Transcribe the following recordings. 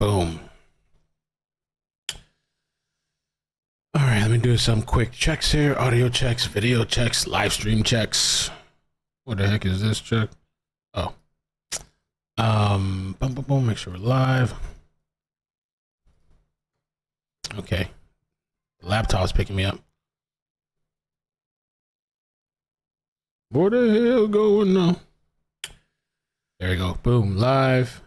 Boom. All right, let me do some quick checks here. Audio checks, video checks, live stream checks. What the heck is this check? Oh. Boom, boom, boom. Make sure we're live. Okay. The laptop's picking me up. Where the hell going now? There we go. Boom, live.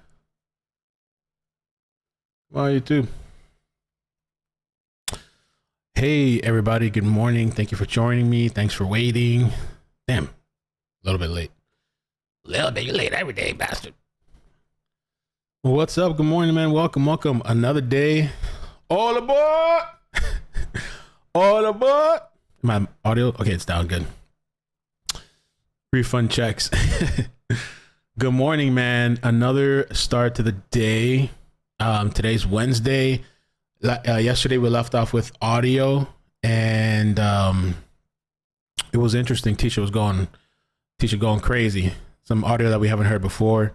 Wow, YouTube. Hey, everybody. Good morning. Thank you for joining me. Thanks for waiting. Damn. A little bit late. A little bit late every day, bastard. What's up? Good morning, man. Welcome, welcome. Another day. All aboard. All aboard. My audio? Okay, it's down. Good. Refund checks. Good morning, man. Another start to the day. Today's Wednesday. Yesterday we left off with audio, and it was interesting. Teacher going crazy. Some audio that we haven't heard before,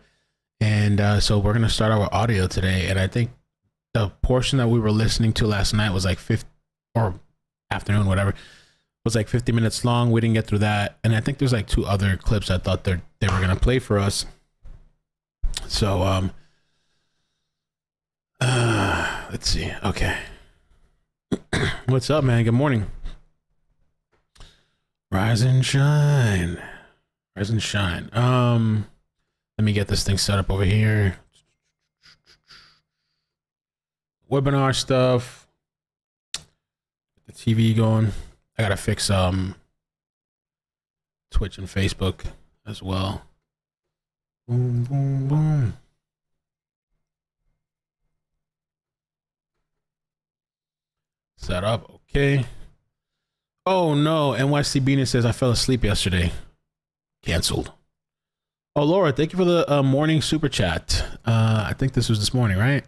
and so we're gonna start our audio today. And I think the portion that we were listening to last night was like 50 or afternoon, whatever, was like 50 minutes long. We didn't get through that, and I think there's like two other clips I thought they were gonna play for us. So let's see. Okay. What's up, man? Good morning. Rise and shine. Rise and shine. Let me get this thing set up over here. Webinar stuff. The TV going. I gotta fix Twitch and Facebook as well. Boom, boom, boom. Set up. Okay. Oh no. NYC Beanie says I fell asleep yesterday. Canceled. Oh, Laura, thank you for the morning super chat. I think this was this morning, right?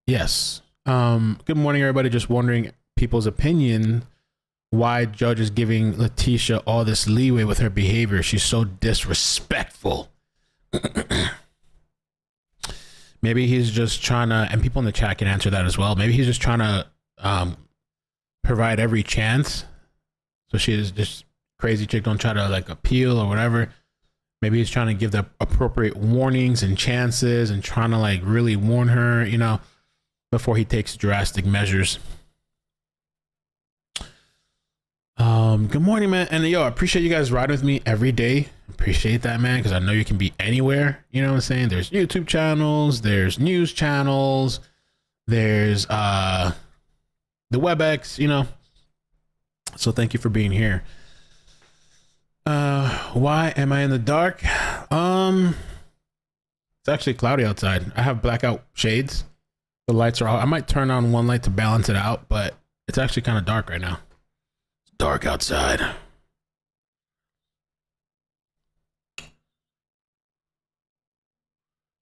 Yes. Good morning, everybody. Just wondering people's opinion. Why judge is giving Letecia all this leeway with her behavior? She's so disrespectful. Maybe he's just trying to, and people in the chat can answer that as well. Maybe he's just trying to provide every chance. So she is just crazy chick, don't try to like appeal or whatever. Maybe he's trying to give the appropriate warnings and chances and trying to like really warn her, you know, before he takes drastic measures. Good morning, man. And yo, I appreciate you guys riding with me every day. Appreciate that, man, because I know you can be anywhere. You know what I'm saying? There's YouTube channels, there's news channels, there's the WebEx, you know. So thank you for being here. Why am I in the dark? It's actually cloudy outside. I have blackout shades. The lights are off. I might turn on one light to balance it out, but it's actually kind of dark right now. It's dark outside.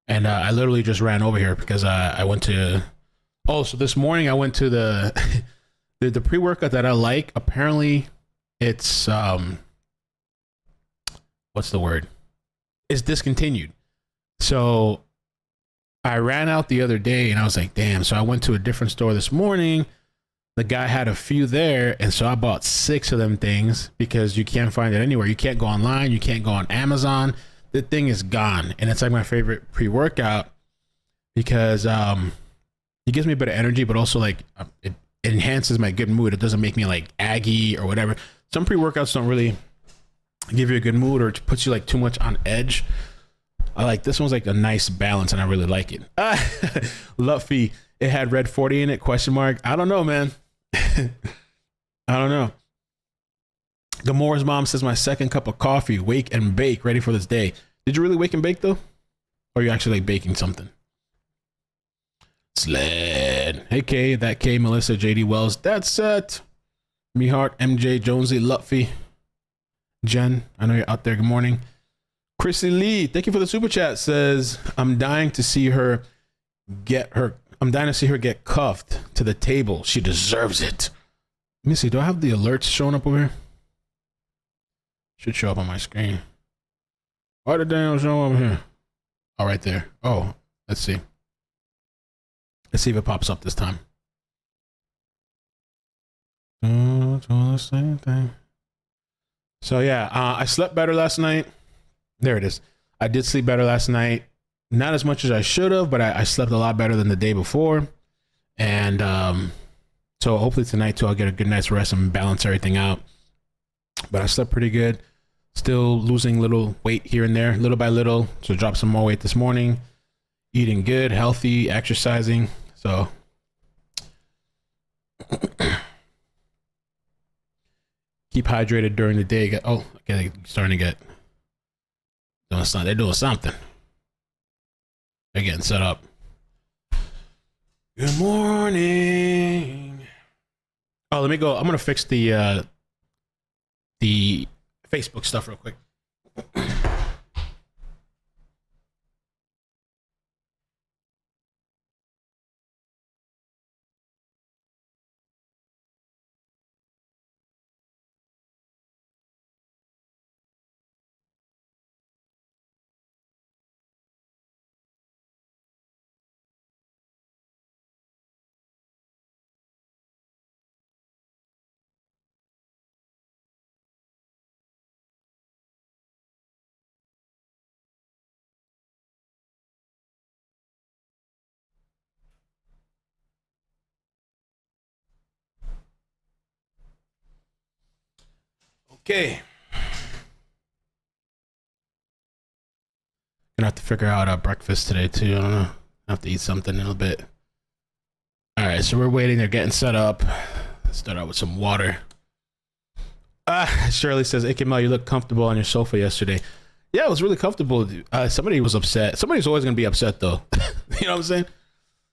And I literally just ran over here because I went to, so this morning I went to the the pre-workout that I like. Apparently it's what's the word? It's discontinued. So I ran out the other day and I was like, damn. So I went to a different store this morning. The guy had a few there, and so I bought 6 of them things because you can't find it anywhere. You can't go online. You can't go on Amazon. The thing is gone, and it's like my favorite pre-workout because it gives me a bit of energy, but also like it enhances my good mood. It doesn't make me like aggy or whatever. Some pre-workouts don't really give you a good mood or it puts you like too much on edge. I like this one's like a nice balance, and I really like it. Luffy, it had red 40 in it? Question mark. I don't know, man. I don't know. Gamora's mom says my second cup of coffee, wake and bake, ready for this day. Did you really wake and bake though? Or are you actually like baking something? Sled. Hey K, that K, Melissa, JD Wells, that's set. Me Heart, MJ, Jonesy, Luffy, Jen, I know you're out there. Good morning. Chrissy Lee, thank you for the super chat. Says I'm dying to see her get cuffed to the table. She deserves it. Let me see. Do I have the alerts showing up over here? Should show up on my screen. Why the damn show up here? Oh, right there. Oh, let's see. Let's see if it pops up this time. The same thing. So yeah, I slept better last night. There it is. I did sleep better last night. Not as much as I should have, but I slept a lot better than the day before. And so hopefully tonight too, I'll get a good night's rest and balance everything out. But I slept pretty good. Still losing little weight here and there, little by little. So dropped some more weight this morning. Eating good, healthy, exercising. So keep hydrated during the day. Oh, okay, starting to get doing something. They're doing something. They're getting set up. Good morning. Oh, let me go. I'm gonna fix the Facebook stuff real quick. Okay. Gonna have to figure out breakfast today too. I don't know. I have to eat something in a little bit. All right, so we're waiting. They're getting set up. Let's start out with some water. Shirley says, iCkEdMeL, you look comfortable on your sofa yesterday. Yeah, it was really comfortable. Somebody was upset. Somebody's always gonna be upset though. You know what I'm saying?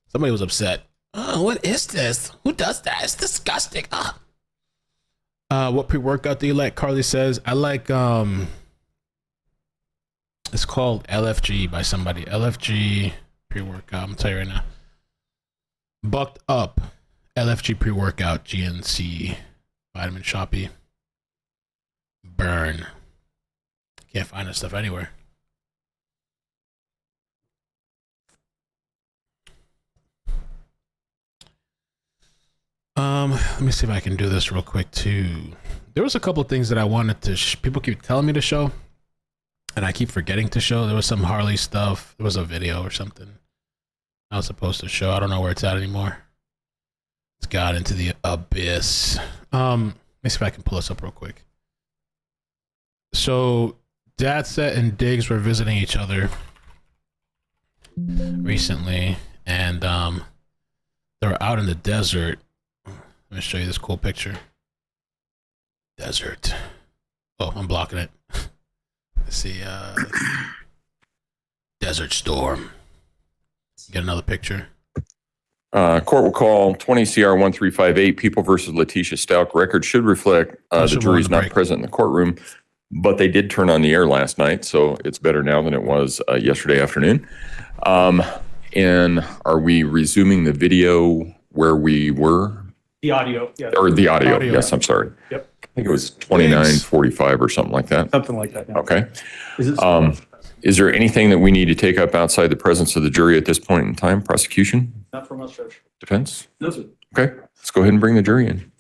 Somebody was upset. Oh, what is this? Who does that? It's disgusting. What pre-workout do you like? Carly says, I like it's called LFG by somebody. LFG pre-workout. I'm gonna tell you right now. Bucked Up LFG pre-workout GNC vitamin shoppy. Burn. Can't find this stuff anywhere. Let me see if I can do this real quick too. There was a couple of things that I wanted to people keep telling me to show, and I keep forgetting to show. There was some Harley stuff. There was a video or something I was supposed to show. I don't know where it's at anymore. It's got into the abyss. Let me see if I can pull this up real quick. So Dadset and Diggs were visiting each other recently, and they were out in the desert. Let me show you this cool picture. Desert. Oh, I'm blocking it. Let's see. Desert Storm. Get another picture. Court will call 20 CR 1358 People versus Letecia Stauch. Record should reflect the jury's not present in the courtroom, but they did turn on the air last night, so it's better now than it was yesterday afternoon. And are we resuming the video where we were? The audio, yes. Or the audio. Yes, I'm sorry. Yep. I think it was 29:45 or something like that. Something like that. Yeah. Okay. Is there anything that we need to take up outside the presence of the jury at this point in time? Prosecution? Not from us, Judge. Defense? No, sir. Okay. Let's go ahead and bring the jury in.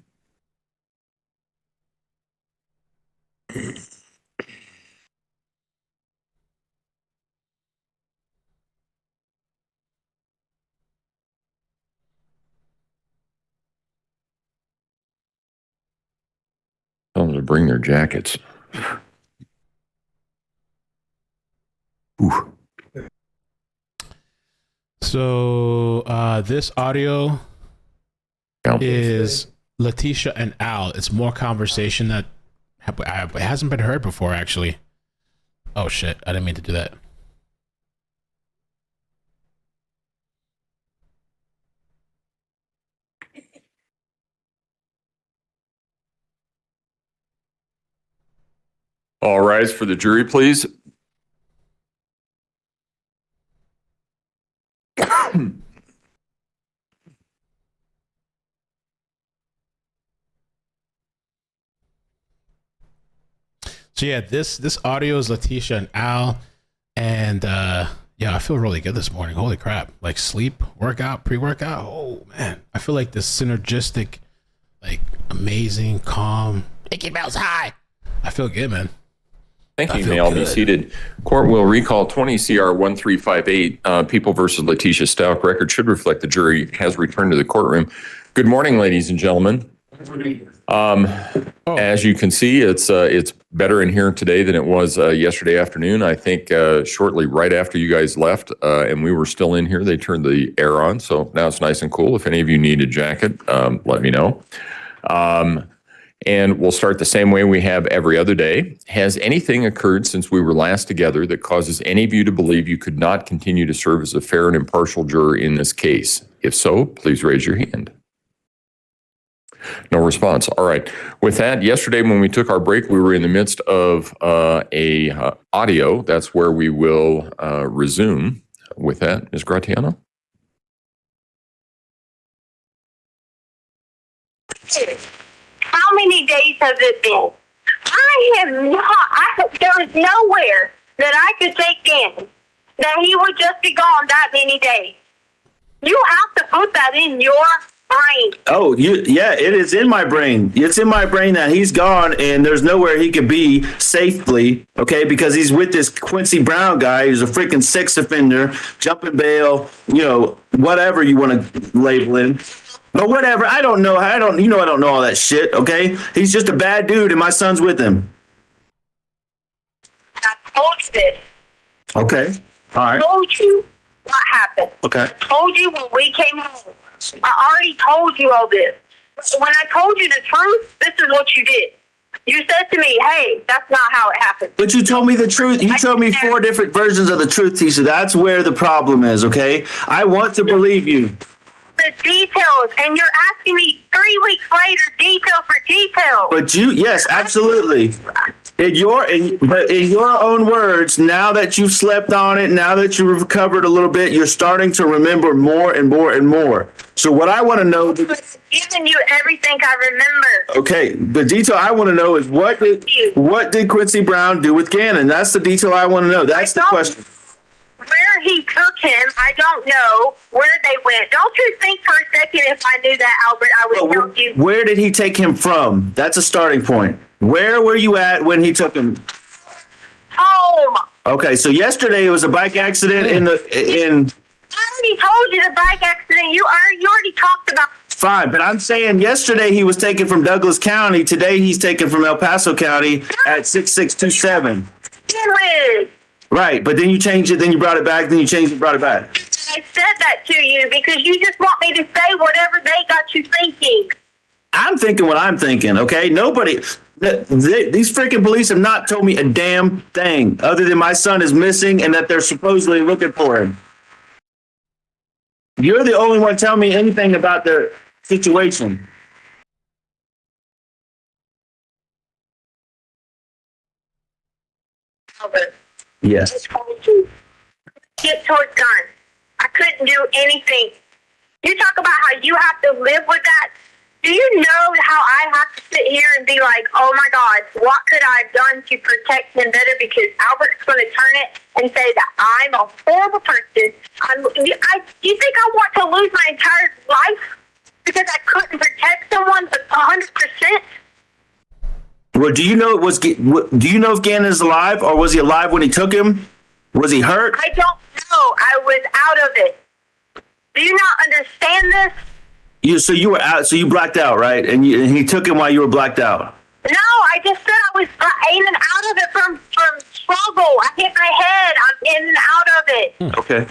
Tell them to bring their jackets. Ooh. So this audio is Letecia and Al. It's more conversation that it hasn't been heard before, actually. Oh shit, I didn't mean to do that. All rise for the jury, please. So yeah, this audio is Letecia and Al, and Yeah, I feel really good this morning. Holy crap. Like sleep, workout, pre-workout. Oh, man. I feel like this synergistic, like amazing, calm. iCkEdMeL's high. I feel good, man. Thank you. You may all be seated. Court will recall 20 CR 1358, People versus Letecia Stauch. Record should reflect the jury has returned to the courtroom. Good morning, ladies and gentlemen. As you can see, it's better in here today than it was yesterday afternoon. I think shortly right after you guys left and we were still in here, they turned the air on. So now it's nice and cool. If any of you need a jacket, let me know. And we'll start the same way we have every other day. Has anything occurred since we were last together that causes any of you to believe you could not continue to serve as a fair and impartial juror in this case? If so, please raise your hand. No response. All right. With that, yesterday when we took our break, we were in the midst of a audio. That's where we will resume. With that, Ms. Gratiano. How many days has it been? I have not, there is nowhere that I could take in that he would just be gone that many days. You have to put that in your brain. Oh, yeah, it is in my brain. It's in my brain that he's gone and there's nowhere he could be safely, okay, because he's with this Quincy Brown guy who's a freaking sex offender, jumping bail, whatever you want to label him. But whatever, I don't know. I don't know all that shit, okay? He's just a bad dude and my son's with him. I told you this. Okay, all right. I told you what happened. Okay. I told you when we came home. I already told you all this. When I told you the truth, this is what you did. You said to me, hey, that's not how it happened. But you told me the truth. You told me 4 different versions of the truth, Tisha. That's where the problem is, okay? I want to believe you. The details, and you're asking me 3 weeks later, detail for detail. But yes, absolutely. In your own words, now that you've slept on it, now that you've recovered a little bit, you're starting to remember more and more and more. So what I want to know, I've given you everything I remember. Okay, the detail I want to know is what did Quincy Brown do with Gannon? That's the detail I want to know. That's the question. Where he took him, I don't know. Where they went. Don't you think for a second if I knew that, Albert, I would tell you. Where did he take him from? That's a starting point. Where were you at when he took him? Home. Okay, so yesterday it was a bike accident in. I already told you the bike accident. You already talked about. Fine, but I'm saying yesterday he was taken from Douglas County. Today he's taken from El Paso County at 6627. Right, but then you changed it, then you brought it back, then you changed it, brought it back. I said that to you because you just want me to say whatever they got you thinking. I'm thinking what I'm thinking, okay? These freaking police have not told me a damn thing other than my son is missing and that they're supposedly looking for him. You're the only one telling me anything about their situation. Albert. Yes. I told you. Get towards gun. I couldn't do anything. You talk about how you have to live with that. Do you know how I have to sit here and be like, oh my God, what could I have done to protect him better? Because Albert's going to turn it and say that I'm a horrible person. Do you think I want to lose my entire life because I couldn't protect someone 100%? Well, do you know if Gannon is alive, or was he alive when he took him? Was he hurt? I don't know. I was out of it. Do you not understand this? So you were out. So you blacked out, right? And he took him while you were blacked out. No, I just said I was in and out of it from struggle. I hit my head. I'm in and out of it. Okay.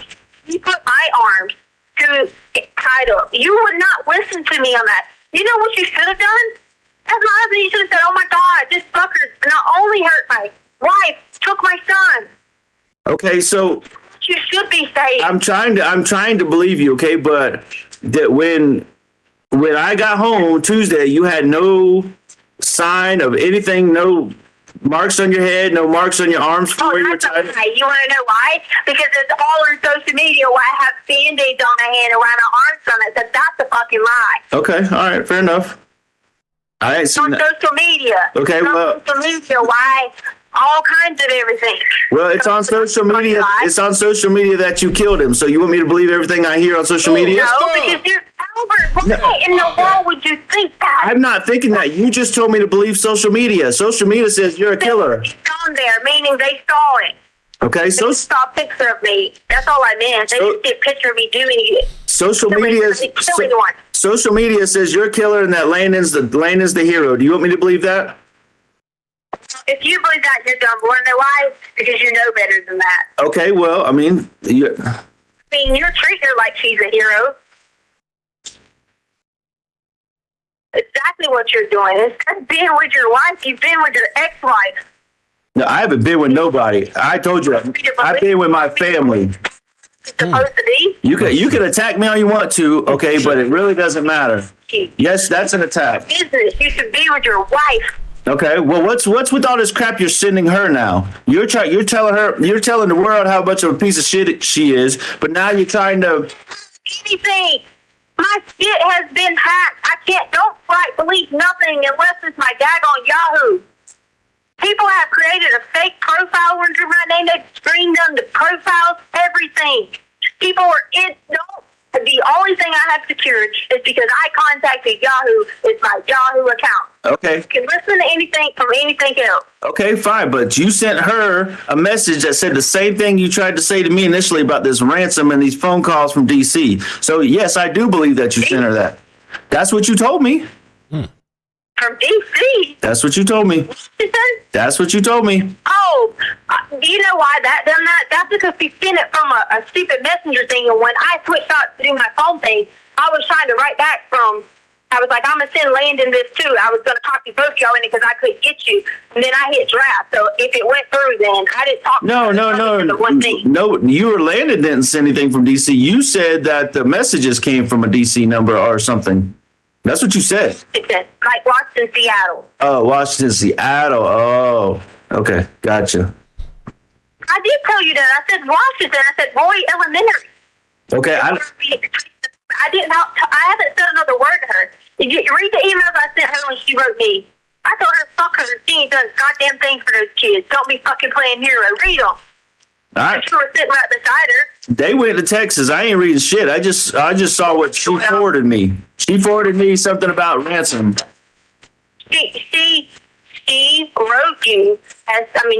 You put my arms to title. You would not listen to me on that. You know what you should have done? As my husband, you should have said, "Oh my God, this fucker not only hurt my wife, took my son." Okay, so you should be saying. I'm trying to believe you, okay, but that when I got home Tuesday, you had no sign of anything, no marks on your head, no marks on your arms from where you were tied. Okay. You want to know why? Because it's all on social media where I have Band-Aids on my hand and where my arms on it. So that's a fucking lie. Okay, all right, fair enough. I ain't seen on that. social media. Okay, on well, social media, why all kinds of everything. Well, it's on social media. It's on social media that you killed him. So you want me to believe everything I hear on social media? No, because you're Albert. Why in the world would you think that? I'm not thinking that. You just told me to believe social media. Social media says you're a killer. It's on there, meaning they saw it. Okay, They so saw a picture of me. That's all I meant. They just see a picture of me doing it. social Killing media one. social media says you're a killer and that Landon's the hero. Do you want me to believe that? If you believe that, you're dumb. Want to know why? Because you know better than that. Okay, well, I mean, You're treating her like she's a hero. Exactly what you're doing. Instead of being with your wife, you've been with your ex-wife. no, I haven't been with nobody. I told you, I've been with my family. It's supposed to be. You can attack me all you want to, okay, but it really doesnling matter. Yes, that's an attack. Business. You should be with your wife. Okay, well, what's with all this crap you're sending her now? You're telling the world how much of a piece of shit she is, but now you're trying to. Anything. My shit has been hacked. Don't believe nothing unless it's my daggone Yahoo. People have created a fake profile under my name. They've screened on the profiles, everything. People are the only thing I have secured is because I contacted Yahoo. It's my Yahoo account. Okay. You can listen to anything from anything else. Okay, fine, but you sent her a message that said the same thing you tried to say to me initially about this ransom and these phone calls from DC. So yes, I do believe that you sent her that. That's what you told me. From DC? That's what you told me. That's what you told me. Oh, do you know why that done that? That's because he sent it from a stupid messenger thing, and when I switched out to do my phone thing, I was trying to write back I was like, I'm going to send Landon this too. I was going to copy both y'all in it because I couldn't get you. And then I hit draft. So if it went through, then I didn't talk to one thing. No, you or Landon didn't send anything from DC. You said that the messages came from a DC number or something. That's what you said. It said, like Washington, Seattle. Oh, Washington, Seattle. Oh, okay. Gotcha. I did tell you that. I said Washington. I said Roy Elementary. Okay. I haven't said another word to her. Did you read the emails I sent her when she wrote me? I told her, fuck her. She ain't done a goddamn thing for those kids. Don't be fucking playing hero. Read them. All right. She was sitting right beside her. They went to Texas. I ain't reading shit. I just saw what she forwarded me. She forwarded me something about ransom. She wrote you.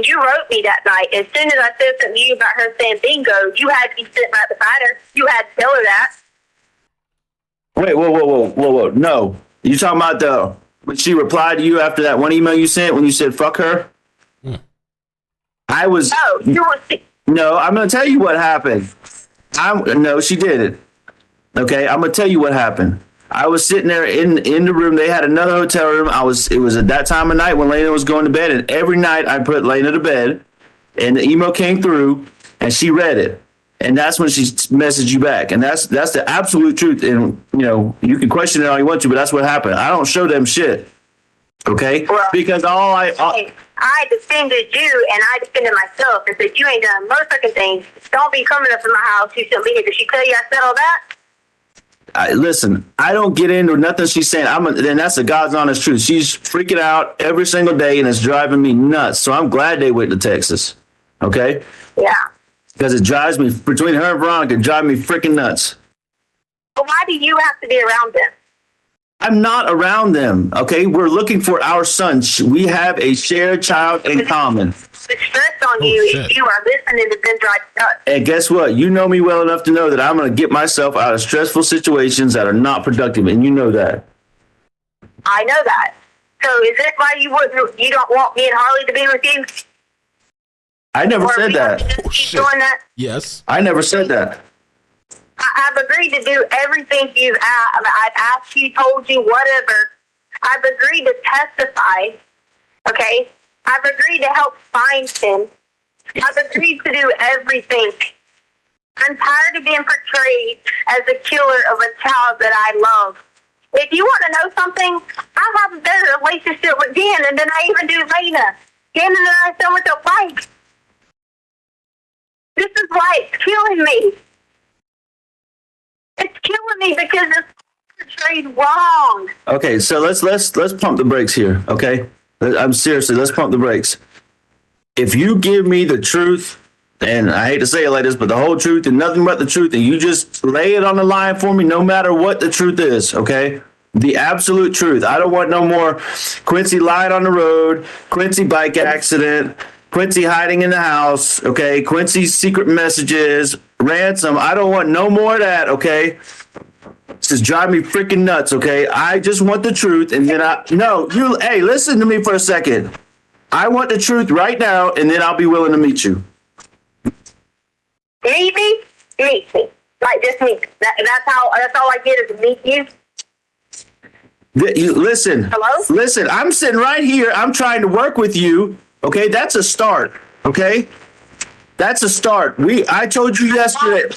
You wrote me that night. As soon as I said something to you about her saying bingo, you had to be sitting right beside her. You had to tell her that. Wait, whoa. No. You talking about when she replied to you after that one email you sent when you said fuck her? I was. Oh, you were. No, I'm going to tell you what happened. No, she didn't. Okay, I'm going to tell you what happened. I was sitting there in the room. They had another hotel room. It was at that time of night when Lena was going to bed, and every night I put Lena to bed, and the email came through, and she read it. And that's when she messaged you back. And that's the absolute truth. And, you can question it all you want to, but that's what happened. I don't show them shit. Okay? Well, because I defended you and I defended myself and said, you ain't done most fucking things. Don't be coming up in my house. You shouldn't be here. Did she tell you I said all that? Listen, I don't get into nothing she's saying. Then that's the God's honest truth. She's freaking out every single day and it's driving me nuts. So I'm glad they went to Texas. Okay? Yeah. Because it drives me, between her and Veronica, it drives me freaking nuts. But why do you have to be around them? I'm not around them, okay? We're looking for our son. We have a shared child in common. The stress on you if you are listening to them drive nuts. And guess what? You know me well enough to know that I'm going to get myself out of stressful situations that are not productive, and you know that. I know that. So is that why you don't want me and Harley to be with you? I never said that. Doing that? Yes. I never said that. I've agreed to do everything you've asked. I've asked you, told you, whatever. I've agreed to testify. Okay? I've agreed to help find him. I've agreed to do everything. I'm tired of being portrayed as the killer of a child that I love. If you want to know something, I have a better relationship with Gannon than I even do Lena. Gannon and I so much alike. This is why it's killing me. It's killing me because it's portrayed wrong. Okay, so let's pump the brakes here, okay? I'm seriously, let's pump the brakes. if you give me the truth, and I hate to say it like this, but the whole truth and nothing but the truth, and you just lay it on the line for me, no matter what the truth is, okay? The absolute truth. I don't want no more Quincy lied on the road, Quincy bike accident, Quincy hiding in the house, okay? Quincy's secret messages, ransom. I don't want no more of that, okay? This is driving me freaking nuts, okay? I just want the truth, and then hey, listen to me for a second. I want the truth right now, and then I'll be willing to meet you. Meet me? Meet me. Like, just meet me. That's all I get is meet you. Listen. Hello? Listen, I'm sitting right here. I'm trying to work with you, okay? That's a start, okay? That's a start. I told you yesterday.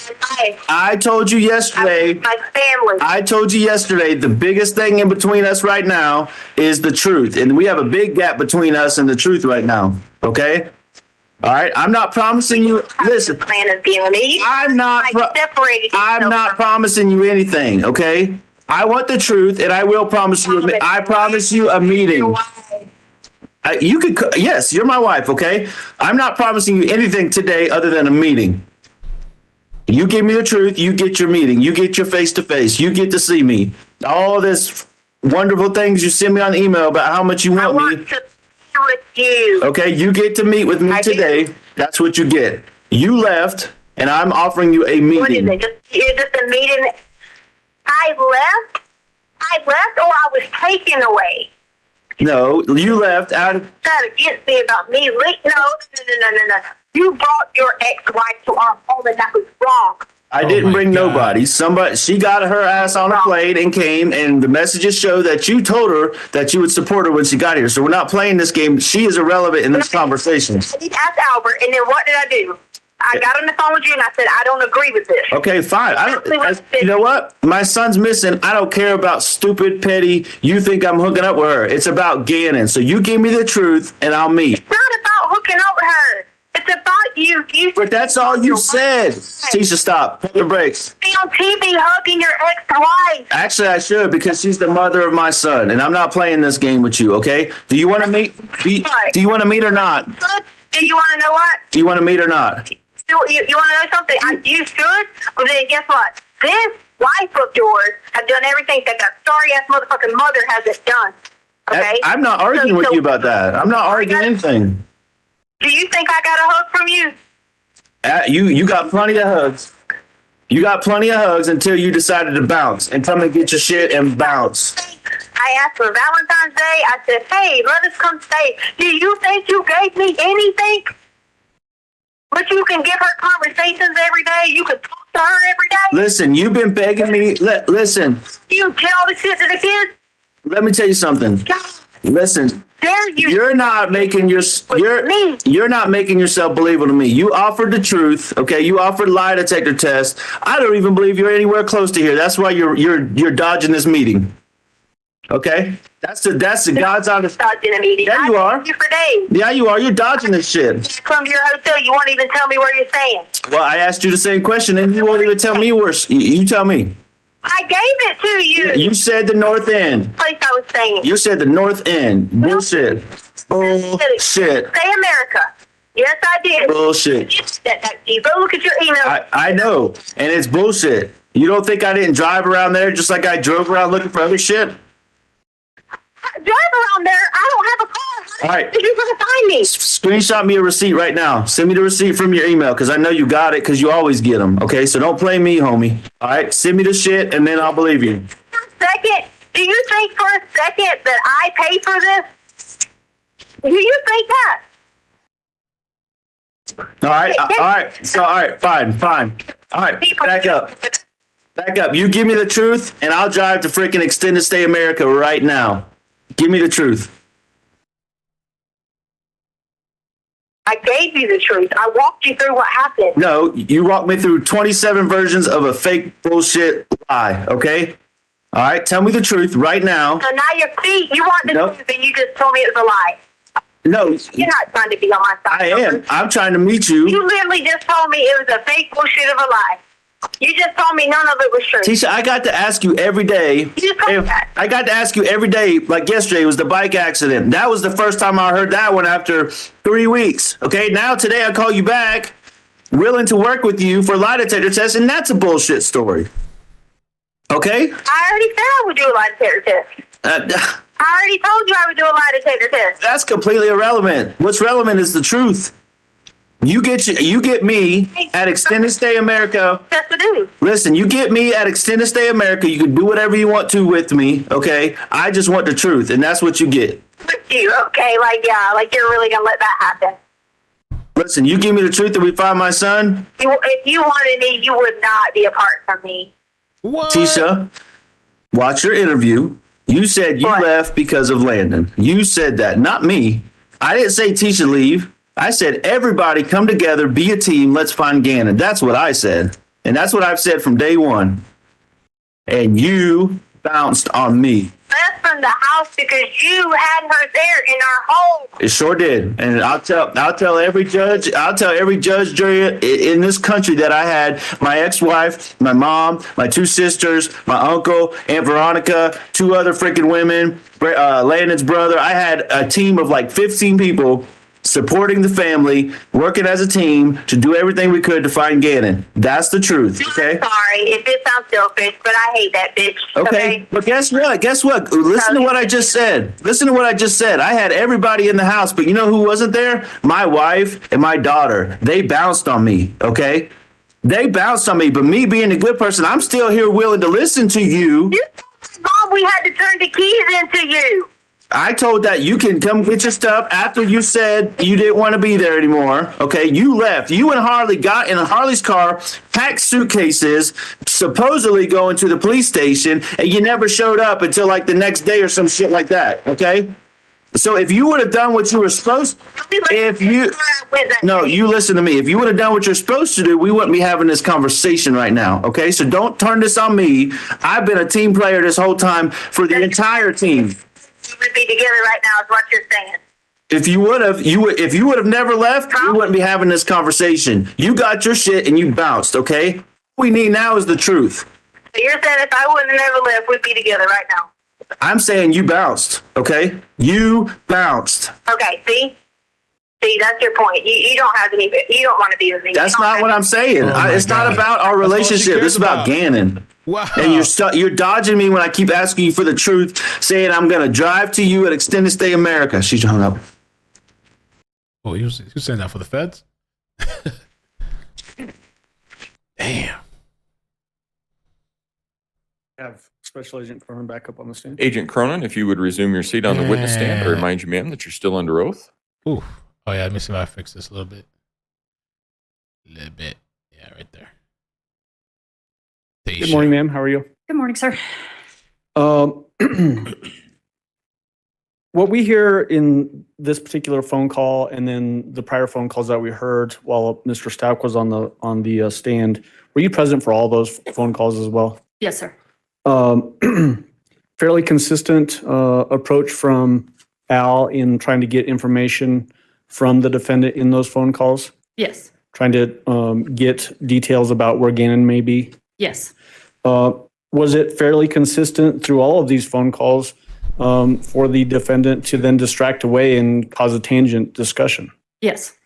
I told you yesterday. My family. I told you yesterday the biggest thing in between us right now is the truth. And we have a big gap between us and the truth right now. Okay? All right. I'm not promising you. Listen. Plan of being me. I'm not promising you anything, okay? I want the truth, and I will promise you. I promise you a meeting. You could, yes, you're my wife, okay? I'm not promising you anything today other than a meeting. You give me the truth, you get your meeting, you get your face-to-face, you get to see me. All this wonderful things you send me on email about how much you want me. I want to meet with you. Okay, you get to meet with me today. That's what you get. You left, and I'm offering you a meeting. What is it? Just a meeting? I left, or I was taken away. No, you left out of... Not against me about me. No. You brought your ex-wife to our home, and that was wrong. I didn't bring nobody. She got her ass on a plane and came, and the messages show that you told her that you would support her when she got here. So we're not playing this game. She is irrelevant in this conversation. I did ask Albert, and then what did I do? I got on the phone with you, and I said, I don't agree with this. Okay, fine. You know what? My son's missing. I don't care about stupid, petty. You think I'm hooking up with her. It's about Gannon. So you give me the truth, and I'll meet. It's not about hooking up with her. It's about you. But that's all you said. Tisha, stop. Put the brakes. Be on TV hugging your ex-wife. Actually, I should, because she's the mother of my son, and I'm not playing this game with you, okay? Do you want to meet? Do you want to meet or not? Do you want to know what? Do you want to meet or not? You want to know something? You should. Well, then guess what? This wife of yours has done everything that sorry-ass motherfucking mother hasn't done. Okay? I'm not arguing with you about that. I'm not arguing anything. Do you think I got a hug from you? You got plenty of hugs. You got plenty of hugs until you decided to bounce and come and get your shit and bounce. I asked for Valentine's Day. I said, hey, let us come stay. Do you think you gave me anything? But you can give her conversations every day. You can talk to her every day. Listen, you've been begging me. Listen. You tell all the shit to the kids. Let me tell you something. Listen. You're not making you're not making yourself believable to me. You offered the truth, okay? You offered lie detector test. I don't even believe you're anywhere close to here. That's why you're dodging this meeting. Okay? That's the God's honest. Dodging a meeting. Yeah, you are. You for days. Yeah, you are. You're dodging this shit. Come to your hotel. You won't even tell me where you're staying. Well, I asked you the same question, and you won't even tell me where. You tell me. I gave it to you. You said the North End. Place I was staying. You said the North End. Bullshit. Bullshit. Say America. Yes, I did. Bullshit. You go look at your email. I know, and it's bullshit. You don't think I didn't drive around there just like I drove around looking for other shit? Drive around there. I don't have a car. All right. You're going to find me. Screenshot me a receipt right now. Send me the receipt from your email because I know you got it because you always get them. Okay, so don't play me, homie. All right, send me the shit and then I'll believe you. Second, do you think for a second that I pay for this? Do you think that? All right, fine. All right, back up. You give me the truth and I'll drive to freaking Extended Stay America right now. Give me the truth. I gave you the truth. I walked you through what happened. No, you walked me through 27 versions of a fake bullshit lie, okay? All right, tell me the truth right now. So now you want the truth and you just told me it was a lie. No. You're not trying to be on my side. I am. I'm trying to meet you. You literally just told me it was a fake bullshit of a lie. You just told me none of it was true. Tisha, I got to ask you every day. You just told me that. I got to ask you every day, like yesterday was the bike accident. That was the first time I heard that one after 3 weeks. Okay, now today I call you back, willing to work with you for a lie detector test, and that's a bullshit story. Okay? I already said I would do a lie detector test. I already told you I would do a lie detector test. That's completely irrelevant. What's relevant is the truth. You get me at Extended Stay America. That's what it is. Listen, you get me at Extended Stay America. You can do whatever you want to with me, okay? I just want the truth, and that's what you get. With you, okay? Like, yeah, like you're really gonna let that happen. Listen, you give me the truth that we find my son. If you wanted me, you would not be apart from me. What? Tisha, watch your interview. You said you What? left because of Landon. You said that, not me. I didn't say Tisha leave. I said everybody come together, be a team, let's find Gannon. That's what I said. And that's what I've said from day one. And you bounced on me. Left from the house because you had her there in our home. It sure did. And I'll tell every judge, jury in this country that I had my ex-wife, my mom, my 2 sisters, my uncle, Aunt Veronica, 2 other freaking women, Landon's brother. I had a team of like 15 people supporting the family, working as a team to do everything we could to find Gannon. That's the truth, okay? I'm sorry if it sounds selfish, but I hate that bitch. Okay, but guess what? Listen to what I just said. I had everybody in the house, but you know who wasn't there? My wife and my daughter. They bounced on me, okay? They bounced on me, but me being a good person, I'm still here willing to listen to you. You told Mom we had to turn the keys into you. I told that you can come get your stuff after you said you didn't want to be there anymore. Okay, you left. You and Harley got in Harley's car, packed suitcases, supposedly going to the police station, and you never showed up until like the next day or some shit like that. Okay, so if you would have done what you were supposed, you listen to me. If you would have done what you're supposed to do, we wouldn't be having this conversation right now. Okay, so don't turn this on me. I've been a team player this whole time for the entire team. We would be together right now, is what you're saying. If you would have never left, we wouldn't be having this conversation. You got your shit and you bounced, okay? What we need now is the truth. So you're saying if I wouldn't have never left, we'd be together right now. I'm saying you bounced, okay? You bounced. Okay, see, that's your point. You don't have any. You don't want to be with me. That's not what I'm saying. It's not about our relationship. This is about Gannon. Wow. And you're dodging me when I keep asking you for the truth, saying I'm going to drive to you at Extended Stay America. She's hung up. Oh, he was saying that for the feds? Damn. Have Special Agent Cronin back up on the stand. Agent Cronin, if you would resume your seat on the witness stand, I remind you, ma'am, that you're still under oath. Ooh. Oh, yeah. Let me see if I fix this a little bit. Yeah, right there. Good morning, ma'am. How are you? Good morning, sir. What we hear in this particular phone call and then the prior phone calls that we heard while Mr. Stauch was on the stand, were you present for all those phone calls as well? Yes, sir. Fairly consistent approach from Al in trying to get information from the defendant in those phone calls, Yes. trying to get details about where Gannon may be. Yes. Was it fairly consistent through all of these phone calls for the defendant to then distract away and cause a tangent discussion? Yes.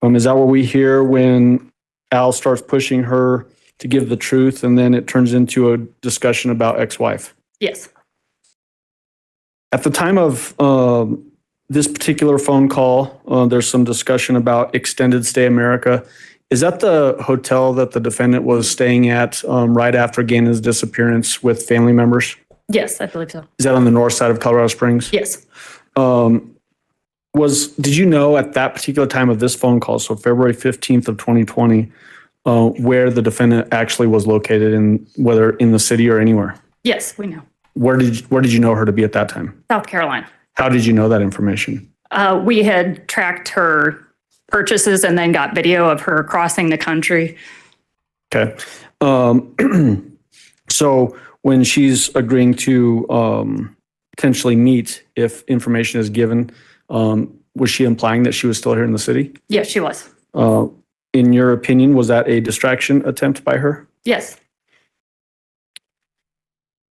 Is that what we hear when Al starts pushing her to give the truth and then it turns into a discussion about ex-wife? Yes. At the time of this particular phone call, there's some discussion about Extended Stay America. Is that the hotel that the defendant was staying at right after Gannon's disappearance with family members? Yes, I believe so. Is that on the north side of Colorado Springs? Yes. Did you know at that particular time of this phone call, so February 15th of 2020, where the defendant actually was located, in whether in the city or anywhere? Yes, we know. Where did you know her to be at that time? South Carolina. How did you know that information? We had tracked her purchases and then got video of her crossing the country. Okay. So when she's agreeing to potentially meet if information is given, was she implying that she was still here in the city? Yes, she was. In your opinion, was that a distraction attempt by her? Yes.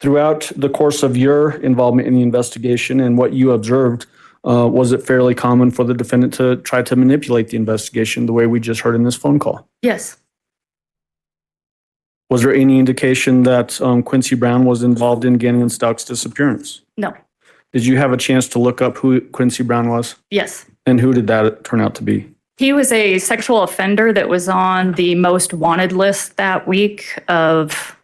Throughout the course of your involvement in the investigation and what you observed, was it fairly common for the defendant to try to manipulate the investigation the way we just heard in this phone call? Yes. Was there any indication that Quincy Brown was involved in Gannon Stauch's disappearance? No. Did you have a chance to look up who Quincy Brown was? Yes. And who did that turn out to be? He was a sexual offender that was on the most wanted list that week of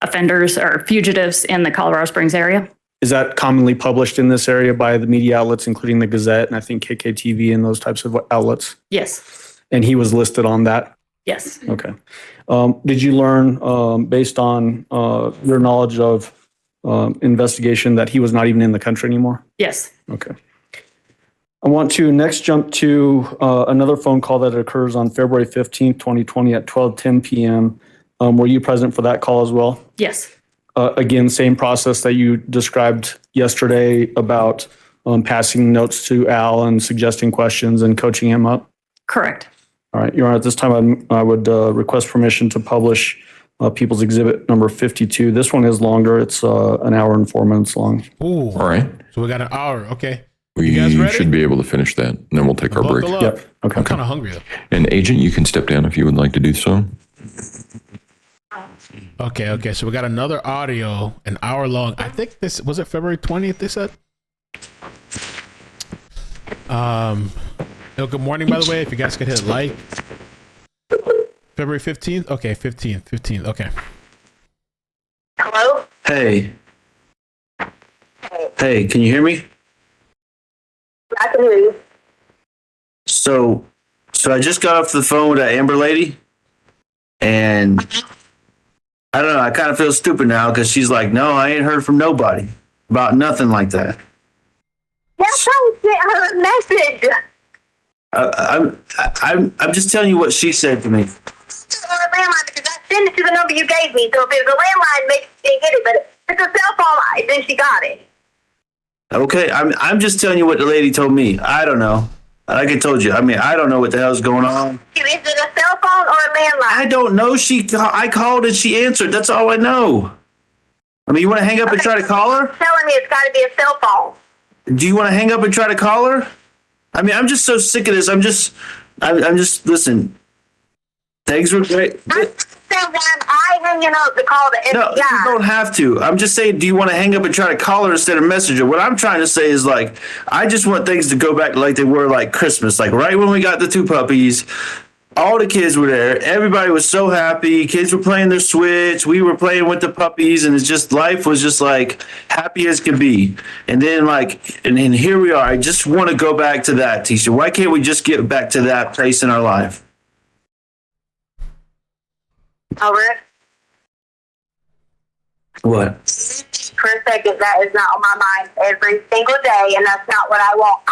offenders or fugitives in the Colorado Springs area. Is that commonly published in this area by the media outlets, including the Gazette and I think KKTV and those types of outlets? Yes. And he was listed on that? Yes. Okay. Did you learn, based on your knowledge of investigation, that he was not even in the country anymore? Yes. Okay. I want to next jump to another phone call that occurs on February 15th, 2020 at 12:10 p.m. Were you present for that call as well? Yes. Again, same process that you described yesterday about passing notes to Al and suggesting questions and coaching him up? Correct. All right, Your Honor, at this time, I would request permission to publish People's Exhibit number 52. This one is longer. It's an hour and 4 minutes long. Ooh. All right. So we got an hour. Okay. We You guys ready? should be able to finish that, and then we'll take our break. Buckle up. Yep. Okay. I'm kind of hungry though. And agent, you can step down if you would like to do so. Okay. So we got another audio, an hour long. I think this was it February 20th, they said. Good morning, by the way. If you guys could hit like. February 15th? Okay, 15th. Okay. Hello? Hey. Hey, can you hear me? I can hear you. So I just got off the phone with that Amber lady, and I don't know, I kind of feel stupid now because she's like, no, I ain't heard from nobody about nothing like that. That's how I sent her a message. I'm just telling you what she said to me. On a landline because I sent it to the number you gave me. So if it was a landline, maybe she didn't get it. But if it's a cell phone, then she got it. Okay, I'm just telling you what the lady told me. I don't know. Like I told you, I don't know what the hell's going on. Is it a cell phone or a landline? I don't know. I called and she answered. That's all I know. You want to hang up and try to call her? Telling me it's got to be a cell phone. Do you want to hang up and try to call her? I'm just so sick of this. I'm just listen. Things were great. I hanging up to call the FBI. No, you don't have to. I'm just saying, do you want to hang up and try to call her instead of message her? What I'm trying to say is, like, I just want things to go back like they were like Christmas. Like right when we got the 2 puppies, all the kids were there. Everybody was so happy. Kids were playing their Switch. We were playing with the puppies, and it's just life was just like happy as could be. And then and here we are. I just want to go back to that, Tisha. Why can't we just get back to that place in our life? Over. What? For a second, that is not on my mind every single day, and that's not what I want.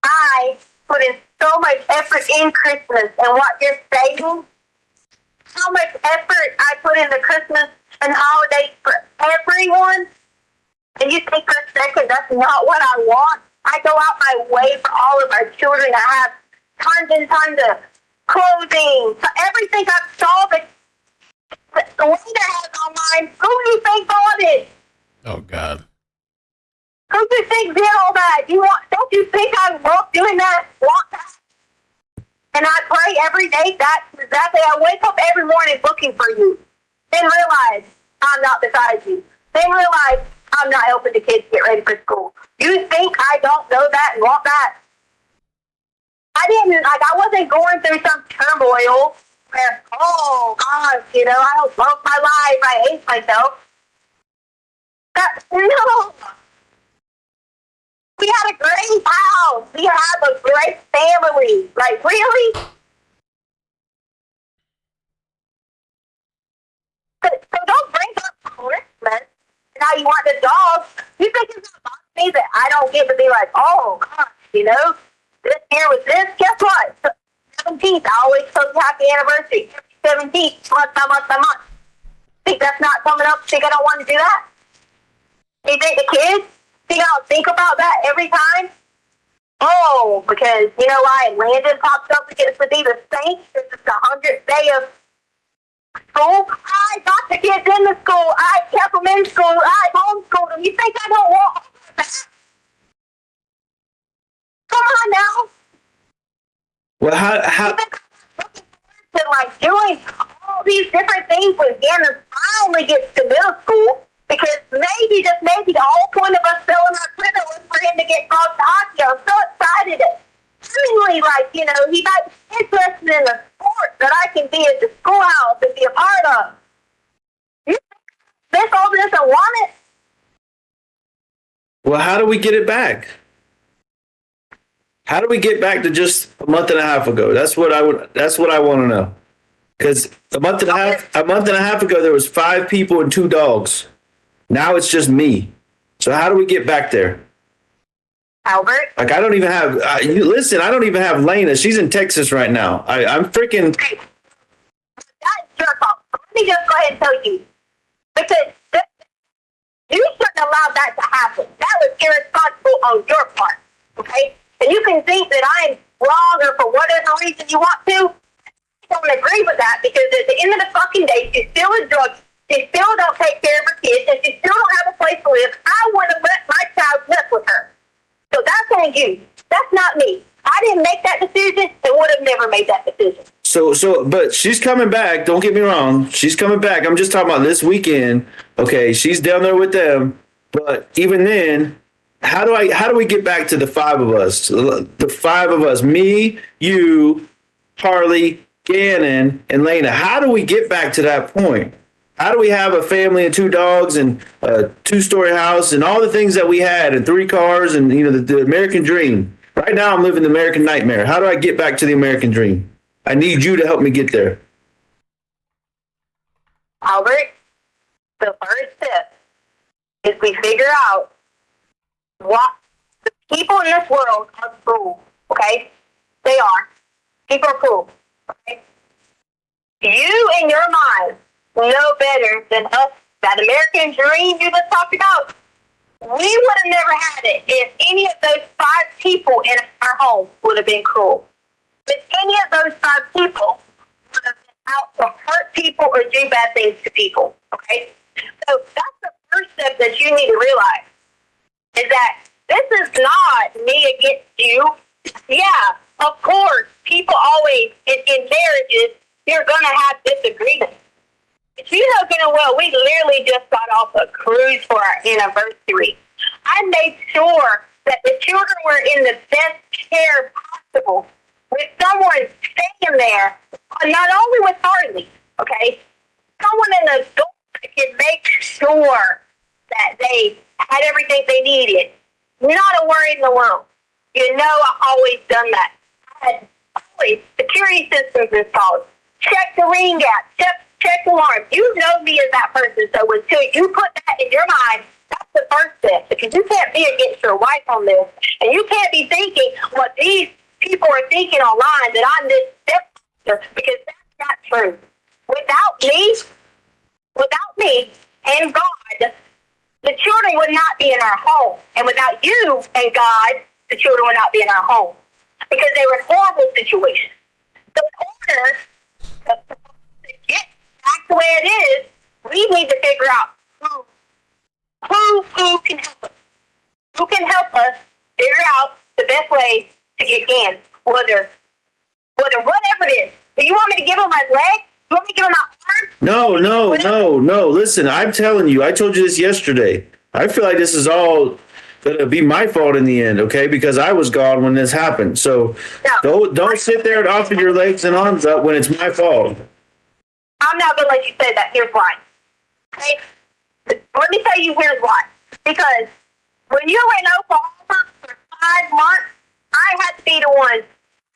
I put in so much effort in Christmas, and what you're saying, how much effort I put into Christmas and holidays for everyone, and you think for a second that's not what I want? I go out my way for all of our children to have tons and tons of clothing, so everything I saw, the leader has online. Who do you think bought it? Oh God. Who do you think did all that? Don't you think I love doing that? Want that? And I pray every day. That's exactly. I wake up every morning looking for you. Then realize I'm not beside you. Then realize I'm not helping the kids get ready for school. You think I don't know that and want that? I wasn't going through some turmoil where, oh gosh, I don't love my life. I hate myself. No. We had a great house. We have a great family. Like, really? So don't bring up Christmas. Now you want the dog. You think it's going to bother me that I don't get to be like, oh, gosh, this year was this? Guess what? 17th, I always tell you happy anniversary. 17th, month by month by month. Think that's not coming up? Think I don't want to do that? You think the kids? Think I don't think about that every time? Oh, because you know why Landon pops up against the be the Saints? This is the 100th day of school. I got the kids in the school. I kept them in school. I homeschooled them. You think I don't want that? Come on now. Well, how To like doing all these different things when Gannon finally gets to middle school, because maybe, just maybe, the whole point of us selling our Twitter was for him to get called to hockey. I'm so excited that seemingly, like, you know, he might be interested in the sport that I can be at the schoolhouse and be a part of. You miss all this and want it? well, how do we get it back? How do we get back to just a month and a half ago? That's what I want to know. Because a month and a half ago, there was 5 people and 2 dogs. Now it's just me. So how do we get back there? Albert? Like, I don't even have, listen, I don't even have Lena. She's in Texas right now. I'm freaking. That's your fault. Let me just go ahead and tell you. Because you shouldn't allow that to happen. That was irresponsible on your part. Okay? And you can think that I'm wrong or for whatever reason you want to. I don't agree with that, because at the end of the fucking day, she's still a drug. She still don't take care of her kids, and she still don't have a place to live. I want to let my child live with her. So that's on you. That's not me. I didn't make that decision and would have never made that decision. But she's coming back. Don't get me wrong. She's coming back. I'm just talking about this weekend. Okay, she's down there with them. But even then, how do we get back to the 5 of us? The 5 of us, me, you, Harley, Gannon, and Lena. How do we get back to that point? How do we have a family and 2 dogs and a 2-story house and all the things that we had and 3 cars and, you know, the American dream? Right now I'm living the American nightmare. How do I get back to the American dream? I need you to help me get there. Albert, the first step is we figure out what the people in this world are cruel, okay? They are. People are cruel, okay? You, in your mind, know better than us. That American dream you just talked about, we would have never had it if any of those 5 people in our home would have been cruel. If any of those 5 people would have been out to hurt people or do bad things to people, okay? So that's the first step that you need to realize, is that this is not me against you. Yeah, of course, people always, in marriages, you're going to have disagreements. But you know good and well, we literally just got off a cruise for our anniversary. I made sure that the children were in the best care possible, with someone staying there, not only with Harley, okay, someone in the adult that can make sure that they had everything they needed. Not a worry in the world. You know, I've always done that. I had always security systems installed. Check the ring gap. Check the alarm. You know me as that person, so until you put that in your mind, that's the first step. Because you can't be against your wife on this. And you can't be thinking what these people are thinking online, that I'm this stepsister, because that's not true. Without me and God, the children would not be in our home. And without you and God, the children would not be in our home. Because they were in horrible situations. So in order to get back the way it is, we need to figure out who can help us. Who can help us figure out the best way to get in, whether whatever it is. Do you want me to give him my leg? You want me to give him my arm? No. Listen, I'm telling you, I told you this yesterday. I feel like this is all going to be my fault in the end, okay? Because I was gone when this happened. So don't sit there and offer your legs and arms up when it's my fault. I'm not going to let you say that. Here's why. Okay? Let me tell you here's why. Because when you were in Oklahoma for 5 months, I had to be the one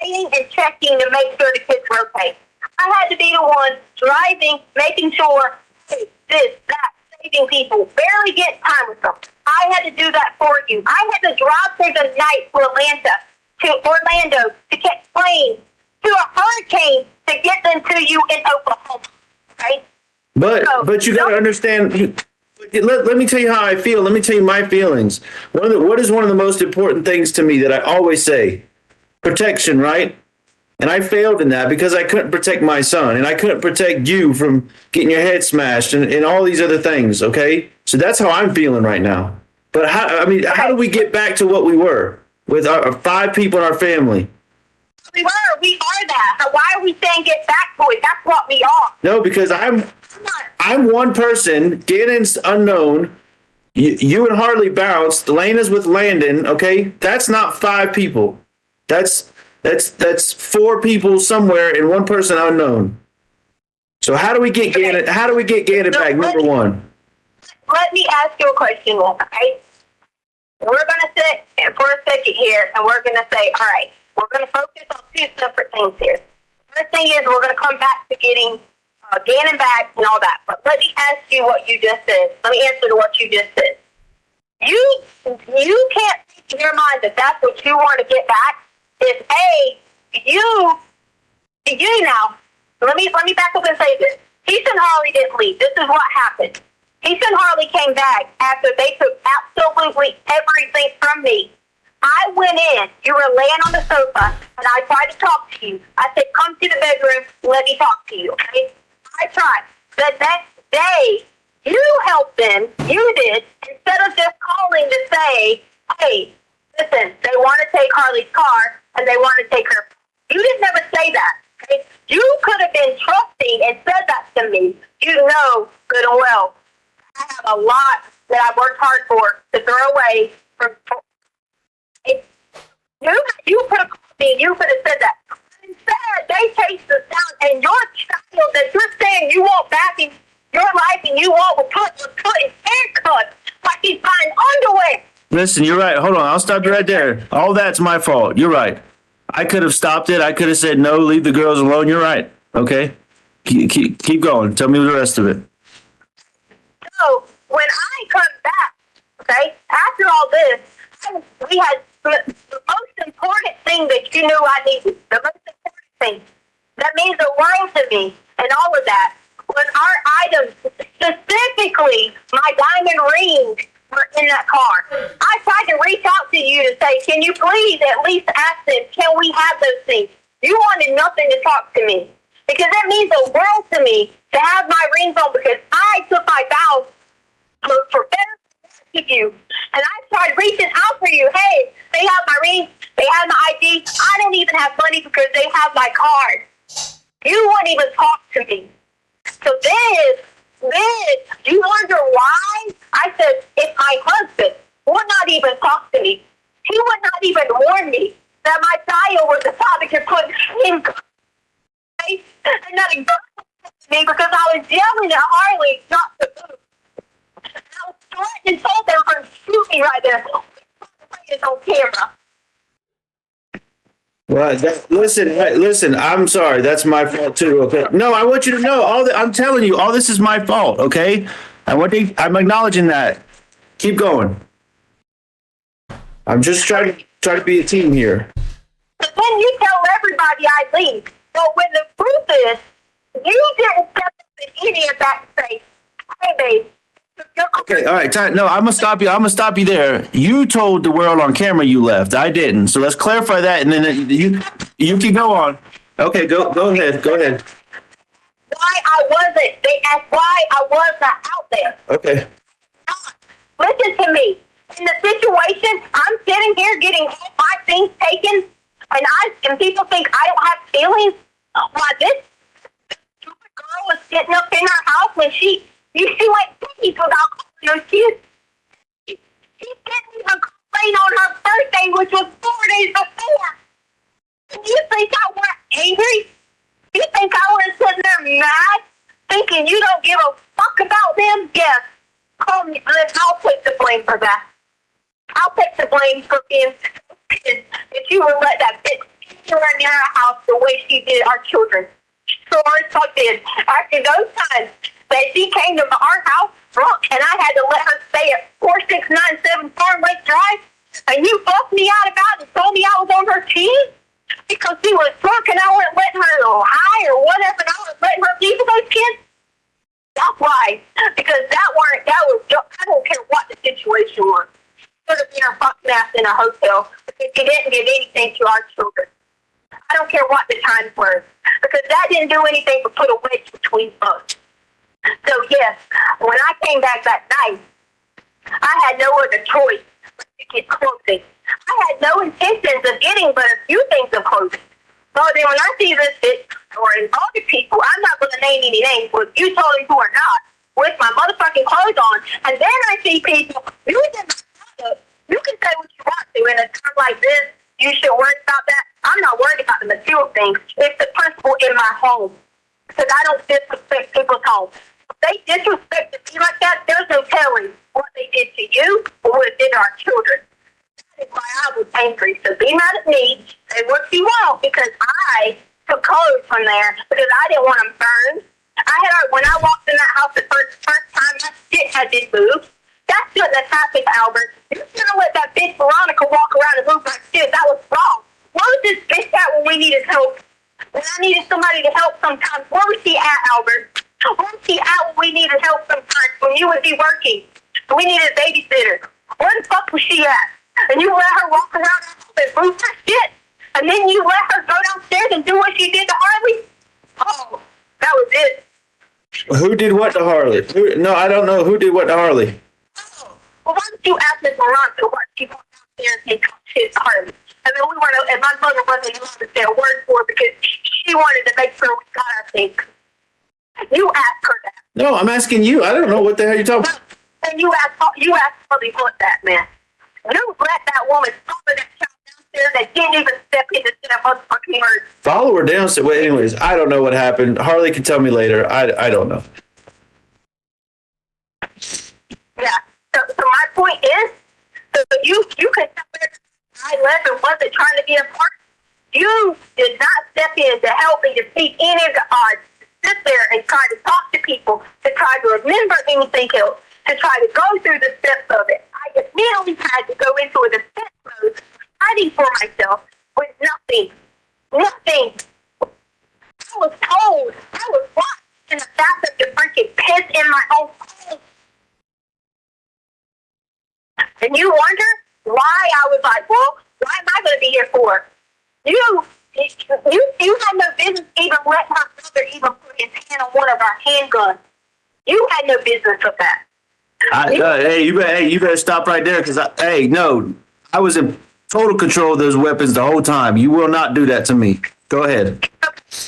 waiting and checking to make sure the kids were okay. I had to be the one driving, making sure this, that, saving people, barely getting time with them. I had to do that for you. I had to drive through the night to Orlando to catch planes, to a hurricane to get them to you in Oklahoma. Right? But you got to understand. Let me tell you how I feel. Let me tell you my feelings. What is one of the most important things to me that I always say? Protection, right? And I failed in that because I couldn't protect my son and I couldn't protect you from getting your head smashed and all these other things, okay? So that's how I'm feeling right now. But how do we get back to what we were with our 5 people in our family? We are that. Why are we saying get back to it? That's what we are. No, because I'm one person, Gannon's unknown, you and Harley bounced, Lena's with Landon, okay? That's not 5 people. That's 4 people somewhere and one person unknown. So how do we get Gannon? How do we get Gannon back? Number one. Let me ask you a question, okay? We're gonna sit for a second here, and we're gonna say, all right, we're gonna focus on 2 separate things here. First thing is we're gonna come back to getting Gannon back and all that. But let me ask you what you just said. Let me answer to what you just said. You can't think in your mind that that's what you want to get back. Is you now. Let me back up and say this. Heath and Harley didn't leave. This is what happened. Heath and Harley came back after they took absolutely everything from me. I went in. You were laying on the sofa, and I tried to talk to you. I said, come to the bedroom. Let me talk to you. Okay? I tried. The next day, you helped them. You did. Instead of just calling to say, hey, listen, they want to take Harley's car, and they want to take her. You didn't ever say that. Okay? You could have been trusting and said that to me. You know good and well. I have a lot that I've worked hard for to throw away. You could have called me. You could have said that. Instead, they chased us down, and your child that you're saying you want back in your life and you want was put in handcuffs like he's buying underwear. Listen, you're right. Hold on. I'll stop you right there. All that's my fault. You're right. I could have stopped it. I could have said, no, leave the girls alone. You're right. Okay? Keep going. Tell me the rest of it. So, when I come back, okay, after all this, we had the most important thing that you knew I needed, the most important thing that means the world to me and all of that was our items, specifically my diamond rings were in that car. I tried to reach out to you to say, can you please at least ask them, can we have those things? You wanted nothing to talk to me because that means the world to me to have my rings on because I took my vows for better to you. And I tried reaching out for you. Hey, they have my ring. They have my ID. I don't even have money because they have my card. You wouldn't even talk to me. So then you wonder why? I said, if my husband would not even talk to me, he would not even warn me that my child was the topic to put in place and not to me because I was yelling at Harley not to move. I was threatening and told them to shoot me right there. It's on camera. Well, listen. I'm sorry. That's my fault too. Okay. No, I want you to know I'm telling you, all this is my fault. Okay. I'm acknowledging that. Keep going. I'm just trying to be a team here. But then you tell everybody I leave. But when the truth is, you didn't step up in any of that and say, hey, babe. Okay, all right. No, I'm gonna stop you there. You told the world on camera you left. I didn't. So let's clarify that, and then you can go on. Okay, go ahead. Go ahead. Why I wasn't? They asked why I was not out there. Okay. Listen to me. In the situation, I'm sitting here getting all my things taken, and people think I don't have feelings. Why this stupid girl was sitting up in her house when she went days without calling her. She didn't even complain on her birthday, which was 4 days before. You think I was angry? You think I was sitting there mad, thinking you don't give a fuck about them? Yes. Call me. I'll take the blame for that. I'll take the blame for being stupid if you would let that bitch run near our house the way she did our children. So I did. After those times that she came to our house drunk and I had to let her stay at 4697 Farm Lake Drive, and you fucked me out about it and told me I was on her team because she was drunk and I wasn't letting her high or whatever, and I was letting her leave with those kids. That's why, because that was don't care what the situation was. Could have been a fucking ass in a hotel because you didn't give anything to our children. I don't care what the times were, because that didn't do anything but put a wedge between us. So yes, when I came back that night, I had no other choice but to get clothing. I had no intentions of getting but a few things of clothing. So then when I see this bitch or other people, I'm not going to name any names, but you told me who or not, with my motherfucking clothes on, and then I see people, you can say what you want to in a time like this. You should worry about that. I'm not worried about the material things. It's the principle in my home. Because I don't disrespect people's homes. If they disrespected me like that, there's no telling what they did to you or what they did to our children. That is why I was angry. So be mad at me, say what you want, because I took clothes from there because I didn't want them burned. When I walked in that house the first time, that shit had been moved. That shouldn't have happened, Albert. You should have let that bitch Veronica walk around and move like shit. That was wrong. Where was this bitch at when we needed help? When I needed somebody to help sometimes, where was she at, Albert? Where was she at when we needed help sometimes, when you would be working? We needed a babysitter. Where the fuck was she at? And you let her walk around and move that shit? And then you let her go downstairs and do what she did to Harley? Oh, that was it. Who did what to Harley? No, I don't know. Who did what to Harley? Oh, well, why don't you ask Miss Veronica what she walked downstairs and talked shit to Harley? And then we weren't, and my mother wasn't allowed to say a word for it because she wanted to make sure we got our things. You asked her that. No, I'm asking you. I don't know what the hell you're talking about. And you asked Harley what that meant. You let that woman follow that child downstairs that didn't even step in to sit up motherfucking word. Follow her downstairs. Well, anyways, I don't know what happened. Harley can tell me later. I don't know. Yeah. So my point is, so you can tell me I left and wasn't trying to be a part. You did not step in to help me to speak any of the odds. Sit there and try to talk to people, to try to remember anything else, to try to go through the steps of it. I immediately had to go into a defense mode, fighting for myself with nothing. Nothing. I was told, I was watched in the bath of the freaking piss in my own home. And you wonder why I was like, well, why am I going to be here for? You had no business even letting my brother even put his hand on one of our handguns. You had no business with that. Hey, you better stop right there because I was in total control of those weapons the whole time. You will not do that to me. Go ahead.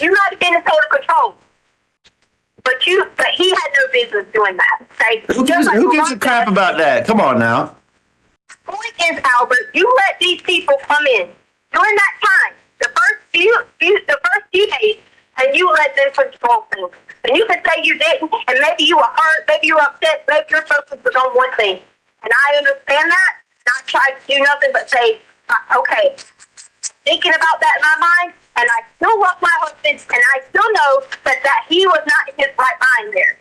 You might have been in total control, but he had no business doing that. Okay? Who gives a crap about that? Come on now. The point is, Albert, you let these people come in during that time, the first few days, and you let them control things. And you can say you didn't, and maybe you were hurt, maybe you were upset, maybe your focus was on one thing. And I understand that, and I try to do nothing but say, okay, thinking about that in my mind, and I still love my husband, and I still know that he was not in his right mind there.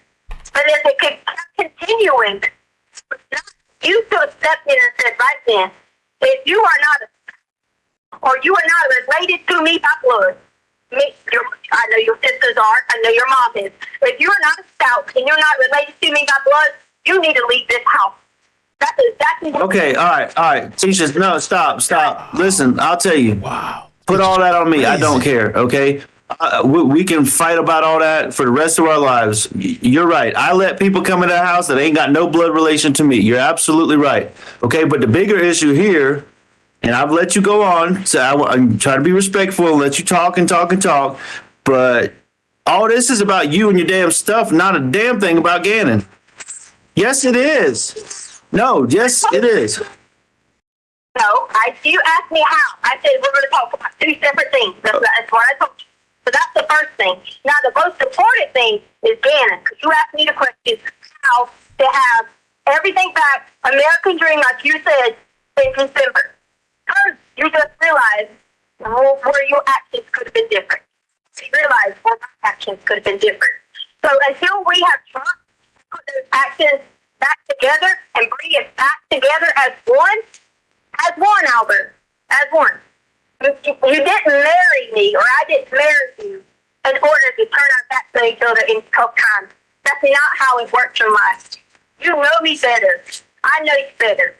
But if it kept continuing, you should have stepped in and said right then, if you are not or you are not related to me by blood, I know your sisters are, I know your mom is. If you're not a Stauch and you're not related to me by blood, you need to leave this house. That's exactly what. Okay, all right. Teachers, no, stop. Listen, I'll tell you. Wow. Put all that on me. I don't care, okay? We can fight about all that for the rest of our lives. You're right. I let people come into the house that ain't got no blood relation to me. You're absolutely right. Okay, but the bigger issue here, and I've let you go on, so I'm trying to be respectful and let you talk and talk, but all this is about you and your damn stuff, not a damn thing about Gannon. Yes, it is. No, yes, it is. No, you asked me how. I said we're going to talk about two separate things. That's what I told you. So that's the first thing. Now, the most important thing is Gannon, because you asked me the question how to have everything back, American Dream, like you said, in December. First, you just realized where your actions could have been different. You realized where my actions could have been different. So until we have tried to put those actions back together and bring it back together as one, Albert, as one. You didn't marry me, or I didn't marry you in order to turn our backs on each other in tough times. That's not how it works in life. You know me better. I know you better.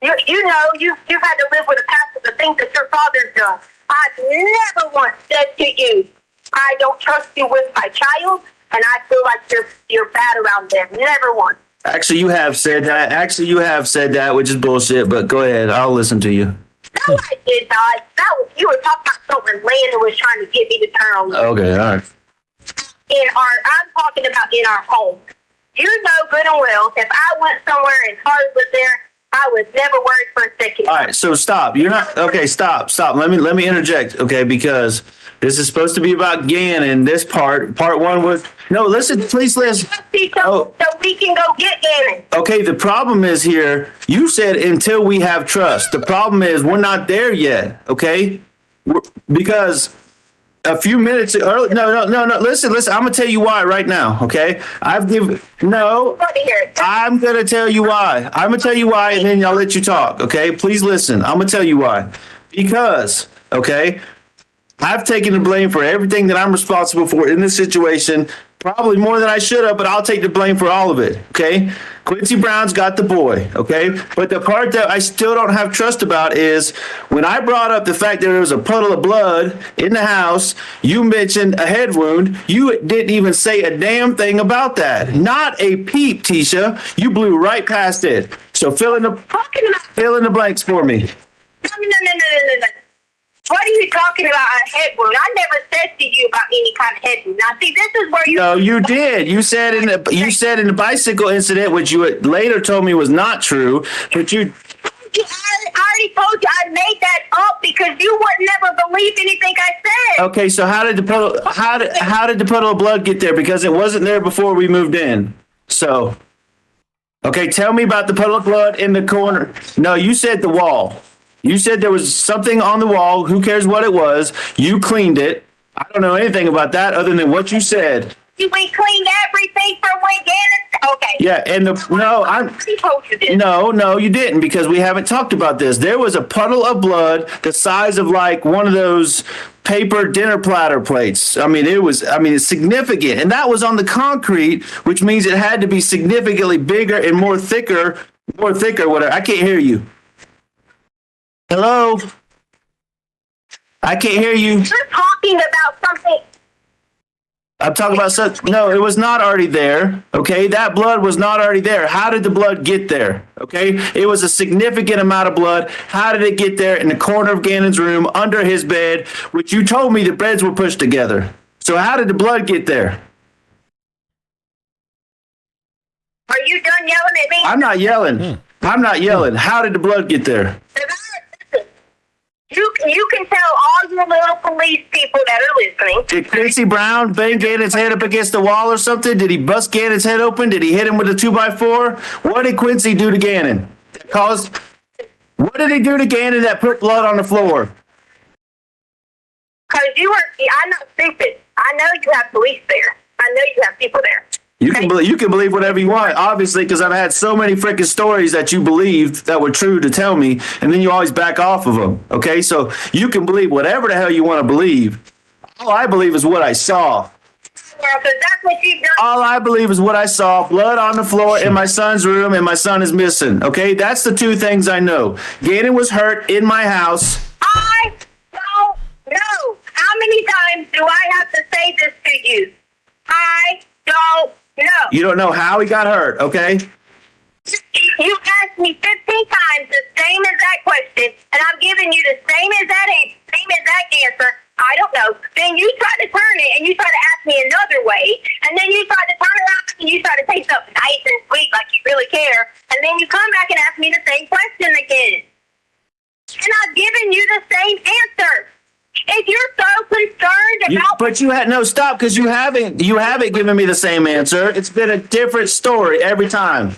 You know, you've had to live with the past of the things that your father's done. I've never once said to you, I don't trust you with my child, and I feel like you're bad around them. Never once. Actually, you have said that. Which is bullshit, but go ahead. I'll listen to you. No, I did not. You were talking about something Landon was trying to get me to turn on. Okay, all right. I'm talking about in our home. You know good and well, if I went somewhere and Carly was there, I was never worried for a second. All right, so stop. You're not okay. Stop. Let me interject, okay? Because this is supposed to be about Gannon. This part one was no. Listen, please listen. So we can go get Gannon. Okay, the problem is here. You said until we have trust. The problem is we're not there yet. Okay, because a few minutes early. No. Listen. I'm gonna tell you why right now. Okay, I'm gonna tell you why. I'm gonna tell you why, and then I'll let you talk. Okay, please listen. I'm gonna tell you why. Because okay, I've taken the blame for everything that I'm responsible for in this situation. Probably more than I should have, but I'll take the blame for all of it. Okay, Quincy Brown's got the boy. Okay, but the part that I still don't have trust about is when I brought up the fact that there was a puddle of blood in the house. You mentioned a head wound. You didn't even say a damn thing about that. Not a peep, Tisha. You blew right past it. So fill in the blanks for me. No. What are you talking about, a head wound? I never said to you about any kind of head wound. Now, see, this is where you... No, you did. You said in the bicycle incident, which you later told me was not true, but you... I already told you I made that up because you would never believe anything I said. Okay, so how did the puddle of blood get there? Because it wasn't there before we moved in. So, okay, tell me about the puddle of blood in the corner. No, you said the wall. You said there was something on the wall. Who cares what it was? You cleaned it. I don't know anything about that other than what you said. We cleaned everything from when Gannon. Okay. Yeah, and no, you didn't because we haven't talked about this. There was a puddle of blood the size of like one of those paper dinner platter plates. It's significant, and that was on the concrete, which means it had to be significantly bigger and more thicker. Whatever. I can't hear you. Hello? I can't hear you. You're talking about something. I'm talking about something. No, it was not already there. Okay, that blood was not already there. How did the blood get there? Okay, it was a significant amount of blood. How did it get there in the corner of Gannon's room, under his bed, which you told me the beds were pushed together? So how did the blood get there? Are you done yelling at me? I'm not yelling. I'm not yelling. How did the blood get there? You can tell all your little police people that are listening. Did Quincy Brown bang Gannon's head up against the wall or something? Did he bust Gannon's head open? Did he hit him with a 2x4? What did Quincy do to Gannon? What did he do to Gannon that put blood on the floor? Because I'm not stupid. I know you have police there. I know you have people there. You can believe whatever you want, obviously, because I've had so many freaking stories that you believed that were true to tell me, and then you always back off of them. Okay, so you can believe whatever the hell you want to believe. All I believe is what I saw. Well, because that's what you've done. All I believe is what I saw: blood on the floor in my son's room, and my son is missing. Okay, that's the two things I know. Gannon was hurt in my house. I don't know. How many times do I have to say this to you? I don't know. You don't know how he got hurt, okay? You asked me 15 times the same exact question, and I'm giving you the same exact answer. I don't know. Then you try to turn it, and you try to ask me another way, and then you try to turn around, and you try to say something nice and sweet like you really care, and then you come back and ask me the same question again. And I've given you the same answer. If you're so concerned about... But you had... No, stop, because you haven't given me the same answer. It's been a different story every time.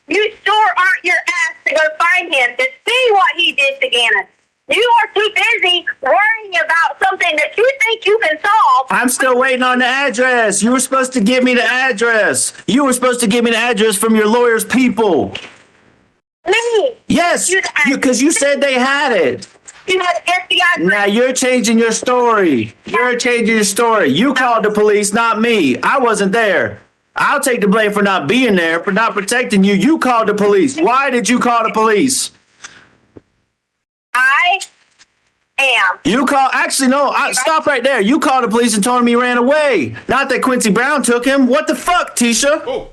You sure aren't your ass to go find him to see what he did to Gannon. You are too busy worrying about something that you think you can solve. I'm still waiting on the address. You were supposed to give me the address. You were supposed to give me the address from your lawyer's people. Me? Yes, because you said they had it. You had FBI. Now you're changing your story. You called the police, not me. I wasn't there. I'll take the blame for not being there, for not protecting you. You called the police. Why did you call the police? I am. You call, actually, no, stop right there. You called the police and told him he ran away. Not that Quincy Brown took him. What the fuck, Tisha? Oh.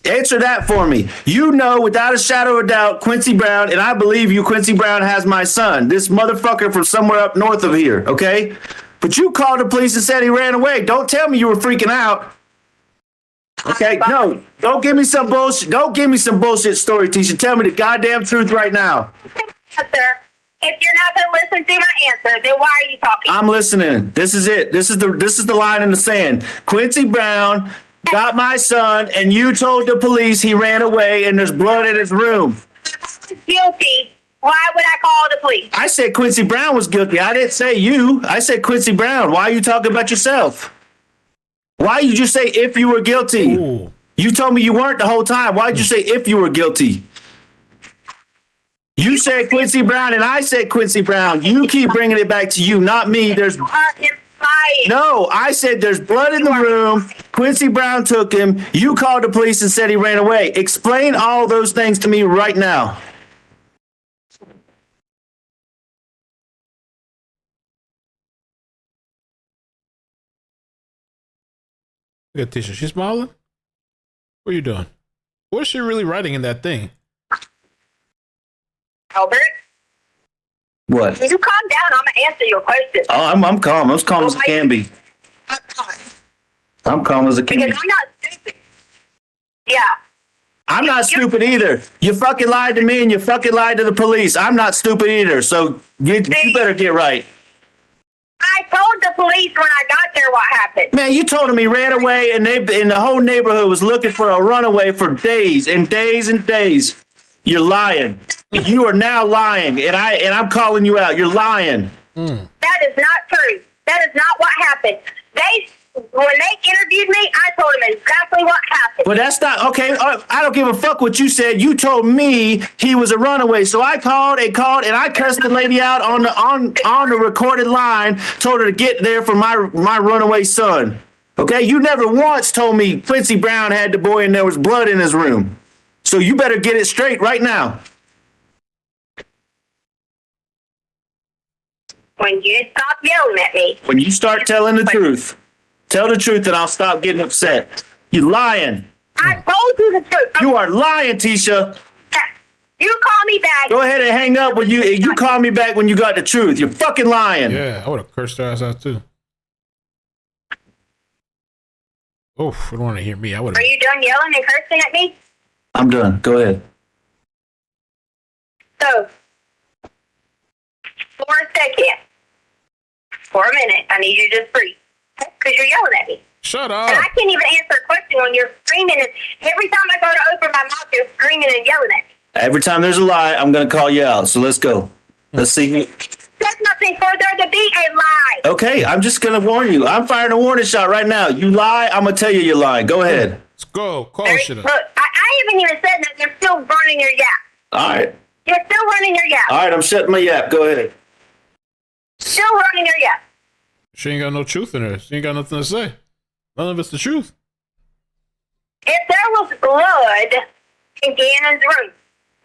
Answer that for me. You know, without a shadow of a doubt, Quincy Brown, and I believe you, Quincy Brown has my son. This motherfucker from somewhere up north of here, okay? But you called the police and said he ran away. Don't tell me you were freaking out. Okay, no, don't give me some bullshit. Don't give me some bullshit story, Tisha. Tell me the goddamn truth right now. Answer. If you're not going to listen to my answer, then why are you talking? I'm listening. This is it. This is the line in the sand. Quincy Brown got my son, and you told the police he ran away, and there's blood in his room. Guilty. Why would I call the police? I said Quincy Brown was guilty. I didn't say you. I said Quincy Brown. Why are you talking about yourself? Why did you say if you were guilty? Ooh. You told me you weren't the whole time. Why did you say if you were guilty? You said Quincy Brown, and I said Quincy Brown. You keep bringing it back to you, not me. There's no. I said there's blood in the room. Quincy Brown took him. You called the police and said he ran away. Explain all those things to me right now. Look at Tisha. She's smiling. What are you doing? What's she really writing in that thing? Albert, What? you calm down. I'm gonna answer your question. Oh, I'm calm. I'm as calm as I can be. I'm calm as I can be. Because I'm not stupid. Yeah. I'm not stupid either. You fucking lied to me and you fucking lied to the police. I'm not stupid either. So you better get right. I told the police when I got there what happened. Man, you told him he ran away and the whole neighborhood was looking for a runaway for days and days and days. You're lying. You are now lying, and I'm calling you out. You're lying. That is not true. That is not what happened. When they interviewed me, I told them exactly what happened. But that's not okay. I don't give a fuck what you said. You told me he was a runaway, so I called, and I cursed the lady out on the recorded line. Told her to get there for my runaway son. Okay, you never once told me Quincy Brown had the boy and there was blood in his room. So you better get it straight right now. When you stop yelling at me. When you start telling the truth, tell the truth and I'll stop getting upset. You lying. I told you the truth. You are lying, Tisha. You call me back. Go ahead and hang up when you call me back when you got the truth. You're fucking lying. Yeah, I would have cursed her ass out too. Oh, I don't want to hear me. I would Are have. you done yelling and cursing at me? I'm done. Go ahead. So, for a second, for a minute, I need you to just breathe. Because you're yelling at me. Shut And up. I can't even answer a question when you're screaming. And every time I go to open my mouth, you're screaming and yelling at me. Every time there's a lie, I'm going to call you out. So let's go. Let's see. There's nothing for there to be a lie. Okay, I'm just going to warn you. I'm firing a warning shot right now. You lie, I'm going to tell you you're lying. Go ahead. Let's go. Call Look, shit. I haven't even said that. You're still running your yap. All right. You're still running your yap. All right, I'm shutting my yap. Go ahead. Still running your yap. She ain't got no truth in her. She ain't got nothing to say. None of it's the truth. If there was blood in Gannon's room,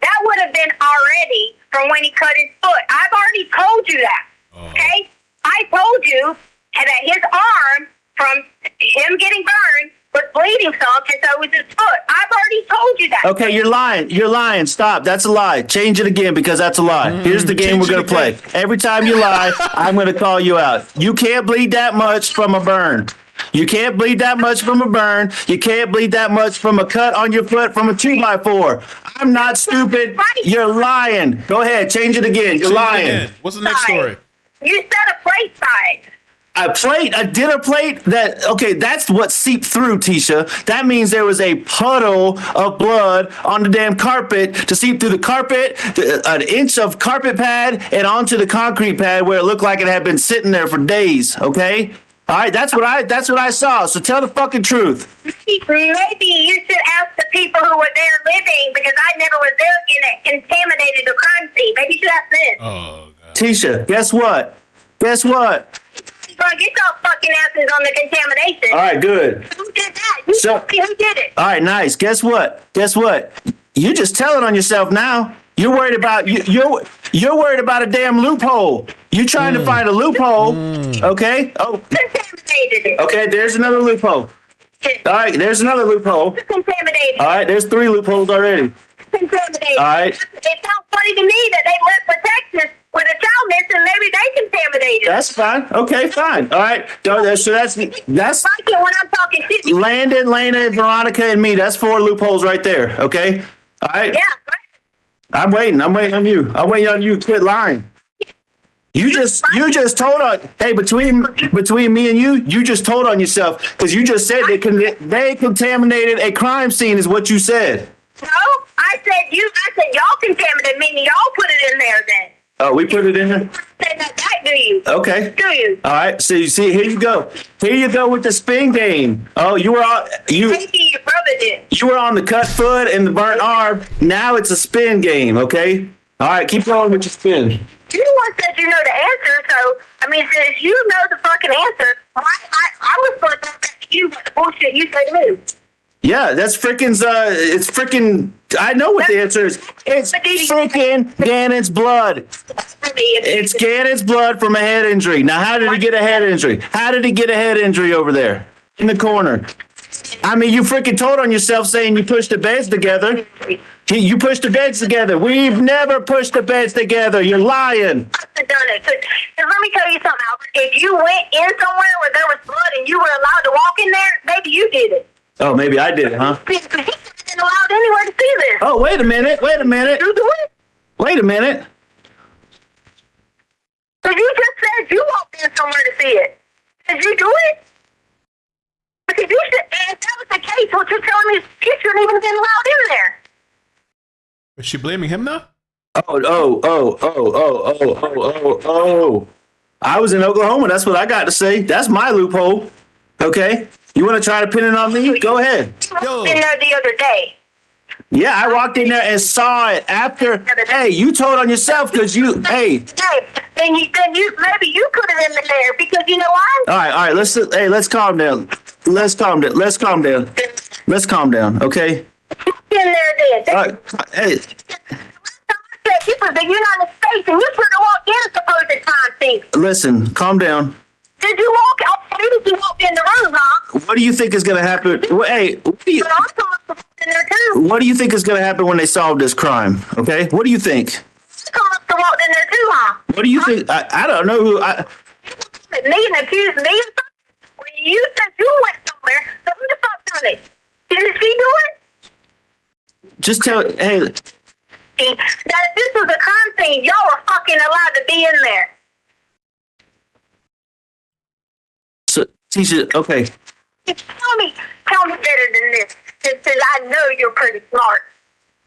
that would have been already from when he cut his foot. I've already told you that. Okay? I told you that his arm from him getting burned was bleeding some, and so was his foot. I've already told you that. Okay, you're lying. You're lying. Stop. That's a lie. Change it again because that's a lie. Here's the game Change we're it going to play. again. Every time you lie, I'm going to call you out. You can't bleed that much from a burn. You can't bleed that much from a burn. You can't bleed that much from a cut on your foot from a 2x4. I'm not stupid. You're lying. Go ahead. Change it again. You're Change it lying. again. What's the next story? You said a plate side. A dinner plate that's what seeped through, Tisha. That means there was a puddle of blood on the damn carpet to seep through the carpet, an inch of carpet pad, and onto the concrete pad where it looked like it had been sitting there for days, okay? All right, that's what I saw. So tell the fucking truth. Maybe you should ask the people who were there living, because I never was there and it contaminated the crime scene. Maybe you should ask them. Oh, God. Tisha, guess what? Guess what? But gonna get y'all fucking answers on the contamination. All right, good. Who did that? You So- tell me who did it. All right, nice. Guess what? You're just telling on yourself now. You're worried about you're worried about a damn loophole. You're trying to find a loophole. Okay. Oh, Contaminated it. okay. There's another loophole. All right. There's another loophole. Contaminated. All right. There's 3 loopholes already. Contaminated. All right. It sounds funny to me that they left for Texas with a child missing. Maybe they contaminated. That's fine. Okay, fine. All right. So that's like it when I'm talking shit. Landon, Lena, Veronica, and me. That's 4 loopholes right there. Okay. All right. Yeah. I'm waiting on you. I'm waiting on you to quit lying. You just told on, hey, between me and you just told on yourself because you just said they contaminated a crime scene is what you said. No, I said y'all contaminated, meaning y'all put it in there then. Oh, we put it in there? Say that back, do you? Okay. Do you? All right. So you see, here you go. Here you go with the spin game. Oh, Maybe your brother did. you were on the cut foot and the burnt arm. Now it's a spin game, okay? All right, keep going with your spin. You the one said you know the answer, so, I mean, since you know the fucking answer, I was going to ask you what the bullshit you said to me. Yeah, that's it's freaking, I know what the answer is. It's freaking Gannon's blood. It's Gannon's blood from a head injury. Now, how did he get a head injury? How did he get a head injury over there in the corner? I mean, you freaking told on yourself saying you pushed the beds together. You pushed the beds together. We've never pushed the beds together. You're lying. I've done it. 'Cause let me tell you something, Albert. If you went in somewhere where there was blood and you were allowed to walk in there, maybe you did it. Oh, maybe I did it, huh? He wasn't allowed anywhere to see this. Oh, wait a minute. You do it? Wait a minute. So you just said you walked in somewhere to see it. Did you do it? Because you should, if that was the case, what you're telling me is you shouldn't even been allowed in there. Is she blaming him now? Oh. I was in Oklahoma. That's what I got to say. That's my loophole. Okay? You want to try to pin it on me? Go ahead. You walked in there the other day. Yeah, I walked in there and saw it after. Hey, you told on yourself because you, hey. Then you maybe you put it in there because you know why? All right. Let's calm down. Let's calm down, okay? In there then. All right. Hey. You put the United States and you should have walked in a supposed crime scene. Listen, calm down. Did you walk? Did you walk in the room, huh? What do you think is going to happen? Hey, what do you think is going to happen when they solve this crime? Okay, what do you think? You must have walked in there too, huh? What do you think? I don't know who. Me and accused me of something? Well, you said you went somewhere, so who the fuck done it? Did she do it? Just tell. Hey, That if this was a crime scene, y'all were fucking allowed to be in there. so teacher. Okay. Tell me better than this, because I know you're pretty smart.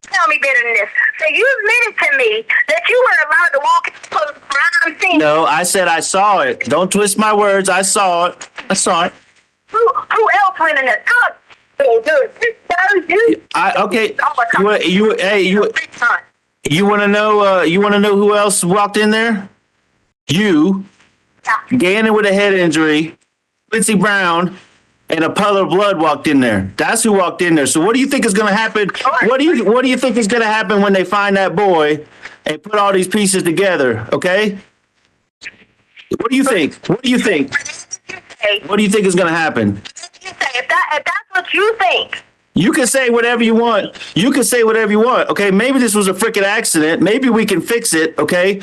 Tell me better than this. So you admitted to me that you were allowed to walk into a crime scene. No, I said I saw it. Don't twist my words. I saw it. Who else went in there? Okay. You want to know? You want to know who else walked in there? You, Gannon with a head injury, Quincy Brown, and a puddle of blood walked in there. That's who walked in there. So what do you think is going to happen? What do you think is going to happen when they find that boy and put all these pieces together? Okay. What do you think? What do you think is going to happen? If that's what you think. You can say whatever you want. Okay, maybe this was a freaking accident. Maybe we can fix it. Okay,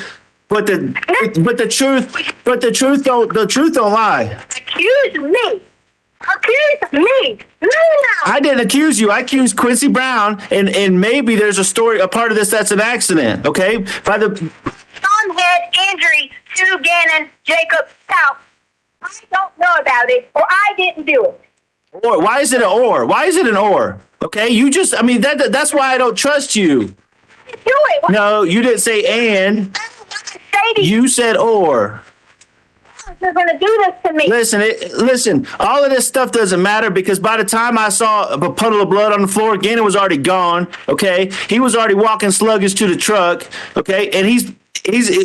but the truth don't lie. Accuse me. Me now. I didn't accuse you. I accused Quincy Brown, and maybe there's a part of this that's an accident. Okay, by the Some head injury to Gannon Jacob Stauch. I don't know about it, or I didn't do it. or. Why is it an or? Why is it an or? Okay, that's why I don't trust you. Do it. No, you didn't say and. You said or. You're going to do this to me. Listen, all of this stuff doesn't matter because by the time I saw a puddle of blood on the floor, Gannon was already gone, okay? He was already walking sluggish to the truck, okay? And he's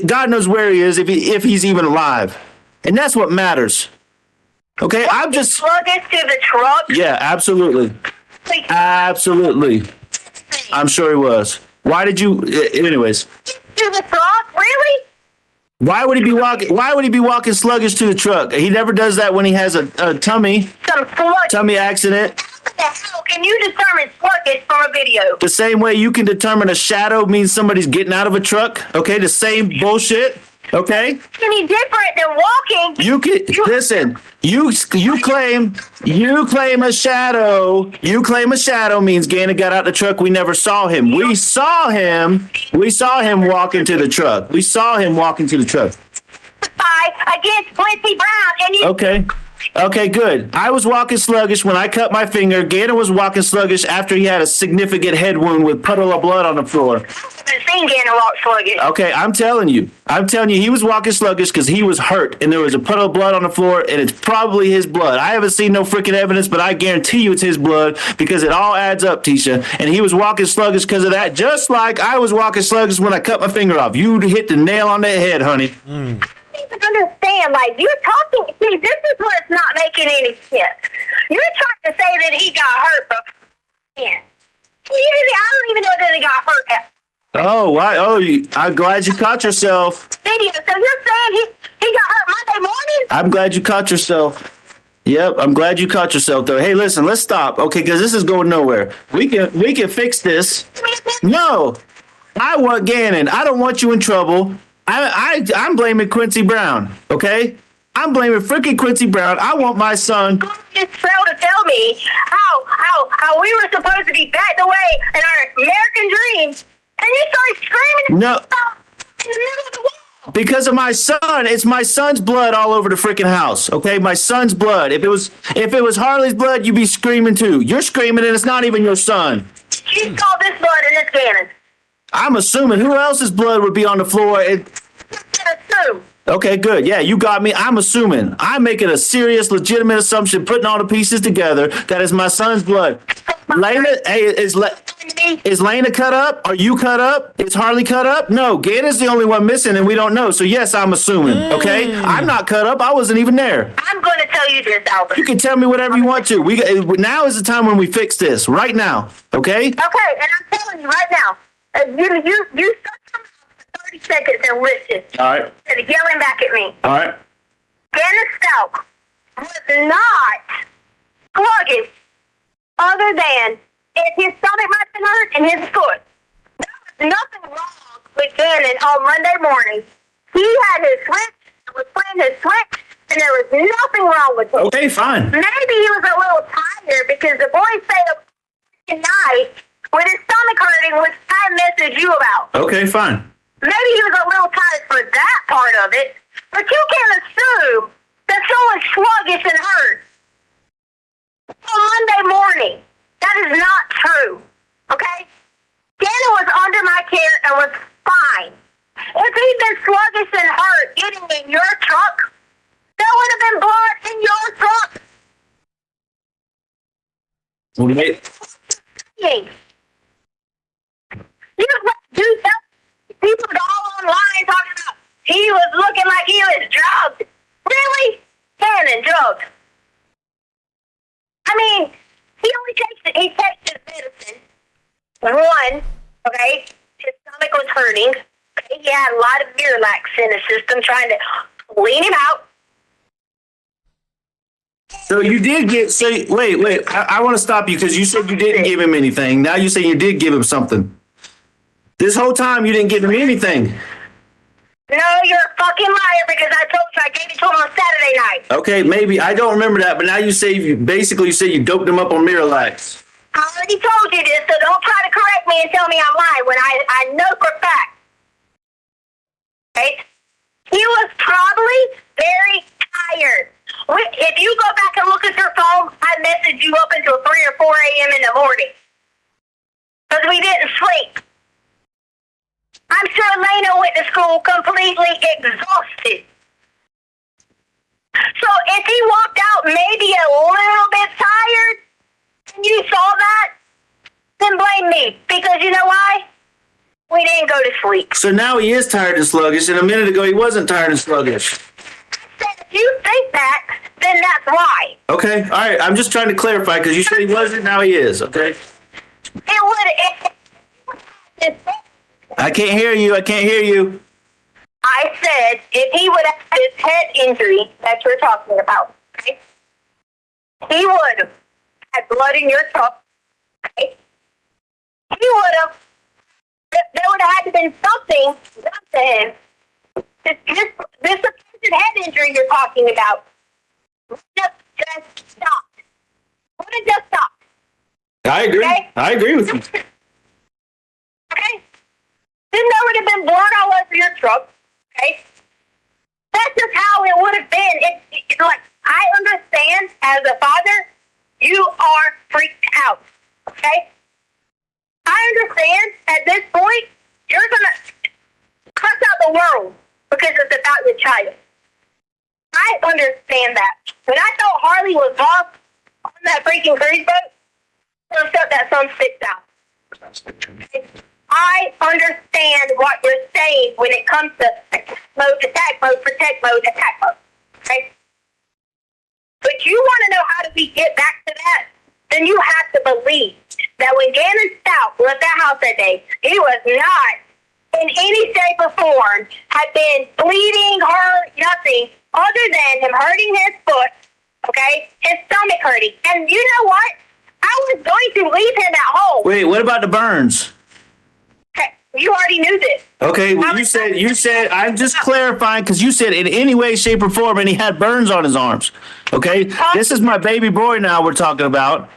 God knows where he is if he's even alive. And that's what matters. Okay, I'm just Sluggish to the truck. yeah, absolutely. Absolutely. I'm sure he was. Why did you anyways? To the truck, really? Why would he be walking sluggish to the truck? He never does that when he has a tummy Some sluggish. accident. What the hell can you determine sluggish from a video? The same way you can determine a shadow means somebody's getting out of a truck. Okay, the same bullshit. Okay, Any different than walking? you can listen. You claim a shadow. You claim a shadow means Gannon got out the truck. We never saw him. We saw him walking to the truck. Against Quincy Brown, and you Okay, good. I was walking sluggish when I cut my finger. Gannon was walking sluggish after he had a significant head wound with puddle of blood on the floor. haven't seen Gannon walk sluggish. Okay, I'm telling you, he was walking sluggish because he was hurt and there was a puddle of blood on the floor and it's probably his blood. I haven't seen no freaking evidence, but I guarantee you it's his blood because it all adds up, Tisha. And he was walking sluggish because of that, just like I was walking sluggish when I cut my finger off. You hit the nail on the head, honey. I don't understand. Like, you're talking. See, this is what's not making any sense. You're trying to say that he got hurt, but yeah. I don't even know that he got hurt at Oh, why? I'm glad you caught yourself. video. So you're saying he got hurt Monday morning? I'm glad you caught yourself. Yep, I'm glad you caught yourself though. Hey, listen, let's stop, okay? Because this is going nowhere. We can fix this. No, I want Gannon. I don't want you in trouble. I'm blaming Quincy Brown, okay? I'm blaming freaking Quincy Brown. I want my son. Just failed to tell me how we were supposed to be backed away in our American dreams, and you started screaming No. in the middle of the wall. Because of my son, it's my son's blood all over the freaking house. Okay, my son's blood. If it was Harley's blood, you'd be screaming too. You're screaming, and it's not even your son. You call this blood and this Gannon. I'm assuming who else's blood would be on the floor. Assume. Okay, good. Yeah, you got me. I'm assuming. I'm making a serious, legitimate assumption, putting all the pieces together. That is my son's blood. Lena, hey, is Lena cut up? Are you cut up? Is Harley cut up? No, Gannon's the only one missing, and we don't know. So yes, I'm assuming. Okay, I'm not cut up. I wasn't even there. I'm going to tell you this, Albert. You can tell me whatever you want to. Now is the time when we fix this. Right now. Okay. Okay, and I'm telling you right now. You start for 30 seconds and listen. All right. Instead of yelling back at me. All right. Gannon Stauch was not sluggish other than if his stomach might have been hurt and his foot. There was nothing wrong with Gannon on Monday morning. He had his switch, was playing his switch, and there was nothing wrong with him. Okay, fine. Maybe he was a little tired because the boy stayed up night with his stomach hurting, which I messaged you about. Okay, fine. Maybe he was a little tired for that part of it, but you can't assume that someone's sluggish and hurt on Monday morning. That is not true, okay? Gannon was under my care and was fine. If he'd been sluggish and hurt getting in your truck, there would have been blood in your truck. Wait. You do that. People are all online talking about he was looking like he was drugged. Really? Gannon drugged. I mean, he takes his medicine. One, okay, his stomach was hurting. Okay, he had a lot of Miralax in his system trying to lean him out. So you did get, wait, I want to stop you because you said you didn't give him anything. Now you say you did give him something. This whole time you didn't give him anything. No, you're a fucking liar because I told you I gave it to him on Saturday night. Okay, maybe. I don't remember that, but now you say you say you doped him up on Miralax. I already told you this, so don't try to correct me and tell me I'm lying when I know for a fact. Okay? He was probably very tired. If you go back and look at your phone, I messaged you up until 3 or 4 a.m. in the morning. Because we didn't sleep. I'm sure Lena went to school completely exhausted. So if he walked out maybe a little bit tired, and you saw that, then blame me. Because you know why? We didn't go to sleep. So now he is tired and sluggish, and a minute ago he wasn't tired and sluggish. If Okay, all right. I'm just trying to clarify because you said he wasn't. Now he is. Okay. It would. I can't hear you. I can't hear you. I said if he would have had his head injury that you're talking about, okay, he would have had blood in your truck. Okay, he would have. There would have had to been something done to him. This supposed head injury you're talking about just stopped. Would have just stopped. I agree. Okay? I agree with you. Okay? Then there would have been blood all over your truck. Okay? That's just how it would have been. It's like, I understand as a father, you are freaked out. Okay? I understand at this point, you're going to cuss out the world because it's about your child. I understand that. When I thought Harley was lost on that freaking cruise boat, I felt that some sticks out. I understand what you're saying when it comes to attack mode, protect mode, attack mode. Okay? But you want to know how do we get back to that? Then you have to believe that when Gannon Stauch left that house that day, he was not in any shape or form, had been bleeding, hurt, nothing, other than him hurting his foot, okay, his stomach hurting. And you know what? I was going to leave him at home. Wait, what about the burns? Okay, you already knew this. Okay, well, you said, I'm just clarifying because you said in any way, shape, or form, and he had burns on his arms. Okay, this is my baby boy now we're talking about.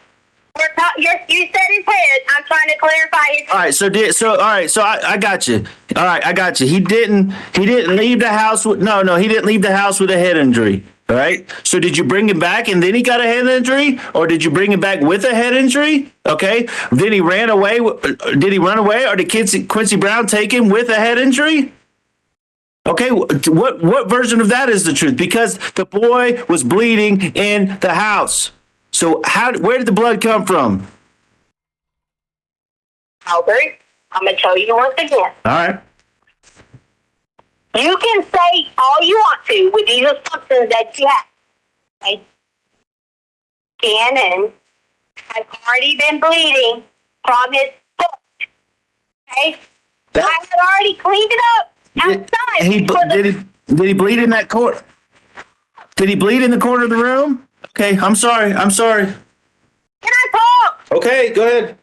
Yes, you said his head. I'm trying to clarify his head. All right, so I got you. All right, I got you. He didn't leave the house with he didn't leave the house with a head injury. All right. So did you bring him back and then he got a head injury, or did you bring him back with a head injury? Okay. Then he ran away. Did he run away, or did Quincy Brown take him with a head injury? Okay, what version of that is the truth? Because the boy was bleeding in the house. So where did the blood come from? Albert, I'm going to tell you once again. All right. You can say all you want to with these assumptions that you have. Okay? Gannon has already been bleeding from his foot. Okay? I had already cleaned it up outside. Did he bleed in that corner? Did he bleed in the corner of the room? Okay, I'm sorry. Can I talk? Okay, go ahead.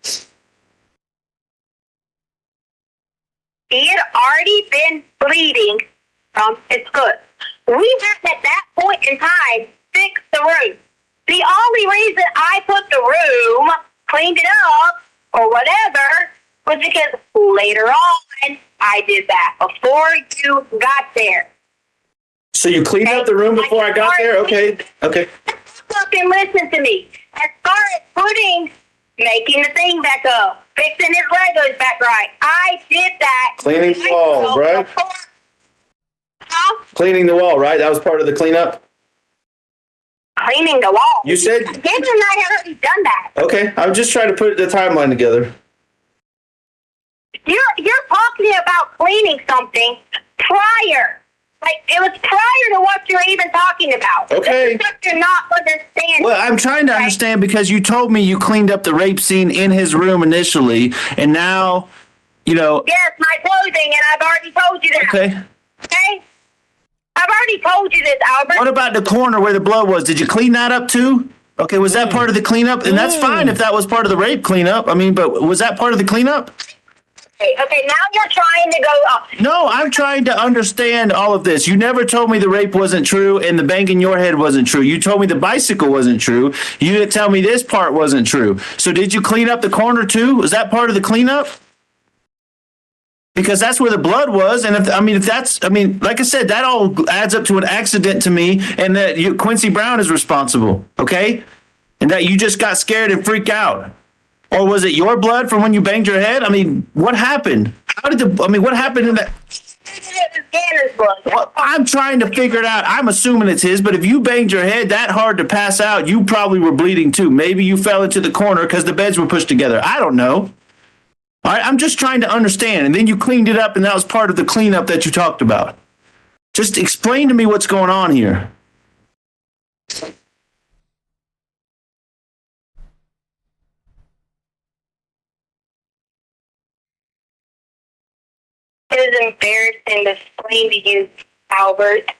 He had already been bleeding from his foot. We had at that point in time fixed the room. The only reason I put the room, cleaned it up, or whatever, was because later on I did that before you got there. So you cleaned up the room before I got there? Okay. Look and listen to me. As far as making the thing back up, fixing his Legos back right, I did that. Cleaning the wall, right? Huh? Cleaning the wall, right? That was part of the cleanup? Cleaning the wall. You said? Gannon and I had already done that. Okay, I'm just trying to put the timeline together. You're talking about cleaning something prior. Like, it was prior to what you're even talking about. Okay. You're not understanding. Well, I'm trying to understand because you told me you cleaned up the rape scene in his room initially, and now, Yes, my clothing, and I've already told you that. Okay? I've already told you this, Albert. What about the corner where the blood was? Did you clean that up too? Okay, was that part of the cleanup? And that's fine if that was part of the rape cleanup. I mean, but was that part of the cleanup? Okay, now you're trying to go up. No, I'm trying to understand all of this. You never told me the rape wasn't true and the bang in your head wasn't true. You told me the bicycle wasn't true. You didn't tell me this part wasn't true. So did you clean up the corner too? Was that part of the cleanup? Because that's where the blood was. And like I said, that all adds up to an accident to me, and that Quincy Brown is responsible. Okay. And that you just got scared and freaked out. Or was it your blood from when you banged your head? I mean, what happened? What happened in that? Gannon's blood. Well, I'm trying to figure it out. I'm assuming it's his, but if you banged your head that hard to pass out, you probably were bleeding too. Maybe you fell into the corner because the beds were pushed together. I don't know. All right, I'm just trying to understand. And then you cleaned it up, and that was part of the cleanup that you talked about. Just explain to me what's going on here. is embarrassing to explain to you, Albert.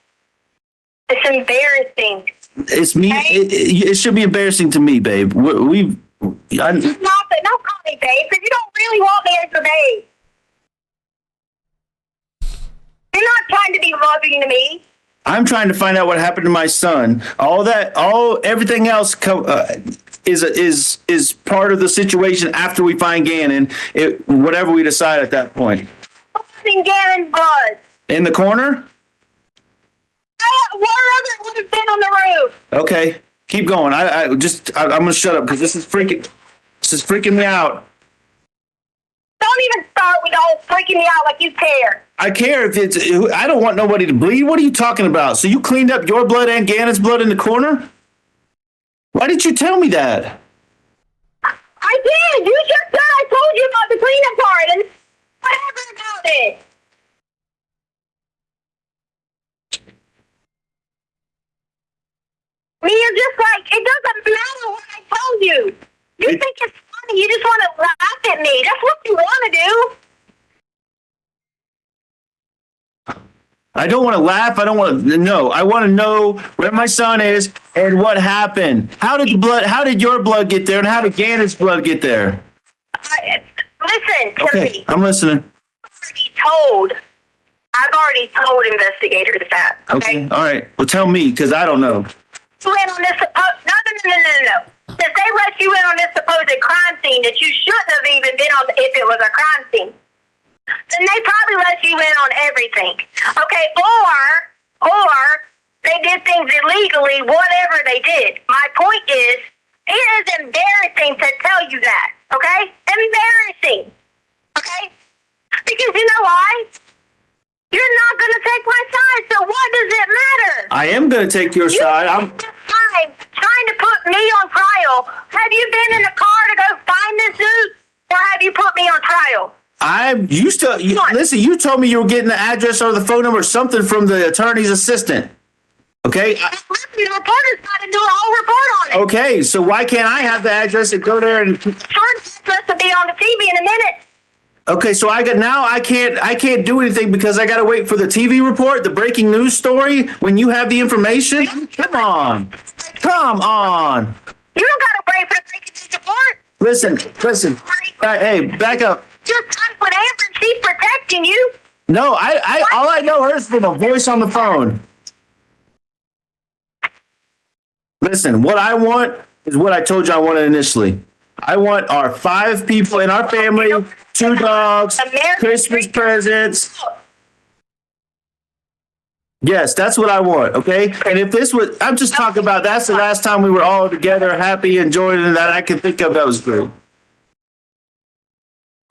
It's embarrassing. It's me. It should be embarrassing to me, babe. It's not, but don't call me babe, because you don't really want me as a babe. You're not trying to be loving to me. I'm trying to find out what happened to my son. Everything else is part of the situation after we find Gannon. Whatever we decide at that point. What's in Gannon's blood? In the corner? Wherever it would have been on the roof. Okay, keep going. I'm gonna shut up because this is freaking me out. Don't even start with all freaking me out like you care. I care if it's. I don't want nobody to bleed. What are you talking about? So you cleaned up your blood and Gannon's blood in the corner? Why didn't you tell me that? I did. You just said I told you about the cleanup part and whatever about it. You're just like, it doesn't matter what I told you. You think it's funny. You just want to laugh at me. That's what you want to do. I don't want to laugh. I don't want to know. I want to know where my son is and what happened. How did your blood get there, and how did Gannon's blood get there? Listen, Okay, Timothy. I'm listening. I've already told investigators that. Okay. All right. Well, tell me, because I don't know. You went on this no. Since they let you in on this supposed crime scene that you shouldn't have even been on if it was a crime scene, then they probably let you in on everything. Okay, or they did things illegally, whatever they did. My point is, it is embarrassing to tell you that. Okay, embarrassing. Okay, because you know why? You're not going to take my side, so what does it matter? I am going to take your side. I'm trying to put me on trial. Have you been in a car to go find this dude, or have you put me on trial? Listen, you told me you were getting the address or the phone number or something from the attorney's assistant. Okay? The reporter's got to do a whole report on it. Okay, so why can't I have the address and go there and... It's supposed to be on the TV in a minute. Okay, so I can't do anything because I got to wait for the TV report, the breaking news story when you have the information? Come on. You don't got to wait for the breaking news report. Listen. Hey, back up. Just with Amber, she's protecting you. No, all I know is from a voice on the phone. Listen, what I want is what I told you I wanted initially. I want our 5 people in our family, 2 dogs, Christmas presents. Yes, that's what I want, okay? And if this was, I'm just talking about that's the last time we were all together, happy, enjoying it, that I can think of that was great.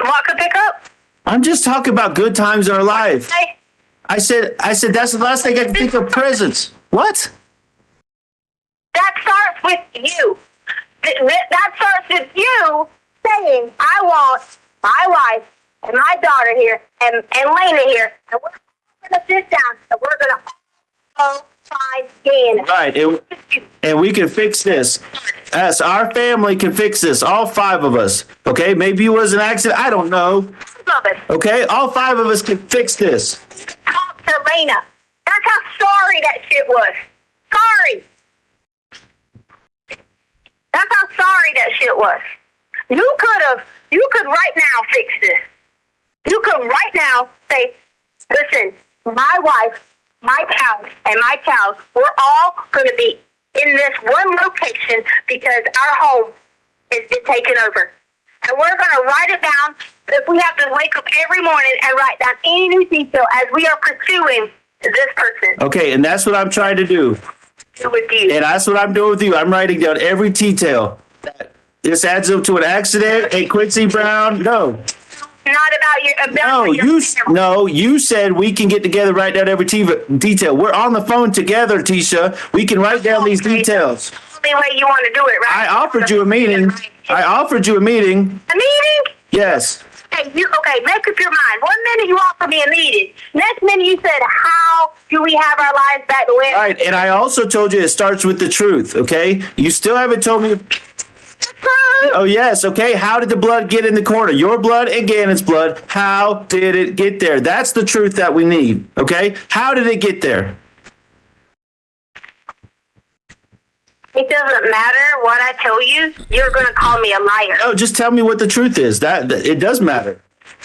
What could pick up? I'm just talking about good times in our life. Hey. I said that's the last thing I can think of, presents. What? That starts with you. That starts with you saying, I want my wife and my daughter here and Lena here, and we're going to sit down and we're going to all find Gannon. Right, and we can fix this. Yes, our family can fix this, all 5 of us. Okay, maybe it was an accident, I don't know. Okay, all 5 of us can fix this. Talk to Lena. That's how sorry that shit was. Sorry. That's how sorry that shit was. You could right now fix this. You could right now say, listen, my wife, my child, and my child, we're all going to be in this one location because our home has been taken over. And we're going to write it down. If we have to wake up every morning and write down any new detail as we are pursuing this person. Okay, and that's what I'm trying to do. With you. And that's what I'm doing with you. I'm writing down every detail. This adds up to an accident. Hey, Quincy Brown, no. Not about your you said we can get together, write down every detail. We're on the phone together, Tisha. We can write down these details. The only way you want to do it, right? I offered you a meeting. A meeting? Yes. Okay, make up your mind. 1 minute you offer me a meeting. Next minute you said, how do we have our lives back to where? All right, and I also told you it starts with the truth, okay? You still haven't told me. That's Oh, yes. Okay. How did the blood get in the corner? Your blood and Gannon's blood. How did it get there? That's the truth that we need. Okay. How did it get there? It doesn't matter what I tell you. You're going to call me a liar. No, just tell me what the truth is. That it does matter.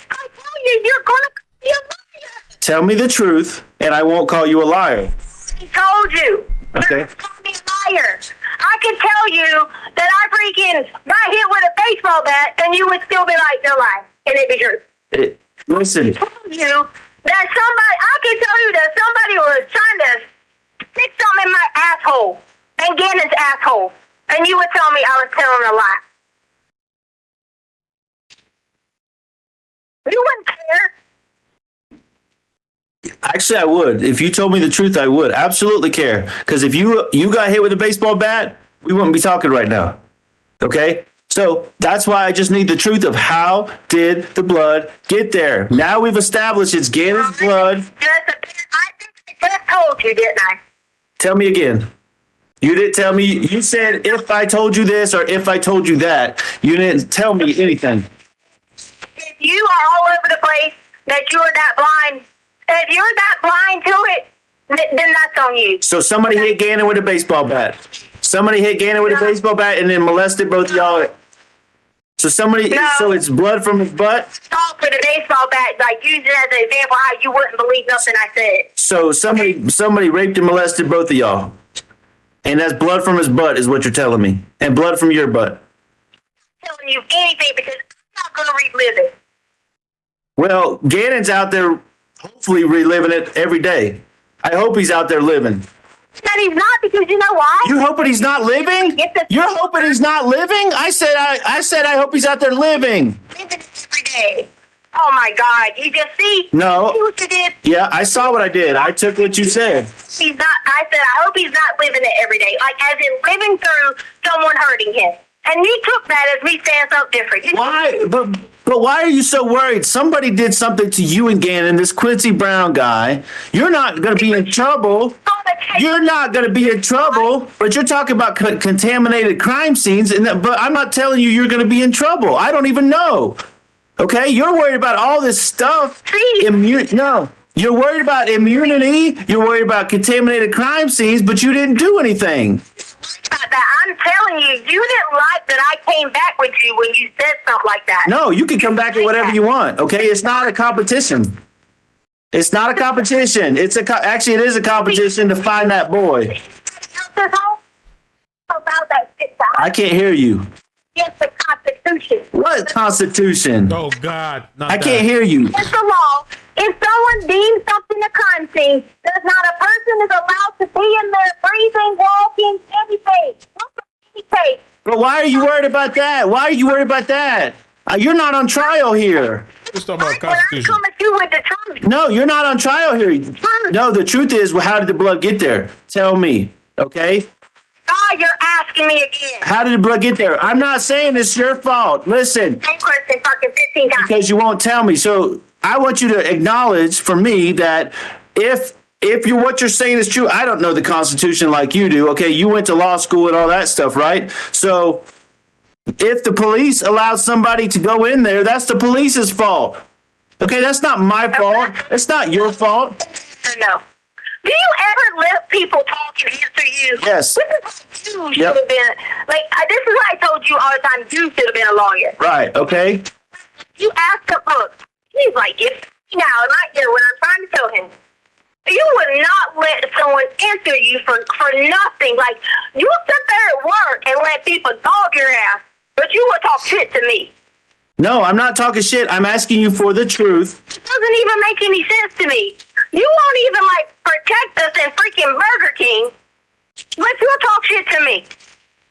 I tell you, you're going to call me a liar. Tell me the truth, and I won't call you a liar. I told you. Okay. You're going to call me a liar. I can tell you that I freaking got hit with a baseball bat, and you would still be like, you're lying. And it'd be true. Listen. I told you that I can tell you that somebody was trying to stick something in my asshole. And Gannon's asshole. And you would tell me I was telling a lie. You wouldn't care. Actually, I would. If you told me the truth, I would absolutely care. Because if you got hit with a baseball bat, we wouldn't be talking right now. Okay? So that's why I just need the truth of how did the blood get there. Now we've established it's Gannon's blood. I just told you, didn't I? Tell me again. You didn't tell me. You said if I told you this or if I told you that. You didn't tell me anything. If you are all over the place, that you're that blind, if you're that blind to it, then that's on you. So somebody hit Gannon with a baseball bat. Somebody hit Gannon with a baseball bat and then molested both of y'all. So so it's blood from his butt? Talk for the baseball bat, like use it as an example how you wouldn't believe nothing I said. So somebody raped and molested both of y'all. And that's blood from his butt is what you're telling me. And blood from your butt. I'm telling you anything because I'm not going to relive it. Well, Gannon's out there hopefully reliving it every day. I hope he's out there living. But he's not, because you know why? You hoping he's not living? You're hoping he's not living? I said I hope he's out there living. Living every day. Oh my God! You just see? No. See what you did? Yeah, I saw what I did. I took what you said. He's not. I said I hope he's not living it every day, like as in living through someone hurting him. And you took that as me saying something different. Why? But why are you so worried? Somebody did something to you and Gannon, this Quincy Brown guy. You're not going to be in trouble. You're not going to be in trouble. But you're talking about contaminated crime scenes. But I'm not telling you you're going to be in trouble. I don't even know. Okay? You're worried about all this stuff. No. You're worried about immunity. You're worried about contaminated crime scenes, but you didn't do anything. I'm telling you, you didn't like that I came back with you when you said something like that. No, you can come back with whatever you want. Okay? It's not a competition. It's not a competition. Actually, it is a competition to find that boy. I can't hear you. It's the Constitution. What Constitution? Oh, God. I can't hear you. It's the law. If someone deems something a crime scene, there's not a person is allowed to be in there breathing, walking, anything. But why are you worried about that? Why are you worried about that? You're not on trial here. Let's talk about When I Constitution. come at you with the truth. No, you're not on trial here. No, the truth is, well, how did the blood get there? Tell me, okay? God, you're asking me again. How did the blood get there? I'm not saying it's your fault. Listen, Same question fucking 15 times. because you won't tell me. So I want you to acknowledge for me that if what you're saying is true, I don't know the Constitution like you do. Okay, you went to law school and all that stuff, right? So if the police allowed somebody to go in there, that's the police's fault. Okay, that's not my fault. It's not your fault. No. Do you ever let people talk and answer you? Yes. This is what you should have been. Like, this is what I told you all the time. You should have been a lawyer. Right, okay? You ask him, look, he's like, get now in my ear when I'm trying to tell him. You would not let someone answer you for nothing. Like, you sit there at work and let people dog your ass, but you would talk shit to me. No, I'm not talking shit. I'm asking you for the truth. It doesn't even make any sense to me. You won't even, protect us in freaking Burger King, but you'll talk shit to me.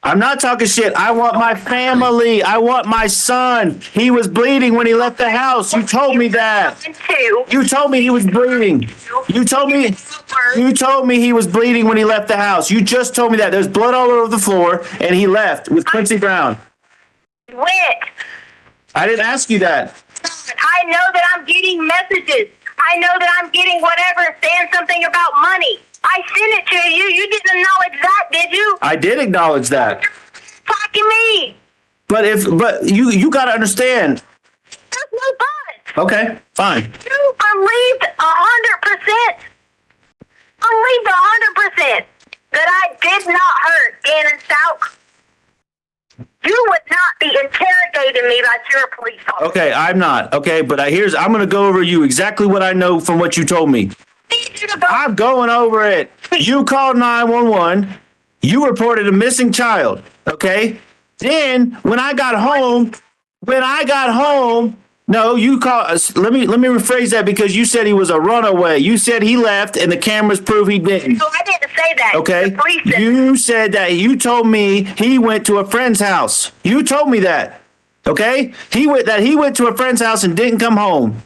I'm not talking shit. I want my family. I want my son. He was bleeding when he left the house. You told me that. You told me he was bleeding. You told me he was bleeding when he left the house. You just told me that. There's blood all over the floor, and he left with Quincy Brown. When? I didn't ask you that. I know that I'm getting messages. I know that I'm getting whatever saying something about money. I sent it to you. You didn't acknowledge that, did you? I did acknowledge that. Talking me. But you got to understand. There's no but. Okay, fine. You believed 100%. Believed 100% that I did not hurt Gannon Stauch. You would not be interrogating me like you're a police officer. Okay, I'm not. Okay, but I'm going to go over you exactly what I know from what you told me. I'm going over it. You called 911. You reported a missing child. Okay. Then when I got home, no, you called. Let me rephrase that because you said he was a runaway. You said he left, and the cameras prove he didn't. No, I didn't say that. Okay. The police said You said that. You told me he went to a friend's house. You told me that. Okay. He went to a friend's house and didn't come home.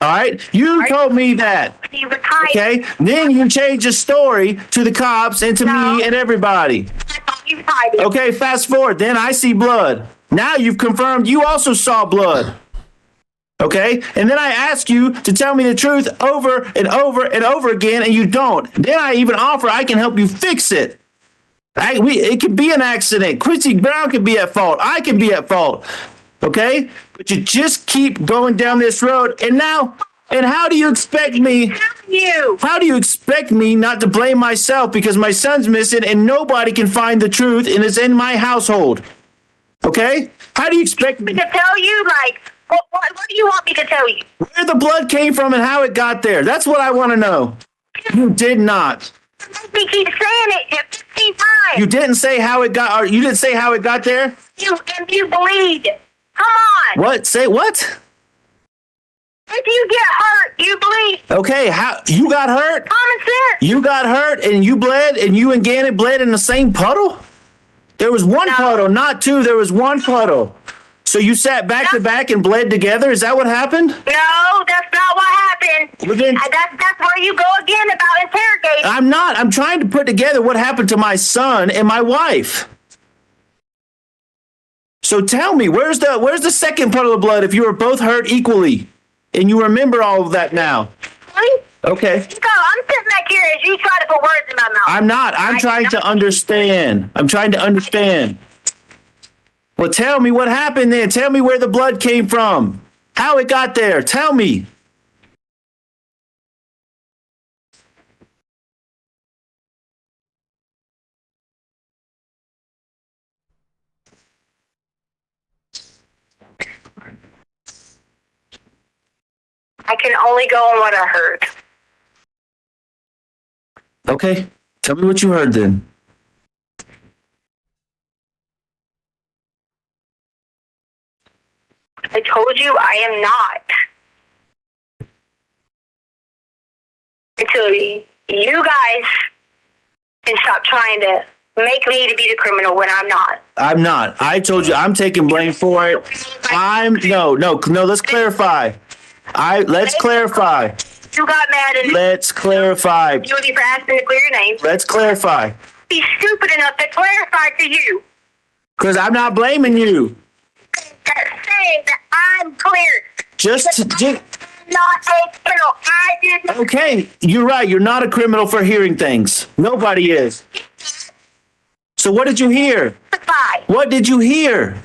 All right. You told me that. he was hiding. Okay. Then you changed the story to the cops and to No. me and everybody. I thought he was hiding. Okay. Fast forward. Then I see blood. Now you've confirmed you also saw blood. Okay. And then I ask you to tell me the truth over and over and over again, and you don't. Then I even offer I can help you fix it. It could be an accident. Quincy Brown could be at fault. I can be at fault. Okay? But you just keep going down this road. And how do you expect me? How do you expect me not to blame myself because my son's missing and nobody can find the truth and it's in my household? Okay? How do you expect me To tell you, like, what do you want me to tell you? where the blood came from and how it got there? That's what I want to know. You did not. We keep saying it 15 times. You didn't say how it got. Or you didn't say how it got there. You believed. Come on. What? Say what? If you get hurt, you bleed. Okay. How you got hurt? Common sense. You got hurt and you bled and you and Gannon bled in the same puddle? There was one puddle, not two. There was one puddle. So you sat back to back and bled together? Is that what happened? No, that's not what happened. Well, then- That's where you go again about interrogating. I'm not. I'm trying to put together what happened to my son and my wife. So tell me, where's the second puddle of blood if you were both hurt equally? And you remember all of that now? Really? Okay. So I'm sitting back here as you try to put words in my mouth. I'm not. I'm trying to understand. I'm trying to understand. Well, tell me what happened then. Tell me where the blood came from. How it got there. Tell me. I can only go on what I heard. Okay. Tell me what you heard then. I told you I am not. Until you guys can stop trying to make me to be the criminal when I'm not. I'm not. I told you I'm taking blame for it. No, let's clarify. Let's clarify. You got mad and Let's clarify. you would be for asking to clear your name. Let's clarify. Be stupid enough to clarify to you. Because I'm not blaming you. Saying that I'm clear. Just Not a criminal. I did not. okay, you're right. You're not a criminal for hearing things. Nobody is. So what did you hear? Testify. What did you hear?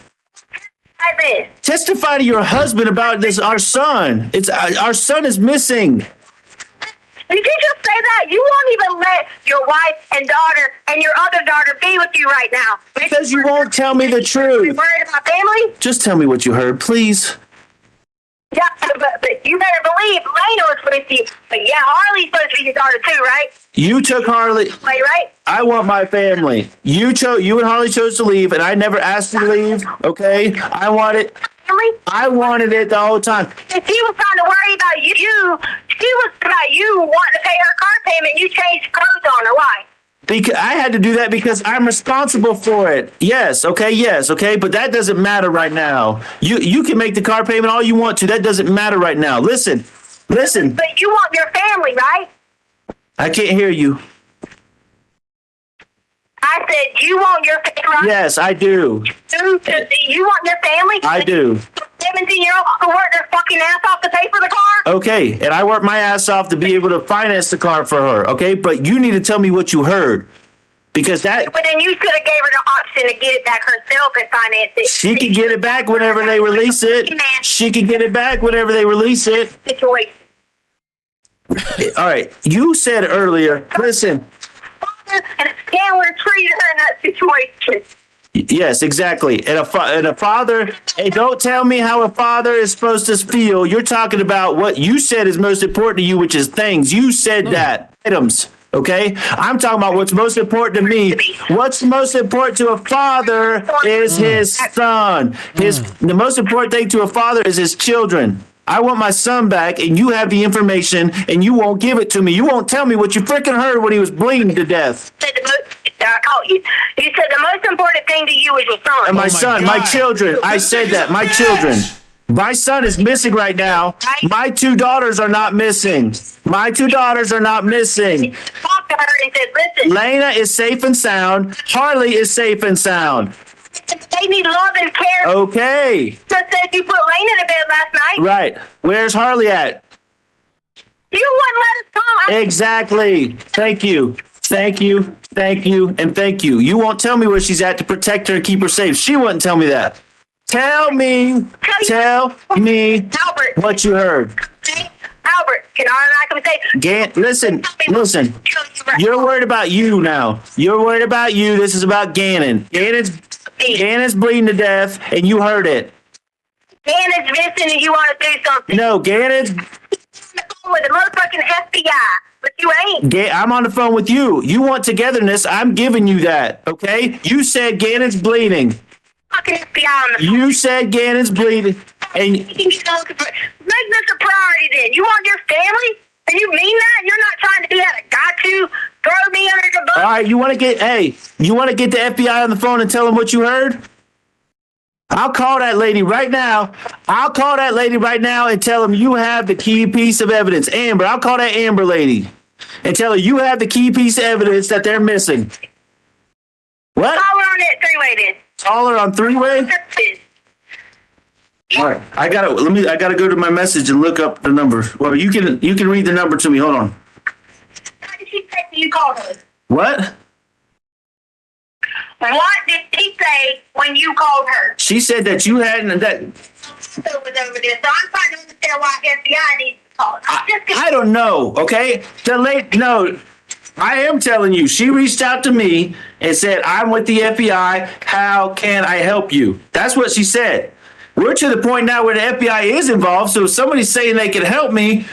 I did. Testify to your husband about this. Our son. Our son is missing. Did you just say that? You won't even let your wife and daughter and your other daughter be with you right now. Because you won't tell me the You truth. worried about family? Just tell me what you heard, please. Yeah, but you better believe Lena was with you. But yeah, Harley's supposed to be your daughter too, right? You took Harley. Like, right? I want my family. You and Harley chose to leave, and I never asked you to leave. Okay, I wanted it the whole time. If she was trying to worry about you, she was about you wanting to pay her car payment. You changed clothes on her. Why? Because I had to do that because I'm responsible for it. Yes, okay, but that doesn't matter right now. You can make the car payment all you want to. That doesn't matter right now. Listen. But you want your family, right? I can't hear you. I said you want your family, right? Yes, I do. You want your family? I do. 17-year-old who worked their fucking ass off to pay for the car? Okay, and I worked my ass off to be able to finance the car for her. Okay, but you need to tell me what you heard. Because that But then you could have gave her the option to get it back herself and finance it. she can get it back whenever they release it. She can get it back whenever they release it. Situation. All right. You said earlier, listen. And Chandler treated her in that situation. Yes, exactly. And a father, hey, don't tell me how a father is supposed to feel. You're talking about what you said is most important to you, which is things. You said that. Items. Okay? I'm talking about what's most important to me. What's most important to a father is his son. The most important thing to a father is his children. I want my son back, and you have the information, and you won't give it to me. You won't tell me what you freaking heard when he was bleeding to death. You said the most important thing to you is your son. And my son, my children. I said that. My children. My son is missing right now. My 2 daughters are not missing. My 2 daughters are not missing. Talked to her and said, listen. Lena is safe and sound. Harley is safe and sound. They need love and care. Okay. Just said you put Lane in the bed last night. Right. Where's Harley at? You wouldn't let us come. Exactly. Thank you. Thank you. Thank you. And thank you. You won't tell me where she's at to protect her and keep her safe. She wouldn't tell me that. Tell me Albert, what you heard. Albert, can I come say? Listen. You're worried about you now. You're worried about you. This is about Gannon. Gannon's bleeding to death, and you heard it. Gannon's missing and you want to do something. No, Gannon's with the motherfucking FBI, but you ain't. I'm on the phone with you. You want togetherness. I'm giving you that, okay? You said Gannon's bleeding. Fucking FBI on the phone. You said Gannon's bleeding. And Make this a priority then. You want your family? And you mean that? You're not trying to be that a got to throw me under the bus? all right, you want to get the FBI on the phone and tell them what you heard? I'll call that lady right now. And tell them you have the key piece of evidence. Amber, I'll call that Amber lady and tell her you have the key piece of evidence that they're missing. What? Call her on that three-way then. Call her on 3-way? All right, I gotta go to my message and look up the number. Well, you can read the number to me. Hold on. What did she say when you called her? What? What did she say when you called her? She said that you hadn't. That Over this, so I'm trying to understand why FBI needs to call. I don't know. Okay, no. I am telling you. She reached out to me and said, "I'm with the FBI. How can I help you?" That's what she said. We're to the point now where the FBI is involved. So if somebody's saying they can help me,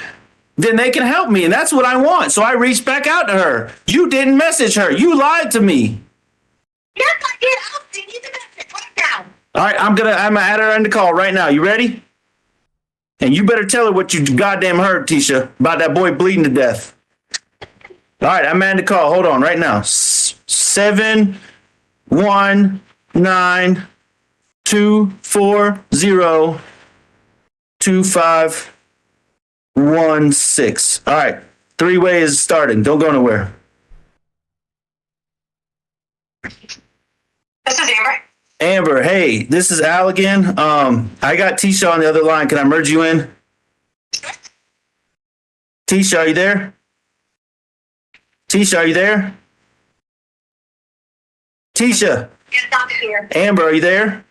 then they can help me, and that's what I want. So I reached back out to her. You didn't message her. You lied to me. Yes, I did. I'll send you the message right now. All right, I'm gonna add her on the call right now. You ready? And you better tell her what you goddamn heard, Tisha, about that boy bleeding to death. All right, I'm adding the call. Hold on, right now. 719-240-2516. All right, 3-way is starting. Don't go nowhere. This is Amber. Amber, hey, this is Al again. I got Tisha on the other line. Can I merge you in? Tisha, are you there? Tisha, are you there? Tisha. Yes, I'm here. Amber, are you there?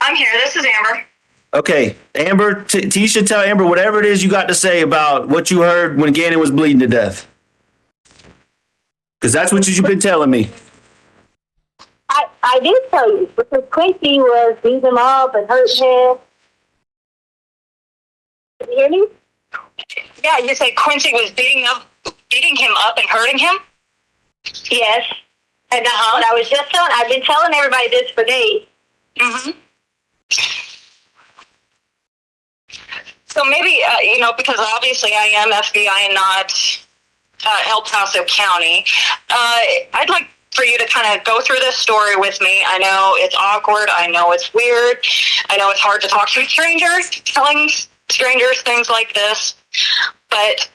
I'm here. This is Amber. Okay, Amber, Tisha, tell Amber whatever it is you got to say about what you heard when Gannon was bleeding to death. Because that's what you've been telling me. I did tell you, because Quincy was beating him up and hurting him. Can you hear me? Yeah, you said Quincy was beating him up and hurting him? Yes. And what I was just telling, I've been telling everybody this for days. Mm-hmm. So maybe, because obviously I am FBI and not El Paso County, I'd like for you to kind of go through this story with me. I know it's awkward. I know it's weird. I know it's hard to talk to strangers, telling strangers things like this. But,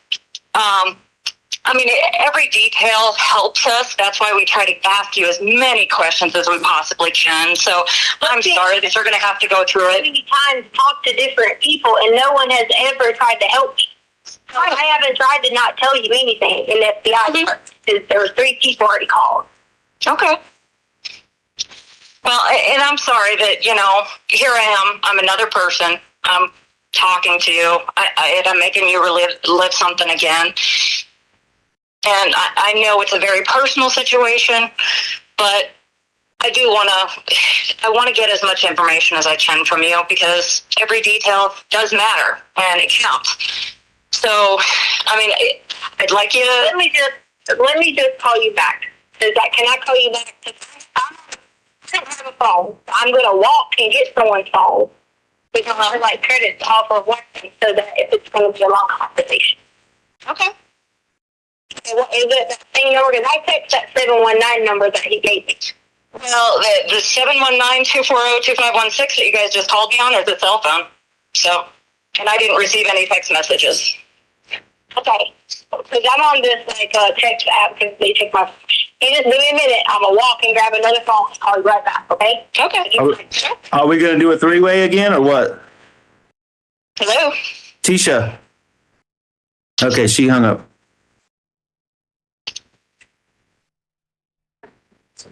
every detail helps us. That's why we try to ask you as many questions as we possibly can. So I'm sorry that you're going to have to go through it. Many times talk to different people, and no one has ever tried to help me. I haven't tried to not tell you anything in the FBI. There were 3 people already called. Okay. Well, and I'm sorry that, here I am. I'm another person. I'm talking to you. And I'm making you live something again. And I know it's a very personal situation, but I want to get as much information as I can from you because every detail does matter and it counts. So, I'd like you to... Let me just call you back. Can I call you back? I don't have a phone. I'm going to walk and get someone's phone because I like credits off of working so that if it's going to be a long conversation. Okay. Is it that same number? Because I text that 719 number that he gave me. Well, the 719-240-2516 that you guys just called me on is a cell phone. So, and I didn't receive any text messages. Okay. Because I'm on this text app because they take my... You just give me a minute. I'm going to walk and grab another phone and call you right back, okay? Okay. Are we going to do a three-way again or what? Hello? Tisha. Okay, she hung up. That's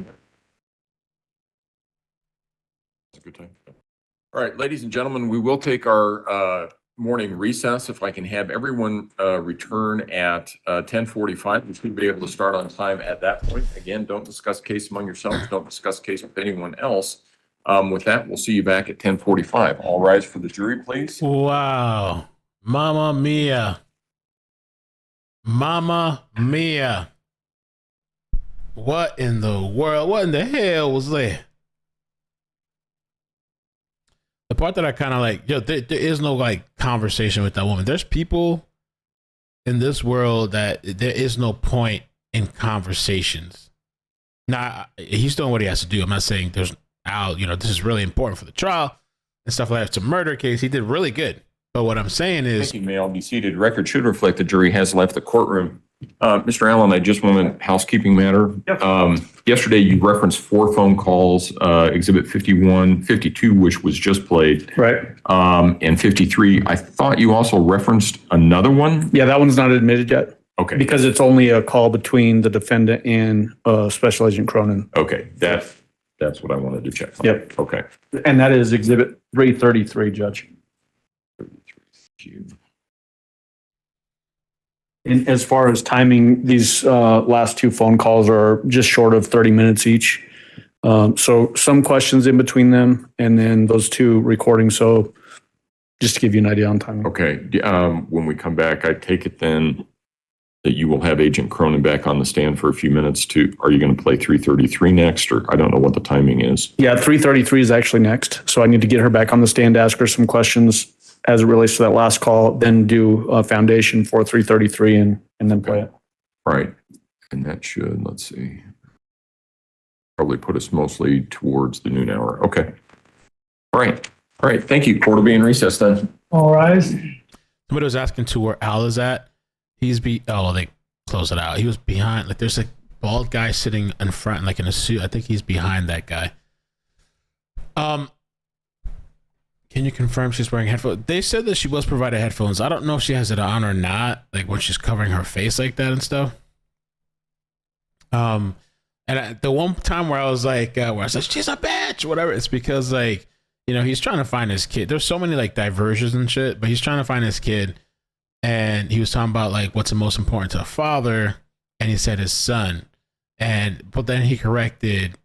a good time. All right, ladies and gentlemen, we will take our morning recess. If I can have everyone return at 10:45, we should be able to start on time at that point. Again, don't discuss case among yourselves. Don't discuss case with anyone else. With that, we'll see you back at 10:45. All rise for the jury, please. Wow. Mamma mia. Mamma mia. What in the world? What in the hell was that? The part that I kind of like, there is no conversation with that woman. There's people in this world that there is no point in conversations. Now, he's doing what he has to do. I'm not saying this is really important for the trial and stuff like that. It's a murder case. He did really good. But what I'm saying is... Thank you, may all be seated. Record should reflect the jury has left the courtroom. Mr. Allen, I just want a housekeeping matter. Yep. Yesterday, you referenced 4 phone calls, Exhibit 51, 52, which was just played. Right. And 53. I thought you also referenced another one. Yeah, that one's not admitted yet. Okay. Because it's only a call between the defendant and Special Agent Cronin. Okay. That's what I wanted to check on. Yep. Okay. And that is Exhibit 333, Judge. And as far as timing, these last 2 phone calls are just short of 30 minutes each. So some questions in between them and then those 2 recordings. So just to give you an idea on timing. Okay. When we come back, I take it then that you will have Agent Cronin back on the stand for a few minutes are you going to play 333 next, or I don't know what the timing is? Yeah, 333 is actually next. So I need to get her back on the stand, ask her some questions as it relates to that last call, then do a foundation for 333 and then play it. Right. And that should, let's see, probably put us mostly towards the noon hour. Okay. All right. All right. Thank you. Court will be in recess then. All right. Somebody was asking to where Al is at. They close it out. He was behind, there's a bald guy sitting in front, in a suit. I think he's behind that guy. Can you confirm she's wearing headphones? They said that she was provided headphones. I don't know if she has it on or not, when she's covering her face like that and stuff. And the one time where I was where I said, she's a bitch, whatever, it's because, he's trying to find his kid. There's so many, diversions and shit, but he's trying to find his kid. And he was talking about, what's the most important to a father, and he said his son. But then he corrected,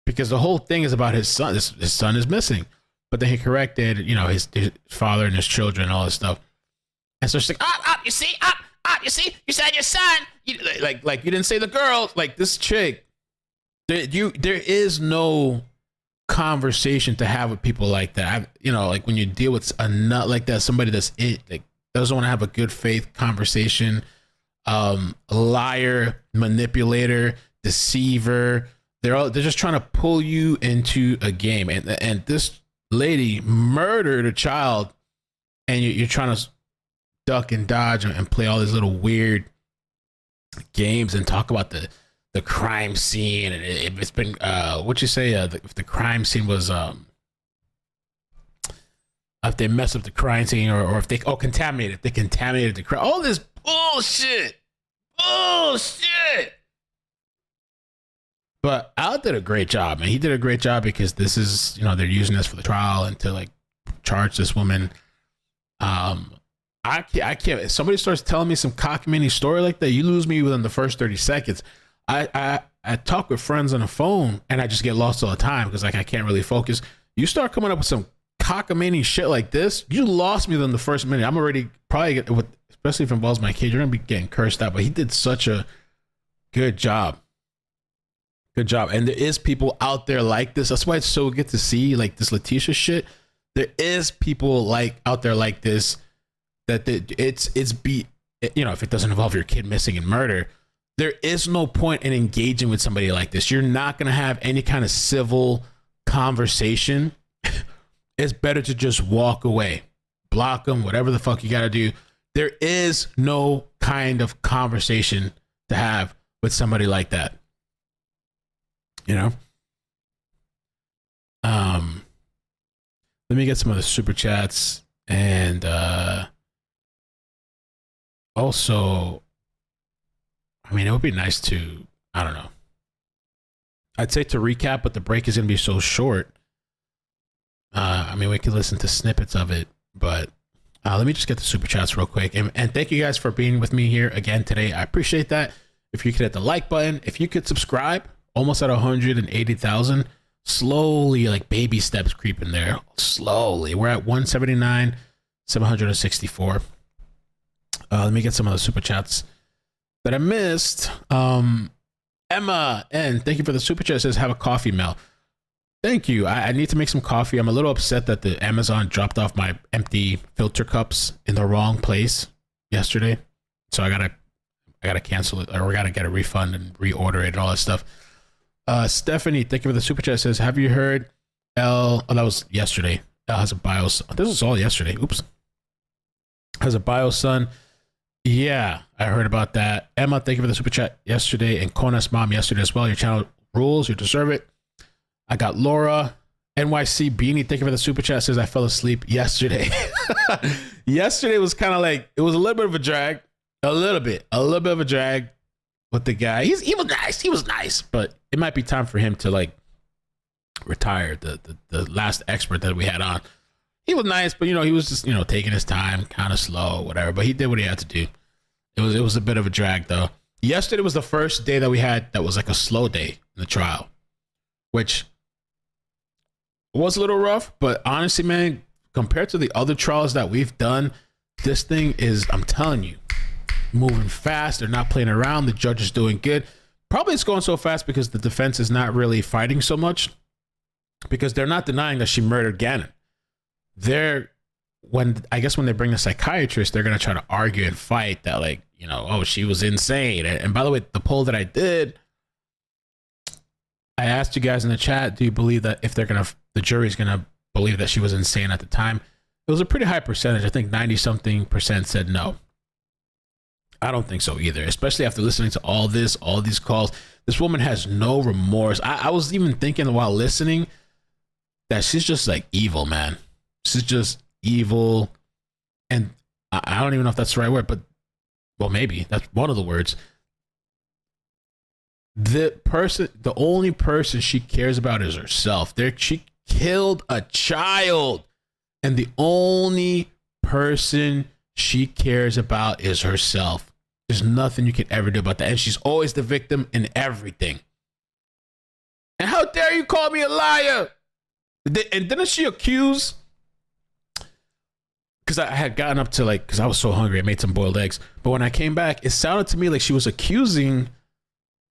because the whole thing is about his son. His son is missing. But then he corrected, his father and his children and all this stuff. And so she's like, you see, you see, you said your son. You didn't say the girl. This chick, there is no conversation to have with people like that. When you deal with a nut like that, somebody that's doesn't want to have a good faith conversation, liar, manipulator, deceiver. They're just trying to pull you into a game. And this lady murdered a child, and you're trying to duck and dodge and play all these little weird games and talk about the crime scene. And it's been what'd you say? If the crime scene was if they mess up the crime scene, or if they contaminated, they contaminated the crime. All this bullshit. But Al did a great job, and he did a great job because this is, they're using this for the trial and to like charge this woman. I can't. If somebody starts telling me some cockamamie story like that, you lose me within the first 30 seconds. I talk with friends on the phone, and I just get lost all the time because like I can't really focus. You start coming up with some cockamamie shit like this, you lost me within the first minute. I'm already probably especially if it involves my kid, you're gonna be getting cursed out. But he did such a good job. Good job. And there is people out there like this. That's why it's so good to see like this Letecia shit. There is people like out there like this that if it doesn't involve your kid missing and murder, there is no point in engaging with somebody like this. You're not going to have any kind of civil conversation. It's better to just walk away, block them, whatever the fuck you got to do. There is no kind of conversation to have with somebody like that. Let me get some of the super chats, and also, I mean, it would be nice to, I don't know. I'd say to recap, but the break is going to be so short. I mean, we could listen to snippets of it, but let me just get the super chats real quick. And thank you guys for being with me here again today. I appreciate that. If you could hit the like button, if you could subscribe, almost at 180,000. Slowly, like baby steps creeping there. Slowly. We're at 179, 764. Let me get some of the super chats that I missed. Emma N, thank you for the super chat. It says, have a coffee, Mel. Thank you. I need to make some coffee. I'm a little upset that the Amazon dropped off my empty filter cups in the wrong place yesterday. So I gotta cancel it, or we gotta get a refund and reorder it and all that stuff. Stephanie, thank you for the super chat. Says, have you heard L? Oh, that was yesterday. L has a bio son. This was all yesterday. Oops. Has a bio son. Yeah, I heard about that. Emma, thank you for the super chat yesterday, and Kona's mom yesterday as well. Your channel rules. You deserve it. I got Laura NYC Beanie. Thank you for the super chat. Says, I fell asleep yesterday. Yesterday was kind of like, it was a little bit of a drag. A little bit of a drag with the guy. He was nice, but it might be time for him to like retire. The last expert that we had on, he was nice, but he was just taking his time, kind of slow, whatever. But he did what he had to do. It was a bit of a drag though. Yesterday was the first day that we had that was like a slow day in the trial, which was a little rough. But honestly, man, compared to the other trials that we've done, this thing is, I'm telling you, moving fast. They're not playing around. The judge is doing good. Probably it's going so fast because the defense is not really fighting so much, because they're not denying that she murdered Gannon. When they bring the psychiatrist, they're going to try to argue and fight that, like, she was insane. And by the way, the poll that I did, I asked you guys in the chat, do you believe that if the jury's going to believe that she was insane at the time? It was a pretty high percentage. I think 90-something% said no. I don't think so either, especially after listening to all these calls. This woman has no remorse. I was even thinking while listening that she's just like evil, man. She's just evil. And I don't even know if that's the right word, but well, maybe that's one of the words. The only person she cares about is herself. She killed a child, and the only person she cares about is herself. There's nothing you can ever do about that. And she's always the victim in everything. And how dare you call me a liar? And didn't she accuse? Because I had gotten up to because I was so hungry, I made some boiled eggs. But when I came back, it sounded to me like she was accusing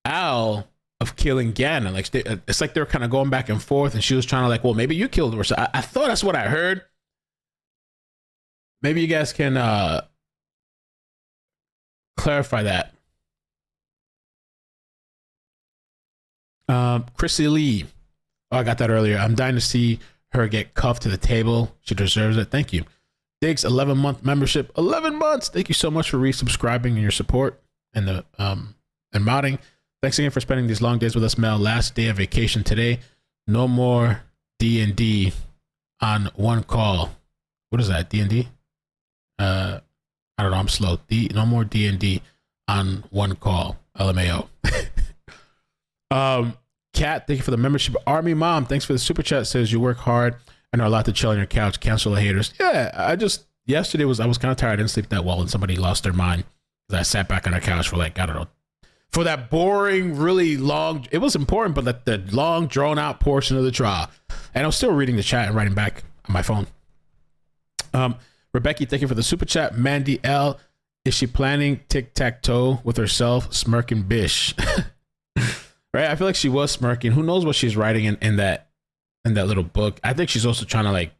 Al of killing Gannon. It's like they were kind of going back and forth, and she was trying to well, maybe you killed her. So I thought that's what I heard. Maybe you guys can clarify that. Chrissy Lee. Oh, I got that earlier. I'm dying to see her get cuffed to the table. She deserves it. Thank you. Diggs, 11-month membership. 11 months. Thank you so much for resubscribing and your support and the and modding. Thanks again for spending these long days with us, Mel. Last day of vacation today. No more D&D on one call. What is that? D&D? I don't know. I'm slow. No more D&D on one call. LMAO. Kat, thank you for the membership. Army Mom, thanks for the super chat. Says you work hard and are allowed to chill on your couch. Cancel the haters. Yeah, yesterday I was kind of tired. I didn't sleep that well, and somebody lost their mind. I sat back on the couch for like, I don't know, for that boring, really long. It was important, but the long, drawn out portion of the trial. And I was still reading the chat and writing back on my phone. Rebecca, thank you for the super chat. Mandy L, is she planning tic-tac-toe with herself, smirking bish? Right? I feel like she was smirking. Who knows what she's writing in that little book? I think she's also trying to like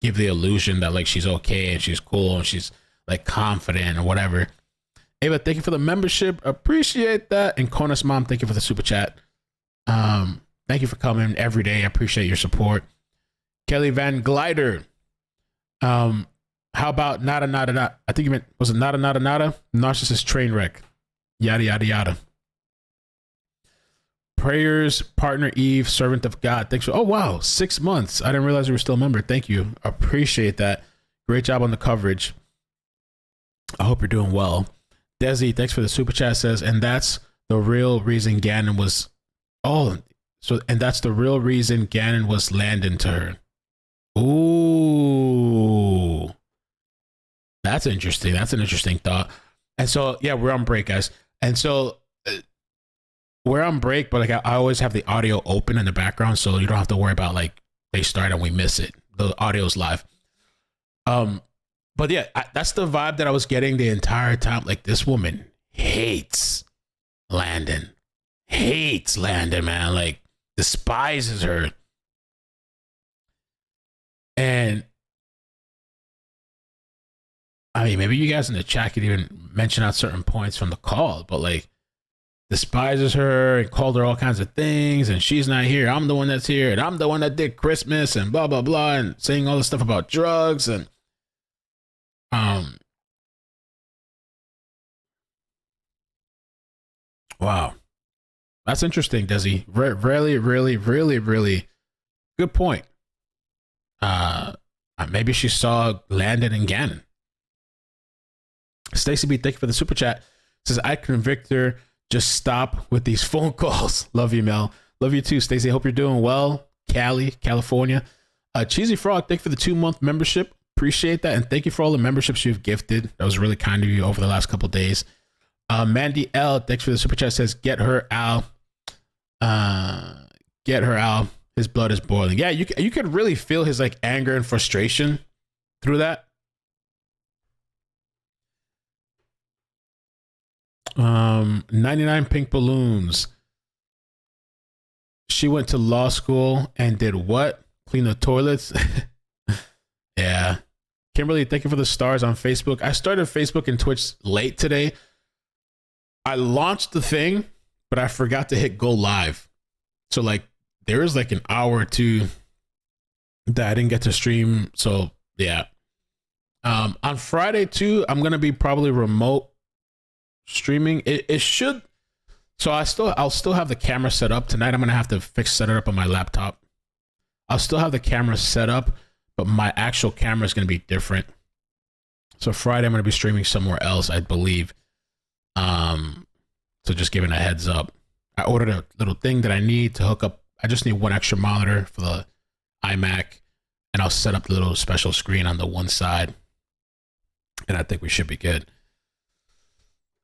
give the illusion that like she's okay and she's cool and she's like confident or whatever. Ava, thank you for the membership. Appreciate that. And Kona's mom, thank you for the super chat. Thank you for coming every day. I appreciate your support. Kelly Van Glider. How about nada? I think you meant, was it nada? Narcissist train wreck. Yada, yada, yada. Prayers, partner Eve, servant of God. Thanks for, oh wow, 6 months. I didn't realize you were still a member. Thank you. Appreciate that. Great job on the coverage. I hope you're doing well. Desi, thanks for the super chat, says, and that's the real reason Gannon was, and that's the real reason Gannon was landing to her. Ooh. That's interesting. That's an interesting thought. And so, yeah, we're on break, guys. And so, we're on break, but like I always have the audio open in the background, so you don't have to worry about like they start and we miss it. The audio's live. But yeah, that's the vibe that I was getting the entire time. Like this woman hates Landon, man. Like despises her. And I mean, maybe you guys in the chat could even mention out certain points from the call, but like despises her and called her all kinds of things. And she's not here. I'm the one that's here. And I'm the one that did Christmas and blah, blah, blah. And saying all this stuff about drugs and, wow. That's interesting, Desi. Really good point. Maybe she saw Landon and Gannon. Stacey B, thank you for the super chat. Says, I convict her. Just stop with these phone calls. Love you, Mel. Love you too, Stacey. Hope you're doing well. California. Cheesy Frog, thank you for the 2-month membership. Appreciate that. And thank you for all the memberships you've gifted. That was really kind of you over the last couple of days. Mandy L, thanks for the super chat, says, get her out. Get her out. His blood is boiling. Yeah, you could really feel his like anger and frustration through that. 99 pink balloons. She went to law school and did what? Clean the toilets? Yeah. Kimberly, thank you for the stars on Facebook. I started Facebook and Twitch late today. I launched the thing, but I forgot to hit go live. So like there is like an hour or two that I didn't get to stream. So yeah. On Friday too, I'm going to be probably remote streaming. It should. So I'll still have the camera set up tonight. I'm going to have to set it up on my laptop. I'll still have the camera set up, but my actual camera is going to be different. So Friday, I'm going to be streaming somewhere else, I believe. So just giving a heads up. I ordered a little thing that I need to hook up. I just need one extra monitor for the iMac, and I'll set up the little special screen on the one side. And I think we should be good.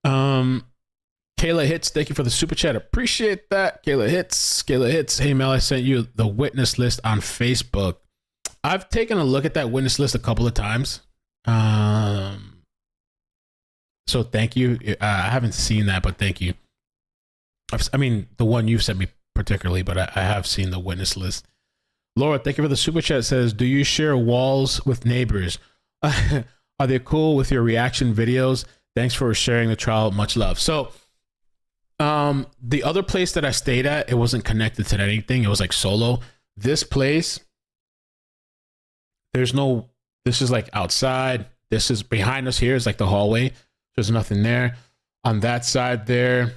Kayla Hits, thank you for the super chat. Appreciate that. Kayla Hits. Hey Mel, I sent you the witness list on Facebook. I've taken a look at that witness list a couple of times. So thank you. I haven't seen that, but thank you. I mean, the one you sent me particularly, but I have seen the witness list. Laura, thank you for the super chat. Says, do you share walls with neighbors? Are they cool with your reaction videos? Thanks for sharing the trial. Much love. So, the other place that I stayed at, it wasn't connected to anything. It was like solo. This place, this is like outside. This is behind us here is like the hallway. There's nothing there. On that side there,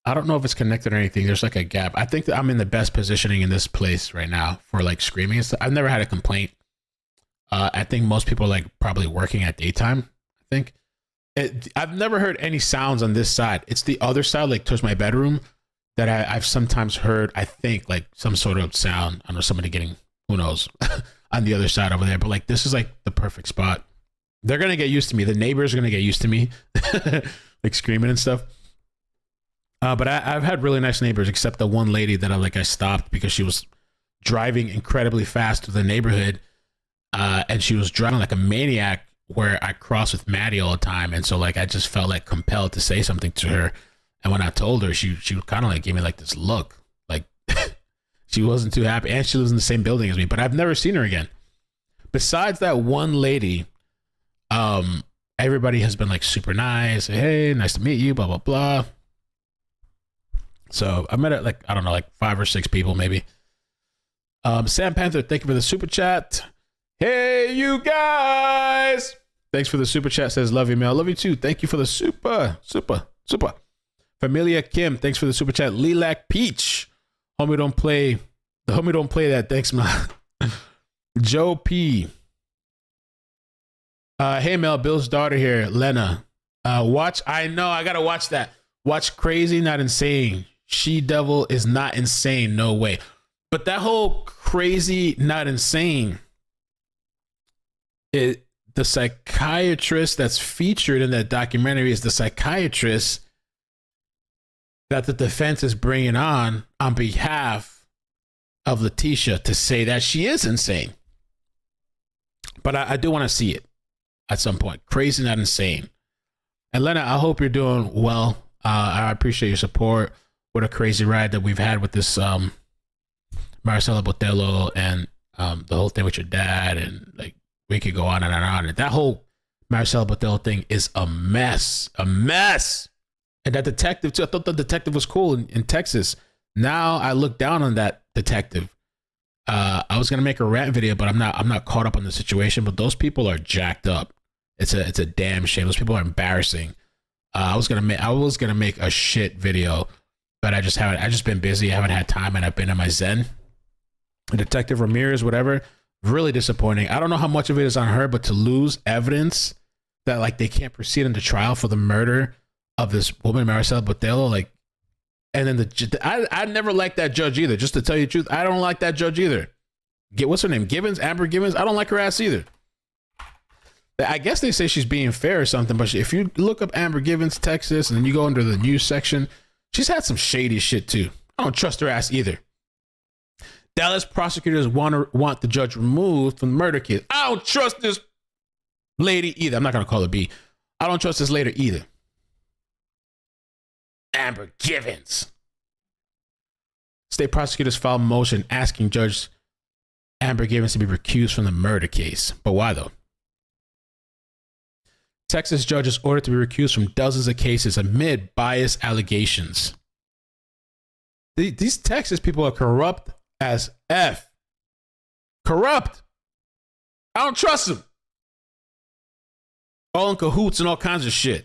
I don't know if it's connected or anything. There's like a gap. I think that I'm in the best positioning in this place right now for like screaming. I've never had a complaint. I think most people are like probably working at daytime. I think I've never heard any sounds on this side. It's the other side, like towards my bedroom. that I've sometimes heard, I think, like some sort of sound. I don't know, somebody getting, who knows, on the other side over there. But like, this is like the perfect spot. They're going to get used to me. The neighbors are going to get used to me, like screaming and stuff. But I've had really nice neighbors, except the one lady that I stopped because she was driving incredibly fast through the neighborhood. And she was driving like a maniac where I cross with Maddie all the time. And so like, I just felt like compelled to say something to her. And when I told her, she kind of like gave me like this look, like she wasn't too happy. And she lives in the same building as me, but I've never seen her again. Besides that one lady, everybody has been like super nice. Hey, nice to meet you, blah, blah, blah. So I met like, I don't know, like 5 or 6 people maybe. Sam Panther, thank you for the super chat. Hey, you guys. Thanks for the super chat. Says, love you, Mel. Love you too. Thank you for the super. Familia Kim, thanks for the super chat. Lilac Peach. Homie don't play that. Thanks, man. Joe P. Hey, Mel, Bill's daughter here, Lena. Watch, I know, I gotta watch that. Watch Crazy Not Insane. She Devil is not insane, no way. But that whole Crazy Not Insane, the psychiatrist that's featured in that documentary is the psychiatrist that the defense is bringing on behalf of Letecia to say that she is insane. But I do want to see it at some point. Crazy Not Insane. And Lena, I hope you're doing well. I appreciate your support. What a crazy ride that we've had with this Marcelo Botello and the whole thing with your dad, and like we could go on and on. And that whole Marcelo Botello thing is a mess. And that detective too. I thought the detective was cool in Texas. Now I look down on that detective. I was gonna make a rant video, but I'm not caught up on the situation. But those people are jacked up. It's a damn shame. Those people are embarrassing. I was gonna make a shit video, but I just been busy. I haven't had time, and I've been in my zen. Detective Ramirez, whatever, really disappointing. I don't know how much of it is on her, but to lose evidence that like they can't proceed into trial for the murder of this woman, Maricela Botello, like, and then I never liked that judge either. Just to tell you the truth, I don't like that judge either. What's her name? Gibbons, Amber Gibbons. I don't like her ass either. I guess they say she's being fair or something, but if you look up Amber Gibbons, Texas, and then you go under the news section, she's had some shady shit too. I don't trust her ass either. Dallas prosecutors want the judge removed from the murder case. I don't trust this lady either. I'm not going to call her B. I don't trust this lady either. Amber Gibbons. State prosecutors filed a motion asking Judge Amber Gibbons to be recused from the murder case. But why though? Texas judge is ordered to be recused from dozens of cases amid bias allegations. These Texas people are corrupt as F. Corrupt. I don't trust them. All in cahoots and all kinds of shit.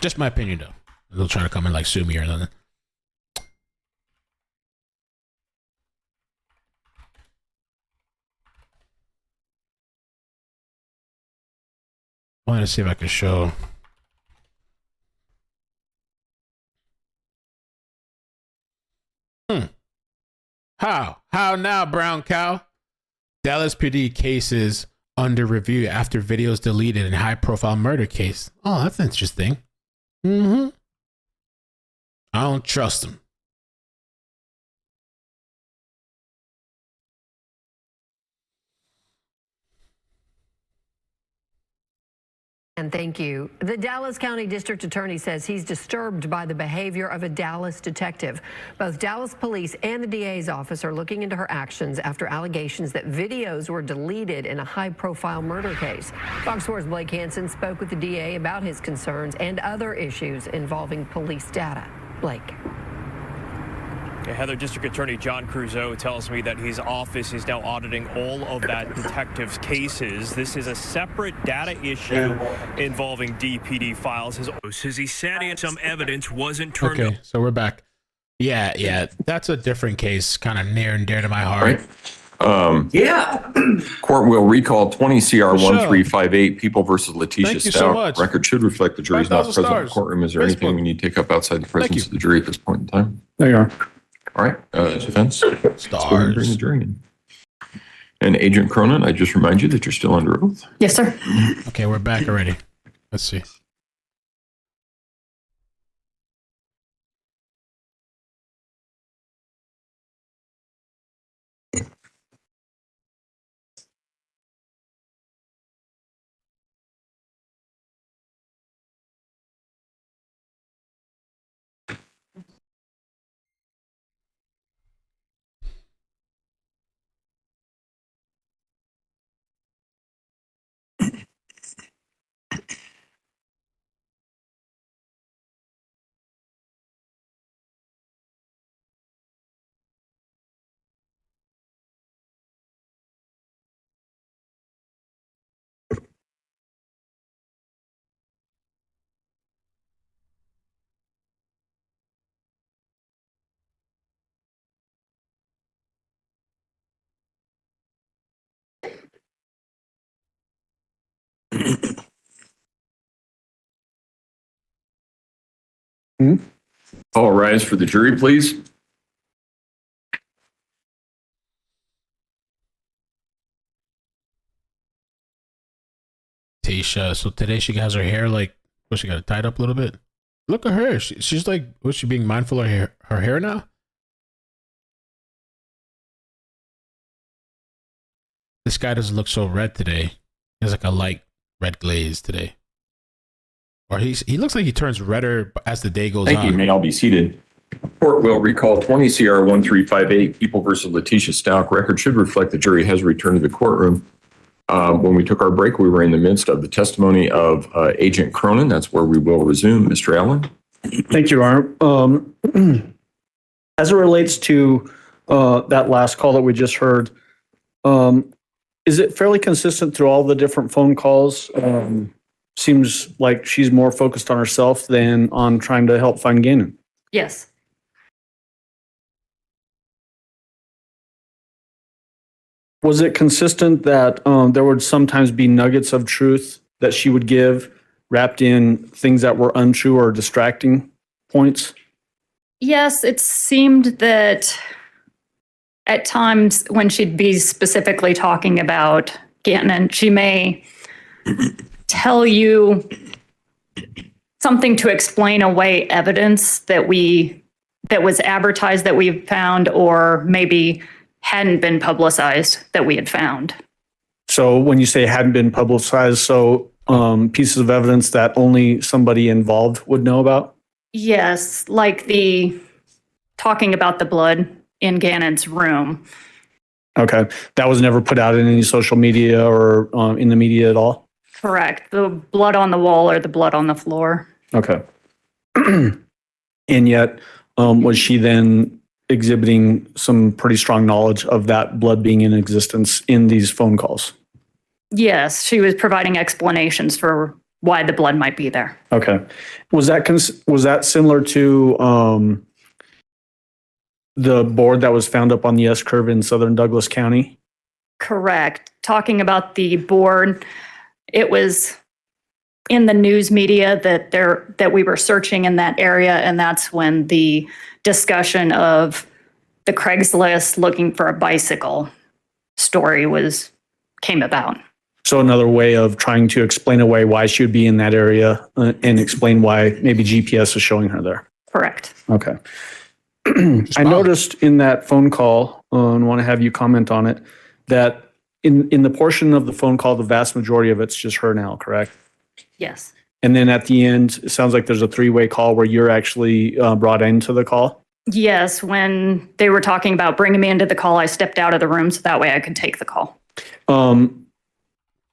Just my opinion though. They'll try to come and like sue me or nothing. I want to see if I can show. How now, brown cow? Dallas PD cases under review after videos deleted in high-profile murder case. Oh, that's interesting. I don't trust them. And thank you. The Dallas County District Attorney says he's disturbed by the behavior of a Dallas detective. Both Dallas police and the DA's office are looking into her actions after allegations that videos were deleted in a high-profile murder case. Fox 4's Blake Hansen spoke with the DA about his concerns and other issues involving police data. Blake. Heather, District Attorney John Crusoe tells me that his office is now auditing all of that detective's cases. This is a separate data issue involving DPD files. His says he said he had some evidence wasn't turned Okay, so we're back. Yeah, that's a different case, kind of near and dear to my heart. Yeah. Court will recall 20 CR 1358, People versus Letecia Thank you so much. Stauch. Record should reflect the jury is not 5,000 present in the stars. courtroom. Is there anything Facebook. we need to take up outside the presence you. of the jury at this point in time? There you are. All right, defense. Let's go ahead and bring Stars. the jury in. And Agent Cronin, I just remind you that you're still under oath. Yes, sir. Okay, we're back already. Let's see. All rise for the jury, please. Tasha. So today she has her hair like, what, she got it tied up a little bit? Look at her. She's like, was she being mindful of her hair now? This guy doesn't look so red today. He has like a light red glaze today. Or he looks like he turns redder as the day goes Thank on. you. May all be seated. Court will recall 20 CR 1358, People versus Letecia Stauch. Record should reflect the jury has returned to the courtroom. When we took our break, we were in the midst of the testimony of Agent Cronin. That's where we will resume. Mr. Allen. Thank you, Art. As it relates to that last call that we just heard, is it fairly consistent through all the different phone calls? Seems like she's more focused on herself than on trying to help find Gannon. Yes. Was it consistent that there would sometimes be nuggets of truth that she would give wrapped in things that were untrue or distracting points? Yes, it seemed that at times when she'd be specifically talking about Gannon, she may tell you something to explain away evidence that was advertised that we found, or maybe hadn't been publicized that we had found. So when you say hadn't been publicized, so pieces of evidence that only somebody involved would know about? Yes, like the talking about the blood in Gannon's room. Okay. That was never put out in any social media or in the media at all? Correct. The blood on the wall or the blood on the floor. Okay. And yet, was she then exhibiting some pretty strong knowledge of that blood being in existence in these phone calls? Yes, she was providing explanations for why the blood might be there. Okay. Was that similar to the board that was found up on the S curve in southern Douglas County? Correct. Talking about the board, it was in the news media that we were searching in that area, and that's when the discussion of the Craigslist looking for a bicycle story came about. So another way of trying to explain away why she would be in that area and explain why maybe GPS is showing her there. Correct. Okay. I noticed in that phone call, and want to have you comment on it, that in the portion of the phone call, the vast majority of it's just her now, correct? Yes. And then at the end, it sounds like there's a three-way call where you're actually brought into the call? Yes, when they were talking about bringing me into the call, I stepped out of the room so that way I could take the call.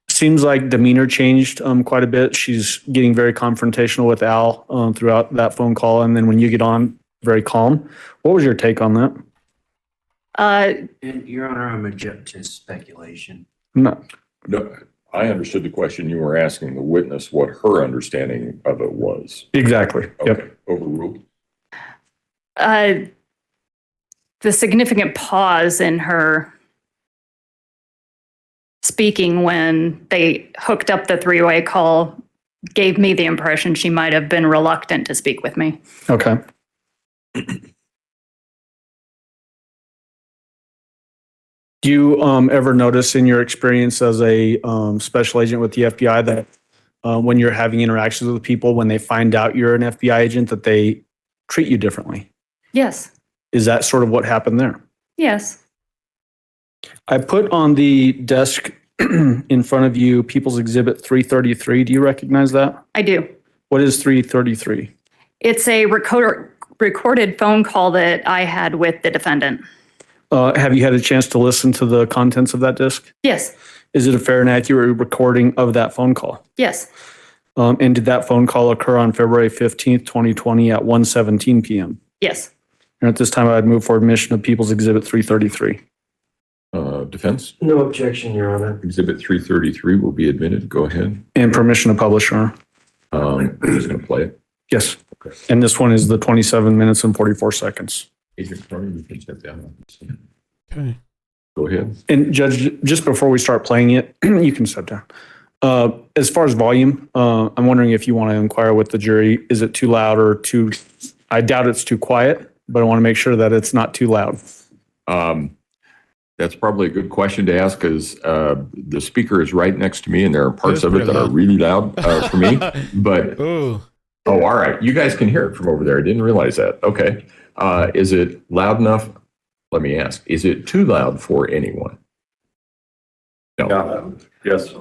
Seems like demeanor changed quite a bit. She's getting very confrontational with Al throughout that phone call. And then when you get on, very calm. What was your take on that? And Your Honor, I'm object to speculation. No. No, I understood the question. You were asking the witness what her understanding of it was. Exactly. Okay. Yep. Overruled. The significant pause in her speaking when they hooked up the three-way call gave me the impression she might have been reluctant to speak with me. Okay. Do you ever notice in your experience as a special agent with the FBI that when you're having interactions with people, when they find out you're an FBI agent, that they treat you differently? Yes. Is that sort of what happened there? Yes. I put on the desk in front of you People's Exhibit 333. Do you recognize that? I do. What is 333? It's a recorded phone call that I had with the defendant. Have you had a chance to listen to the contents of that disc? Yes. Is it a fair and accurate recording of that phone call? Yes. And did that phone call occur on February 15th, 2020 at 1:17 p.m.? Yes. And at this time, I'd move for admission of People's Exhibit 333. Defense? No objection, Your Honor. Exhibit 333 will be admitted. Go ahead. And permission to publish, Your Honor. I'm just going to play it. Yes. Okay. And this one is the 27 minutes and 44 seconds. Agent Carney, you can step down. Okay. Go ahead. And Judge, just before we start playing it, you can step down. As far as volume, I'm wondering if you want to inquire with the jury, is it too loud or too, I doubt it's too quiet, but I want to make sure that it's not too loud. That's probably a good question to ask because the speaker is right next to me and there are parts of it that are really loud for me. But, Ooh. oh, all right. You guys can hear it from over there. I didn't realize that. Okay. Is it loud enough? Let me ask. Is it too loud for anyone? No. Yes.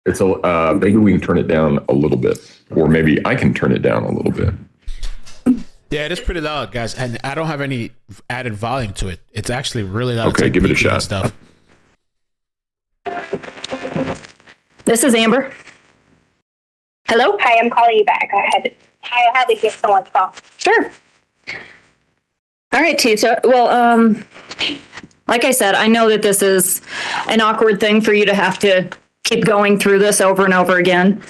It's maybe we can turn it down a little bit, or maybe I can turn it down a little bit. Yeah, it is pretty loud, guys, and I don't have any added volume to it. It's actually really loud. Okay, It's like give it a beeping and shot. Stuff. This is Amber. Hello? Hi, I'm calling you back. I had to get someone's phone. Sure. All right, Tita. Well, like I said, I know that this is an awkward thing for you to have to keep going through this over and over again.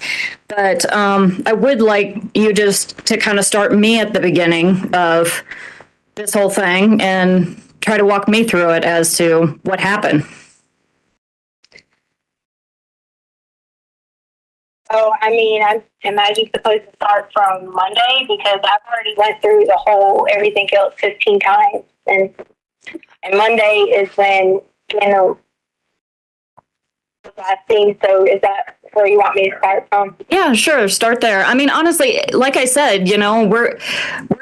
But I would like you just to kind of start me at the beginning of this whole thing and try to walk me through it as to what happened. So, I mean, I imagine supposed to start from Monday because I've already went through the whole everything else 15 times. And Monday is when, last thing. So is that where you want me to start from? Yeah, sure. Start there. I mean, honestly, like I said, we're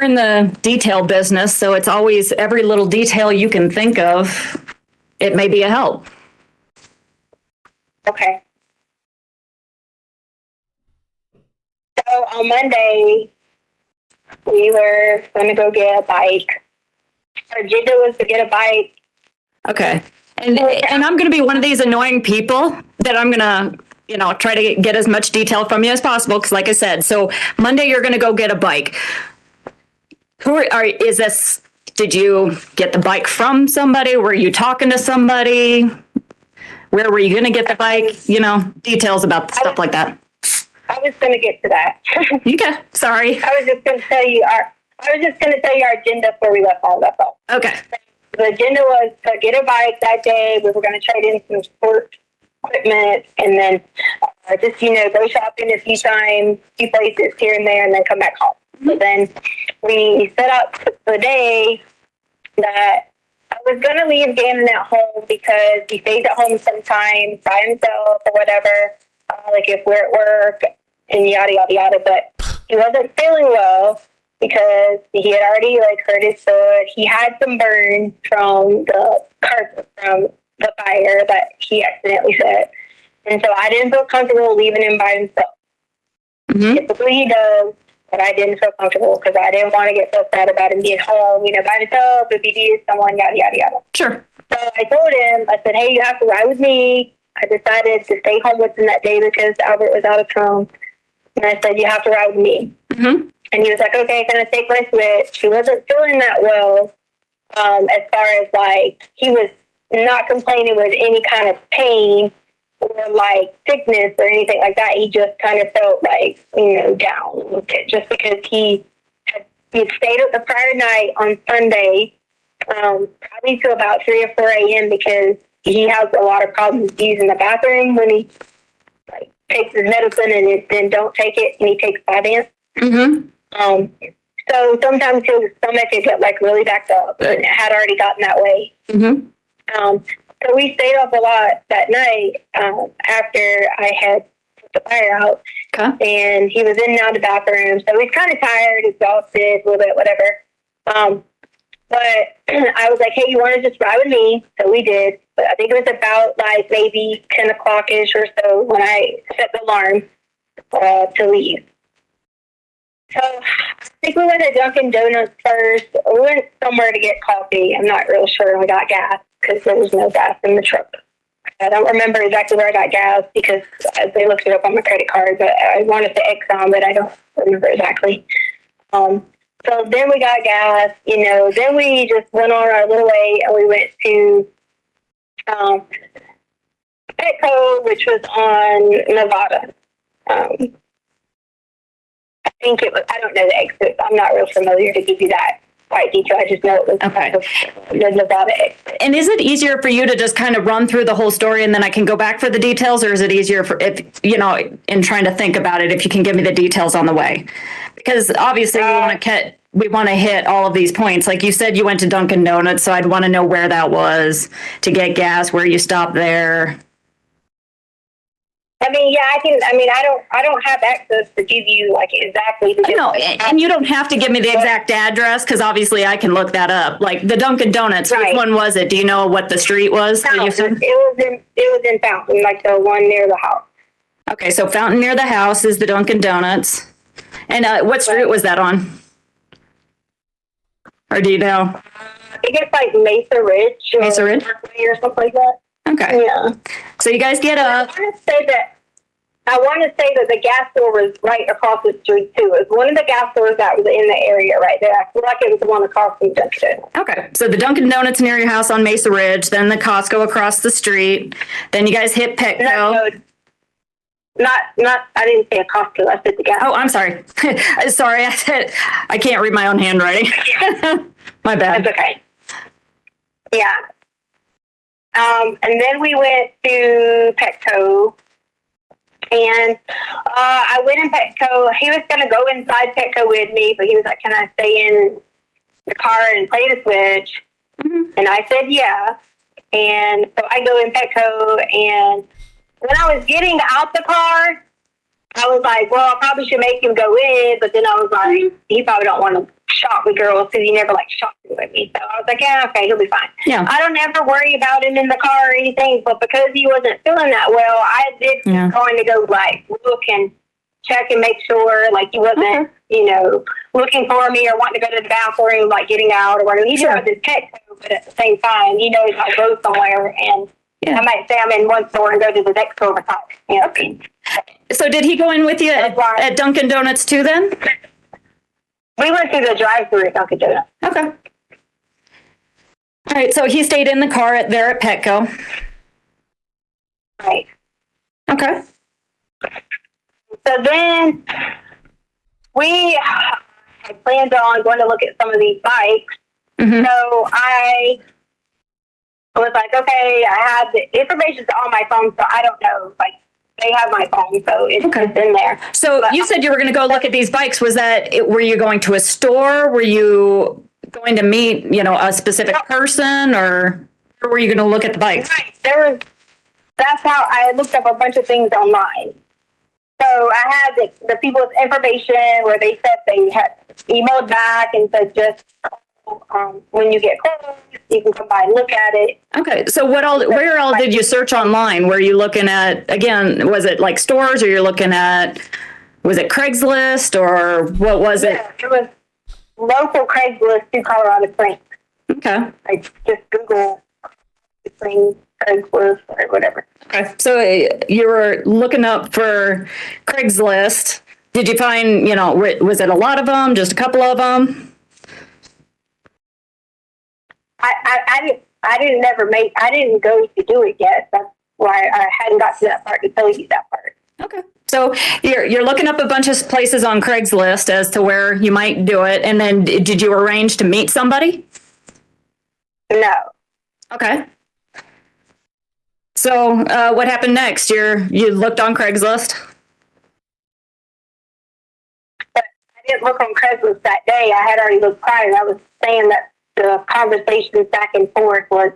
in the detail business, so it's always every little detail you can think of. It may be a help. Okay. So on Monday, we were going to go get a bike. Our agenda was to get a bike. Okay. And I'm going to be one of these annoying people that I'm going to, try to get as much detail from you as possible. Because like I said, so Monday you're going to go get a bike. Did you get the bike from somebody? Were you talking to somebody? Where were you going to get the bike? Details about stuff like that. I was going to get to that. Okay. Sorry. I was just going to tell you our agenda before we left home. That's all. Okay. The agenda was to get a bike that day. We were going to trade in some sport equipment and then just, go shopping a few times, few places here and there, and then come back home. So then we set up the day that I was going to leave Gannon at home because he stays at home sometimes by himself or whatever, like if we're at work and yada, yada, yada. But he wasn't feeling well because he had already hurt his foot. He had some burns from the carpet from the fire that he accidentally set. And so I didn't feel comfortable leaving him by himself. Mm-hmm. Typically he does, but I didn't feel comfortable because I didn't want to get so sad about him being home, by himself, if he needed someone, yada, yada, yada. Sure. So I told him, I said, hey, you have to ride with me. I decided to stay home with him that day because Albert was out of town. And I said, you have to ride with me. Mm-hmm. And he was like, okay, can I take my Switch? He wasn't feeling that well as far as, he was not complaining with any kind of pain or, sickness or anything like that. He just kind of felt, down just because he stayed up the prior night on Sunday, probably till about 3 or 4 a.m. because he has a lot of problems using the bathroom when he like takes his medicine and then don't take it and he takes Vyvanse. Mm-hmm. So sometimes his stomach would get like really backed up, and it had already gotten that way. Mm-hmm. So we stayed up a lot that night after I had put the fire out. Okay. And he was in and out of the bathroom, so he's kind of tired, exhausted, a little bit, whatever. But I was like, hey, you want to just ride with me? So we did. But I think it was about like maybe 10 o'clock-ish or so when I set the alarm to leave. So I think we went to Dunkin' Donuts first. We went somewhere to get coffee. I'm not real sure. We got gas because there was no gas in the truck. I don't remember exactly where I got gas because they looked it up on my credit card, but I wanted the Exxon, but I don't remember exactly. So then we got gas, then we just went on our little way and we went to Petco, which was on Nevada. I think it was, I don't know the exit. I'm not real familiar to give you that quite detail. I just know it was the Nevada exit. And is it easier for you to just kind of run through the whole story and then I can go back for the details, or is it easier for if in trying to think about it, if you can give me the details on the way? Because obviously we want to hit all of these points. Like you said, you went to Dunkin' Donuts, so I'd want to know where that was to get gas, where you stopped there. I mean, yeah, I don't have access to give you like exactly the No, and you don't have to give me the exact address because obviously I can look that up. Like the Dunkin' Donuts, right. Which one was it? Do you know what the street was? No, it was in Fountain, like the one near the house. Okay, so Fountain near the house is the Dunkin' Donuts. And what street was that on? Or do you know? I think it's like Mesa Ridge. Mesa Ridge? Or something like that. Okay. Yeah. So you guys get up. I want to say that the gas store was right across the street too. It was one of the gas stores that was in the area right there. I feel like it was the one across from Dunkin'. Okay. So the Dunkin' Donuts near your house on Mesa Ridge, then the Costco across the street. Then you guys hit Petco. Not, I didn't say a Costco. I said the gas. Oh, I'm sorry. Sorry. I said, I can't read my own handwriting. My bad. That's okay. Yeah. And then we went to Petco. And I went in Petco. He was going to go inside Petco with me, but he was like, can I stay in the car and play the Switch? Mm-hmm. And I said, yeah. And so I go in Petco, and when I was getting out the car, I was like, well, I probably should make him go in. But then I was like, he probably don't want to shop with girls because he never shoop with me. So I was like, yeah, okay, he'll be fine. Yeah. I don't ever worry about him in the car or anything, but because he wasn't feeling that well, I did going to go look and check and make sure he wasn't, looking for me or wanting to go to the bathroom, getting out or whatever. He drives his pet, but at the same time, he knows I go somewhere and I might say I'm in one store and go to the next store beside. So did he go in with you at Dunkin' Donuts too then? We went through the drive-thru at Dunkin' Donuts. Okay. All right, so he stayed in the car there at Petco. Right. Okay. So then we had planned on going to look at some of these bikes. Mm-hmm. So I was like, okay, I have the information on my phone, so I don't know, they have my phone, so it's in there. So you said you were going to go look at these bikes. Was that, were you going to a store? Were you going to meet, a specific person, or were you going to look at the bikes? Right. That's how I looked up a bunch of things online. So I had the people's information where they said they had emailed back and said just when you get close, you can come by and look at it. Okay, so where all did you search online? Were you looking at, again, was it stores, or you're looking at, was it Craigslist, or what was it? It was local Craigslist in Colorado Springs. Okay. Just Google Springs, Craigslist, or whatever. Okay, so you were looking up for Craigslist. Did you find, was it a lot of them, just a couple of them? I didn't go to do it yet. That's why I hadn't got to that part to tell you that part. Okay. So you're looking up a bunch of places on Craigslist as to where you might do it. And then did you arrange to meet somebody? No. Okay. So what happened next? You looked on Craigslist? I didn't look on Craigslist that day. I had already looked prior. I was saying that the conversations back and forth was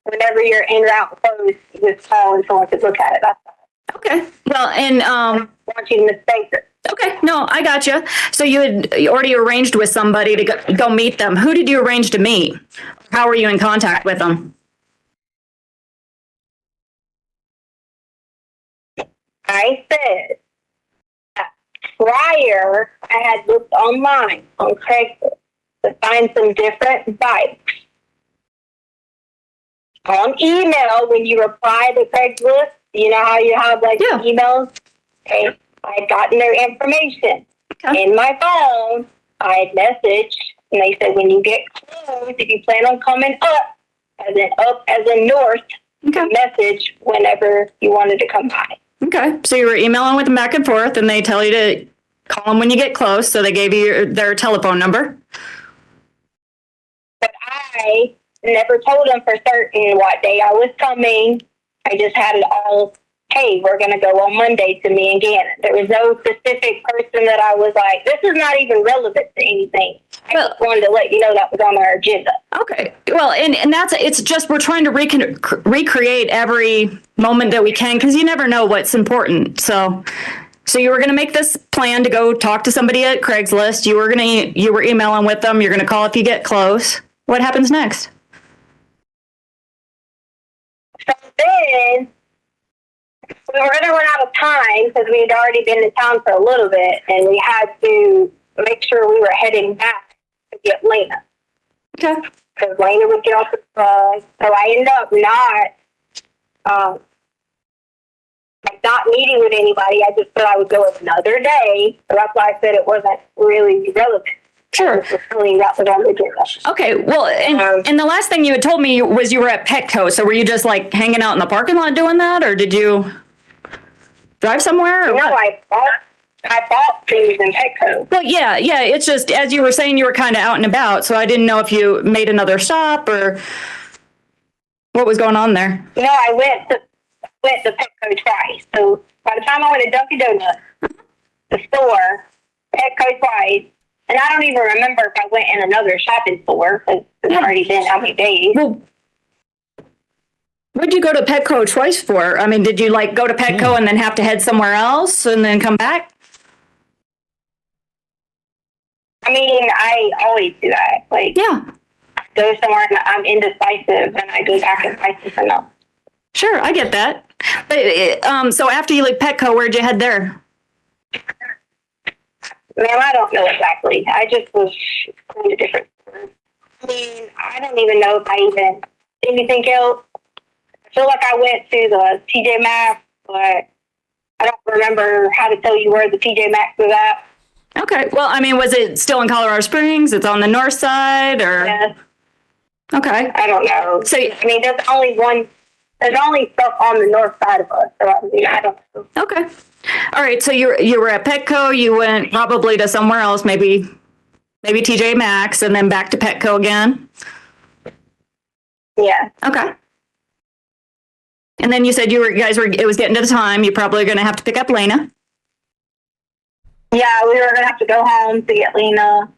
whenever you're in or out closed, you just call and someone could look at it. That's all. Okay. Well, and I don't want you to mistake it. okay, no, I gotcha. So you had already arranged with somebody to go meet them. Who did you arrange to meet? How were you in contact with them? I said that prior, I had looked online on Craigslist to find some different bikes. On email, when you reply to Craigslist, you know how you have like emails? Okay, I had gotten their information. Okay. In my phone, I had messaged, and they said, when you get close, if you plan on coming up as in north, Okay. message whenever you wanted to come by. Okay. So you were emailing with them back and forth, and they tell you to call them when you get close. So they gave you their telephone number. But I never told them for certain what day I was coming. I just had it all, hey, we're going to go on Monday to me and Gannon. There was no specific person that I was like, this is not even relevant to anything. I just wanted to let you know that was on our agenda. Okay. Well, and it's just we're trying to recreate every moment that we can because you never know what's important. So you were going to make this plan to go talk to somebody at Craigslist. You were emailing with them. You're going to call if you get close. What happens next? So then we were going to run out of time because we had already been in town for a little bit, and we had to make sure we were heading back to get Lena. Okay. Because Lena would get off the bus. So I ended up not meeting with anybody. I just said I would go another day. So that's why I said it wasn't really relevant. Sure. That was on the agenda. Okay. Well, and the last thing you had told me was you were at Petco. So were you just like hanging out in the parking lot doing that, or did you drive somewhere? Or no, what? I bought things in Petco. Well, yeah. It's just as you were saying, you were kind of out and about. So I didn't know if you made another stop or what was going on there. No, I went to Petco twice. So by the time I went to Dunkin' Donuts, the store, Petco twice, and I don't even remember if I went in another shopping store because it's already been how many days. Well, what'd you go to Petco twice for? I mean, did you like go to Petco and then have to head somewhere else and then come back? I mean, I always do that. Like, Yeah. I go somewhere and I'm indecisive, and I go back and decisive enough. Sure, I get that. But so after you leave Petco, where'd you head there? Man, I don't know exactly. I just was going to different stores. I mean, I don't even know if I even did anything else. I feel like I went to the TJ Maxx, but I don't remember how to tell you where the TJ Maxx was at. Okay. Well, I mean, was it still in Colorado Springs? It's on the north side, or? Yes. Okay. I don't know. So, I mean, there's only stuff on the north side of us, so I mean, I don't know. okay. All right. So you were at Petco. You went probably to somewhere else, maybe TJ Maxx, and then back to Petco again. Yeah. Okay. And then you said it was getting to the time. You're probably going to have to pick up Lena. Yeah, we were gonna have to go home to get Lena.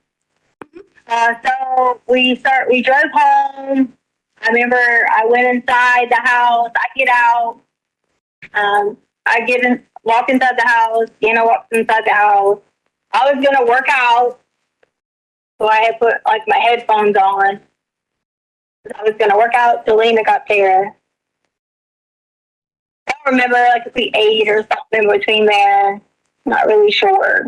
So we drove home. I remember I went inside the house. I get out. Walk inside the house. Walks inside the house. I was gonna work out, so I had put like my headphones on. I was gonna work out till Lena got there. I don't remember if we ate or something in between there. Not really sure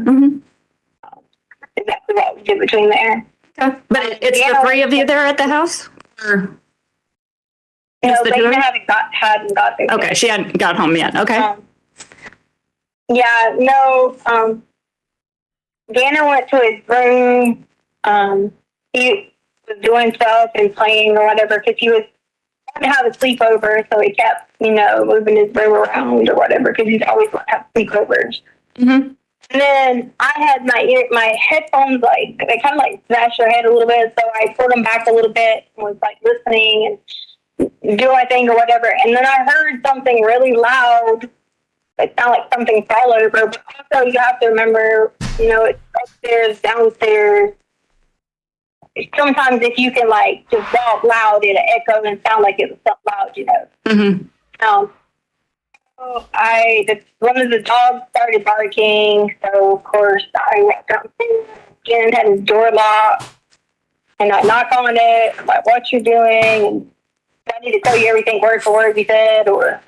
exactly what we did between there. Okay. But it's the three of you there at the house? Or no, the Lena hadn't got there. Okay, she hadn't got home yet. Okay. Gannon went to his room. He was doing stuff and playing or whatever because he was going to have a sleepover, so he kept, moving his room around or whatever because he's always going to have sleepovers. Mm-hmm. And then I had my headphones, they kind of smashed their head a little bit, so I pulled them back a little bit and was listening, and do my thing or whatever. And then I heard something really loud. It sounded like something fell over. But also, you have to remember, you know, it's upstairs, downstairs. Sometimes if you can, like, just walk loud, it'll echo and sound like it was something loud, you know. Mm-hmm. So one of the dogs started barking. So, of course, I went downstairs. Jen had his door locked. And I knock on it. I'm like, what you doing? And I need to tell you everything word for word you said, or...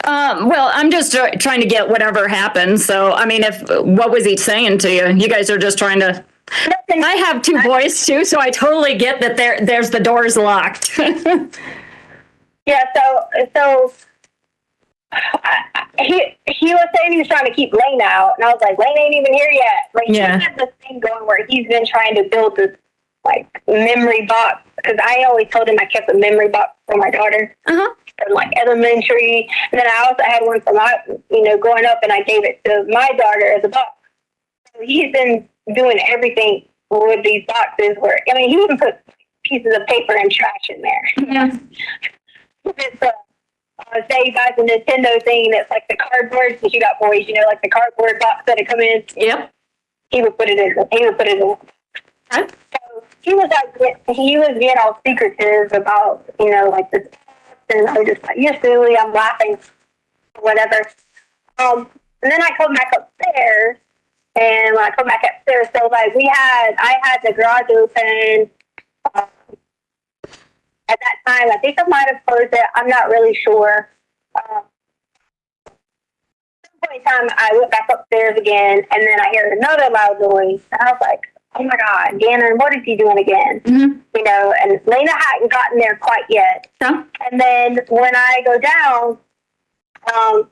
Well, I'm just trying to get whatever happened. So, I mean, what was he saying to you? You guys are just trying to... Nothing. I have two boys, too, so I totally get that there's the doors locked. Yeah, so he was saying he was trying to keep Lane out, and I was like, Lane ain't even here yet. Like, Yeah. he had this thing going where he's been trying to build this, like, memory box, because I always told him I kept a memory box for my daughter. Uh-huh. From, like, elementary, and then I also had one for my, you know, growing up, and I gave it to my daughter as a box. So he's been doing everything with these boxes where, I mean, he even put pieces of paper and trash in there. Yeah. It's say you guys a Nintendo thing that's like the cardboard, because you got boys, you know, like the cardboard box that it come in. Yep. He would put it in. Huh? So he was getting all secretive about, you know, like this, and I was just like, you're silly. I'm laughing, whatever. And then I come back upstairs, and when I come back upstairs, so like I had the garage open. At that time, I think I might have closed it. I'm not really sure. At some point in time, I went back upstairs again, and then I heard another loud noise. And I was like, oh my God, Gannon, what is he doing again? Mm-hmm. You know, and Lena hadn't gotten there quite yet. Yeah. And then when I go down, I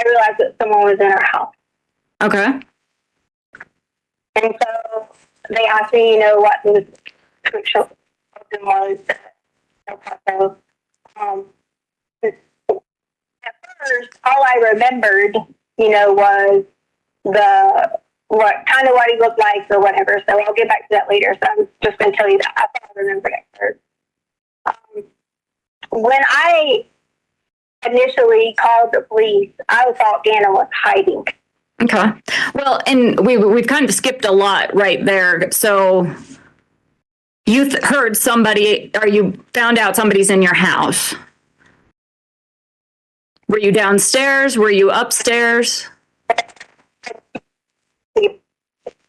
realized that someone was in our house. Okay. And so they asked me, you know, what the description was. So, at first, all I remembered, you know, was what he looked like or whatever. So I'll get back to that later. So I'm just going to tell you that. I thought I remembered at first. When I initially called the police, I thought Gannon was hiding. Okay. Well, and we've kind of skipped a lot right there. So you heard somebody, or you found out somebody's in your house. Were you downstairs? Were you upstairs?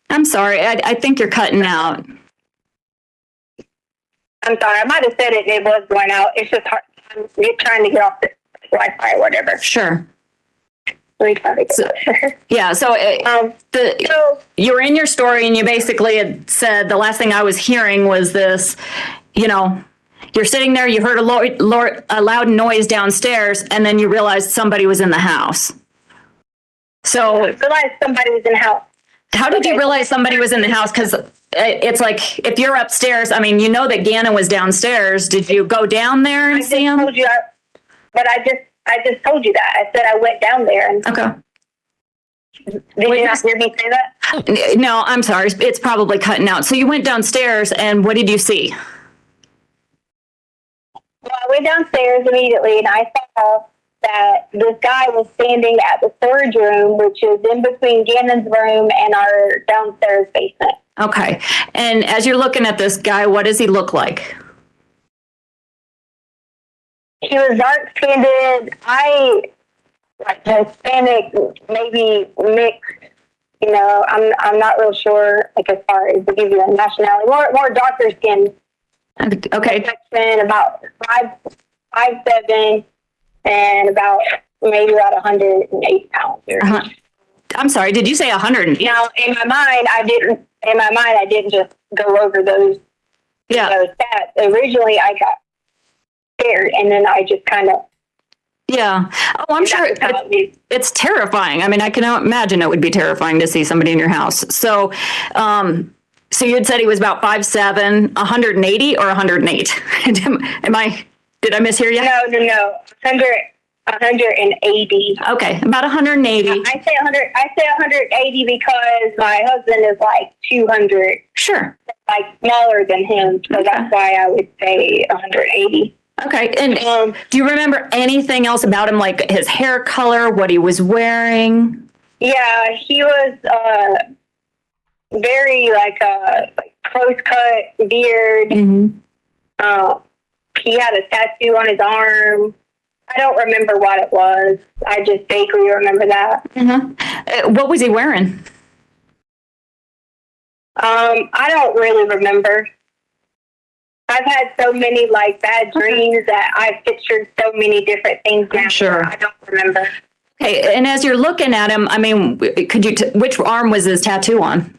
I'm sorry. I think you're cutting out. I'm sorry. I might have said it and it was going out. It's just hard. I'm trying to get off the Wi-Fi or whatever. Sure. So, yeah. So, you were in your story and you basically had said the last thing I was hearing was this, you know, you're sitting there, you heard a loud noise downstairs, and then you realized somebody was in the house. So I realized somebody was in the house. How did you realize somebody was in the house? Because it's like, if you're upstairs, I mean, you know that Gannon was downstairs. Did you go down there and see him? Told you, but I just told you that. I said I went down there. And Okay. Did you not hear me say that? No, I'm sorry. It's probably cutting out. So you went downstairs, and what did you see? Well, I went downstairs immediately, and I saw that this guy was standing at the storage room, which is in between Gannon's room and our downstairs basement. Okay. And as you're looking at this guy, what does he look like? He was dark-skinned. Like Hispanic, maybe mixed. You know, I'm not real sure, like, as far as to give you a nationality. More darker skin. Okay. About 5'7", and about 108 pounds. Uh-huh. I'm sorry. Did you say 100? Now, in my mind, I didn't just go over those. Yeah. Those stats. Originally, I got scared, and then I just kind of. Yeah. Oh, I'm sure it's terrifying. I mean, I can imagine it would be terrifying to see somebody in your house. So, so you had said he was about 5'7", 180 or 108? Did I mishear you? No. 180. Okay, about 180. I say 180 because my husband is like 200. Sure. Like smaller than him, so Okay. that's why I would say 180. Okay. And do you remember anything else about him, like his hair color, what he was wearing? Yeah, he was very like close cut beard. Mm-hmm. He had a tattoo on his arm. I don't remember what it was. I just vaguely remember that. What was he wearing? I don't really remember. I've had so many like bad dreams that I've pictured so many different things now. Sure. I don't remember. Okay, and as you're looking at him, I mean, could you? Which arm was his tattoo on?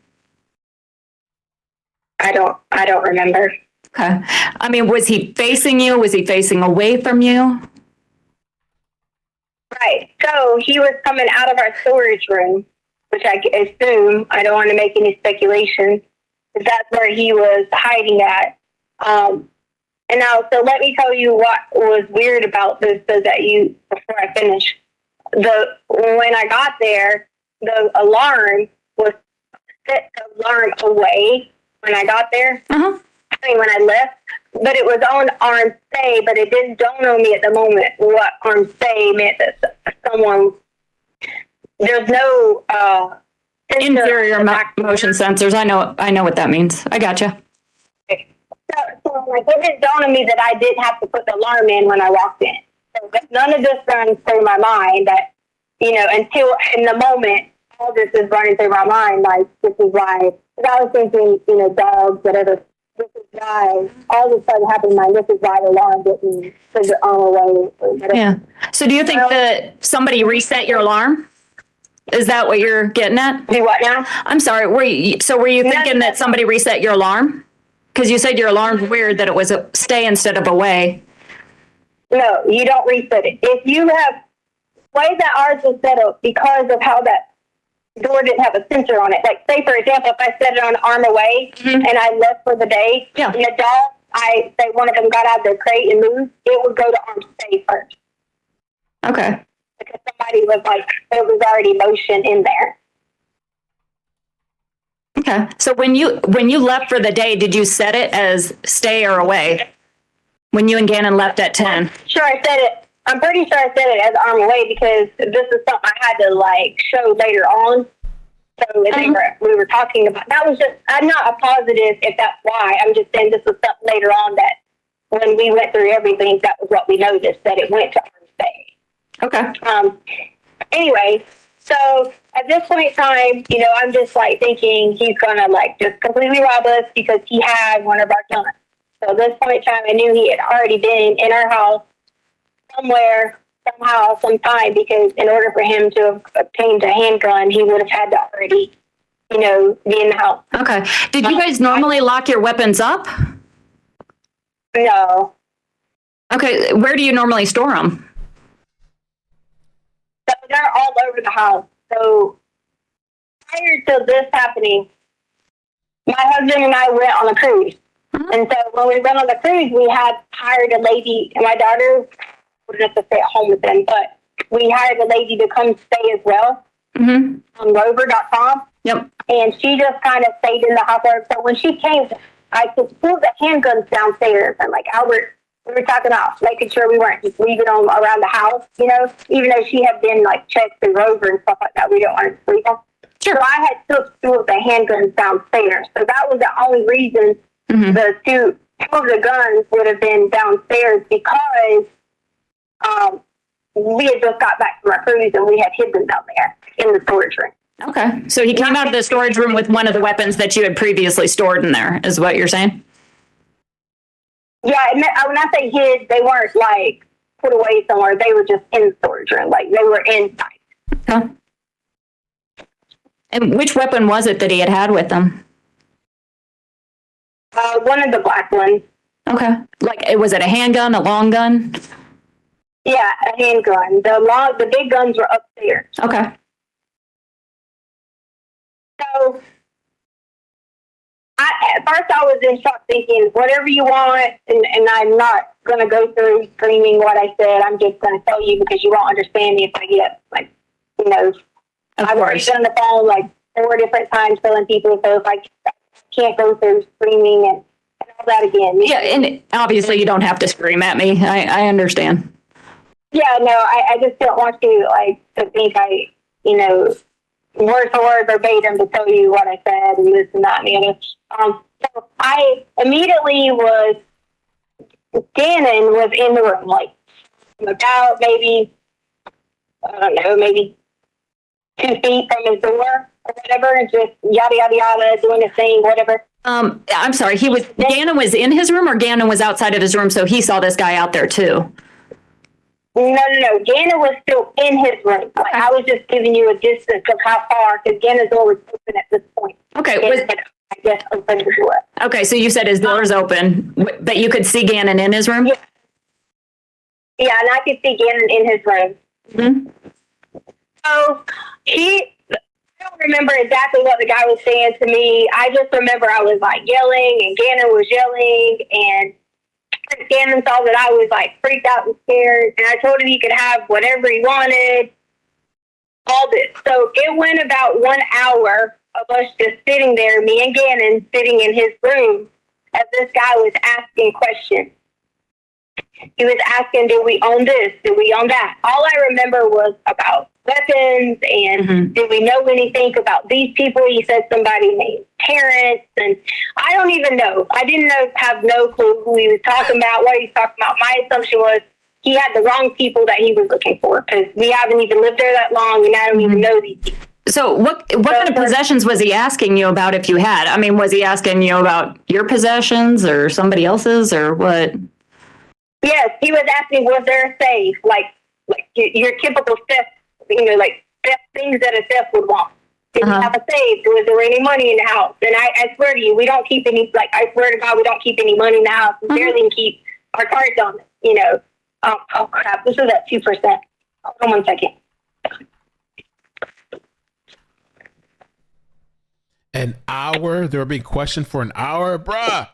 I don't remember. Okay, I mean, was he facing you? Was he facing away from you? Right. So he was coming out of our storage room, which I assume, I don't want to make any speculation, but that's where he was hiding at. And now, so let me tell you what was weird about this, so that before I finish. When I got there, the alarm was set the alarm away when I got there. Uh-huh. I mean, when I left, but it was on arm stay, but it didn't dawn on me at the moment what arm stay meant, that there's no Inferior motion sensors. I know what that means. I gotcha. So like, it didn't dawn on me that I didn't have to put the alarm in when I walked in. So none of this runs through my mind that, until in the moment, all this is running through my mind. Like, this is why, because I was thinking, dogs, whatever. This is why all this started happening in my mind. This is why the alarm didn't put the arm away. Or whatever. Yeah. So do you think that somebody reset your alarm? Is that what you're getting at? Do what now? I'm sorry. Were you thinking that somebody reset your alarm? Because you said your alarm's weird that it was a stay instead of away. No, you don't reset it. If you have, way that ours was set up because of how that door didn't have a sensor on it. Like, say, for example, if I set it on arm away and I left for the day, and the dog, say one of them got out of their crate and moved, it would go to arm stay first. Okay. Because somebody was like, there was already motion in there. Okay. So when you left for the day, did you set it as stay or away? When you and Gannon left at 10? Sure, I said it. I'm pretty sure I said it as arm away because this is something I had to show later on. So we were talking about, that was just, I'm not a positive if that's why. I'm just saying this was something later on that when we went through everything, that was what we noticed, that it went to arm stay. Okay. Anyway, so at this point in time, I'm just thinking he's gonna just completely rob us because he had one of our guns. So at this point in time, I knew he had already been in our house somewhere, somehow, sometime, because in order for him to have obtained a handgun, he would have had to already, be in the house. Okay. Did you guys normally lock your weapons up? No. Okay. Where do you normally store them? So they're all over the house. So prior to this happening, my husband and I went on a cruise. And so when we went on the cruise, we had hired a lady, and my daughter wouldn't have to stay at home with them, but we hired a lady to come stay as well on rover.com. Yep. And she just kind of stayed in the house. So when she came, I just pulled the handguns downstairs. And Albert, we were talking about making sure we weren't just leaving them around the house, even though she had been checked through rover and stuff like that. We don't want to leave them. Sure. So I had took two of the handguns downstairs. So that was the only reason the two of the guns would have been downstairs, because we had just got back from our cruise and we had hid them down there in the storage room. Okay. So he came out of the storage room with one of the weapons that you had previously stored in there, is what you're saying? Yeah, when I say hid, they weren't put away somewhere. They were just in the storage room. They were inside. Okay. And which weapon was it that he had with him? One of the black ones. Okay. Was it a handgun, a long gun? Yeah, a handgun. The big guns were upstairs. Okay. So at first I was in shock, thinking whatever you want, and I'm not going to go through screaming what I said. I'm just going to tell you because you won't understand me if I get I've already been on the phone 4 different times telling people, so if I can't go through screaming and and all that again. Yeah, and obviously you don't have to scream at me. I understand. Yeah, no, I just don't want you to think I, word for word verbatim to tell you what I said and this and that and the other. So I immediately Gannon was in the room, about maybe, I don't know, maybe 2 feet from his door or whatever, and just yada, yada, yada, doing his thing, whatever. I'm sorry, Gannon was in his room or Gannon was outside of his room, so he saw this guy out there too? No. Gannon was still in his room. I was just giving you a distance of how far, because Gannon's door was open at this point. Okay. I guess open the door. Okay, so you said his door's open, but you could see Gannon in his room? Yeah, and I could see Gannon in his room. Mm-hmm. So I don't remember exactly what the guy was saying to me. I just remember I was yelling, and Gannon was yelling, and Gannon saw that I was freaked out and scared, and I told him he could have whatever he wanted, all this. So it went about 1 hour of us just sitting there, me and Gannon sitting in his room, as this guy was asking questions. He was asking, did we own this? Did we own that? All I remember was about weapons and did we know anything about these people? He said somebody named Terrence, and I don't even know. I didn't have no clue who he was talking about, what he was talking about. My assumption was he had the wrong people that he was looking for, because we haven't even lived there that long, and I don't even know these people. So what kind of possessions was he asking you about if you had? I mean, was he asking you about your possessions or somebody else's or what? Yes, he was asking, was there a safe? Like your typical theft, theft things that a theft would want. Did we have a safe? Was there any money in the house? And I swear to you, we don't keep any, I swear to God, we don't keep any money in the house. We barely even keep our cards on it, Oh, crap, this is at 2%. Hold on 1 second. An hour? They were being questioned for an hour? Bruh!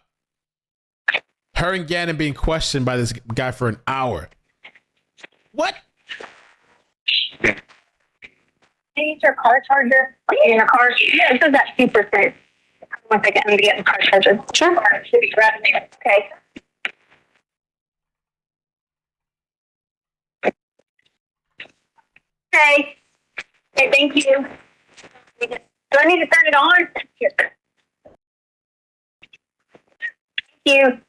Her and Gannon being questioned by this guy for an hour. What? Use your car charger in your car. Yeah, this is at 2%. 1 second, I'm going to get the car charger. Sure. It should be right there. Okay. Okay. Okay, thank you. Do I need to turn it on? Thank you.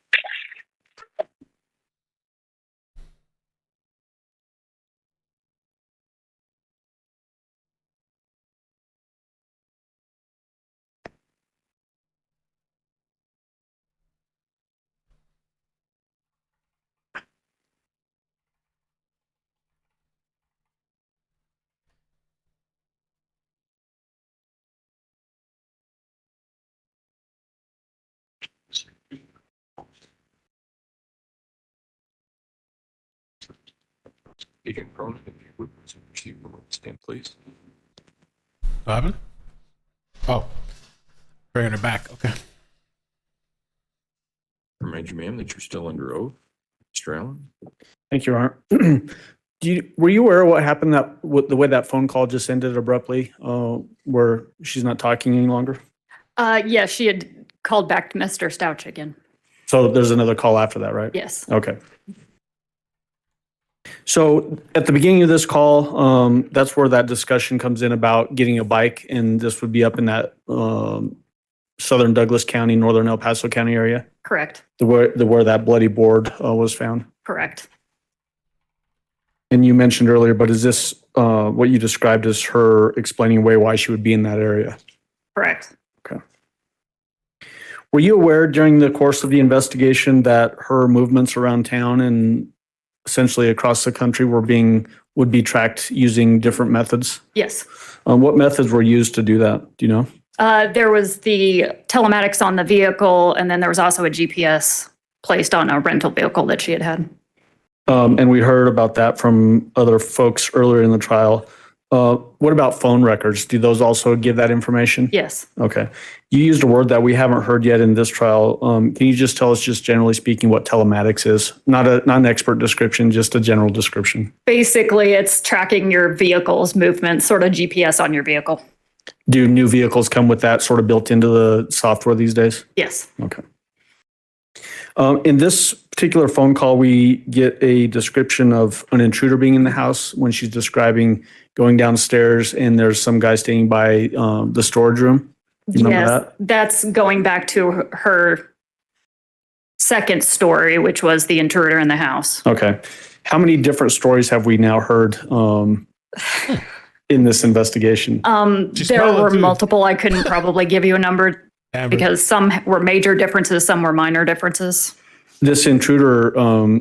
Agent Cronin, if you would proceed from stand, please. What happened? Oh, bringing her back. Okay. Remind you, ma'am, that you're still under oath. Mr. Allen? Thank you, Art. Were you aware of what happened the way that phone call just ended abruptly, where she's not talking any longer? Yeah, she had called back to Mr. Stauch again. So there's another call after that, right? Yes. Okay. So at the beginning of this call, that's where that discussion comes in about getting a bike, and this would be up in that southern Douglas County, northern El Paso County area, Correct. where that bloody board was found. Correct. And you mentioned earlier, but is this what you described as her explaining away why she would be in that area? Correct. Okay. Were you aware during the course of the investigation that her movements around town and essentially across the country would be tracked using different methods? Yes. What methods were used to do that? Do you know? There was the telematics on the vehicle, and then there was also a GPS placed on a rental vehicle that she had had. And we heard about that from other folks earlier in the trial. What about phone records? Do those also give that information? Yes. Okay. You used a word that we haven't heard yet in this trial. Can you just tell us, just generally speaking, what telematics is? Not an expert description, just a general description. Basically, it's tracking your vehicle's movement, sort of GPS on your vehicle. Do new vehicles come with that sort of built into the software these days? Yes. Okay. In this particular phone call, we get a description of an intruder being in the house when she's describing going downstairs and there's some guy staying by the storage room. You remember that? That's going back to her second story, which was the intruder in the house. Okay. How many different stories have we now heard in this investigation? There were multiple. I couldn't probably give you a number because some were major differences, some were minor differences. This intruder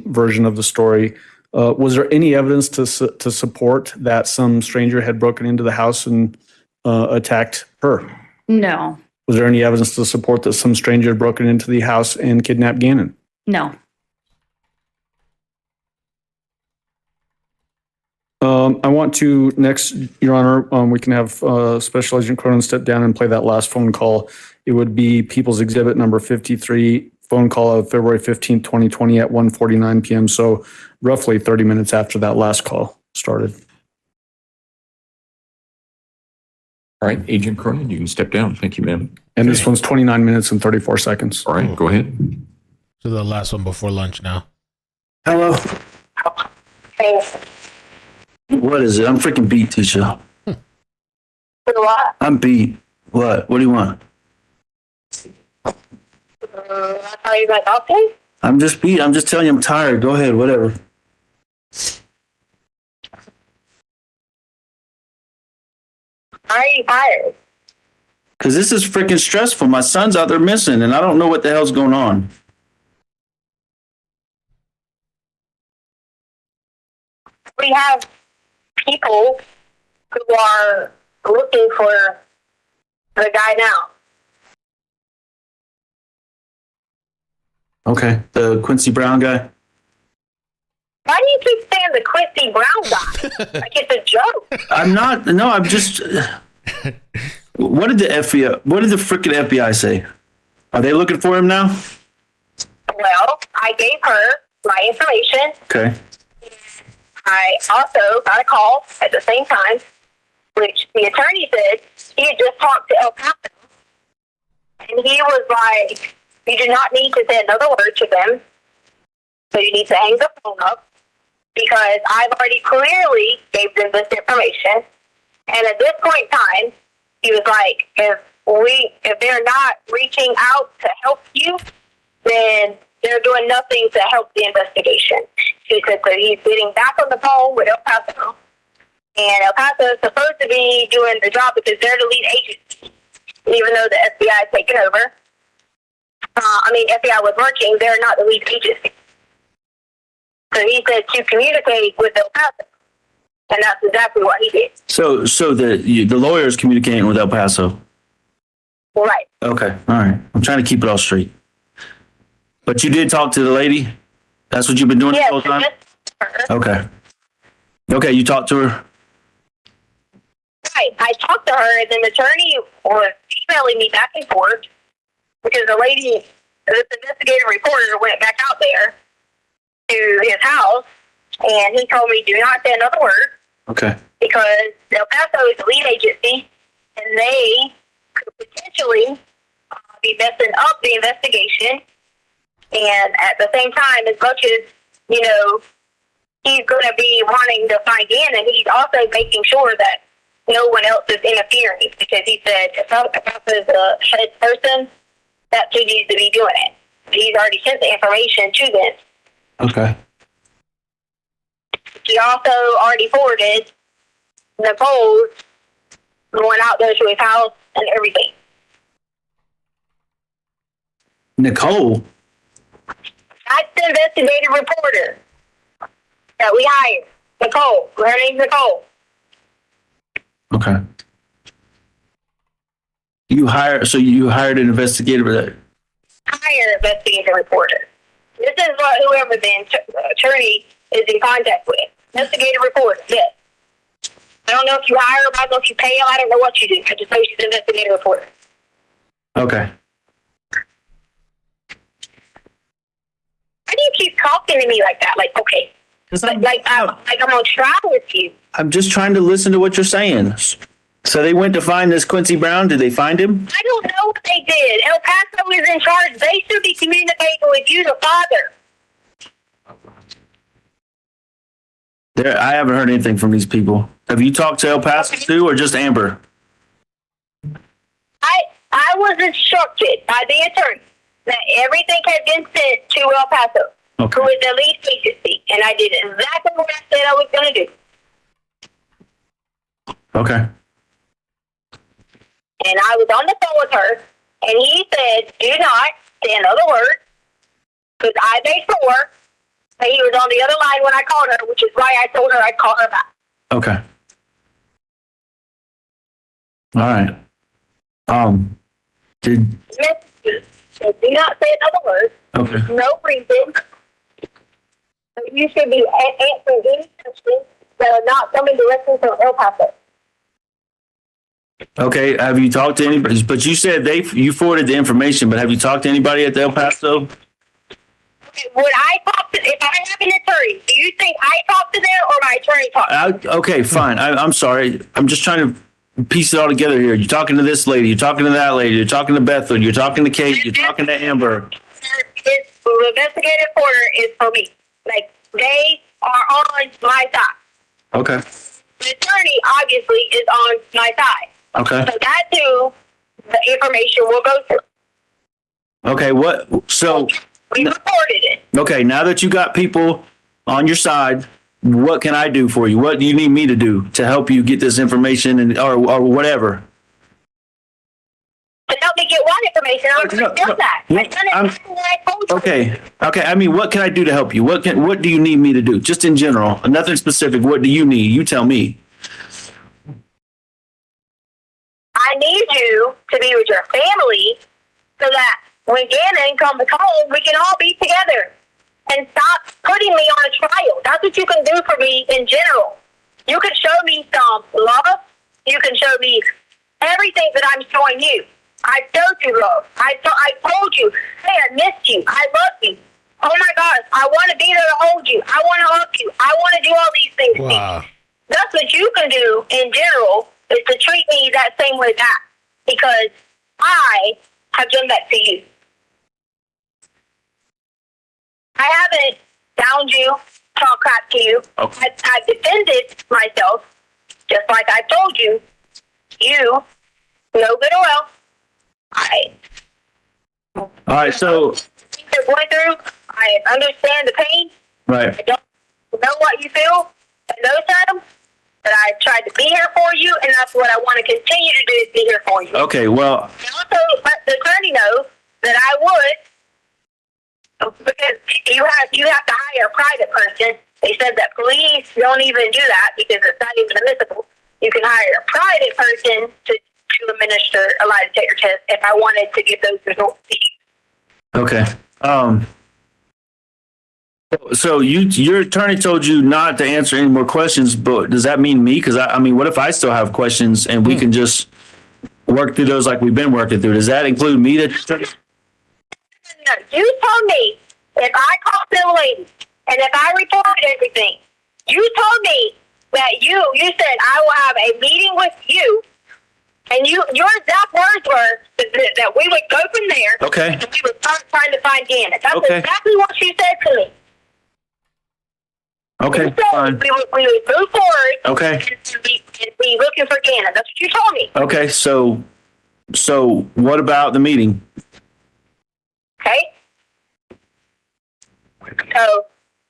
version of the story, was there any evidence to support that some stranger had broken into the house and attacked her? No. Was there any evidence to support that some stranger had broken into the house and kidnapped Gannon? No. I want to next, Your Honor, we can have Special Agent Cronin step down and play that last phone call. It would be People's Exhibit number 53, phone call of February 15th, 2020 at 1:49 p.m. So roughly 30 minutes after that last call started. All right, Agent Cronin, you can step down. Thank you, ma'am. And this one's 29 minutes and 34 seconds. All right, go ahead. So the last one before lunch now. Hello. Hey, What is it? I'm freaking beat, Tisha. what? I'm beat. What? What do you want? I thought you were like, okay. I'm just beat. I'm just telling you I'm tired. Go ahead, whatever. Why are you tired? Because this is freaking stressful. My son's out there missing, and I don't know what the hell's going on. We have people who are looking for the guy now. Okay, the Quincy Brown guy. Why do you keep saying the Quincy Brown guy? Like it's a joke. I'm not. No, I'm just. What did the FBI? What did the freaking FBI say? Are they looking for him now? Well, I gave her my information. Okay. I also got a call at the same time, which the attorney said he had just talked to El Paso. And he was like, you do not need to say another word to them. So you need to hang the phone up because I've already clearly gave them this information. And at this point in time, he was like, if they're not reaching out to help you, then they're doing nothing to help the investigation. He said so he's getting back on the phone with El Paso. And El Paso is supposed to be doing the job because they're the lead agency, even though the FBI has taken over. FBI was working, they're not the lead agency. So he said to communicate with El Paso. And that's exactly what he did. So the lawyer is communicating with El Paso. Right. Okay. All right. I'm trying to keep it all straight. But you did talk to the lady? That's what you've been doing the whole time? Okay. Okay, you talked to her? Right. I talked to her, and then the attorney was emailing me back and forth because the lady, this investigative reporter, went back out there to his house, and he told me, do not say another word. Okay. Because El Paso is the lead agency, and they could potentially be messing up the investigation. And at the same time, as much as, he's going to be wanting to find Gannon, he's also making sure that no one else is interfering. Because he said, if El Paso is the head person, that's who needs to be doing it. He's already sent the information to them. Okay. He also already forwarded Nicole going out there to his house and everything. Nicole? That's the investigative reporter that we hired. Nicole. Her name's Nicole. Okay. You hired an investigator. Hire investigative reporter. This is what whoever the attorney is in contact with. Investigative reporter, yes. I don't know if you hire her, I don't know if you pay her, I don't know what you do. I just know she's an investigative reporter. Okay. Why do you keep talking to me like that? Like, okay. I'm on trial with you. I'm just trying to listen to what you're saying. So they went to find this Quincy Brown. Did they find him? I don't know what they did. El Paso is in charge. They should be communicating with you, the father. I haven't heard anything from these people. Have you talked to El Paso too, or just Amber? I was instructed by the attorney that everything had been sent to El Paso, who is the lead agency, and I did exactly what I said I was going to do. Okay. And I was on the phone with her, and he said, do not say another word, because I made sure that he was on the other line when I called her, which is why I told her I'd call her back. Okay. All right. Do not say another word. Okay. No reason. You should be answering any questions that are not coming directly from El Paso. Okay. Have you talked to anybody? But you said you forwarded the information, but have you talked to anybody at the El Paso? Would I talk to, if I have an attorney, do you think I talk to them or my attorney talks? Okay, fine. I'm sorry. I'm just trying to piece it all together here. You're talking to this lady. You're talking to that lady. You're talking to Bethel. You're talking to Kate. You're talking to Amber. The investigative reporter is for me. Like, they are on my side. Okay. The attorney, obviously, is on my side. Okay. So that too, the information will go through. Okay, so we reported it. Okay, now that you got people on your side, what can I do for you? What do you need me to do to help you get this information and or whatever? To help me get what information? I already done that. I've done exactly what I told you. Okay. I mean, what can I do to help you? What do you need me to do? Just in general, nothing specific. What do you need? You tell me. I need you to be with your family so that when Gannon comes home, we can all be together and stop putting me on a trial. That's what you can do for me in general. You can show me some love. You can show me everything that I'm showing you. I showed you love. I told you, hey, I missed you. I love you. Oh my gosh, I want to be there to hold you. I want to hug you. I want to do all these things. Wow. That's what you can do in general, is to treat me that same way back, because I have done that to you. I haven't found you, talk crap to you. Okay. I defended myself, just like I told you. You, no good or well. All right, so You're going through. I understand the pain. right. I don't know what you feel at those times, but I tried to be here for you, and that's what I want to continue to do, is be here for you. Okay, well, And also let the attorney know that I would, because you have to hire a private person. They said that police don't even do that because it's not even admissible. You can hire a private person to administer a lie detector test if I wanted to give those results to you. okay. So your attorney told you not to answer any more questions, but does that mean me? Because I mean, what if I still have questions and we can just work through those like we've been working through? Does that include me? No, you told me if I called the lady and if I reported everything, you told me that you said I will have a meeting with you, and your exact words were that we would go from there. Okay. And we would start trying to find Gannon. That's Okay. exactly what you said to me. Okay, You said fine. we would move forward. Okay. And be looking for Gannon. That's what you told me. Okay, so what about the meeting? Okay? So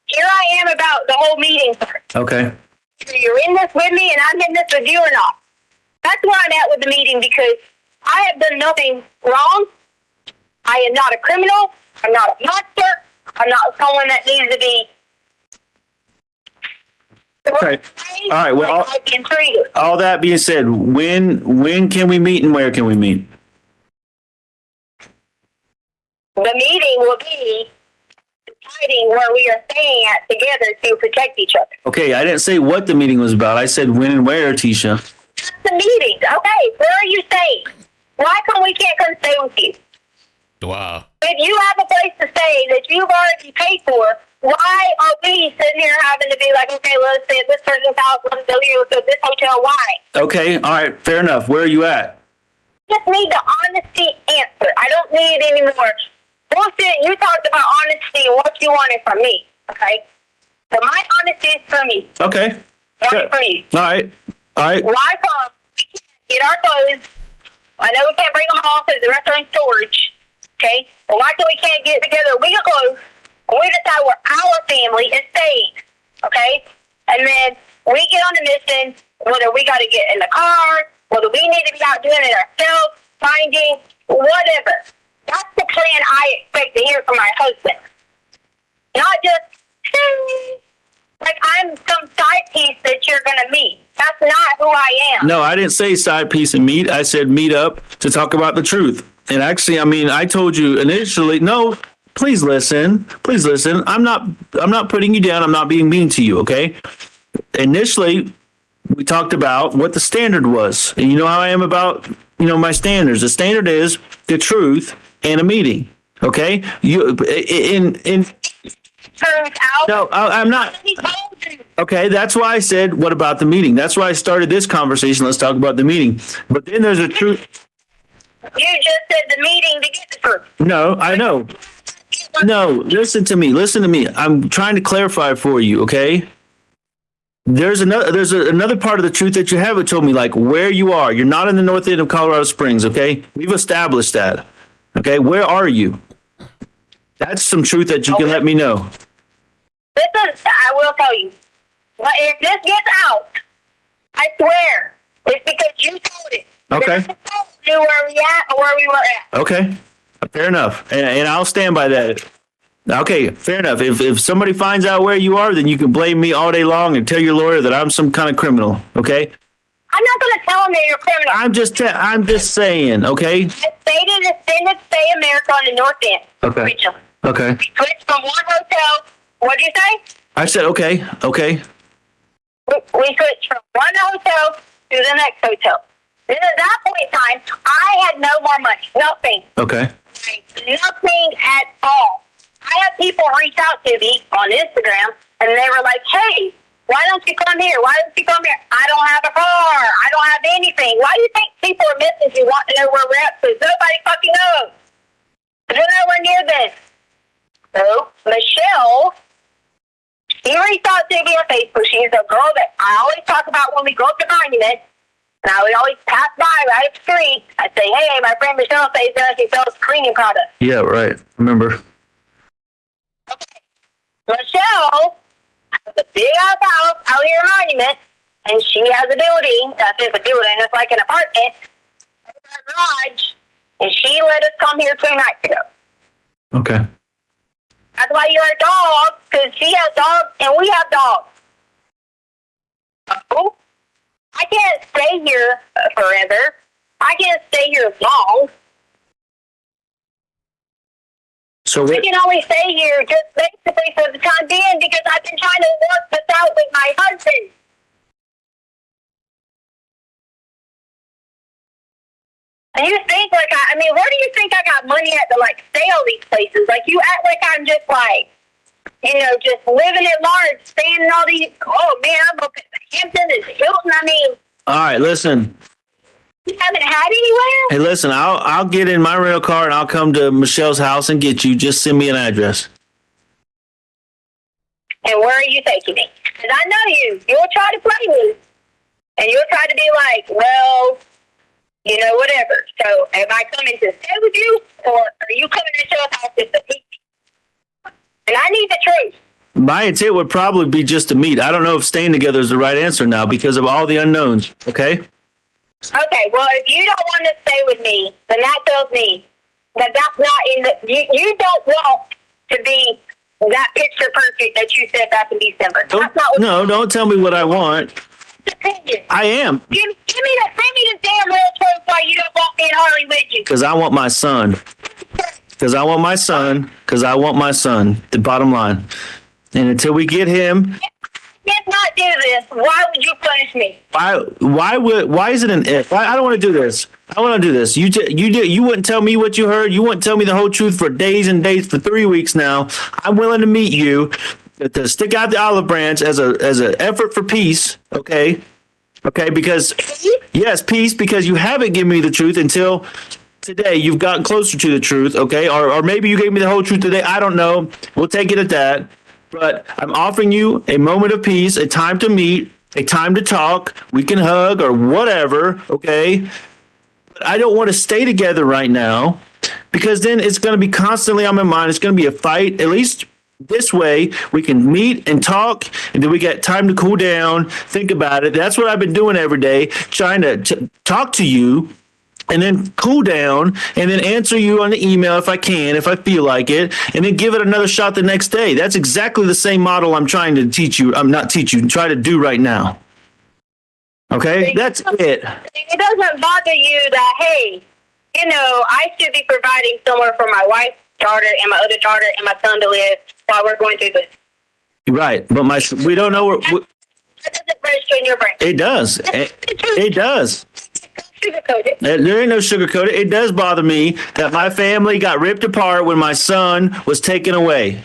here I am about the whole meeting part. Okay. Either you're in this with me and I'm in this with you or not. That's where I'm at with the meeting, because I have done nothing wrong. I am not a criminal. I'm not a monster. I'm not someone that needs to be. Okay. All right. Well, I've been treated. all that being said, when can we meet and where can we meet? The meeting will be deciding where we are staying at together to protect each other. Okay, I didn't say what the meeting was about. I said when and where, Tisha. That's the meeting. Okay, where are you staying? Why come we can't come stay with you? Wow. If you have a place to stay that you've already paid for, why are we sitting here having to be like, okay, let's stay at this person's house, let's go here, let's go to this hotel? Why? Okay, all right, fair enough. Where are you at? Just need the honesty answer. I don't need any more bullshit. You talked about honesty and what you wanted from me, okay? So my honesty is for me. Okay. Not for you. All right. Why come we can't get our clothes? I know we can't bring them home because the rest are in storage, okay? But why can we can't get together a week of clothes and we decide where our family is staying, okay? And then we get on the mission, whether we got to get in the car, whether we need to be out doing it ourselves, finding, whatever. That's the plan I expect to hear from my husband. Not just, like I'm some side piece that you're going to meet. That's not who I am. No, I didn't say side piece and meet. I said meet up to talk about the truth. And actually, I mean, I told you initially, no, please listen. Please listen. I'm not putting you down. I'm not being mean to you, okay? Initially, we talked about what the standard was. And you know how I am about, my standards. The standard is the truth and a meeting, okay? No, I'm not. Okay, that's why I said, what about the meeting? That's why I started this conversation. Let's talk about the meeting. But then there's a truth. You just said the meeting to get the truth. No, I know. No, listen to me. Listen to me. I'm trying to clarify for you, okay? There's another part of the truth that you haven't told me, like where you are. You're not in the north end of Colorado Springs, okay? We've established that. Okay, where are you? That's some truth that you can let me know. Listen, I will tell you. But if this gets out, I swear, it's because you told it. Okay. You where we at or where we were at. Okay, fair enough. And I'll stand by that. Okay, fair enough. If somebody finds out where you are, then you can blame me all day long and tell your lawyer that I'm some kind of criminal, okay? I'm not going to tell them that you're a criminal. I'm just saying, okay? I stated extended stay America on the north end. Okay. Rachel. Okay. We switched from one hotel. What did you say? I said okay. We switched from one hotel to the next hotel. Then at that point in time, I had no more money. Nothing. Okay. Nothing at all. I had people reach out to me on Instagram, and they were like, hey, why don't you come here? Why don't you come here? I don't have a car. I don't have anything. Why do you think people are missing you want to know where we're at? Because nobody fucking knows. We're nowhere near this. So, Michelle, she reached out to me on Facebook. She's a girl that I always talk about when we go up to Monument. And I would always pass by right up the street. I'd say, hey, my friend Michelle says that she sells cleaning products. Yeah, right. Remember. Okay. Michelle has a big ass house out here in Monument, and she has a building. That's just a building. It's like an apartment. A garage. And she let us come here 2 nights ago. Okay. That's why you have dogs, because she has dogs and we have dogs. Oh, I can't stay here forever. I can't stay here long. So I can only stay here just basically for the time being because I've been trying to work this out with my husband. And you think like I mean, where do you think I got money at to like stay all these places? Like you act like I'm just like, just living at large, staying in all these. Oh man, I'm up at the Hamptons and Hilton. I mean, all right, listen. You haven't had anywhere? Hey, listen, I'll get in my rental car and I'll come to Michelle's house and get you. Just send me an address. And where are you taking me? Because I know you. You'll try to play me. And you'll try to be like, well, whatever. So am I coming to stay with you? Or are you coming to Michelle's house just to meet me? And I need the truth. My intent would probably be just to meet. I don't know if staying together is the right answer now because of all the unknowns, okay? Okay, well, if you don't want to stay with me, then that tells me that that's not in the... You don't want to be that picture perfect that you said back in December. That's not what don't tell me what I want. I am. Give me the damn real truth why you don't want me in Harley with you. Because I want my son. Because I want my son. The bottom line. And until we get him... did not do this. Why would you punish me? Why is it an if? I don't want to do this. I want to do this. You wouldn't tell me what you heard. You wouldn't tell me the whole truth for days and days, for 3 weeks now. I'm willing to meet you, to stick out the olive branch as an effort for peace. Okay. Because yes, peace, because you haven't given me the truth until today. You've gotten closer to the truth. Okay. Or maybe you gave me the whole truth today. I don't know. We'll take it at that. But I'm offering you a moment of peace, a time to meet, a time to talk. We can hug or whatever, okay? But I don't want to stay together right now, because then it's going to be constantly on my mind. It's going to be a fight. At least this way we can meet and talk, and then we get time to cool down, think about it. That's what I've been doing every day, trying to talk to you, and then cool down, and then answer you on the email if I can, if I feel like it, and then give it another shot the next day. That's exactly the same model I'm trying to teach you. I'm not teach you, try to do right now. Okay, that's it. It doesn't bother you that, hey, I should be providing somewhere for my wife, daughter, and my other daughter, and my son to live while we're going through this. Right, but we don't know where. That doesn't register in your brain. It does. It does. Sugarcoated. There ain't no sugarcoated. It does bother me that my family got ripped apart when my son was taken away.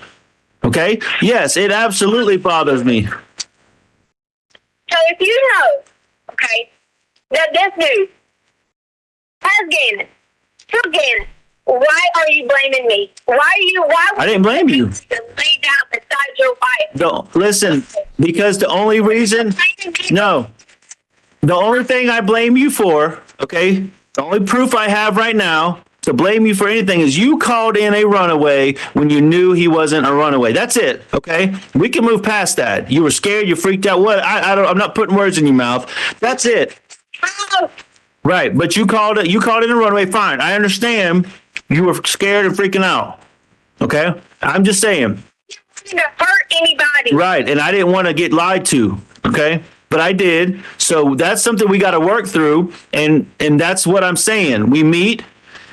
Okay? Yes, it absolutely bothers me. So if you know, okay, that this dude has Gannon, killed Gannon, why are you blaming me? I didn't blame you. Lay down beside your wife. No, listen, because the only reason, no, the only thing I blame you for, okay, the only proof I have right now to blame you for anything is you called in a runaway when you knew he wasn't a runaway. That's it, okay? We can move past that. You were scared, you freaked out. What? I'm not putting words in your mouth. That's it. Right, but you called it a runaway. Fine, I understand. You were scared and freaking out. Okay, I'm just saying. You didn't hurt anybody. Right, and I didn't want to get lied to. Okay, but I did. So that's something we got to work through, and that's what I'm saying. We meet,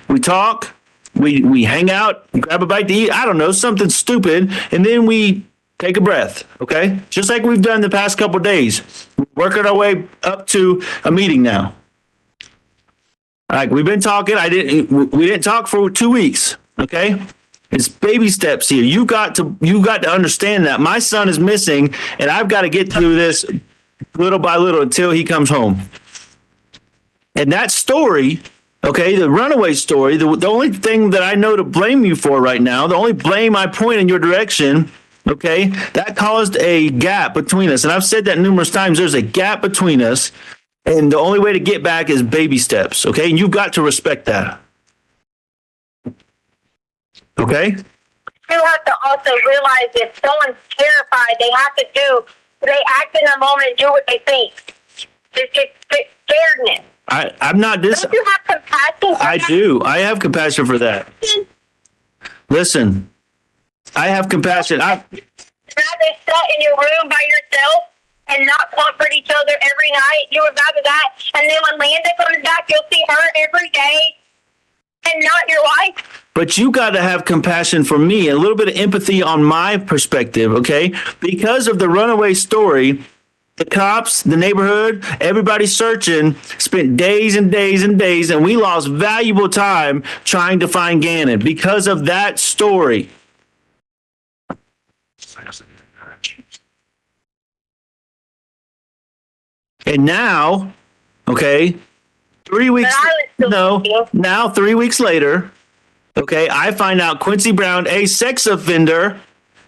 we talk, we hang out, grab a bite to eat. I don't know, something stupid, and then we take a breath. Okay, just like we've done the past couple of days, working our way up to a meeting now. Like we've been talking, we didn't talk for 2 weeks. Okay, it's baby steps here. You got to understand that my son is missing, and I've got to get through this little by little until he comes home. And that story, okay, the runaway story, the only thing that I know to blame you for right now, the only blame I point in your direction, okay, that caused a gap between us. And I've said that numerous times. There's a gap between us. And the only way to get back is baby steps, okay? And you've got to respect that. Okay? You have to also realize if someone's terrified, they act in a moment and do what they think. It's just scaredness. I'm not this. Don't you have compassion for I that? do. I have compassion for that. Listen, I have compassion. Rather sit in your room by yourself and not comfort each other every night. You would rather that. And then when Landon comes back, you'll see her every day and not your wife. But you got to have compassion for me, a little bit of empathy on my perspective, okay? Because of the runaway story, the cops, the neighborhood, everybody searching, spent days and days and days, and we lost valuable time trying to find Gannon because of that story. And now, okay, 3 weeks, now 3 weeks later, okay, I find out Quincy Brown, a sex offender,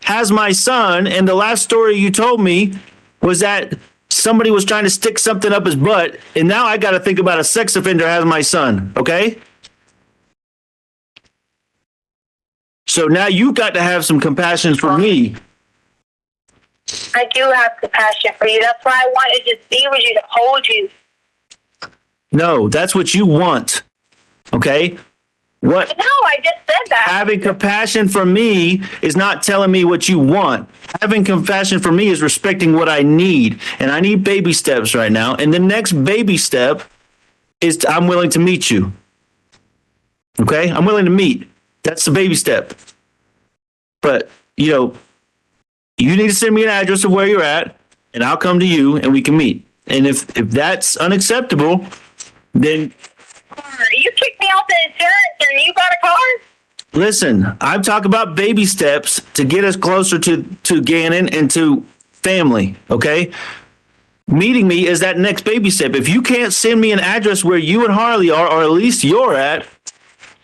has my son, and the last story you told me was that somebody was trying to stick something up his butt, and now I got to think about a sex offender has my son, okay? So now you got to have some compassion for me. I do have compassion for you. That's why I wanted to be with you, to hold you. No, that's what you want, okay? What? No, I just said that. Having compassion for me is not telling me what you want. Having compassion for me is respecting what I need. And I need baby steps right now. And the next baby step is I'm willing to meet you. Okay? I'm willing to meet. That's the baby step. But, you need to send me an address of where you're at. and I'll come to you and we can meet. And if that's unacceptable, then You kicked me off the insurance and you got a car? listen, I'm talking about baby steps to get us closer to Gannon and to family, okay? Meeting me is that next baby step. If you can't send me an address where you and Harley are, or at least you're at,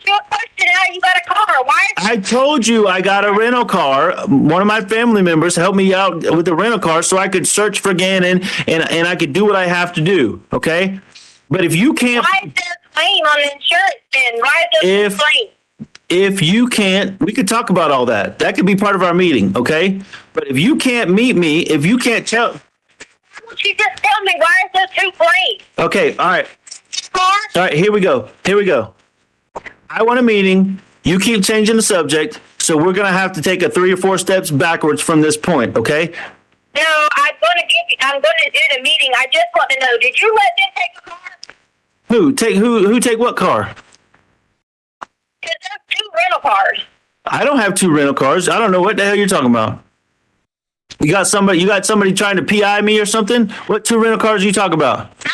Your question how you got a car. Why? I told you I got a rental car. One of my family members helped me out with the rental car so I could search for Gannon and I could do what I have to do, okay? But if you can't... Why is there a claim on the insurance then? Why is there a claim? If you can't, we could talk about all that. That could be part of our meeting, okay? But if you can't meet me, if you can't tell... Why don't you just tell me why is there two claims? Okay, all right. Car? All right, here we go. I want a meeting. You keep changing the subject, so we're going to have to take a 3 or 4 steps backwards from this point, okay? No, I'm gonna do the meeting. I just want to know, did you let them take a car? Who take what car? Because there's 2 rental cars. I don't have 2 rental cars. I don't know what the hell you're talking about. You got somebody trying to PI me or something? What 2 rental cars are you talking about? No,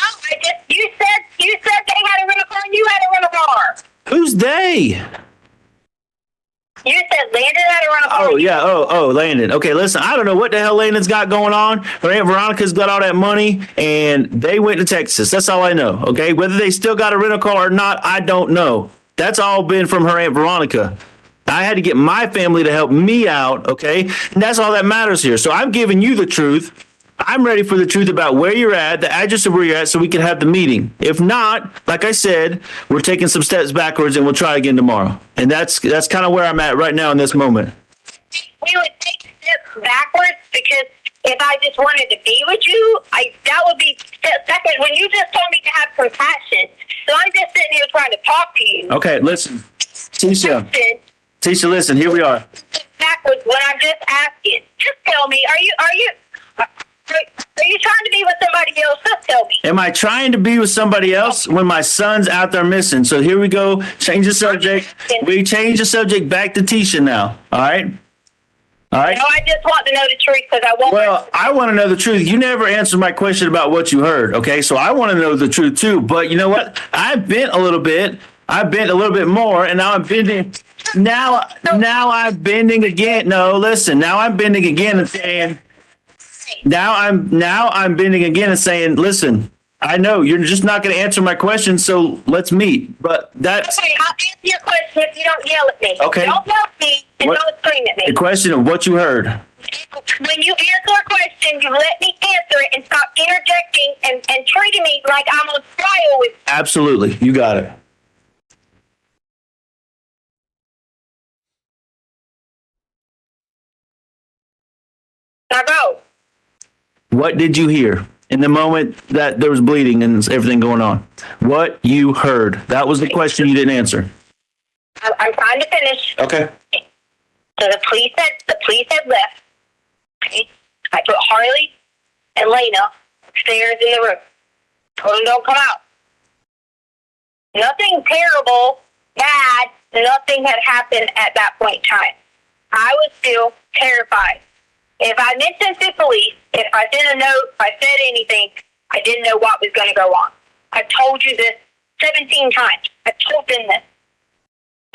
you said they had a rental car and you had a rental car. Who's they? You said Landon had a rental car. Oh, yeah. Oh, Landon. Okay, listen, I don't know what the hell Landon's got going on. Her Aunt Veronica's got all that money, and they went to Texas. That's all I know, okay? Whether they still got a rental car or not, I don't know. That's all been from her Aunt Veronica. I had to get my family to help me out, okay? And that's all that matters here. So I'm giving you the truth. I'm ready for the truth about where you're at, the address of where you're at, so we can have the meeting. If not, like I said, we're taking some steps backwards and we'll try again tomorrow. And that's kind of where I'm at right now in this moment. We would take steps backwards because if I just wanted to be with you, that would be steps backwards. When you just told me to have compassion, so I'm just sitting here trying to talk to you. Okay, listen, Tisha, listen, here we are. Backwards when I'm just asking. Just tell me, are you trying to be with somebody else? Just tell me. Am I trying to be with somebody else when my son's out there missing? So here we go. Change the subject. We change the subject back to Tisha now. All right? All right? No, I just want to know the truth because I won't. Well, I want to know the truth. You never answered my question about what you heard, okay? So I want to know the truth too. But you know what? I bent a little bit. I bent a little bit more, and now I'm bending. Now I'm bending again. No, listen. Now I'm bending again and saying... Now I'm bending again and saying, listen, I know you're just not going to answer my question, so let's meet. But that's... Okay, I'll answer your question if you don't yell at me. Okay. Don't yell at me and don't scream at me. The question of what you heard. When you answer a question, you let me answer it and stop interjecting and treating me like I'm on trial with you. Absolutely. You got it. Now go. What did you hear in the moment that there was bleeding and everything going on? What you heard. That was the question you didn't answer. I'm trying to finish. Okay. So the police had left. Okay. I put Harley and Lena upstairs in the room. Told them don't come out. Nothing terrible, bad, nothing had happened at that point in time. I was still terrified. If I mentioned to police, if I sent a note, if I said anything, I didn't know what was going to go on. I've told you this 17 times. I've told them this.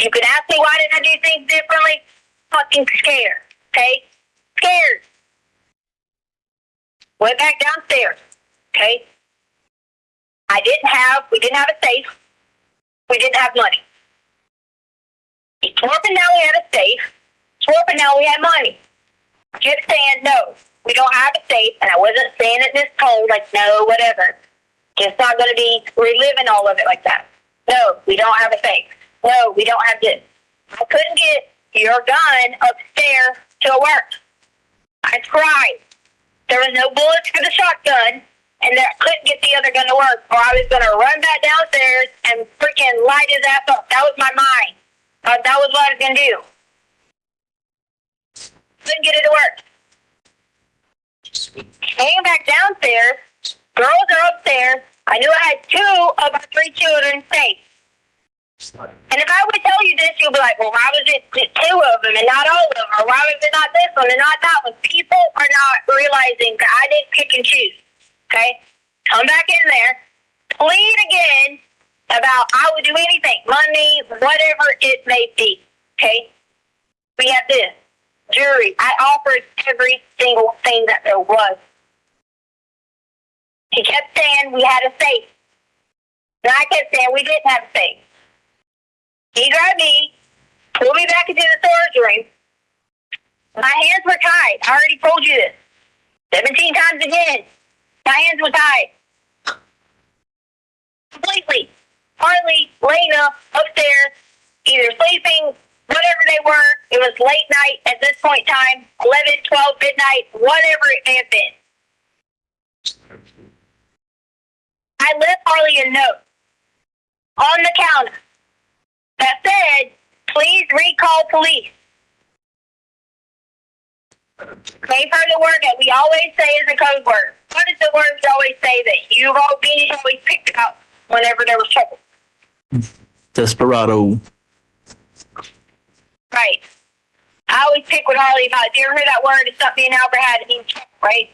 You could ask me why didn't I do things differently? Fucking scared, okay? Scared. Went back downstairs, okay? We didn't have a safe. We didn't have money. Swore up and now we had a safe. Swore up and now we had money. Kept saying, no, we don't have a safe, and I wasn't saying it in this tone, like, no, whatever. Just not going to be reliving all of it like that. No, we don't have a safe. No, we don't have this. I couldn't get your gun upstairs to work. I tried. There was no bullets for the shotgun, and I couldn't get the other gun to work, or I was going to run back downstairs and freaking light his ass up. That was my mind. That was what I was going to do. Couldn't get it to work. Came back downstairs. Girls are upstairs. I knew I had 2 of my 3 children safe. And if I would tell you this, you'll be like, well, why was it 10 few of them and not all of them? Or why was it not this one and not that one? People are not realizing that I didn't pick and choose. Okay? Come back in there. Plead again about I would do anything. Money, whatever it may be. Okay? We have this. Jury. I offered every single thing that there was. He kept saying we had a safe. And I kept saying we didn't have a safe. He grabbed me, pulled me back into the storage room. My hands were tied. I already told you this. 17 times again. My hands were tied. Completely. Harley, Lena, upstairs, either sleeping, whatever they were. It was late night at this point in time, 11, 12, midnight, whatever it may have been. I left Harley a note on the counter that said, please recall police. They've heard the word that we always say is a code word. What is the word we always say that you always picked up whenever there was trouble? Desperado. Right. I always pick with Harley about it. Do you ever hear that word? It's something Albert had to mean trouble, right?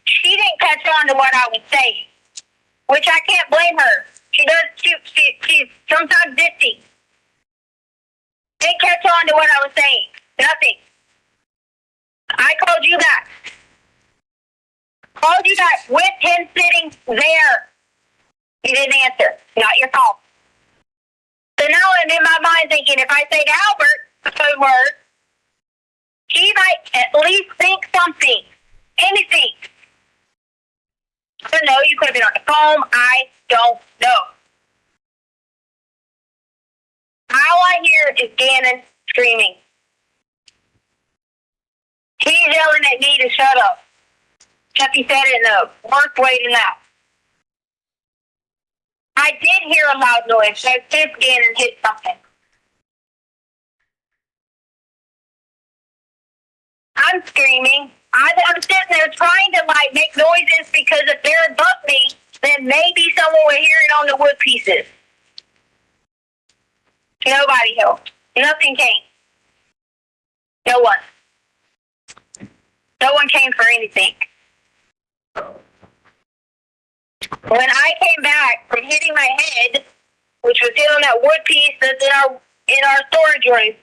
She didn't catch on to what I was saying, which I can't blame her. She's sometimes ditzy. Didn't catch on to what I was saying. Nothing. I called you back. Called you back with him sitting there. You didn't answer. Not your fault. So now I'm in my mind thinking if I say to Albert a code word, he might at least think something. Anything. I don't know. You could have been on the phone. I don't know. All I hear is Gannon screaming. He's yelling at me to shut up. Except he said it in a worse way than that. I did hear a loud noise. I think Gannon hit something. I'm screaming. I'm sitting there trying to make noises because if they're above me, then maybe someone will hear it on the wood pieces. Nobody helped. Nothing came. No one. No one came for anything. When I came back from hitting my head, which was hit on that wood piece that's in our storage room,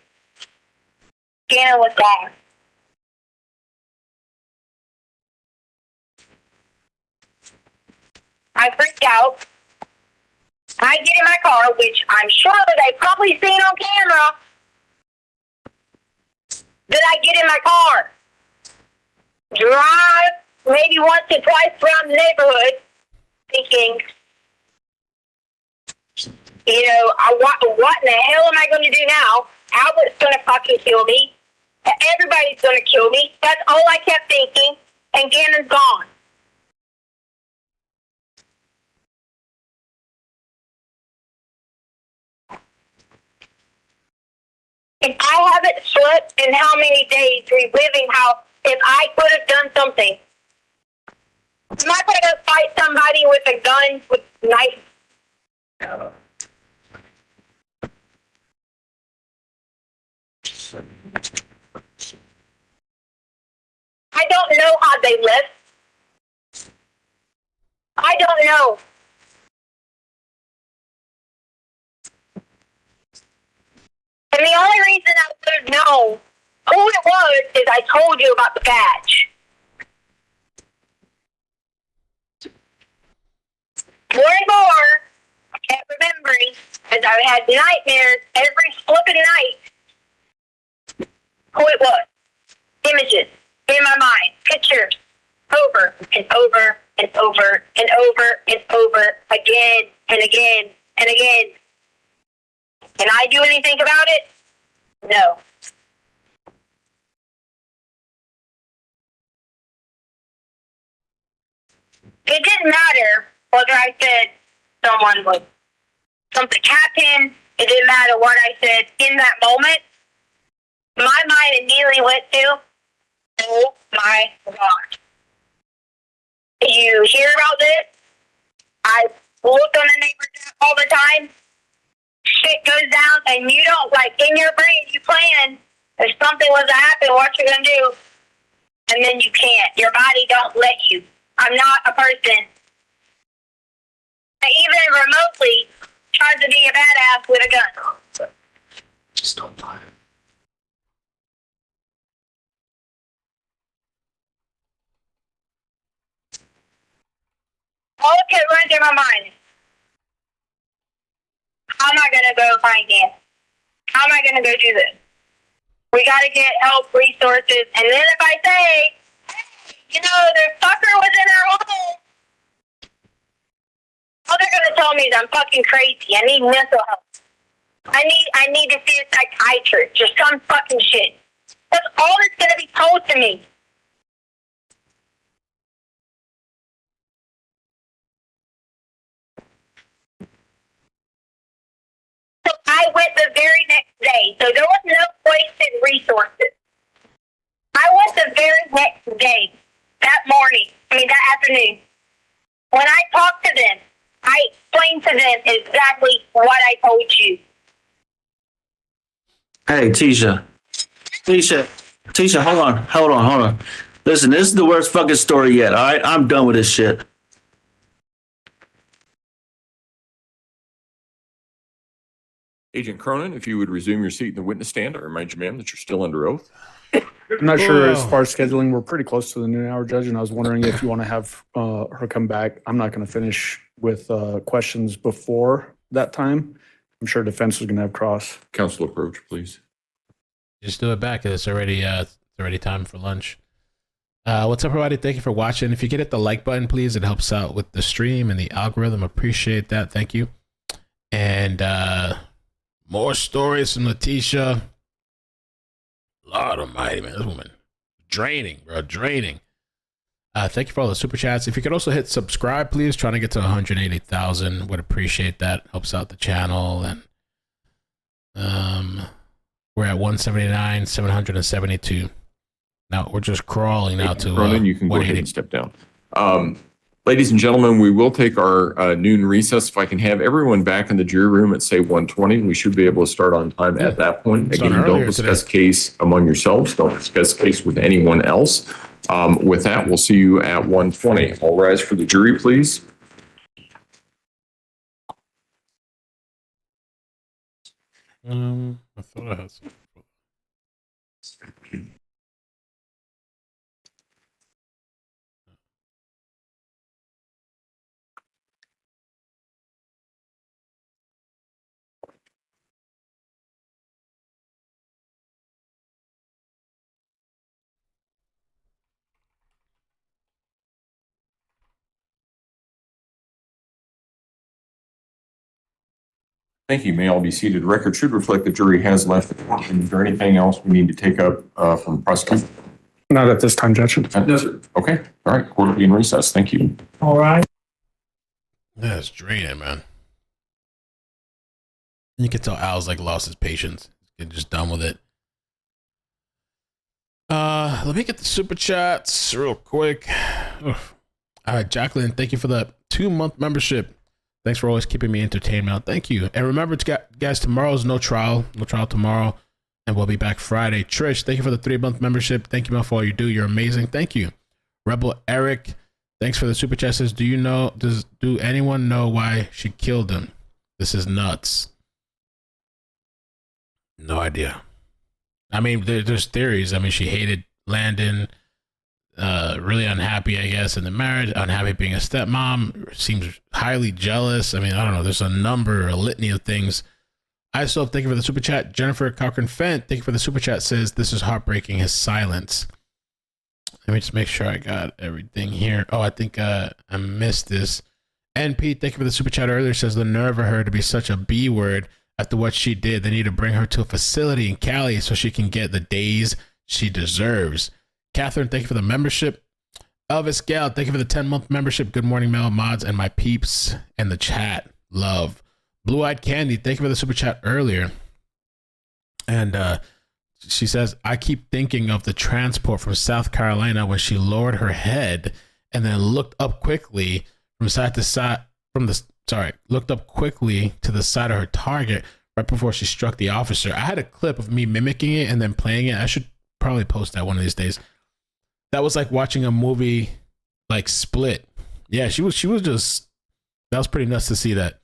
Gannon was gone. I freaked out. I get in my car, which I'm sure they probably seen on camera, that I get in my car, drive maybe once or twice around the neighborhood, thinking, what in the hell am I going to do now? Albert's going to fucking kill me. Everybody's going to kill me. That's all I kept thinking, and Gannon's gone. And I haven't slept in how many days reliving how if I could have done something. Am I going to fight somebody with a gun, with a knife? I don't know how they live. I don't know. And the only reason I would know who it was is I told you about the badge. More and more, I kept remembering, as I had nightmares every flipping night, who it was. Images in my mind, pictures, over and over and over and over and over, again and again and again. Can I do anything about it? No. It didn't matter whether I said someone was something happened. It didn't matter what I said in that moment. My mind immediately went to, oh my God. You hear about this? I look on the neighbor's app all the time. shit goes down and you don't, like, in your brain, you plan if something was to happen, what you're going to do, and then you can't. Your body don't let you. I'm not a person that even remotely tries to be a badass with a gun. Just don't lie. All it could run through my mind. How am I going to go find Gannon? How am I going to go do this? We got to get help, resources, and then if I say, hey, you know, the fucker was in our home, all they're going to tell me is I'm fucking crazy. I need mental health. I need to see a psychiatrist. Just some fucking shit. That's all that's going to be told to me. So I went the very next day. So there was no wasted resources. I went the very next day, that afternoon. When I talked to them, I explained to them exactly what I told you. Hey, Tisha, hold on. Listen, this is the worst fucking story yet, all right? I'm done with this shit. Agent Cronin, if you would resume your seat in the witness stand, I remind you, ma'am, that you're still under oath. I'm not sure as far as scheduling, we're pretty close to the noon hour, Judge, and I was wondering if you want to have her come back. I'm not going to finish with questions before that time. I'm sure defense is going to have cross. Counsel approach, please. Just do it back. It's already time for lunch. What's up, everybody? Thank you for watching. If you could hit the like button, please, it helps out with the stream and the algorithm. Appreciate that. Thank you. And more stories from Letecia. Lord almighty, man, this woman draining, bro, draining. Thank you for all the super chats. If you could also hit subscribe, please. Trying to get to 180,000. Would appreciate that. Helps out the channel. And we're at 179, 772. Now we're just crawling now to Ronan, you can go ahead and step down. Ladies and gentlemen, we will take our noon recess. If I can have everyone back in the jury room at, say, 1:20, we should be able to start on time at that point. Again, don't discuss case among yourselves. Don't discuss case with anyone else. With that, we'll see you at 1:20. All rise for the jury, please. I thought I had some. Thank you. May all be seated. The record should reflect the jury has left the court. Is there anything else we need to take up from the prosecutor? Not at this time, Judge. No, sir. Okay. All right. Court will be in recess. Thank you. All right. That's draining, man. You can tell Al's like lost his patience. He's just done with it. Let me get the super chats real quick. Oof. All right, Jacqueline, thank you for the 2-month membership. Thanks for always keeping me entertained, Mel. Thank you. And remember, guys, tomorrow's no trial tomorrow, and we'll be back Friday. Trish, thank you for the 3-month membership. Thank you, Mel, for all you do. You're amazing. Thank you. Rebel Eric, thanks for the super chat. Says, do anyone know why she killed him? This is nuts. No idea. I mean, there's theories. I mean, she hated Landon. Really unhappy, I guess, in the marriage, unhappy being a stepmom, seems highly jealous. I mean, I don't know. There's a litany of things. I still thank you for the super chat. Jennifer Cochran-Fent, thank you for the super chat, says, this is heartbreaking, his silence. Let me just make sure I got everything here. Oh, I think I missed this. NP, thank you for the super chat earlier, says, the nerve of her to be such a B word after what she did. They need to bring her to a facility in Cali so she can get the days she deserves. Catherine, thank you for the membership. Elvis Gal, thank you for the 10-month membership. Good morning, Mel, mods, and my peeps in the chat. Love. Blue Eyed Candy, thank you for the super chat earlier. And she says, I keep thinking of the transport from South Carolina when she lowered her head and then looked up quickly from side to side, looked up quickly to the side of her target right before she struck the officer. I had a clip of me mimicking it and then playing it. I should probably post that one of these days. That was like watching a movie like Split. Yeah, she was just, that was pretty nuts to see that.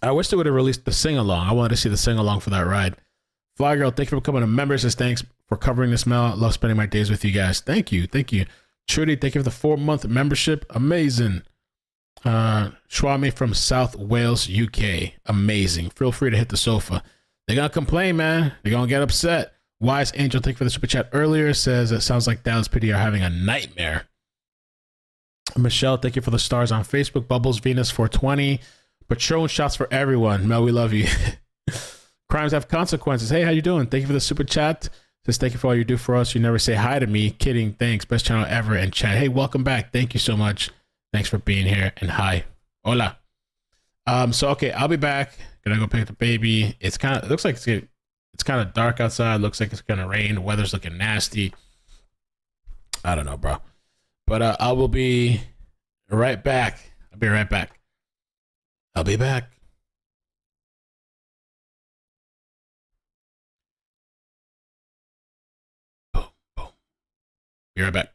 I wish they would have released the sing-along. I wanted to see the sing-along for that ride. Fly Girl, thank you for becoming a member. Says thanks for covering this, Mel. I love spending my days with you guys. Thank you. Trudy, thank you for the 4-month membership. Amazing. Swami from South Wales, UK. Amazing. Feel free to hit the sofa. They're going to complain, man. They're going to get upset. Wise Angel, thank you for the super chat earlier. Says it sounds like Dallas PD are having a nightmare. Michelle, thank you for the stars on Facebook. Bubbles Venus 420. Patron shots for everyone. Mel, we love you. Crimes have consequences. Hey, how you doing? Thank you for the super chat. Says thank you for all you do for us. You never say hi to me. Kidding. Thanks. Best channel ever. And chat. Hey, welcome back. Thank you so much. Thanks for being here. And hi. Hola. So okay, I'll be back. Gonna go pick up the baby. It looks like it's kind of dark outside. Looks like it's gonna rain. The weather's looking nasty. I don't know, bro. But I will be right back. I'll be right back. I'll be back. Boom, boom. Be right back.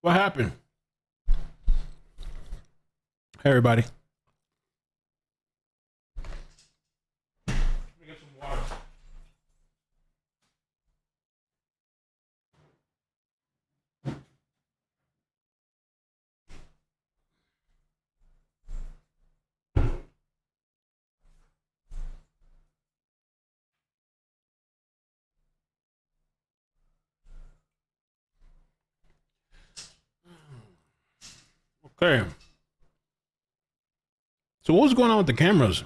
What happened? Hey, everybody. Let me get some water. Okay. So what was going on with the cameras?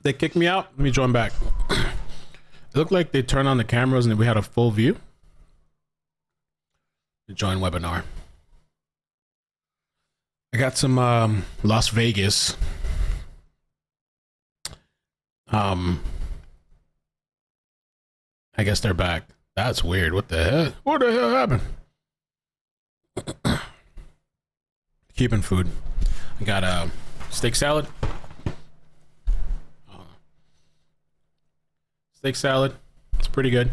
They kicked me out. Let me join back. It looked like they turned on the cameras and we had a full view. Join webinar. I got some Las Vegas. I guess they're back. That's weird. What the hell? What the hell happened? Cuban food. I got a steak salad. Steak salad. It's pretty good.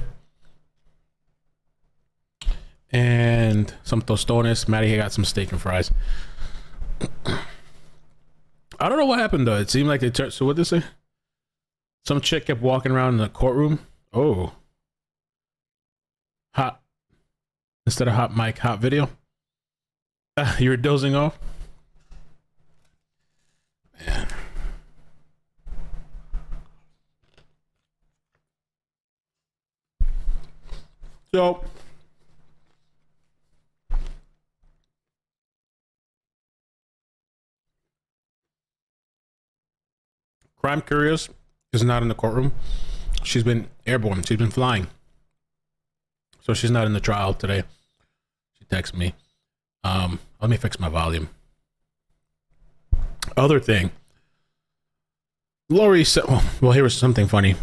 And some tostones. Maddie got some steak and fries. I don't know what happened though. It seemed like they turned. So what did they say? Some chick kept walking around in the courtroom. Oh. Hot. Instead of hot mic, hot video. You were dozing off? Man. So. Crime Curious is not in the courtroom. She's been airborne. She's been flying. So she's not in the trial today. She texted me. Let me fix my volume. Other thing. Lori said, well, here was something funny.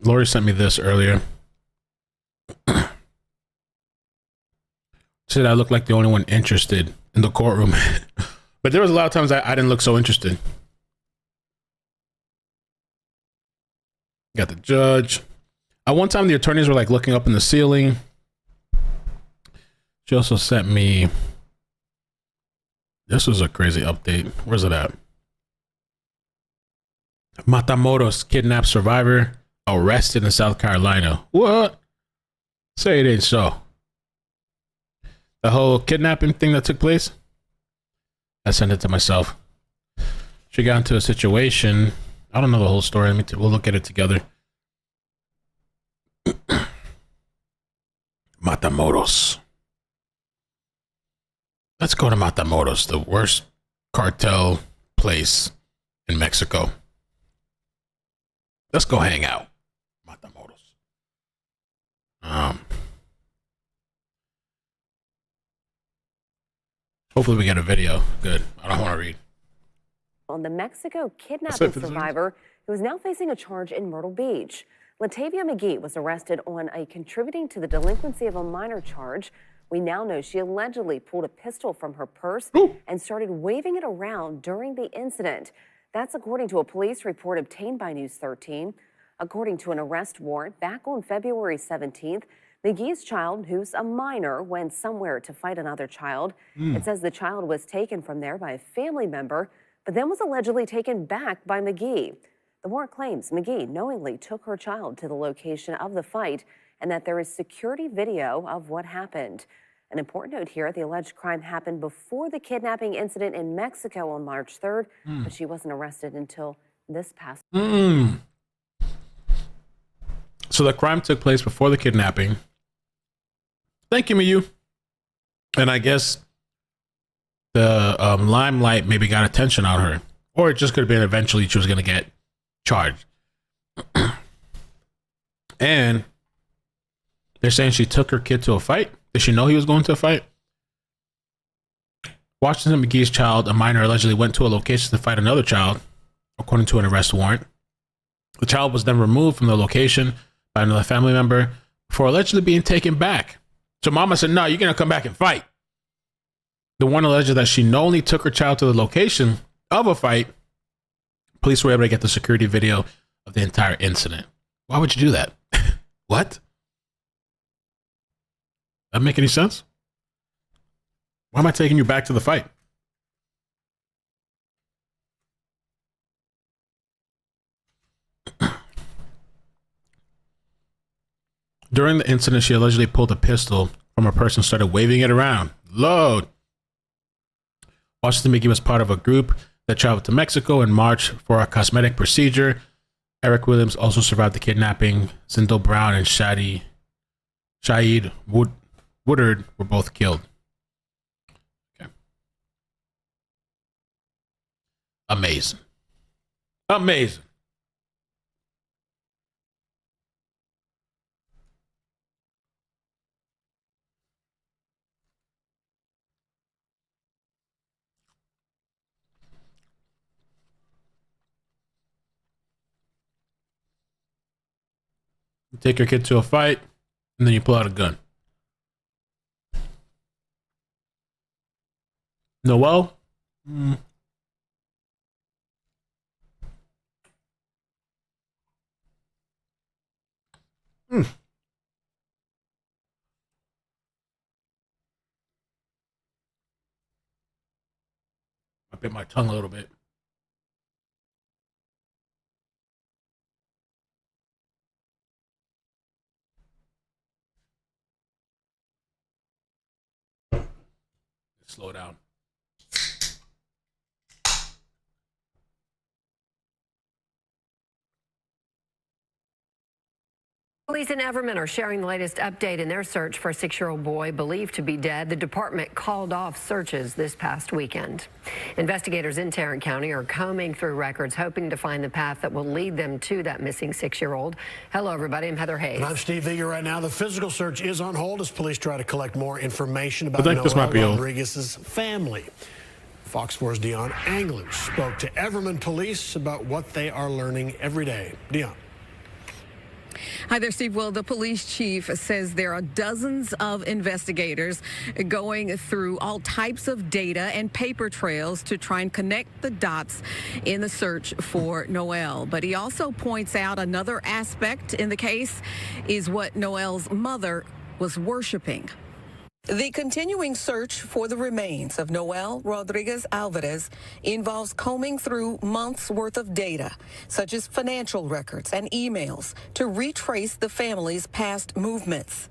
Lori sent me this earlier. Said I looked like the only one interested in the courtroom. But there was a lot of times I didn't look so interested. Got the judge. At one time, the attorneys were like looking up in the ceiling. She also sent me. This was a crazy update. Where's it at? Matamoros kidnapped survivor arrested in South Carolina. What? Say it ain't so. The whole kidnapping thing that took place. I sent it to myself. She got into a situation. I don't know the whole story. We'll look at it together. Matamoros. Let's go to Matamoros, the worst cartel place in Mexico. Let's go hang out. Matamoros. Hopefully we get a video. Good. I don't want to read. On the Mexico kidnapping survivor who is now facing a charge in Myrtle Beach. Latavia McGee was arrested on a contributing to the delinquency of a minor charge. We now know she allegedly pulled a pistol from her purse and started waving it around during the incident. That's according to a police report obtained by News 13. According to an arrest warrant back on February 17th, McGee's child, who's a minor, went somewhere to fight another child. It says the child was taken from there by a family member, but then was allegedly taken back by McGee. The warrant claims McGee knowingly took her child to the location of the fight and that there is security video of what happened. An important note here, the alleged crime happened before the kidnapping incident in Mexico on March 3rd, but she wasn't arrested until this past. So the crime took place before the kidnapping. Thank you, Miyu. And I guess the limelight maybe got attention on her. Or it just could have been eventually she was going to get charged. And they're saying she took her kid to a fight. Did she know he was going to a fight? Washington McGee's child, a minor, allegedly went to a location to fight another child, according to an arrest warrant. The child was then removed from the location by another family member before allegedly being taken back. So mama said, no, you're going to come back and fight. The one alleged that she knowingly took her child to the location of a fight. Police were able to get the security video of the entire incident. Why would you do that? What? That make any sense? Why am I taking you back to the fight? During the incident, she allegedly pulled a pistol from a person and started waving it around. Load. Washington McGee was part of a group that traveled to Mexico in March for a cosmetic procedure. Eric Williams also survived the kidnapping. Zindel Brown and Shaid Woodard were both killed. Okay. Amazing. Amazing. You take your kid to a fight, and then you pull out a gun. Noel? Might bit my tongue a little bit. Slow down. Police in Everman are sharing the latest update in their search for a 6-year-old boy believed to be dead. The department called off searches this past weekend. Investigators in Tarrant County are combing through records, hoping to find the path that will lead them to that missing 6-year-old. Hello, everybody. I'm Heather Hayes. And I'm Steve Vega. Right now, the physical search is on hold as police try to collect more information about I think this might be Rodriguez's family. Fox 4's Dion Anglin spoke to Everman police about what they are learning every day. Dion. Hi there, Steve. Well, the police chief says there are dozens of investigators going through all types of data and paper trails to try and connect the dots in the search for Noel. But he also points out another aspect in the case is what Noel's mother was worshiping. The continuing search for the remains of Noel Rodriguez Alvarez involves combing through months' worth of data, such as financial records and emails, to retrace the family's past movements.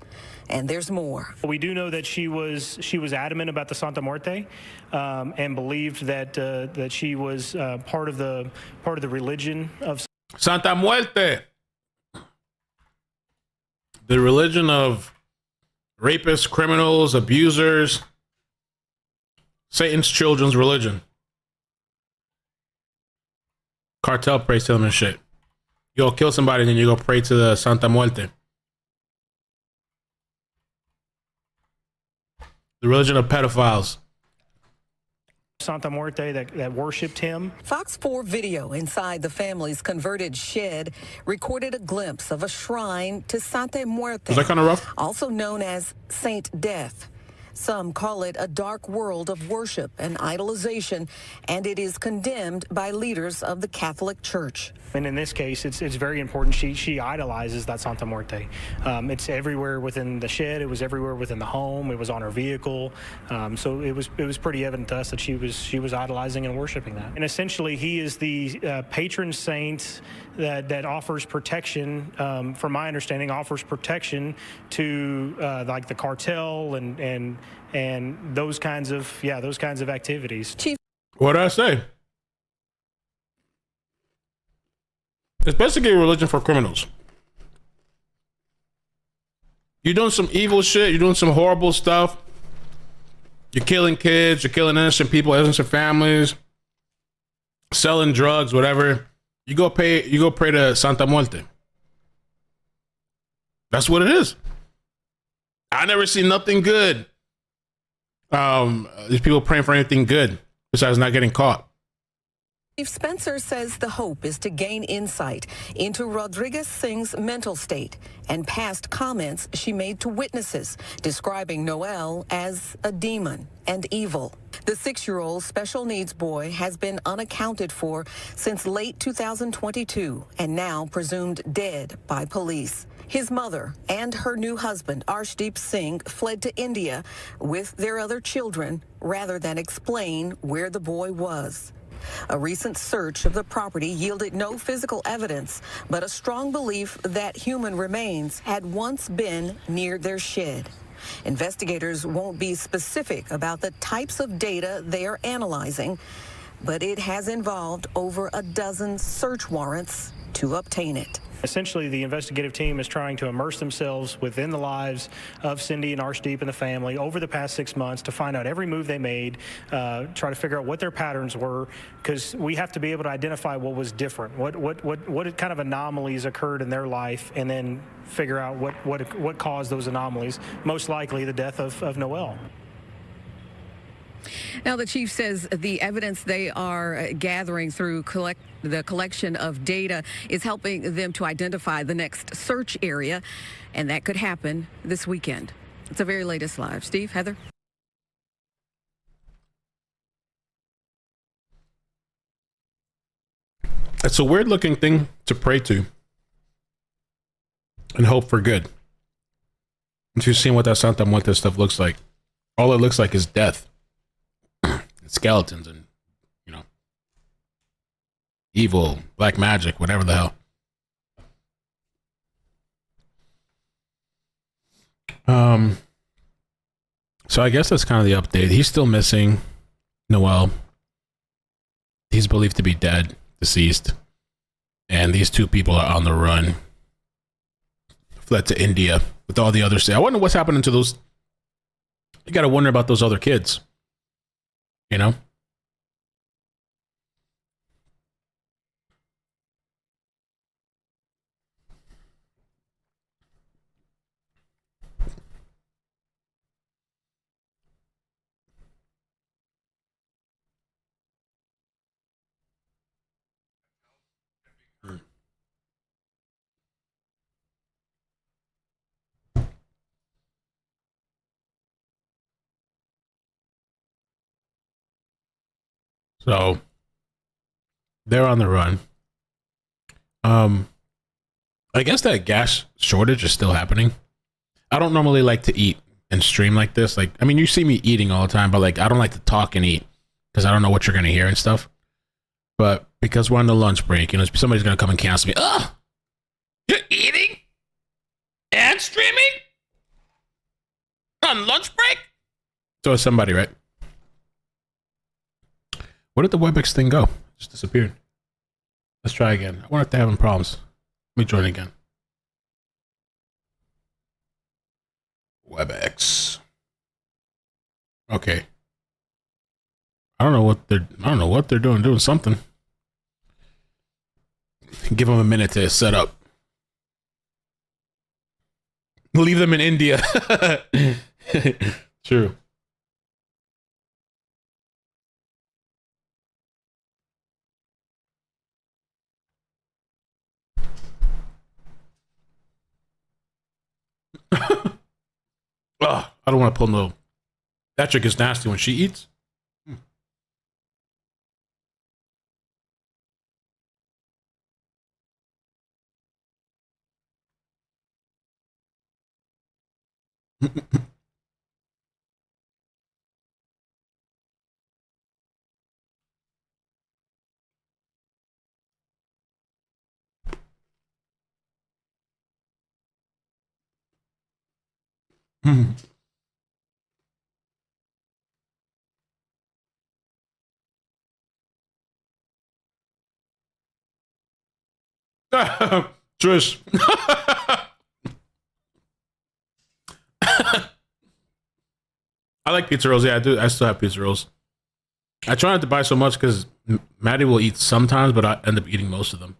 And there's more. We do know that she was adamant about the Santa Muerte and believed that she was part of the religion of Santa Muerte. The religion of rapists, criminals, abusers, Satan's children's religion. Cartel prays to them and shit. You go kill somebody and then you go pray to the Santa Muerte. The religion of pedophiles. Santa Muerte that worshipped him. Fox 4 video inside the family's converted shed recorded a glimpse of a shrine to Santa Muerte. Is that kind of rough? Also known as Saint Death. Some call it a dark world of worship and idolization, and it is condemned by leaders of the Catholic Church. And in this case, it's very important. She idolizes that Santa Muerte. It's everywhere within the shed. It was everywhere within the home. It was on her vehicle. So it was pretty evident to us that she was idolizing and worshiping that. And essentially, he is the patron saint that offers protection. From my understanding, offers protection to like the cartel and those kinds of activities. What did I say? It's basically a religion for criminals. You're doing some evil shit. You're doing some horrible stuff. You're killing kids. You're killing innocent people, innocent families. Selling drugs, whatever. You go pray to Santa Muerte. That's what it is. I never seen nothing good. These people praying for anything good besides not getting caught. Chief Spencer says the hope is to gain insight into Rodriguez Singh's mental state and past comments she made to witnesses, describing Noel as a demon and evil. The 6-year-old special needs boy has been unaccounted for since late 2022 and now presumed dead by police. His mother and her new husband, Arshdeep Singh, fled to India with their other children rather than explain where the boy was. A recent search of the property yielded no physical evidence, but a strong belief that human remains had once been near their shed. Investigators won't be specific about the types of data they are analyzing, but it has involved over a dozen search warrants to obtain it. Essentially, the investigative team is trying to immerse themselves within the lives of Cindy and Arshdeep and the family over the past 6 months to find out every move they made, try to figure out what their patterns were, because we have to be able to identify what was different, what kind of anomalies occurred in their life, and then figure out what caused those anomalies, most likely the death of Noel. Now, the chief says the evidence they are gathering through the collection of data is helping them to identify the next search area, and that could happen this weekend. It's the very latest live. Steve, Heather? It's a weird looking thing to pray to and hope for good. If you've seen what that Santa Muerte stuff looks like, all it looks like is death. Skeletons and, you know, evil, black magic, whatever the hell. So I guess that's kind of the update. He's still missing. Noel. He's believed to be dead, deceased. And these two people are on the run. Fled to India with all the others. I wonder what's happening to those. You got to wonder about those other kids. You know? So they're on the run. I guess that gas shortage is still happening. I don't normally like to eat and stream like this. Like, I mean, you see me eating all the time, but like, I don't like to talk and eat because I don't know what you're going to hear and stuff. But because we're on the lunch break, you know, somebody's going to come and cancel me. Ugh! You're eating and streaming on lunch break? So it's somebody, right? Where did the WebEx thing go? It just disappeared. Let's try again. I wonder if they're having problems. Let me join again. WebEx. Okay. I don't know what they're doing. Doing something. Give them a minute to set up. Leave them in India. True. I don't want to pull no. That chick is nasty when she eats. Trish. I like pizza rolls. Yeah, I do. I still have pizza rolls. I try not to buy so much because Maddie will eat sometimes, but I end up eating most of them.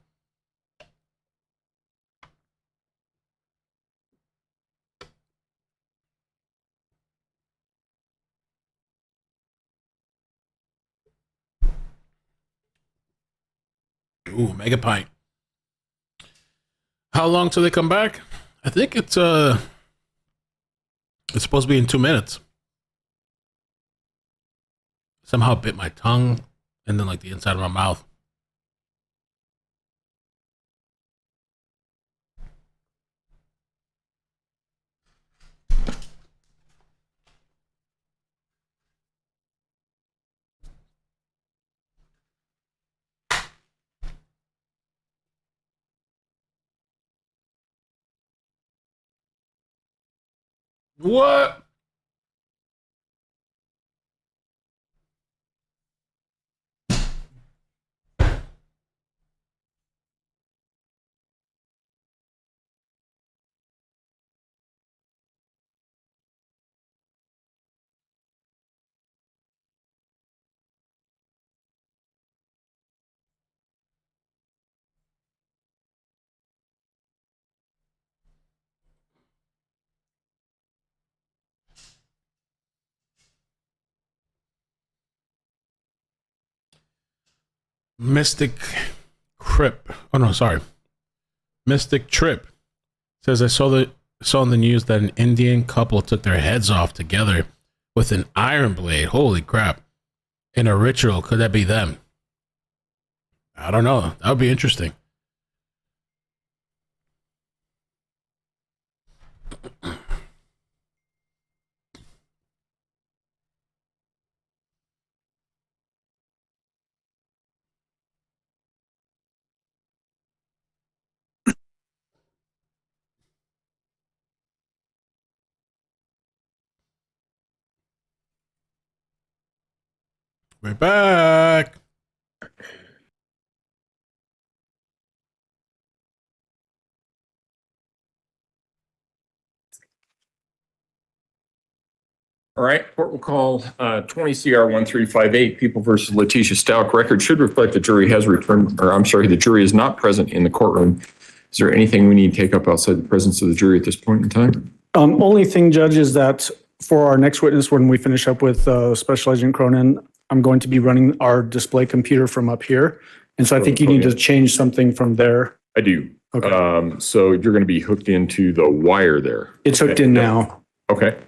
Ooh, mega pint. How long till they come back? I think it's supposed to be in 2 minutes. Somehow bit my tongue and then like the inside of my mouth. What? Mystic Crip. Oh no, sorry. Mystic Trip says I saw in the news that an Indian couple took their heads off together with an iron blade. Holy crap. In a ritual. Could that be them? I don't know. That would be interesting. We're back. All right, court will call 20 CR 1358, People versus Letecia Stauch. Record should reflect the jury has returned, or I'm sorry, the jury is not present in the courtroom. Is there anything we need to take up outside the presence of the jury at this point in time? Only thing, Judge, is that for our next witness, when we finish up with Special Agent Cronin, I'm going to be running our display computer from up here. And so I think you need to change something from there. I do. Okay. So you're going to be hooked into the wire there. It's hooked in now. Okay.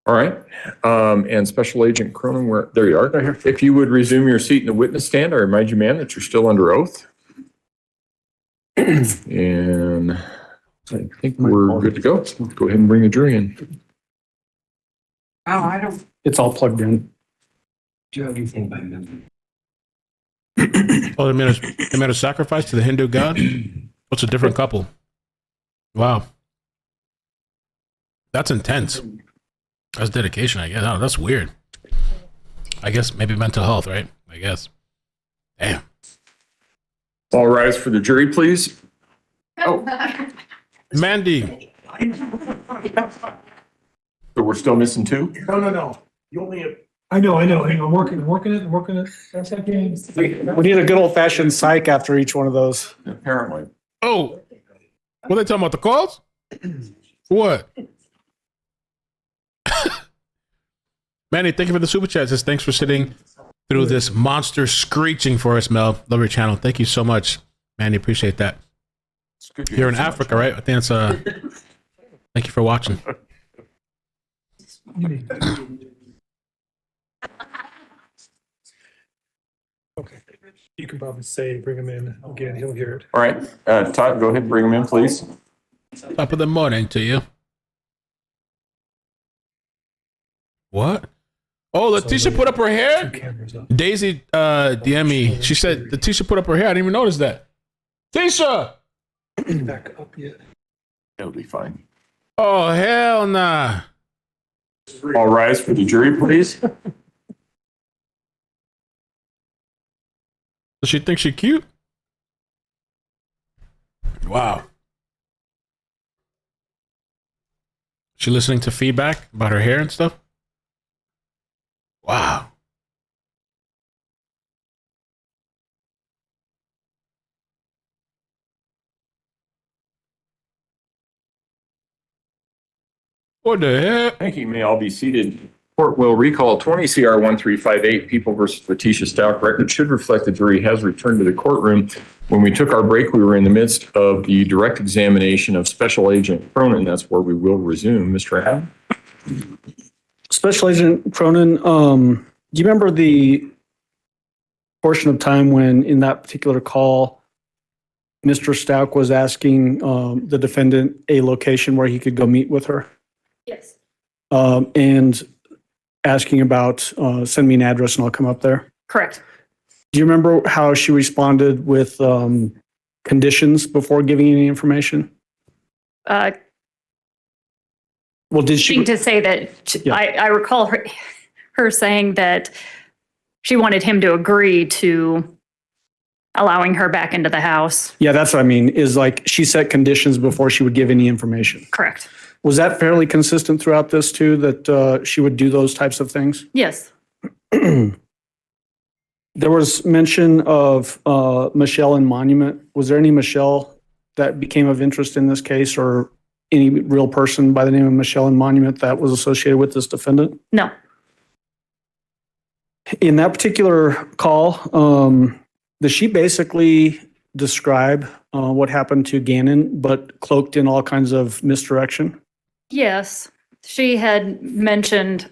All right. And Special Agent Cronin, there you are. Right here. If you would resume your seat in the witness stand, I remind you, ma'am, that you're still under oath. And I think we're good to go. Let's go ahead and bring the jury in. Oh, I don't It's all plugged in. do anything by memory. Oh, they made a sacrifice to the Hindu god? What's a different couple? Wow. That's intense. That's dedication, I guess. Oh, that's weird. I guess maybe mental health, right? I guess. Damn. All rise for the jury, please. Oh, Mandy. so we're still missing two? No. You only have. I know. I'm working it. That's okay. We need a good old fashioned psych after each one of those. Apparently. Oh, what are they talking about? The calls? What? Manny, thank you for the super chat. Says thanks for sitting through this monster screeching for us, Mel. Love your channel. Thank you so much, Manny. Appreciate that. You're in Africa, right? I think it's thank you for watching. Okay. You can probably say, bring him in again. He'll hear it. All right. Todd, go ahead and bring him in, please. Top of the morning to you. What? Oh, Letecia put up her hair? Daisy DM me. She said Letecia put up her hair. I didn't even notice that. Tisha! Back up yet. It'll be fine. Oh, hell nah. All rise for the jury, please. Does she think she's cute? Wow. She listening to feedback about her hair and stuff? Wow. What the heck? Thank you. May all be seated. Court will recall 20 CR 1358, People versus Letecia Stauch. Record should reflect the jury has returned to the courtroom. When we took our break, we were in the midst of the direct examination of Special Agent Cronin. That's where we will resume. Mr. Adam? Special Agent Cronin, do you remember the portion of time when in that particular call, Mr. Stauch was asking the defendant a location where he could go meet with her? Yes. And asking about send me an address and I'll come up there? Correct. Do you remember how she responded with conditions before giving any information? Well, did she? To say that Yeah. I recall her saying that she wanted him to agree to allowing her back into the house. Yeah, that's what I mean, is like she set conditions before she would give any information. Correct. Was that fairly consistent throughout this too, that she would do those types of things? Yes. There was mention of Michelle and Monument. Was there any Michelle that became of interest in this case, or any real person by the name of Michelle and Monument that was associated with this defendant? No. In that particular call, does she basically describe what happened to Gannon, but cloaked in all kinds of misdirection? Yes. She had mentioned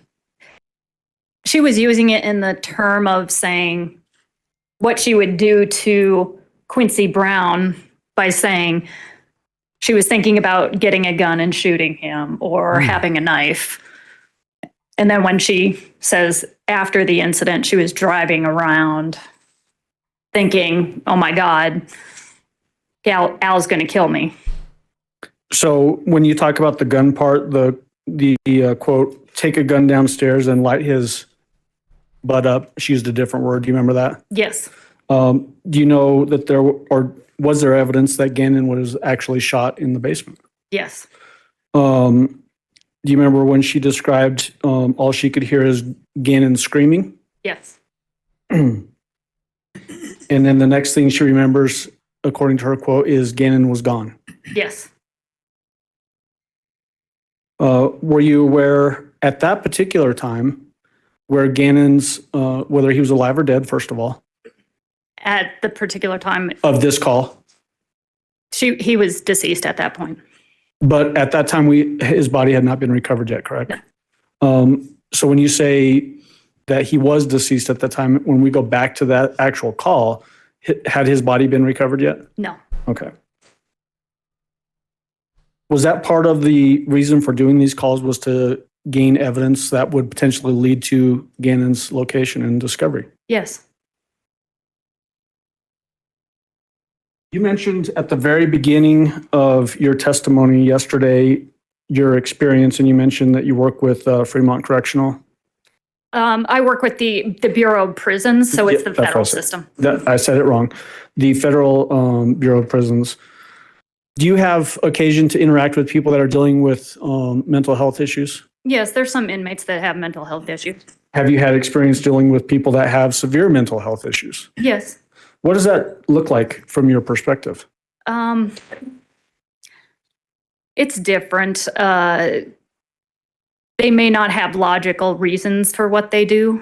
she was using it in the term of saying what she would do to Quincy Brown by saying she was thinking about getting a gun and shooting him or having a knife. And then when she says after the incident, she was driving around thinking, oh my God, Al's going to kill me. So when you talk about the gun part, the quote, take a gun downstairs and light his butt up, she used a different word. Do you remember that? Yes. Do you know that was there evidence that Gannon was actually shot in the basement? Yes. Do you remember when she described all she could hear is Gannon screaming? Yes. And then the next thing she remembers, according to her quote, is Gannon was gone. Yes. Were you aware at that particular time where Gannon's, whether he was alive or dead, first of all? At the particular time of this call? He was deceased at that point. But at that time, his body had not been recovered yet, correct? No. So when you say that he was deceased at that time, when we go back to that actual call, had his body been recovered yet? No. Okay. Was that part of the reason for doing these calls, was to gain evidence that would potentially lead to Gannon's location and discovery? Yes. You mentioned at the very beginning of your testimony yesterday your experience, and you mentioned that you work with Fremont Correctional. I work with the Bureau of Prisons, so it's the federal system. I said it wrong. The Federal Bureau of Prisons. Do you have occasion to interact with people that are dealing with mental health issues? Yes, there's some inmates that have mental health issues. Have you had experience dealing with people that have severe mental health issues? Yes. What does that look like from your perspective? It's different. They may not have logical reasons for what they do.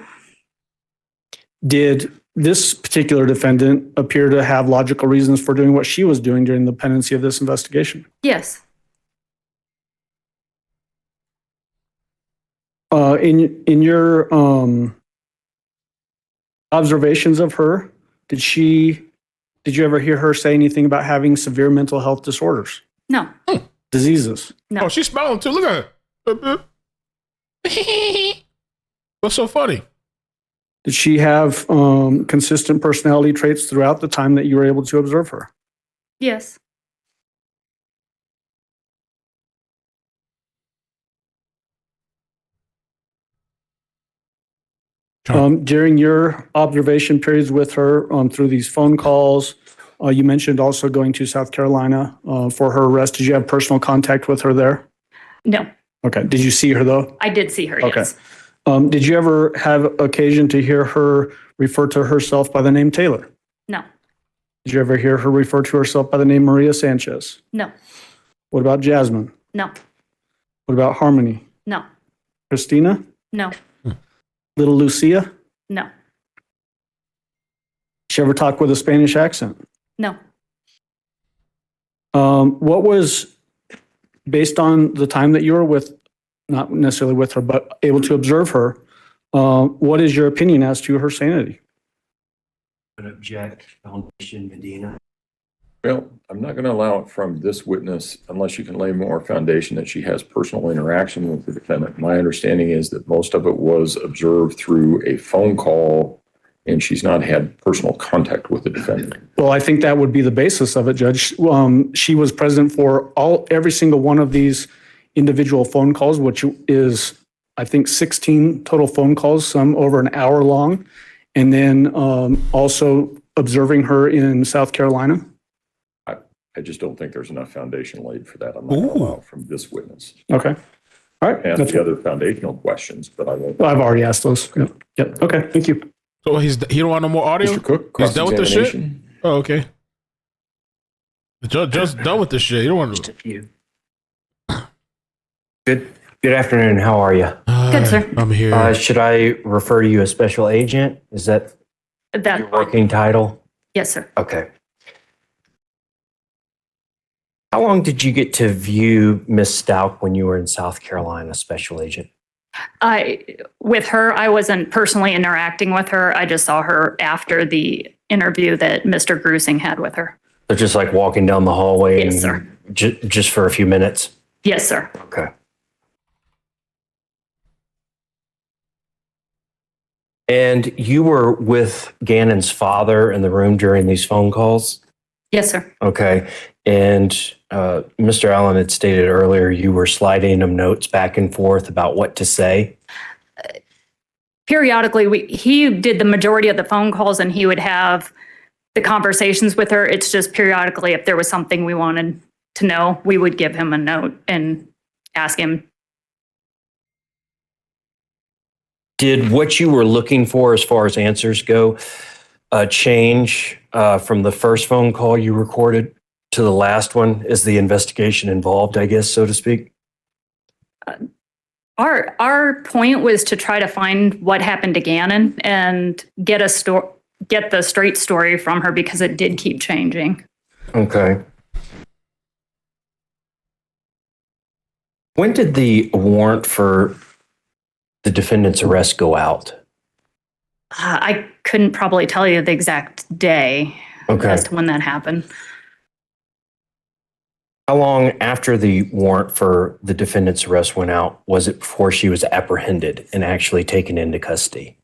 Did this particular defendant appear to have logical reasons for doing what she was doing during the pendency of this investigation? Yes. In your observations of her, did you ever hear her say anything about having severe mental health disorders? No. Diseases? No. Oh, she's smiling too. Look at her. What's so funny? Did she have consistent personality traits throughout the time that you were able to observe her? Yes. During your observation periods with her through these phone calls, you mentioned also going to South Carolina for her arrest. Did you have personal contact with her there? No. Okay. Did you see her though? I did see her, Okay. yes. Did you ever have occasion to hear her refer to herself by the name Taylor? No. Did you ever hear her refer to herself by the name Maria Sanchez? No. What about Jasmine? No. What about Harmony? No. Christina? No. Little Lucia? No. Did she ever talk with a Spanish accent? No. What was, based on the time that you were with, not necessarily with her, but able to observe her, what is your opinion as to her sanity? An object, Foundation Medina. Well, I'm not going to allow it from this witness unless you can lay more foundation that she has personal interaction with the defendant. My understanding is that most of it was observed through a phone call, and she's not had personal contact with the defendant. Well, I think that would be the basis of it, Judge. She was present for every single one of these individual phone calls, which is, I think, 16 total phone calls, some over an hour long, and then also observing her in South Carolina? I just don't think there's enough foundation laid for that. I'm not going to allow from this witness. Okay. All right. Ask the other foundational questions, but I won't. I've already asked those. Yep. Okay. Thank you. So he don't want no more audio? Mr. Cook, He's done with the shit? cross-examination. Oh, okay. The judge just done with this shit. You don't want to. Good afternoon. How are you? Good, sir. I'm here. Should I refer to you as special agent? Is that your working title? Yes, sir. Okay. How long did you get to view Miss Stauch when you were in South Carolina, special agent? With her, I wasn't personally interacting with her. I just saw her after the interview that Mr. Grusing had with her. So just like walking down the hallway? Yes, sir. Just for a few minutes? Yes, sir. Okay. And you were with Gannon's father in the room during these phone calls? Yes, sir. Okay. And Mr. Allen had stated earlier you were sliding him notes back and forth about what to say. Periodically, he did the majority of the phone calls and he would have the conversations with her. It's just periodically, if there was something we wanted to know, we would give him a note and ask him. Did what you were looking for as far as answers go change from the first phone call you recorded to the last one? Is the investigation involved, I guess, so to speak? Our point was to try to find what happened to Gannon and get the straight story from her because it did keep changing. Okay. When did the warrant for the defendant's arrest go out? I couldn't probably tell you the exact day as to when that happened. How long after the warrant for the defendant's arrest went out was it before she was apprehended and actually taken into custody?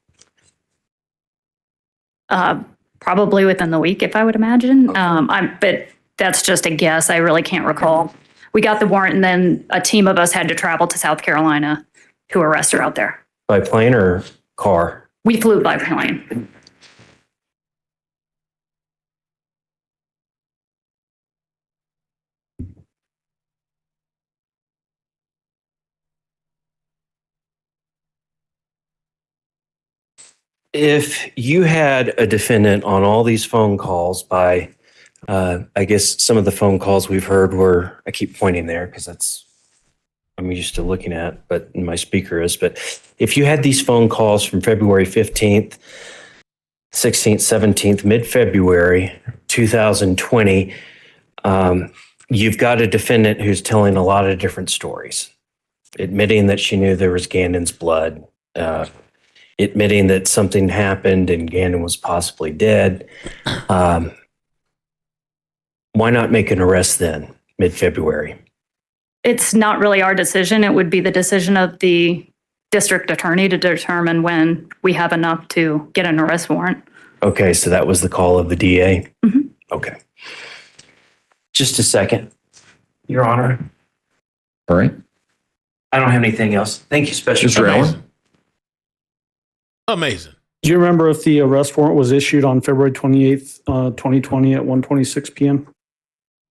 Probably within the week, if I would imagine. But that's just a guess. I really can't recall. We got the warrant and then a team of us had to travel to South Carolina to arrest her out there. By plane or car? We flew by plane. If you had a defendant on all these phone calls by, I guess some of the phone calls we've heard were, I keep pointing there because that's, I'm used to looking at, but my speaker is, but if you had these phone calls from February 15th, 16th, 17th, mid-February 2020, you've got a defendant who's telling a lot of different stories, admitting that she knew there was Gannon's blood, admitting that something happened and Gannon was possibly dead. Why not make an arrest then, mid-February? It's not really our decision. It would be the decision of the district attorney to determine when we have enough to get an arrest warrant. Okay, so that was the call of the DA? Mm-hmm. Okay. Just a second, Your Honor. All right. I don't have anything else. Thank you, Special Mr. Allen. Agent. Amazing. Do you remember if the arrest warrant was issued on February 28th, 2020 at 1:26 p.m.?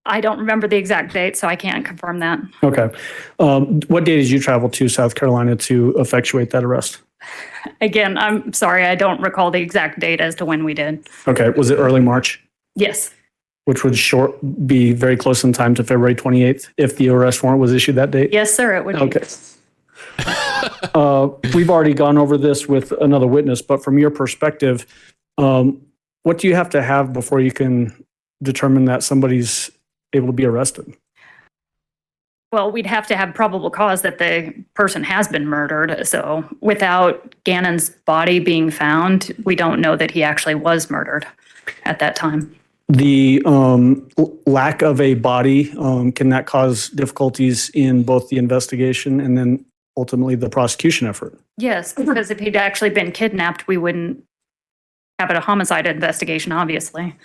I don't remember the exact date, so I can't confirm that. Okay. What day did you travel to South Carolina to effectuate that arrest? Again, I'm sorry, I don't recall the exact date as to when we did. Okay. Was it early March? Yes. Which would be very close in time to February 28th if the arrest warrant was issued that date? Yes, sir, it would be. Okay. We've already gone over this with another witness, but from your perspective, what do you have to have before you can determine that somebody's able to be arrested? Well, we'd have to have probable cause that the person has been murdered. So without Gannon's body being found, we don't know that he actually was murdered at that time. The lack of a body, can that cause difficulties in both the investigation and then ultimately the prosecution effort? Yes, because if he'd actually been kidnapped, we wouldn't have a homicide investigation, obviously.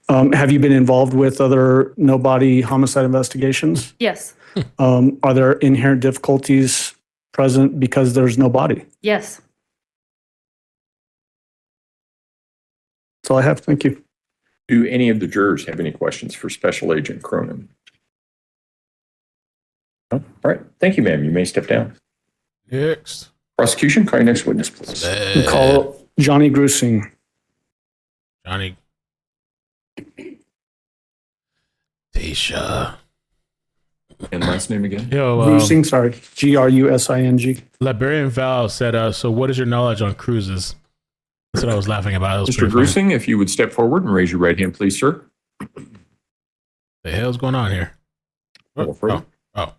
Have you been involved with other no-body homicide investigations? Yes. Are there inherent difficulties present because there's no body? Yes. That's all I have. Thank you. Do any of the jurors have any questions for Special Agent Cronin? No? All right. Thank you, ma'am. You may step down. Next. Prosecution, call your next witness, please. We call Johnny Grusing. Johnny. Tisha. And last name again? Yo, Grusing, sorry. Grusing. Librarian Val said, so what is your knowledge on cruises? That's what I was laughing about. Mr. Grusing, if you would step forward and raise your right hand, please, sir. The hell's going on here? Oh.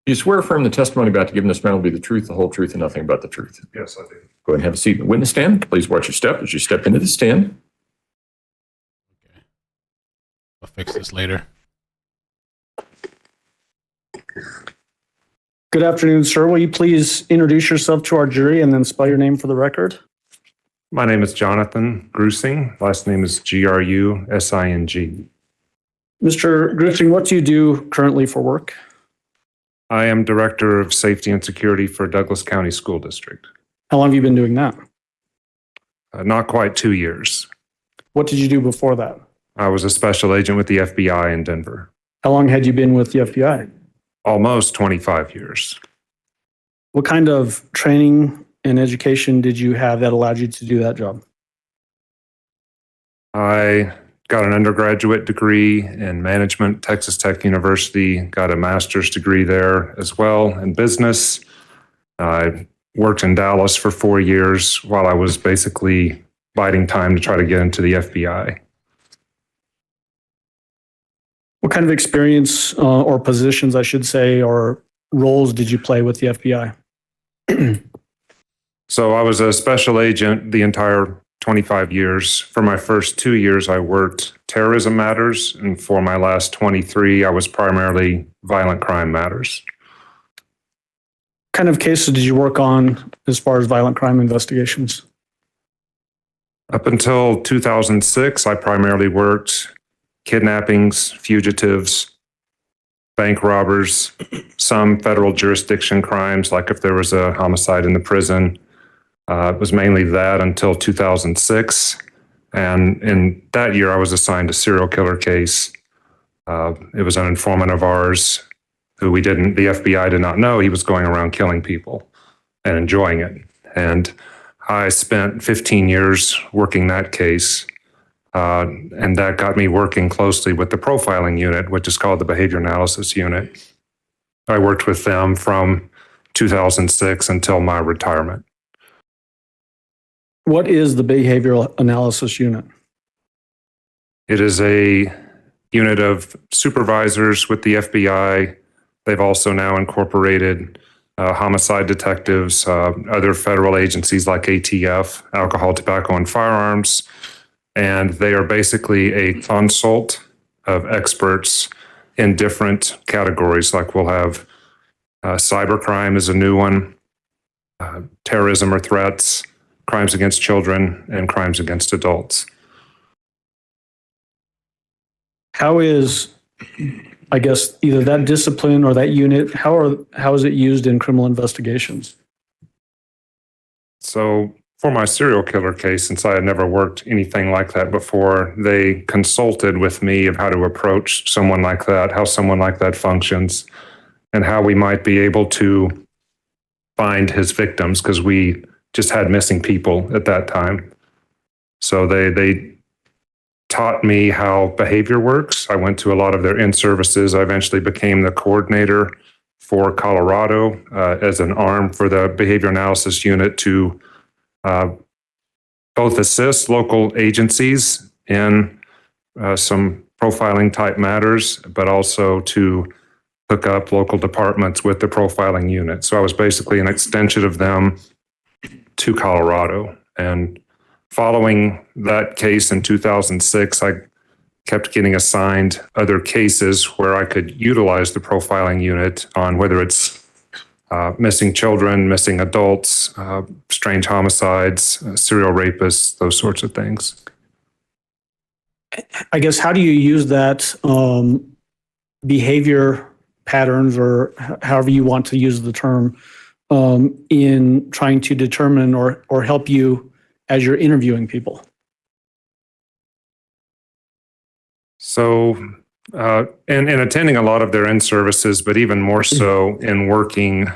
You swear affirm the testimony about to give in this matter will be the truth, the whole truth, and nothing but the truth? Yes, I do. Go ahead and have a seat in the witness stand. Please watch your step as you step into the stand. Okay. I'll fix this later. Good afternoon, sir. Will you please introduce yourself to our jury and then spell your name for the record? My name is Jonathan Grusing. Last name is Grusing. Mr. Grusing, what do you do currently for work? I am Director of Safety and Security for Douglas County School District. How long have you been doing that? Not quite 2 years. What did you do before that? I was a special agent with the FBI in Denver. How long had you been with the FBI? Almost 25 years. What kind of training and education did you have that allowed you to do that job? I got an undergraduate degree in management, Texas Tech University, got a master's degree there as well in business. I worked in Dallas for 4 years while I was basically biding time to try to get into the FBI. What kind of experience or positions, I should say, or roles did you play with the FBI? So I was a special agent the entire 25 years. For my first 2 years, I worked terrorism matters, and for my last 23, I was primarily violent crime matters. What kind of cases did you work on as far as violent crime investigations? Up until 2006, I primarily worked kidnappings, fugitives, bank robbers, some federal jurisdiction crimes, like if there was a homicide in the prison. It was mainly that until 2006. And in that year, I was assigned a serial killer case. It was an informant of ours who the FBI did not know he was going around killing people and enjoying it. And I spent 15 years working that case. And that got me working closely with the profiling unit, which is called the Behavior Analysis Unit. I worked with them from 2006 until my retirement. What is the Behavioral Analysis Unit? It is a unit of supervisors with the FBI. They've also now incorporated homicide detectives, other federal agencies like ATF, Alcohol, Tobacco, and Firearms. And they are basically a consult of experts in different categories. Like we'll have cybercrime is a new one, terrorism or threats, crimes against children, and crimes against adults. How is, I guess, either that discipline or that unit, how is it used in criminal investigations? So for my serial killer case, since I had never worked anything like that before, they consulted with me of how to approach someone like that, how someone like that functions, and how we might be able to find his victims, because we just had missing people at that time. So they taught me how behavior works. I went to a lot of their in-services. I eventually became the coordinator for Colorado as an arm for the Behavior Analysis Unit to both assist local agencies in some profiling type matters, but also to hook up local departments with the profiling unit. So I was basically an extension of them to Colorado. And following that case in 2006, I kept getting assigned other cases where I could utilize the profiling unit on whether it's missing children, missing adults, strange homicides, serial rapists, those sorts of things. I guess, how do you use that behavior patterns, or however you want to use the term, in trying to determine or help you as you're interviewing people? So, in attending a lot of their in-services, but even more so in working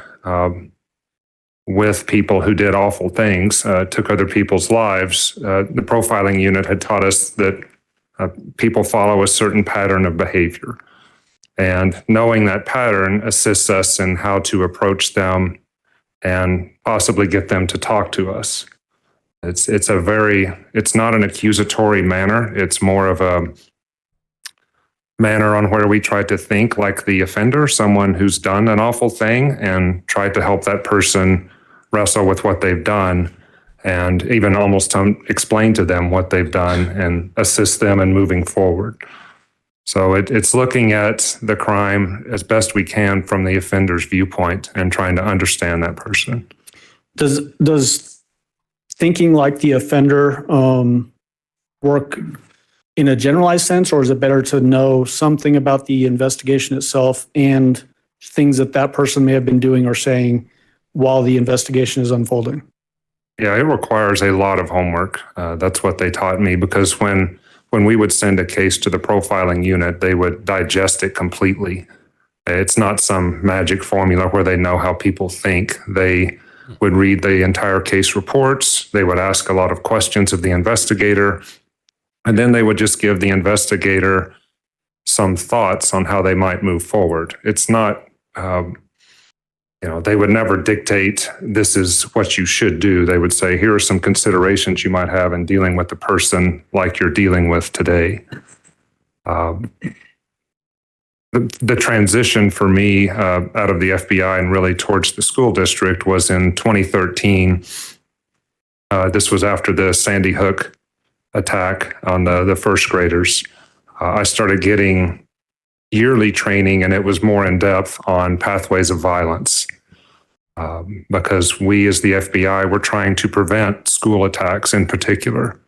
with people who did awful things, took other people's lives, the profiling unit had taught us that people follow a certain pattern of behavior. And knowing that pattern assists us in how to approach them and possibly get them to talk to us. It's not an accusatory manner. It's more of a manner on where we try to think like the offender, someone who's done an awful thing, and try to help that person wrestle with what they've done, and even almost explain to them what they've done and assist them in moving forward. So it's looking at the crime as best we can from the offender's viewpoint and trying to understand that person. Does thinking like the offender work in a generalized sense, or is it better to know something about the investigation itself and things that that person may have been doing or saying while the investigation is unfolding? Yeah, it requires a lot of homework. That's what they taught me, because when we would send a case to the profiling unit, they would digest it completely. It's not some magic formula where they know how people think. They would read the entire case reports. They would ask a lot of questions of the investigator, and then they would just give the investigator some thoughts on how they might move forward. It's not, they would never dictate, this is what you should do. They would say, here are some considerations you might have in dealing with the person like you're dealing with today. The transition for me out of the FBI and really towards the school district was in 2013. This was after the Sandy Hook attack on the first graders. I started getting yearly training, and it was more in depth on pathways of violence. Because we as the FBI were trying to prevent school attacks in particular.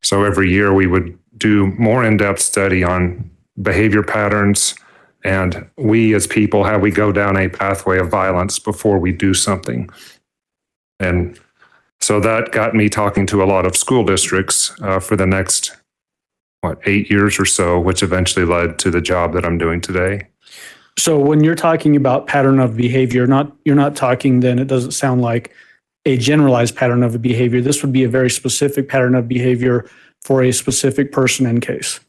So every year we would do more in-depth study on behavior patterns, and we as people, how we go down a pathway of violence before we do something. And so that got me talking to a lot of school districts for the next, 8 years or so, which eventually led to the job that I'm doing today. So when you're talking about pattern of behavior, you're not talking, then it doesn't sound like a generalized pattern of a behavior. This would be a very specific pattern of behavior for a specific person and case.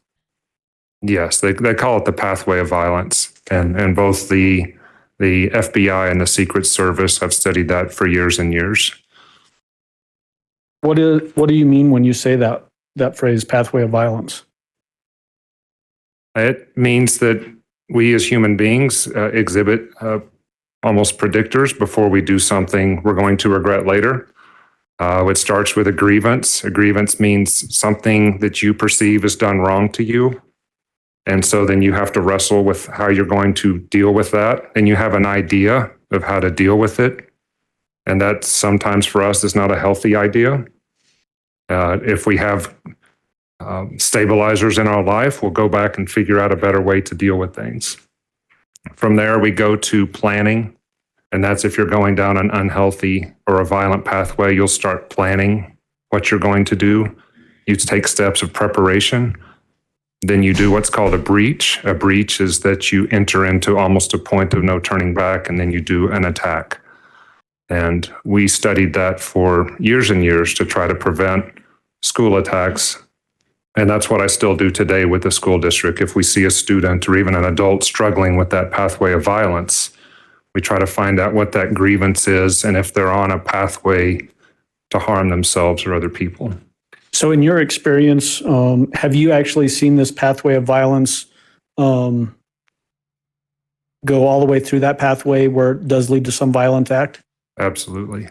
Yes, they call it the pathway of violence. And both the FBI and the Secret Service have studied that for years and years. What do you mean when you say that phrase, pathway of violence? It means that we as human beings exhibit almost predictors before we do something we're going to regret later. It starts with a grievance. A grievance means something that you perceive is done wrong to you. And so then you have to wrestle with how you're going to deal with that. And you have an idea of how to deal with it. And that sometimes for us is not a healthy idea. If we have stabilizers in our life, we'll go back and figure out a better way to deal with things. From there, we go to planning. And that's if you're going down an unhealthy or a violent pathway, you'll start planning what you're going to do. You take steps of preparation. Then you do what's called a breach. A breach is that you enter into almost a point of no turning back, and then you do an attack. And we studied that for years and years to try to prevent school attacks. And that's what I still do today with the school district. If we see a student or even an adult struggling with that pathway of violence, we try to find out what that grievance is and if they're on a pathway to harm themselves or other people. So in your experience, have you actually seen this pathway of violence go all the way through that pathway where it does lead to some violent act? Absolutely.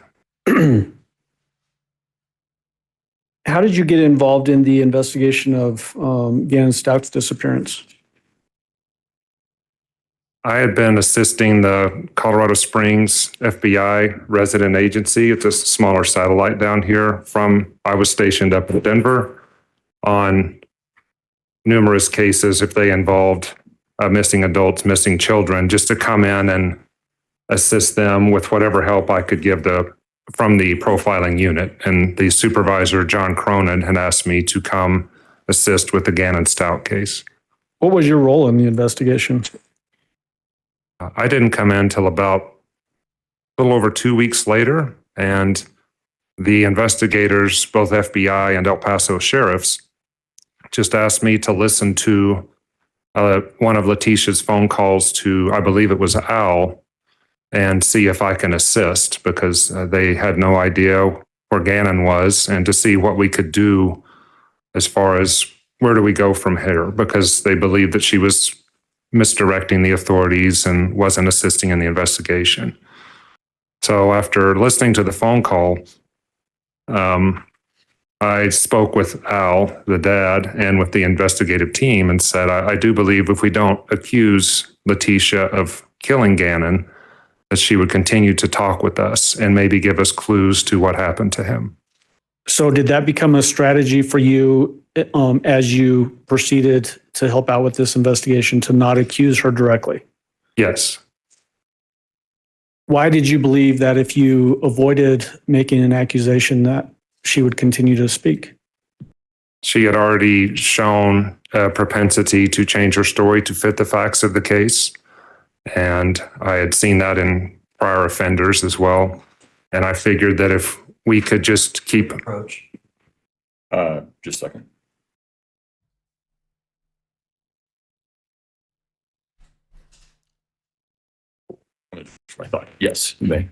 How did you get involved in the investigation of Gannon Stauch's disappearance? I had been assisting the Colorado Springs FBI resident agency. It's a smaller satellite down here I was stationed up in Denver on numerous cases if they involved missing adults, missing children, just to come in and assist them with whatever help I could give from the profiling unit. And the supervisor, John Cronin, had asked me to come assist with the Gannon Stauch case. What was your role in the investigation? I didn't come in till about a little over 2 weeks later, and the investigators, both FBI and El Paso sheriffs, just asked me to listen to one of Letecia's phone calls to, I believe it was Al, and see if I can assist, because they had no idea where Gannon was, and to see what we could do as far as where do we go from here, because they believed that she was misdirecting the authorities and wasn't assisting in the investigation. So after listening to the phone call, I spoke with Al, the dad, and with the investigative team and said, I do believe if we don't accuse Letecia of killing Gannon, that she would continue to talk with us and maybe give us clues to what happened to him. So did that become a strategy for you as you proceeded to help out with this investigation, to not accuse her directly? Yes. Why did you believe that if you avoided making an accusation that she would continue to speak? She had already shown a propensity to change her story to fit the facts of the case. And I had seen that in prior offenders as well. And I figured that if we could just keep approach. Just a second. I thought, yes, you may.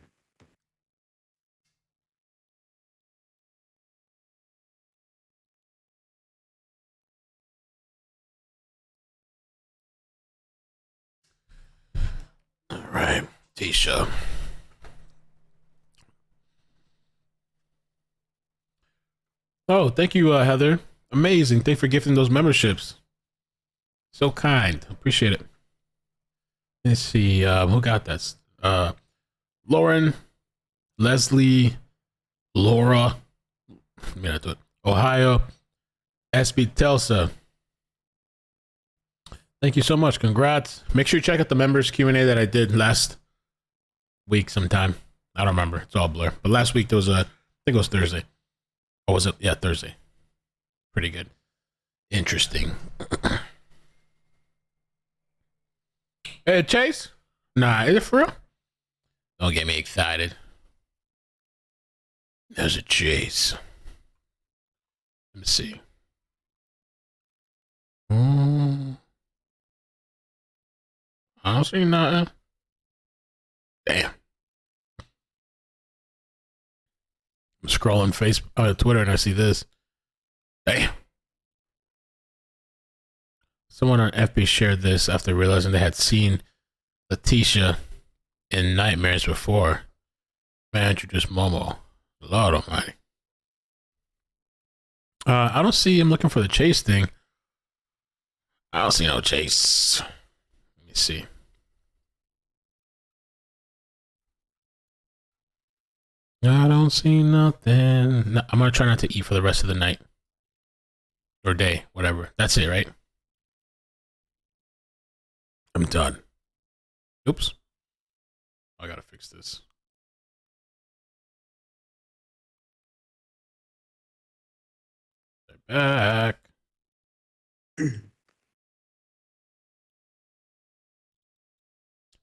All right, Tisha. Oh, thank you, Heather. Amazing. Thanks for gifting those memberships. So kind. Appreciate it. Let's see. Who got that? Lauren, Leslie, Laura, Ohio, SB Telsa. Thank you so much. Congrats. Make sure you check out the members Q&A that I did last week sometime. I don't remember. It's all blur. But last week there was I think it was Thursday. Or was it? Yeah, Thursday. Pretty good. Interesting. Hey, Chase? Nah, is it for real? Don't get me excited. There's a Chase. Let me see. I don't see nothing. Damn. I'm scrolling Twitter and I see this. Damn. Someone on FB shared this after realizing they had seen Letecia in nightmares before. Man, introduced Momo. Lord almighty. I don't see him looking for the chase thing. I don't see no chase. Let me see. I don't see nothing. No, I'm going to try not to eat for the rest of the night. Or day, whatever. That's it, right? I'm done. Oops. I got to fix this. Back.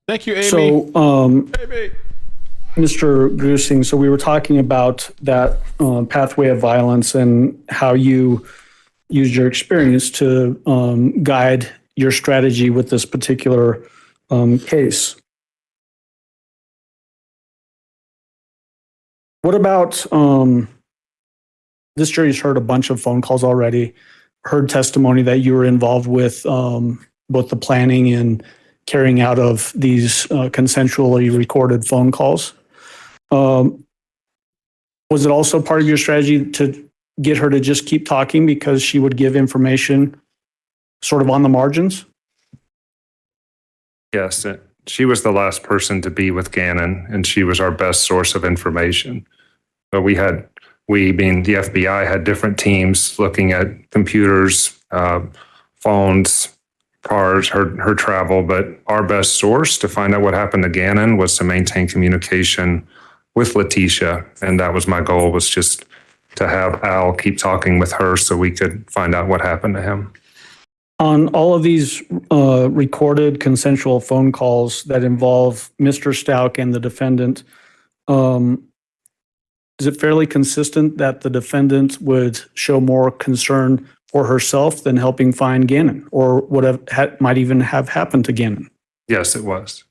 Thank you, Amy. So, Amy. Mr. Grusing, so we were talking about that pathway of violence and how you used your experience to guide your strategy with this particular case. What about this jury's heard a bunch of phone calls already, heard testimony that you were involved with both the planning and carrying out of these consensually recorded phone calls. Was it also part of your strategy to get her to just keep talking because she would give information sort of on the margins? Yes, she was the last person to be with Gannon, and she was our best source of information. But we being the FBI, had different teams looking at computers, phones, cars, her travel, but our best source to find out what happened to Gannon was to maintain communication with Letecia. And that was my goal, was just to have Al keep talking with her so we could find out what happened to him. On all of these recorded consensual phone calls that involve Mr. Stauch and the defendant, is it fairly consistent that the defendant would show more concern for herself than helping find Gannon, or might even have happened to Gannon? Yes, it was.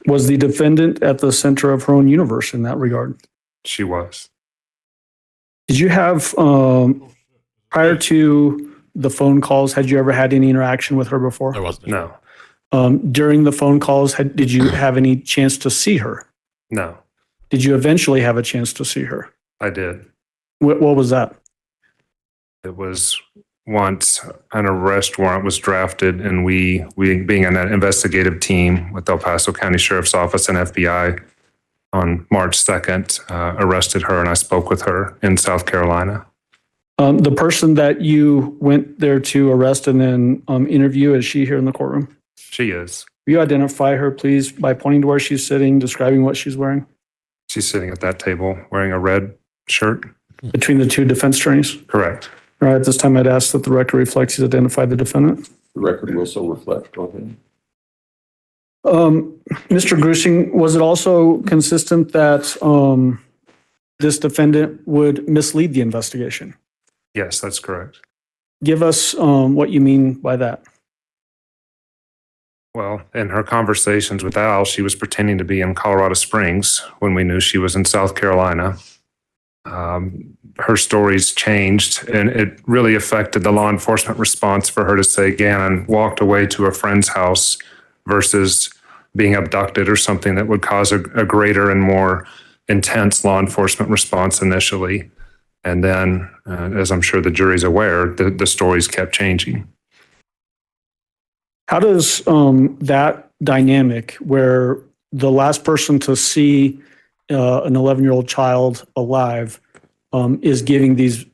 Was the defendant at the center of her own universe in that regard? She was. Did you have, prior to the phone calls, had you ever had any interaction with her before? There wasn't. No. During the phone calls, did you have any chance to see her? No. Did you eventually have a chance to see her? I did. What was that? It was once an arrest warrant was drafted, and we being an investigative team with El Paso County Sheriff's Office and FBI on March 2nd, arrested her, and I spoke with her in South Carolina. The person that you went there to arrest and then interview, is she here in the courtroom? She is. Will you identify her, please, by pointing to where she's sitting, describing what she's wearing? She's sitting at that table wearing a red shirt. Between the two defense attorneys? Correct. All right, at this time, I'd ask that the record reflects he's identified the defendant. The record will so reflect. Go ahead. Mr. Grusing, was it also consistent that this defendant would mislead the investigation? Yes, that's correct. Give us what you mean by that. Well, in her conversations with Al, she was pretending to be in Colorado Springs when we knew she was in South Carolina. Her stories changed, and it really affected the law enforcement response for her to say Gannon walked away to a friend's house versus being abducted or something that would cause a greater and more intense law enforcement response initially. And then, as I'm sure the jury's aware, the stories kept changing. How does that dynamic, where the last person to see an 11-year-old child alive is giving these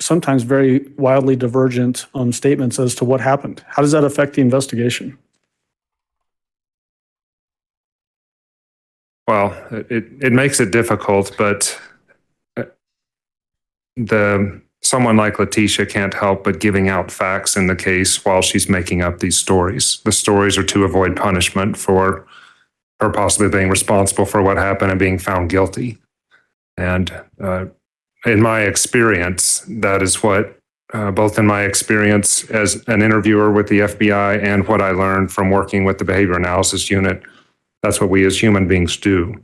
sometimes very wildly divergent statements as to what happened, how does that affect the investigation? Well, it makes it difficult, but someone like Letecia can't help but giving out facts in the case while she's making up these stories. The stories are to avoid punishment for her possibly being responsible for what happened and being found guilty. And in my experience, that is what, both in my experience as an interviewer with the FBI and what I learned from working with the behavior analysis unit, that's what we as human beings do,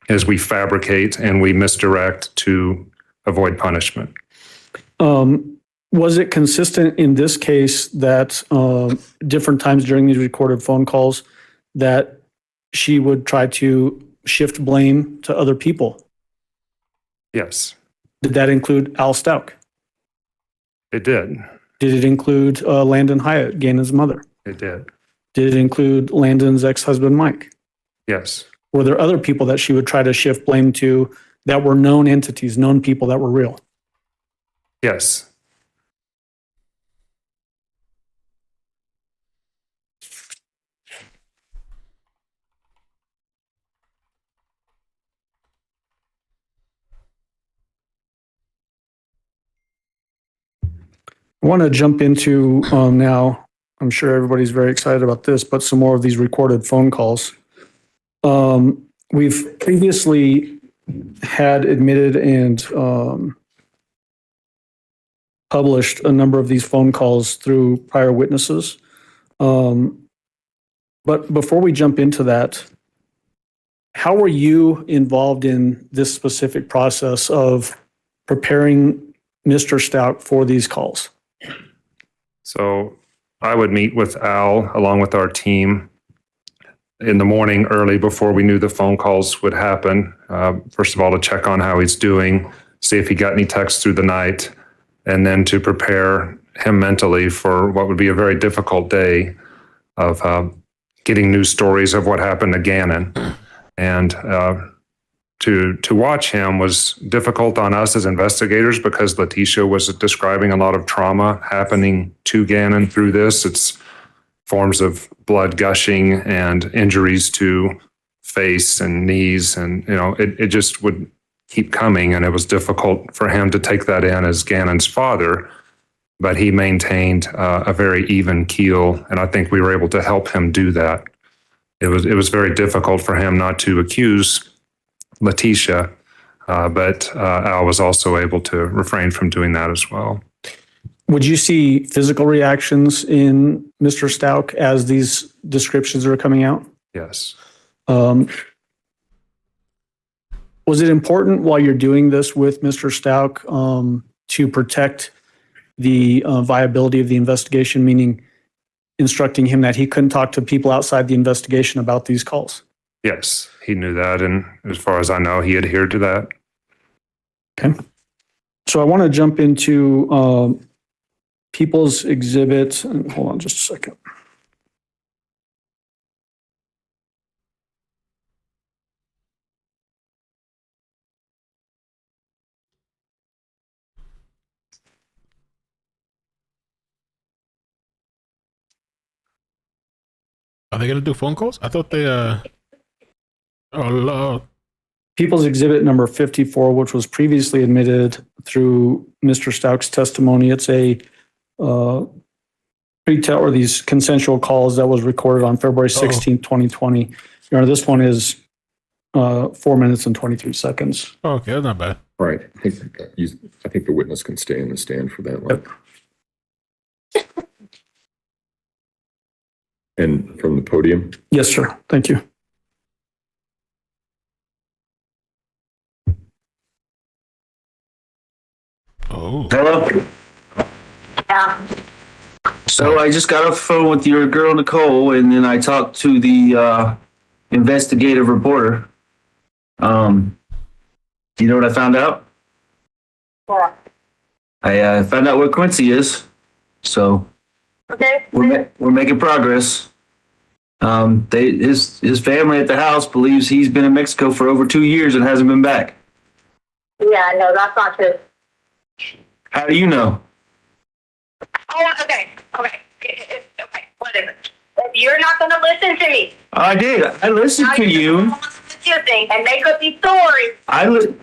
is we fabricate and we misdirect to avoid punishment. Was it consistent in this case that different times during these recorded phone calls that she would try to shift blame to other people? Yes. Did that include Al Stauch? It did. Did it include Landon Hyatt, Gannon's mother? It did. Did it include Landon's ex-husband, Mike? Yes. Were there other people that she would try to shift blame to that were known entities, known people that were real? Yes. I want to jump into now, I'm sure everybody's very excited about this, but some more of these recorded phone calls. We've previously had admitted and published a number of these phone calls through prior witnesses. But before we jump into that, how were you involved in this specific process of preparing Mr. Stauch for these calls? So I would meet with Al along with our team in the morning early before we knew the phone calls would happen. First of all, to check on how he's doing, see if he got any texts through the night, and then to prepare him mentally for what would be a very difficult day of getting news stories of what happened to Gannon. And to watch him was difficult on us as investigators because Letecia was describing a lot of trauma happening to Gannon through this. It's forms of blood gushing and injuries to face and knees, and it just would keep coming, and it was difficult for him to take that in as Gannon's father, but he maintained a very even keel, and I think we were able to help him do that. It was very difficult for him not to accuse Letecia, but Al was also able to refrain from doing that as well. Would you see physical reactions in Mr. Stauch as these descriptions are coming out? Yes. Was it important while you're doing this with Mr. Stauch to protect the viability of the investigation, meaning instructing him that he couldn't talk to people outside the investigation about these calls? Yes, he knew that, and as far as I know, he adhered to that. Okay. So I want to jump into People's Exhibit. Hold on just a second. Are they going to do phone calls? I thought they, People's Exhibit number 54, which was previously admitted through Mr. Stauch's testimony. It's a pre-tell or these consensual calls that was recorded on February 16th, 2020. This one is 4 minutes and 23 seconds. Oh, okay, that's not bad. Right. I think the witness can stay in the stand for that one. Yep. And from the podium? Yes, sir. Thank you. Oh. Hello? Yeah. So I just got off the phone with your girl, Nicole, and then I talked to the investigative reporter. You know what I found out? What? I found out where Quincy is. So Okay. we're making progress. His family at the house believes he's been in Mexico for over 2 years and hasn't been back. Yeah, no, that's not true. How do you know? Oh, okay, whatever. If you're not going to listen to me. I did. I listened to you. And make up these stories.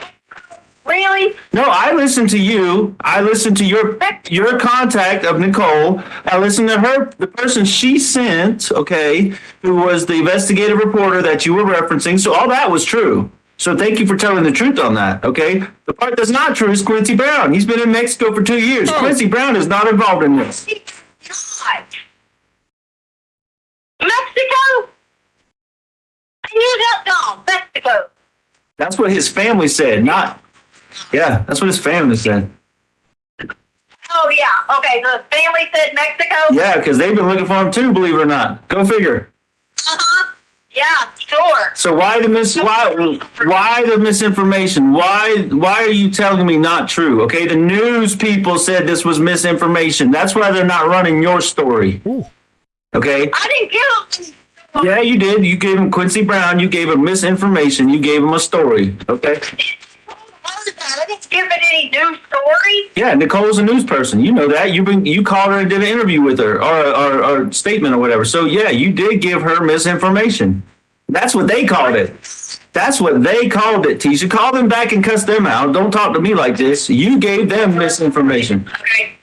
Really? No, I listened to you. I listened to your contact of Nicole. I listened to her, the person she sent, okay, who was the investigative reporter that you were referencing. So all that was true. So thank you for telling the truth on that, okay? The part that's not true is Quincy Brown. He's been in Mexico for 2 years. Quincy Brown is not involved in this. God. Mexico? I knew that dog. Mexico. That's what his family said, not... Yeah, that's what his family said. Oh, yeah. Okay, so the family said Mexico? Yeah, because they've been looking for him too, believe it or not. Go figure. Uh-huh. Yeah, sure. So why the misinformation? Why are you telling me not true? Okay, the news people said this was misinformation. That's why they're not running your story. Ooh. Okay? I didn't give him. Yeah, you did. You gave him Quincy Brown. You gave him misinformation. You gave him a story. Okay? I didn't give it any news story. Yeah, Nicole's a news person. You know that. You called her and did an interview with her or statement or whatever. So yeah, you did give her misinformation. That's what they called it. That's what they called it, Tisha. Call them back and cuss them out. Don't talk to me like this. You gave them misinformation. Okay.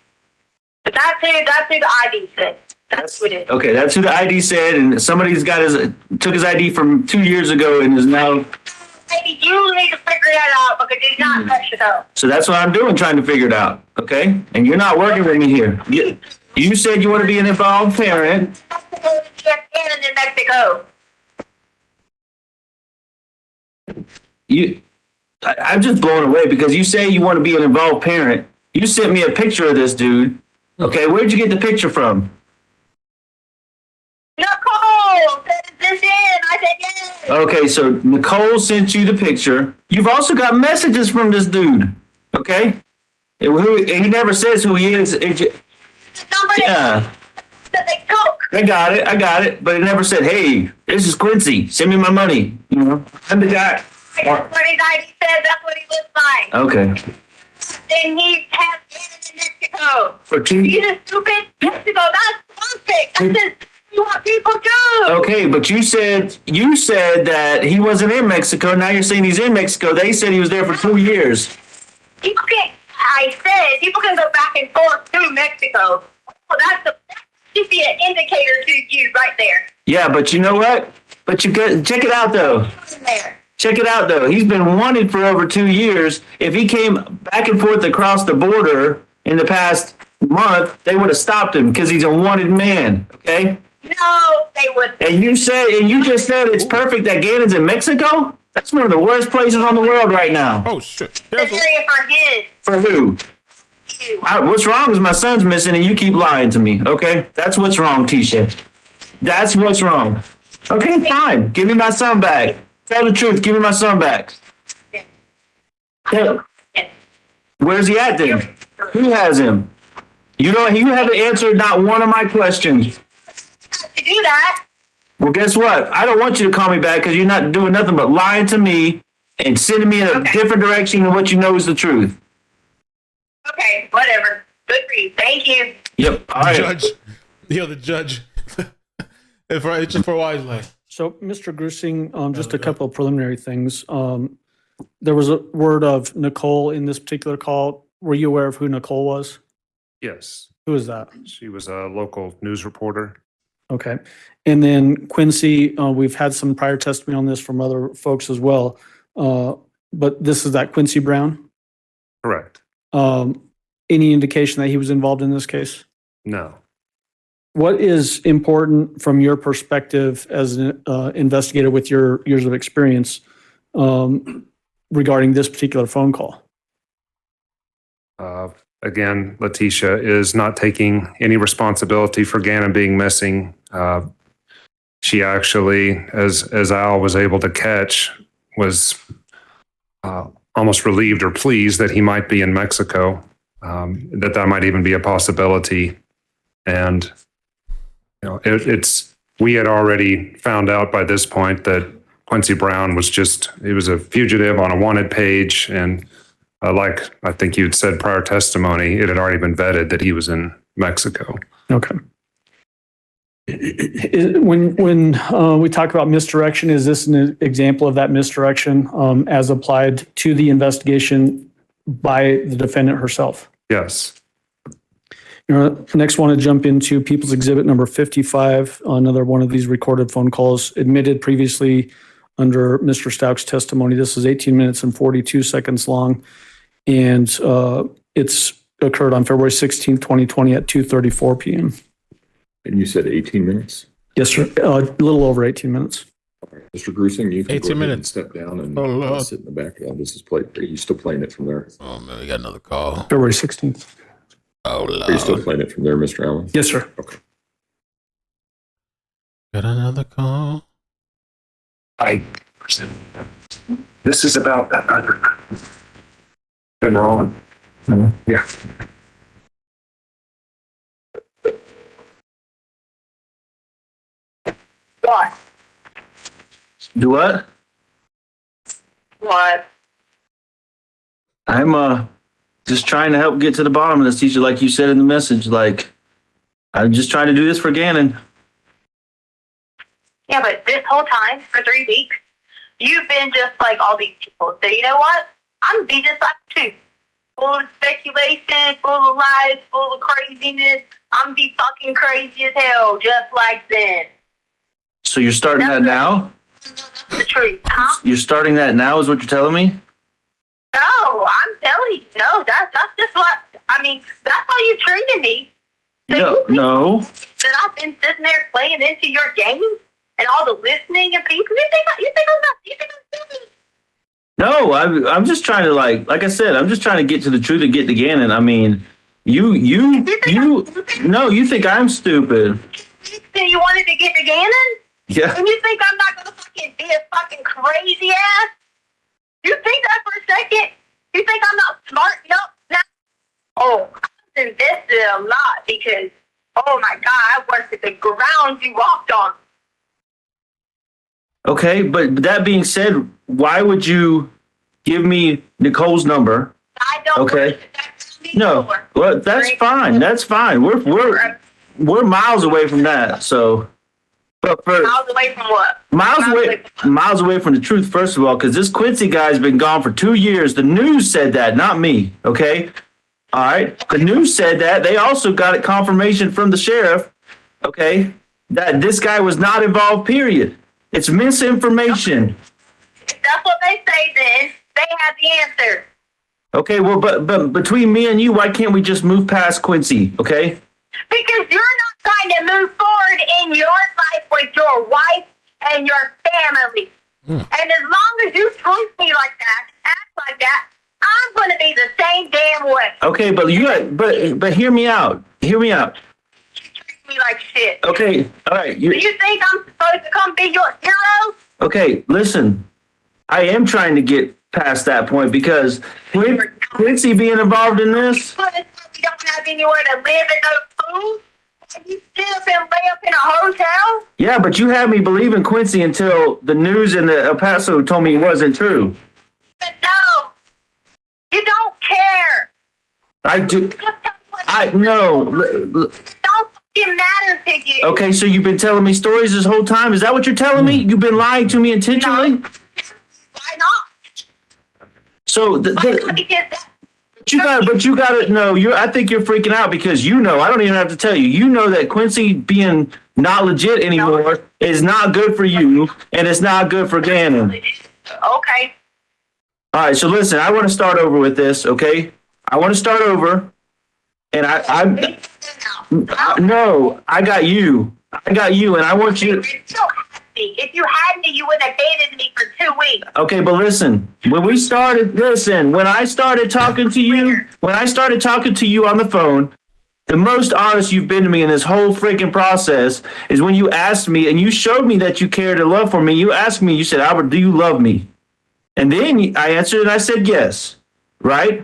But that's who the ID said. That's what it is. Okay, that's who the ID said, and somebody's took his ID from 2 years ago and is now... Maybe you need to figure that out because it's not Mexico. So that's what I'm doing, trying to figure it out, okay? And you're not working with me here. You said you want to be an involved parent. Check in Mexico. I'm just blown away because you say you want to be an involved parent. You sent me a picture of this dude. Okay, where'd you get the picture from? Nicole, send this in. I said yes. Okay, so Nicole sent you the picture. You've also got messages from this dude. Okay? And he never says who he is. Yeah. I got it. But it never said, hey, this is Quincy. Send me my money. You know, I'm the guy. That's what his ID says. That's what he looks like. Okay. And he has been in Mexico. For 2 He's a stupid Mexico. That's perfect. That's just what people do. Okay, but you said that he wasn't in Mexico. Now you're saying he's in Mexico. They said he was there for 2 years. People can, I said, people can go back and forth to Mexico. Well, that should be an indicator to you right there. Yeah, but you know what? But check it out though. There. Check it out though. He's been wanted for over 2 years. If he came back and forth across the border in the past month, they would have stopped him because he's a wanted man. Okay. No, they would. And you just said it's perfect that Gannon's in Mexico? That's one of the worst places on the world right now. Oh, shit. The area for his. For who? You. What's wrong is my son's missing and you keep lying to me, okay? That's what's wrong, Tisha. That's what's wrong. Okay, fine. Give me my son back. Tell the truth. Give me my son back. Where's he at then? Who has him? You haven't answered not one of my questions. To do that. Well, guess what? I don't want you to call me back because you're not doing nothing but lying to me and sending me in a different direction than what you know is the truth. Okay, whatever. Good for you. Thank you. Yep. All right. The judge. It's just for wise life. So, Mr. Grusing, just a couple of preliminary things. There was a word of Nicole in this particular call. Were you aware of who Nicole was? Yes. Who is that? She was a local news reporter. Okay. And then Quincy, we've had some prior testimony on this from other folks as well. But this is that Quincy Brown? Correct. Any indication that he was involved in this case? No. What is important from your perspective as an investigator with your years of experience regarding this particular phone call? Again, Letecia is not taking any responsibility for Gannon being missing. She actually, as Al was able to catch, was almost relieved or pleased that he might be in Mexico, that might even be a possibility. And we had already found out by this point that Quincy Brown was a fugitive on a wanted page. And like I think you'd said prior testimony, it had already been vetted that he was in Mexico. Okay. When we talk about misdirection, is this an example of that misdirection as applied to the investigation by the defendant herself? Yes. Next, want to jump into People's Exhibit number 55, another one of these recorded phone calls admitted previously under Mr. Stauch's testimony. This is 18 minutes and 42 seconds long, and it's occurred on February 16th, 2020 at 2:34 p.m. And you said 18 minutes? Yes, sir. A little over 18 minutes. Mr. Grusing, you can 18 minutes. Step down and sit in the background. This is played. Are you still playing it from there? Oh, man, we got another call. February 16th. Oh, Lord. Are you still playing it from there, Mr. Allen? Yes, sir. Okay. Got another call. This is about that other. Been wrong. Yeah. What? Do what? What? I'm just trying to help get to the bottom of this, teacher, like you said in the message. Like, I'm just trying to do this for Gannon. Yeah, but this whole time, for 3 weeks, you've been just like all these people. So you know what? I'm gonna be just like you too. Full of speculation, full of lies, full of craziness. I'm gonna be fucking crazy as hell, just like them. So you're starting that now? That's the truth, huh? You're starting that now is what you're telling me? No, I'm telling you, no, that's just what, I mean, that's how you treated me. So No. That I've been sitting there playing into your game and all the listening and people. You think I'm stupid? No, I'm just trying to like I said, I'm just trying to get to the truth and get to Gannon. I mean, you think I'm stupid. Then you wanted to get to Gannon? Yeah. And you think I'm not gonna fucking be a fucking crazy ass? You think that for a second? You think I'm not smart enough now? Oh, I've invested a lot because, oh my God, I worked at the ground you walked on. Okay, but that being said, why would you give me Nicole's number? I don't. Okay. No, well, that's fine. That's fine. We're miles away from that. So, but for Miles away from what? miles away from the truth. First of all, because this Quincy guy's been gone for 2 years. The news said that, not me. Okay. All right. The news said that. They also got it confirmation from the sheriff. Okay, that this guy was not involved. Period. It's misinformation. If that's what they say, then they have the answer. Okay, well, but between me and you, why can't we just move past Quincy? Okay. Because you're not trying to move forward in your life with your wife and your family. And as long as you treat me like that, act like that, I'm going to be the same damn way. Okay, but but hear me out. Hear me out. You treat me like shit. Okay, all right. Do you think I'm supposed to come be your hero? Okay, listen. I am trying to get past that point because Quincy being involved in this. You don't have anywhere to live and no food? And you still been lay up in a hotel? Yeah, but you had me believe in Quincy until the news in the El Paso told me it wasn't true. But no, you don't care. I do. I no. Don't fucking matter to you. Okay, so you've been telling me stories this whole time. Is that what you're telling me? You've been lying to me intentionally? No. Why not? So Because you got to know. I think you're freaking out because you know. I don't even have to tell you. You know that Quincy being not legit anymore is not good for you, and it's not good for Gannon. Okay. All right. So listen, I want to start over with this. Okay, I want to start over, and no, I got you. I got you, and I want you. If you had me, you would have dated me for 2 weeks. Okay, but listen, when I started talking to you on the phone, the most honest you've been to me in this whole freaking process is when you asked me and you showed me that you cared and love for me. You asked me, you said, Albert, do you love me? And then I answered and I said, yes, right?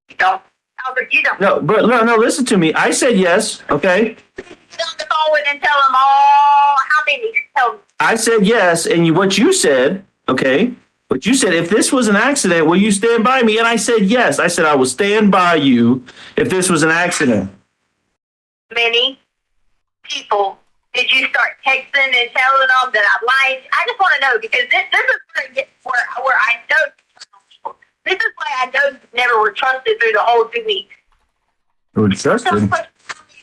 You don't. Albert, you don't. No, but no, listen to me. I said yes, okay? Get on the phone with and tell them all how many. Tell them. I said yes, and what you said, okay? But you said, if this was an accident, will you stand by me? And I said yes. I said I will stand by you if this was an accident. Many people did you start texting and telling them that I'm lying? I just want to know because this is where I know. This is why I know you never were trusted through the whole 2 weeks. Who trusted? How many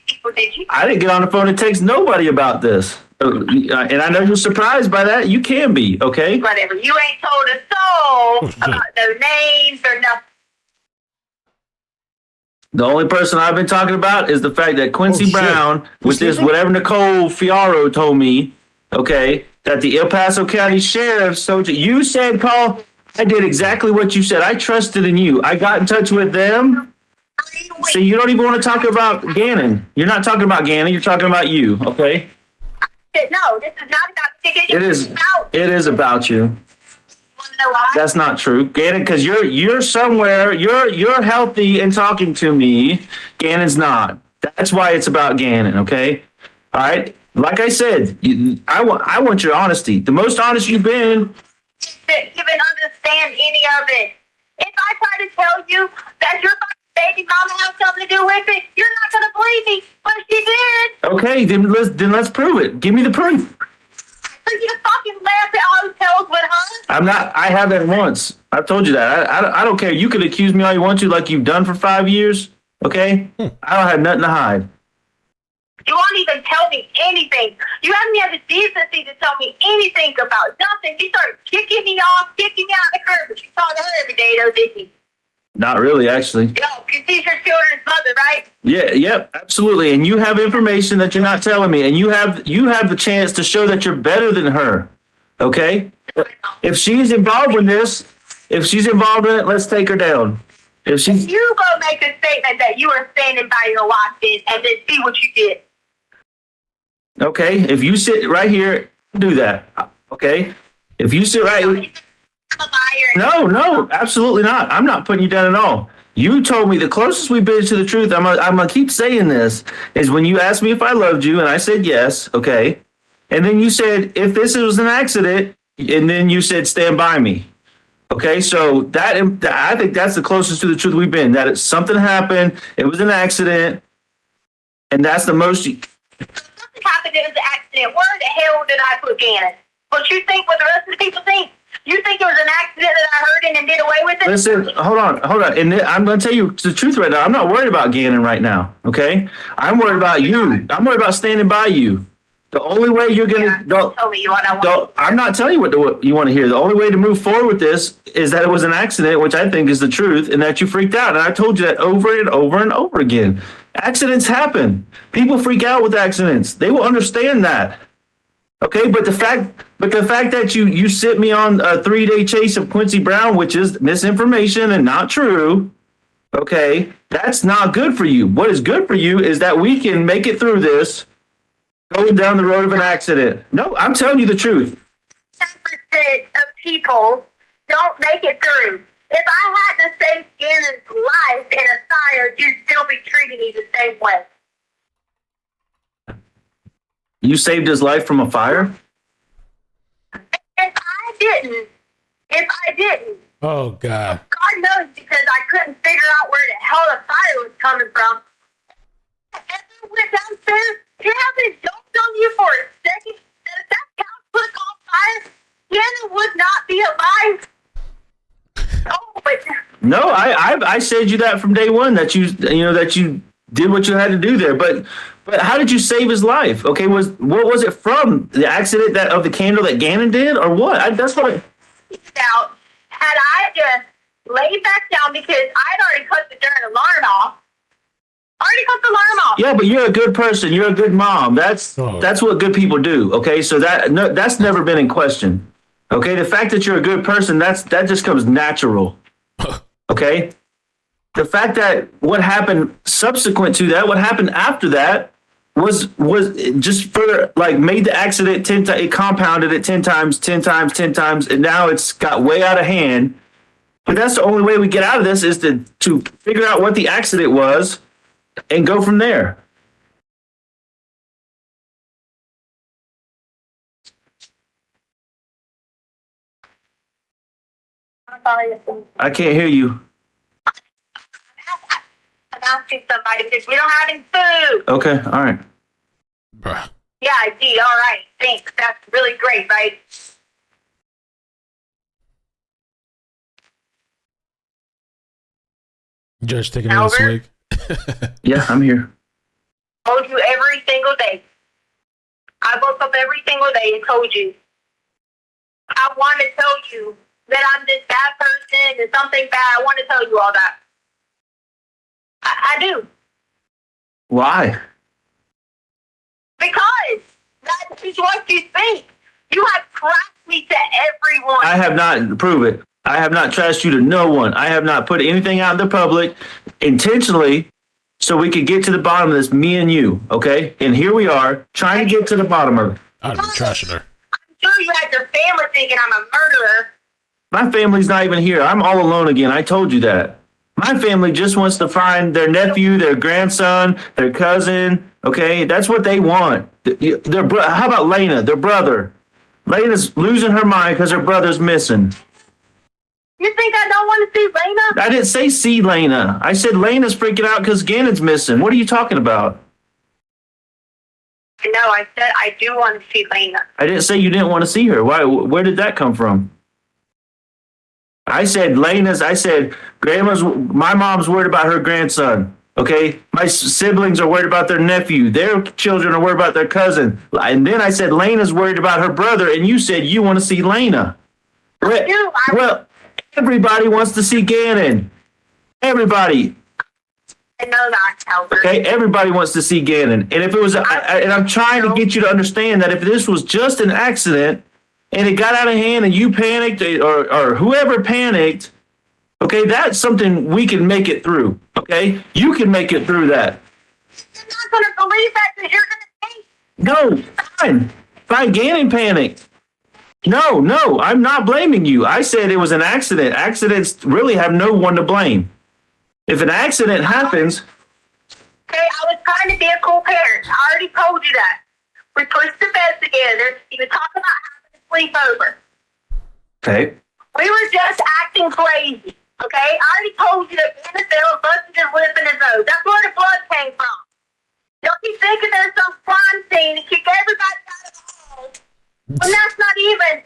people did you? I didn't get on the phone and text nobody about this. And I know you're surprised by that. You can be, okay? Whatever. You ain't told a soul about no names or nothing. The only person I've been talking about is the fact that Quincy Brown, with this whatever Nicole Fiaro told me, okay, that the El Paso County Sheriff told you said, Paul, I did exactly what you said. I trusted in you. I got in touch with them. So you don't even want to talk about Gannon. You're not talking about Gannon. You're talking about you, okay? No, this is not about It is about you. That's not true, Gannon. Because you're somewhere. You're healthy and talking to me. Gannon's not. That's why it's about Gannon. Okay. All right. Like I said, I want your honesty. The most honest you've been. Even understand any of it. If I try to tell you that your baby mama has something to do with it, you're not going to believe me, but she did. Okay, then let's prove it. Give me the proof. So you fucking laugh at hotels with her? I'm not. I haven't once. I've told you that. I don't care. You can accuse me all you want to, like you've done for 5 years. Okay, I don't have nothing to hide. You won't even tell me anything. You haven't had the decency to tell me anything about nothing. You started kicking me off, kicking me out of the curb, but you talk to her every day, though, didn't you? Not really, actually. No, because she's your children's mother, right? Yeah, yep, absolutely. And you have information that you're not telling me, and you have the chance to show that you're better than her. Okay? If she's involved in this, if she's involved in it, let's take her down. If you go make a statement that you were standing by your watches and then see what you did. Okay, if you sit right here, do that. Okay? If you sit right here. No, absolutely not. I'm not putting you down at all. You told me the closest we've been to the truth, I'm gonna keep saying this, is when you asked me if I loved you, and I said yes, okay? And then you said, if this was an accident, and then you said, stand by me. Okay, so that I think that's the closest to the truth we've been. That something happened, it was an accident, and that's the most. Something happened, it was an accident. Where the hell did I put Gannon? What you think? What the rest of the people think? You think it was an accident that I heard and did away with it? Listen, hold on. And I'm going to tell you the truth right now. I'm not worried about Gannon right now. Okay, I'm worried about you. I'm worried about standing by you. The only way you're going to don't tell me what I want. I'm not telling you what you want to hear. The only way to move forward with this is that it was an accident, which I think is the truth, and that you freaked out. And I told you that over and over and over again. Accidents happen. People freak out with accidents. They will understand that. Okay, but the fact that you sent me on a 3-day chase of Quincy Brown, which is misinformation and not true, okay, that's not good for you. What is good for you is that we can make it through this going down the road of an accident. No, I'm telling you the truth. 10% of people don't make it through. If I had to save Gannon's life in a fire, you'd still be treating me the same way. You saved his life from a fire? If I didn't. Oh, God. God knows, because I couldn't figure out where the hell the fire was coming from. If I went downstairs, you haven't dumped on you for a second. If that couch was on fire, Gannon would not be alive. Oh, but No, I said you that from day one, that you did what you had to do there. But how did you save his life? Okay, what was it from? The accident of the candle that Gannon did, or what? That's what I. Out, had I just laid back down, because I'd already cut the darn alarm off. Yeah, but you're a good person. You're a good mom. That's what good people do. Okay, so that's never been in question. Okay, the fact that you're a good person, that just comes natural. Okay, the fact that what happened subsequent to that, what happened after that, was just further, like, made the accident 10 times. It compounded it 10 times, and now it's got way out of hand. But that's the only way we get out of this, is to figure out what the accident was and go from there. I can't hear you. I'm asking somebody because we don't have any food. Okay, all right. Bruh. Yeah, I see. All right, thanks. That's really great, right? Judge taking a swig. Yeah, I'm here. I told you every single day. I woke up every single day and told you. I want to tell you that I'm this bad person and something bad. I want to tell you all that. I do. Why? Because that is what you think. You have trashed me to everyone. I have not. Prove it. I have not trashed you to no one. I have not put anything out in the public intentionally so we could get to the bottom of this, me and you, okay? And here we are, trying to get to the bottom of it. I'd be trashing her. I'm sure you had your family thinking I'm a murderer. My family's not even here. I'm all alone again. I told you that. My family just wants to find their nephew, their grandson, their cousin, okay? That's what they want. How about Lena, their brother? Lena's losing her mind because her brother's missing. You think I don't want to see Lena? I didn't say see Lena. I said Lena's freaking out because Gannon's missing. What are you talking about? No, I said I do want to see Lena. I didn't say you didn't want to see her. Why? Where did that come from? I said grandma's, my mom's worried about her grandson. Okay. My siblings are worried about their nephew. Their children are worried about their cousin. And then I said, Lena's worried about her brother. And you said you want to see Lena. Well, everybody wants to see Gannon. Everybody. I know that, Albert. Okay. Everybody wants to see Gannon. And if it was, and I'm trying to get you to understand that if this was just an accident, and it got out of hand and you panicked, or whoever panicked, okay, that's something we can make it through, okay? You can make it through that. You're not going to believe that because you're going No, to think. fine. Fine, Gannon panicked. No, I'm not blaming you. I said it was an accident. Accidents really have no one to blame. If an accident happens... Okay, I was trying to be a cool parent. I already told you that. We pushed the bed together. You were talking about sleep over. Okay. We were just acting crazy. Okay? I already told you that NFL busted his lip in his nose. That's where the blood came from. Don't be thinking there's some crime scene to kick everybody out of the home. When that's not even,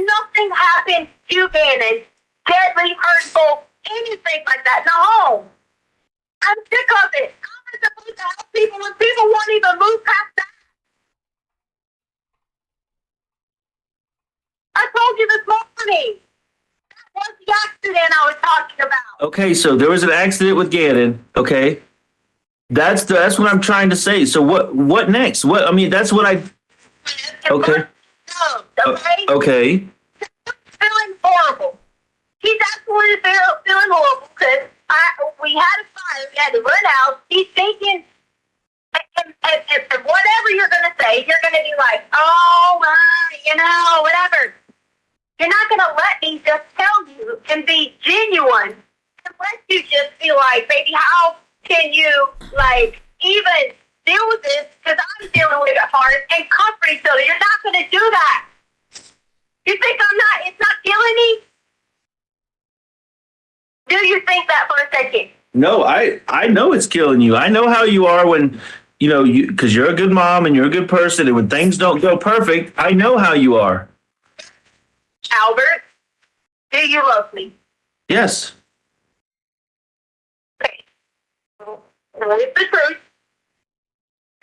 nothing happened to Gannon, deadly, hurtful, anything like that in the home. I'm sick of it. I'm supposed to help people when people won't even move past that. I told you this morning. That was the accident I was talking about. Okay, so there was an accident with Gannon. Okay, that's what I'm trying to say. So what next? What I mean, that's what I. Okay. Okay. Feeling horrible. He's absolutely feeling horrible because we had a fire. We had to run out. He's thinking, and whatever you're going to say, you're going to be like, oh, whatever. You're not going to let me just tell you and be genuine unless you just be like, baby, how can you, even deal with this? Because I'm dealing with it hard and comfort each other. You're not going to do that. You think it's not killing me? Do you think that for a second? No, I know it's killing you. I know how you are when, because you're a good mom and you're a good person, and when things don't go perfect, I know how you are. Albert, do you love me? Yes. Okay. What is the truth?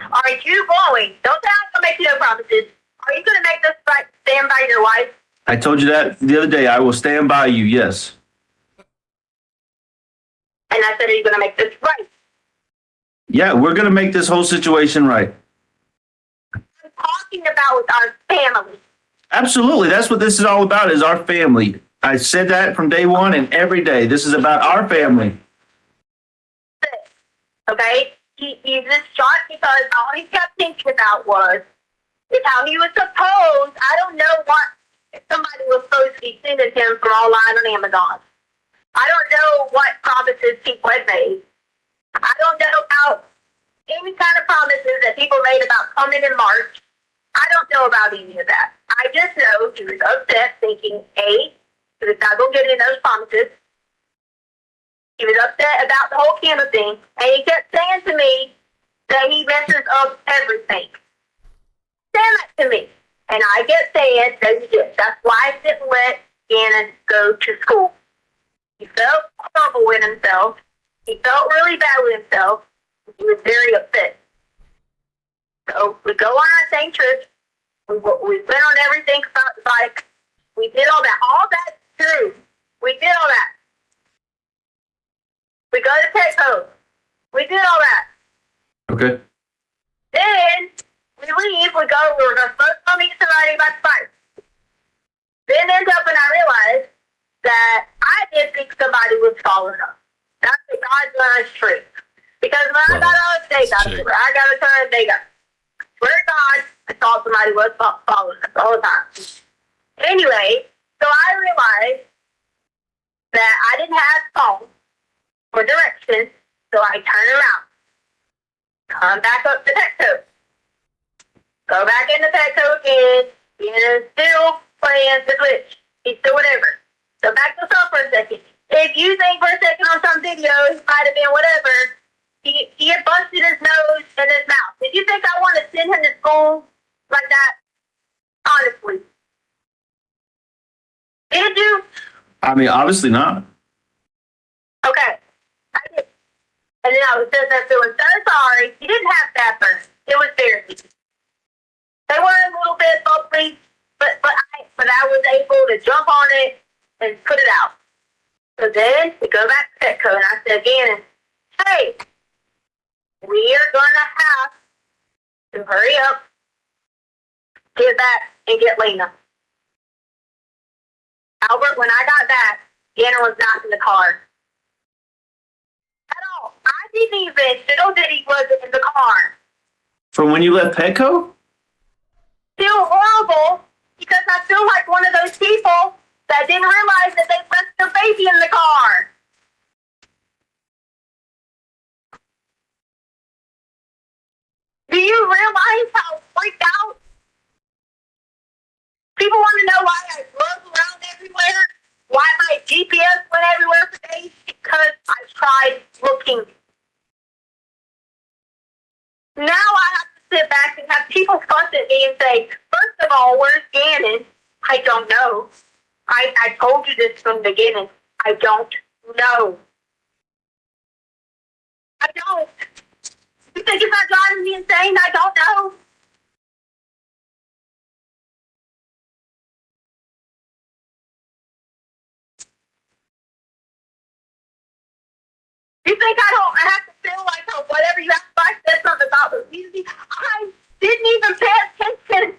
Are you going? Don't say I'm going to make you no promises. Are you going to make this right? Stand by your wife? I told you that the other day. I will stand by you. Yes. And I said, are you going to make this right? Yeah, we're going to make this whole situation right. I'm talking about with our family. Absolutely. That's what this is all about, is our family. I said that from day one and every day. This is about our family. Okay? He just shot because all he kept thinking about is how he was supposed, I don't know what somebody was supposed to be sending him from online on Amazon. I don't know what promises people had made. I don't know about any kind of promises that people made about coming in March. I don't know about any of that. I just know he was upset thinking, A, he was not going to get any of those promises. He was upset about the whole camera thing. And he kept saying to me that he messes up everything. Saying that to me. And I kept saying, no, you did. That's why I didn't let Gannon go to school. He felt horrible with himself. He felt really bad with himself. He was very upset. So we go on our same trip. We went on everything about the bike. We did all that. All that's true. We did all that. We go to Petco. We did all that. Okay. Then we leave. We were going to go meet somebody about the fire. Then ends up and I realized that I did think somebody was following us. That's the God's honest truth. Because when I got on stage, I got a turn, they got. Swear to God, I thought somebody was following us all the time. Anyway, so I realized that I didn't have phone or directions, so I turn around, come back up to Petco, go back into Petco again, and still playing the glitch. He's still whatever. So back to stuff for a second. If you think for a second on some video, he might have been whatever, he had busted his nose and his mouth. Did you think I want to send him to school like that? Honestly. Did you? I mean, obviously not. Okay. I did. And then I was sitting there feeling so sorry. He didn't have that burn. It was therapy. They were a little bit bumpy, but I was able to jump on it and put it out. So then we go back to Petco and I said again, hey, we are going to have to hurry up, get back, and get Lena. Albert, when I got back, Gannon was not in the car. At all. I didn't even know that he wasn't in the car. From when you left Petco? Feel horrible because I feel like one of those people that didn't realize that they left their baby in the car. Do you realize how freaked out? People want to know why I drove outside looking. Now I have to sit back and have people fuss at me and say, first of all, where's Gannon? I don't know. I told you this from the beginning. I don't know. I don't. You think it's not driving me insane? I don't know. You think I have to feel like, oh, whatever you have to, I said something about the music. I didn't even pay attention.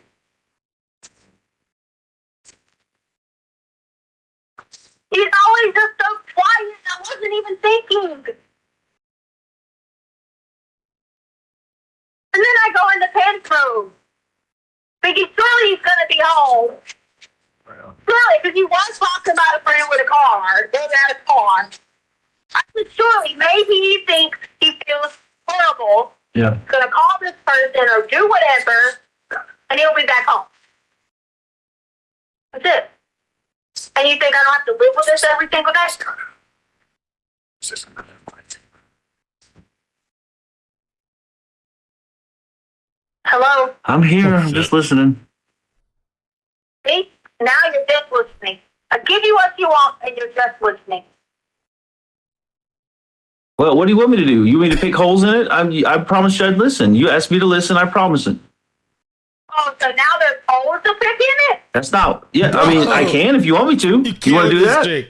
He's always just so quiet. I wasn't even thinking. And then I go into panic mode. Thinking surely he's going to be home. Surely, because he was talking about a friend with a car. They had a car. I said, surely, maybe he thinks he feels horrible. Yeah. He's going to call this person or do whatever, and he'll be back home. That's it. And you think I don't have to live with this every single day? Hello? I'm here. I'm just listening. See? Now you're just listening. I give you what you want, and you're just listening. Well, what do you want me to do? You want me to pick holes in it? I promised you I'd listen. You asked me to listen. I promised it. Oh, so now there's holes to pick in it? That's not. Yeah, I mean, I can if you want me to. You want to do that? There's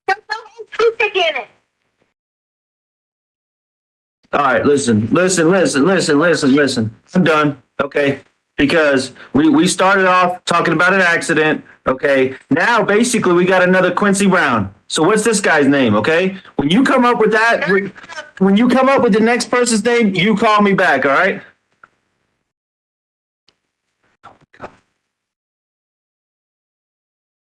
no holes to pick in it. All right, listen. I'm done. Okay, because we started off talking about an accident. Okay, now basically we got another Quincy Brown. So what's this guy's name? Okay, when you come up with that, when you come up with the next person's name, you call me back. All right.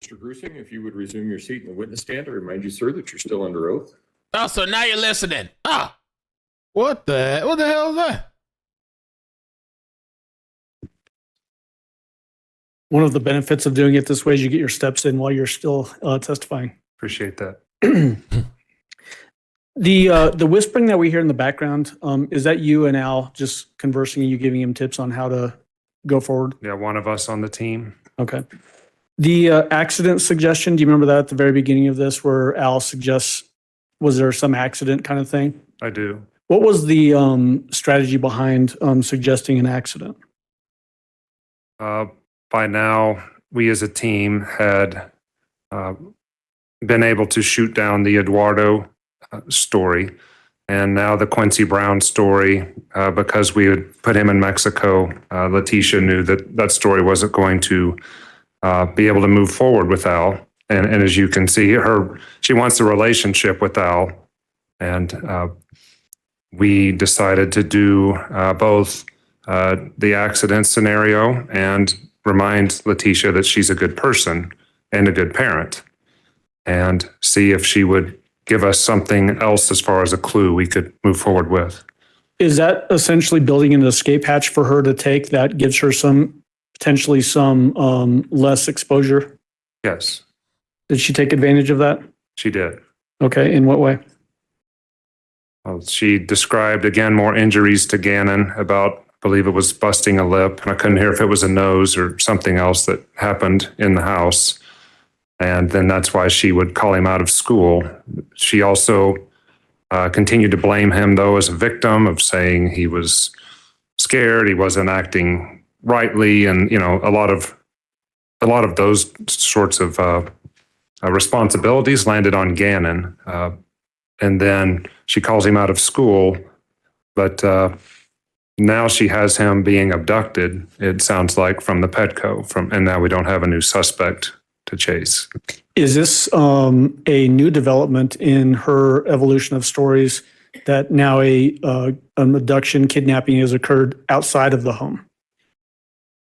Mr. Grusing, if you would resume your seat in the witness stand, I remind you, sir, that you're still under oath. Oh, so now you're listening. Ah, what the hell is that? One of the benefits of doing it this way is you get your steps in while you're still testifying. Appreciate that. The whispering that we hear in the background, is that you and Al just conversing and you giving him tips on how to go forward? Yeah, one of us on the team. Okay. The accident suggestion, do you remember that at the very beginning of this where Al suggests, was there some accident kind of thing? I do. What was the strategy behind suggesting an accident? By now, we as a team had been able to shoot down the Eduardo story, and now the Quincy Brown story, because we had put him in Mexico. Letecia knew that story wasn't going to be able to move forward with Al. And as you can see, she wants a relationship with Al. And we decided to do both the accident scenario and remind Letecia that she's a good person and a good parent, and see if she would give us something else as far as a clue we could move forward with. Is that essentially building an escape hatch for her to take that gives her potentially some less exposure? Yes. Did she take advantage of that? She did. Okay, in what way? Well, she described, again, more injuries to Gannon about, I believe it was busting a lip, and I couldn't hear if it was a nose or something else that happened in the house. And then that's why she would call him out of school. She also continued to blame him, though, as a victim, of saying he was scared, he wasn't acting rightly, and a lot of those sorts of responsibilities landed on Gannon. And then she calls him out of school, but now she has him being abducted, it sounds like, from the Petco, and now we don't have a new suspect to chase. Is this a new development in her evolution of stories that now an abduction, kidnapping has occurred outside of the home?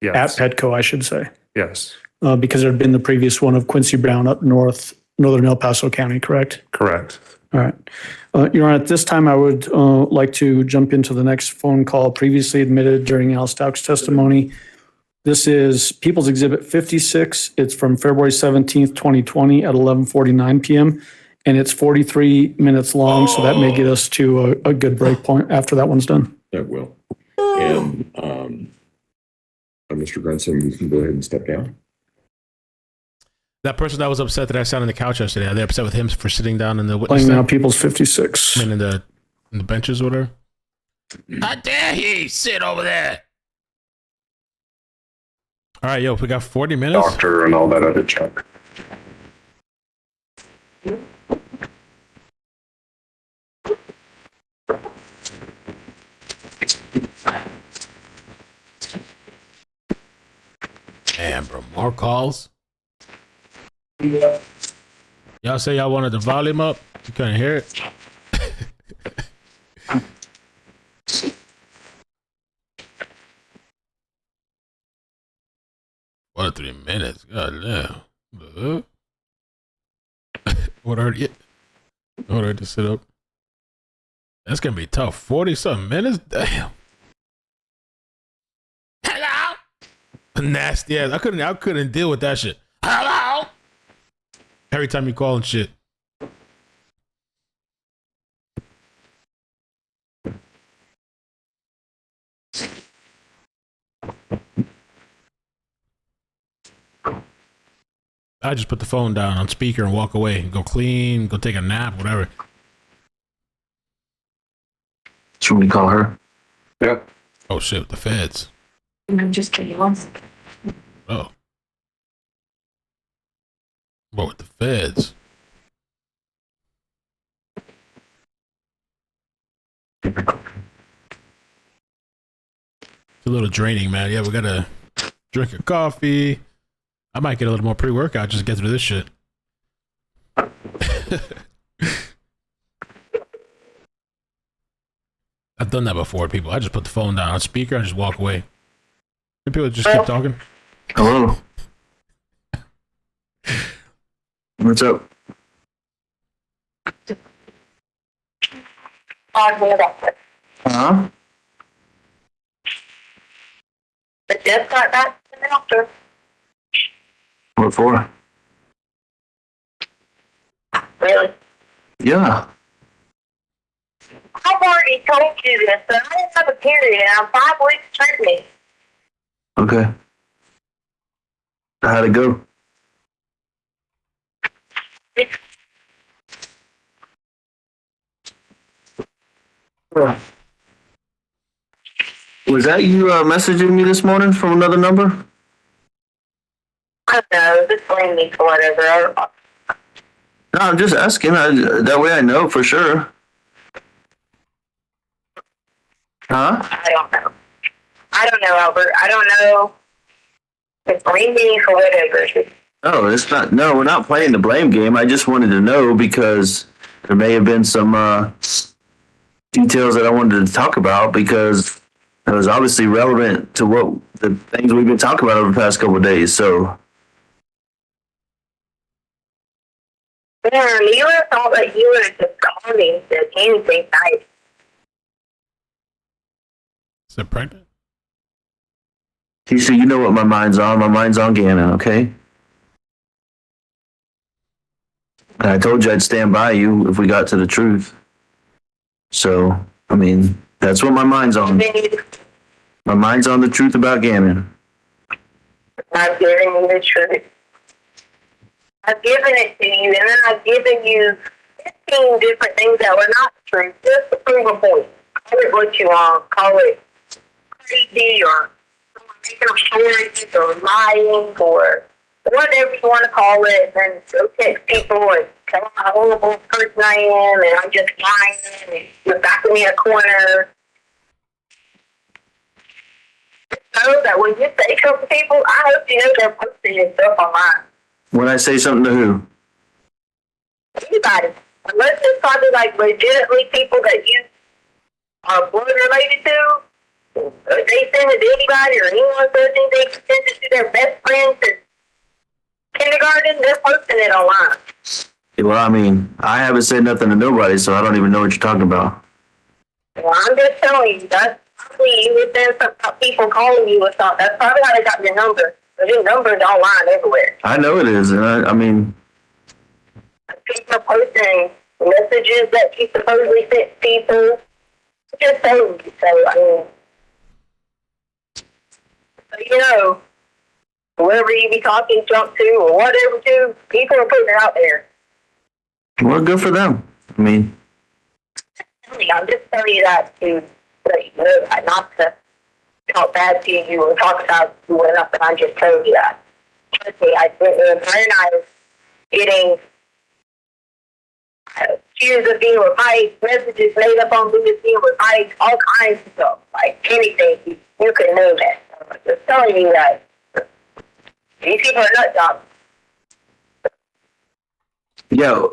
Yes. At Petco, I should say. Yes. Because there had been the previous one of Quincy Brown up northern El Paso County, correct? Correct. All right. Your Honor, at this time, I would like to jump into the next phone call previously admitted during Al Stauch's testimony. This is People's Exhibit 56. It's from February 17th, 2020 at 11:49 p.m. and it's 43 minutes long, so that may get us to a good break point after that one's done. That will. And Mr. Grunson, you can go ahead and step down. That person that was upset that I sat on the couch yesterday, are they upset with him for sitting down in the witness Playing now stand? People's 56. I mean, in the benches or whatever? How dare he sit over there? All right, yo, we got 40 minutes. Doctor and all that other junk. Damn, bro, more calls. Y'all say y'all wanted the volume up? You couldn't hear it? What, 3 minutes? God damn. What are you? Order to sit up. That's gonna be tough. 40-something minutes? Damn. Hello? Nasty ass. I couldn't deal with that shit. Hello? Every time you call and shit. I just put the phone down on speaker and walk away. Go clean, go take a nap, whatever. Should we call her? Yeah. Oh shit, the feds. I'm just kidding. Oh. What with the feds? It's a little draining, man. Yeah, we gotta drink a coffee. I might get a little more pre-workout just to get through this shit. I've done that before, people. I just put the phone down on speaker and just walk away. And people just keep talking. Hello. What's up? Huh? But just got back to the doctor. What for? Really? Yeah. I've already told you this, but I didn't have a period and I'm 5 weeks pregnant. Okay. How'd it go? Was that you messaging me this morning from another number? I don't know, just blame me for whatever. No, I'm just asking. That way I know for sure. Huh? I don't know. I don't know, Albert. I don't know. Just blame me for whatever. Oh, it's not. No, we're not playing the blame game. I just wanted to know because there may have been some details that I wanted to talk about because it was obviously relevant to what the things we've been talking about over the past couple of days. So. Yeah, you would have thought that you would have just called me and said anything nice. Is it pregnant? Keisha, you know what my mind's on. My mind's on Gannon, okay? And I told you I'd stand by you if we got to the truth. So, I mean, that's what my mind's on. My mind's on the truth about Gannon. I've given you the truth. I've given it to you, and then I've given you 15 different things that were not true, just to prove a point. Call it what you want. Call it crazy or making up stories or lying or whatever you want to call it, and go text people and tell them how horrible person I am, and I'm just lying, and you're backing me in a corner. So that when you say something to people, I hope you know they're posting your stuff online. When I say something to who? Anybody. Unless it's probably like legitimately people that you are blood related to. If they send it to anybody or anyone says they send it to their best friends in kindergarten, they're posting it online. Well, I mean, I haven't said nothing to nobody, so I don't even know what you're talking about. Well, I'm just telling you, that's probably you would send some people calling you or something. That's probably how they got your number. But your number's online everywhere. I know it is, and I mean... people posting messages that she supposedly sent people. Just so, I mean, so, you know, whoever you be talking junk to or whatever to, people are putting it out there. Well, good for them. I mean, I'm just telling you that to let you know that, not to talk bad to you or talk about you or nothing. I'm just telling you that. Trust me, Brian and I was getting accused of being with Mike, messages made up on me as being with Mike, all kinds of stuff, like anything you could name it. I'm just telling you that these people are nut jobs. yeah.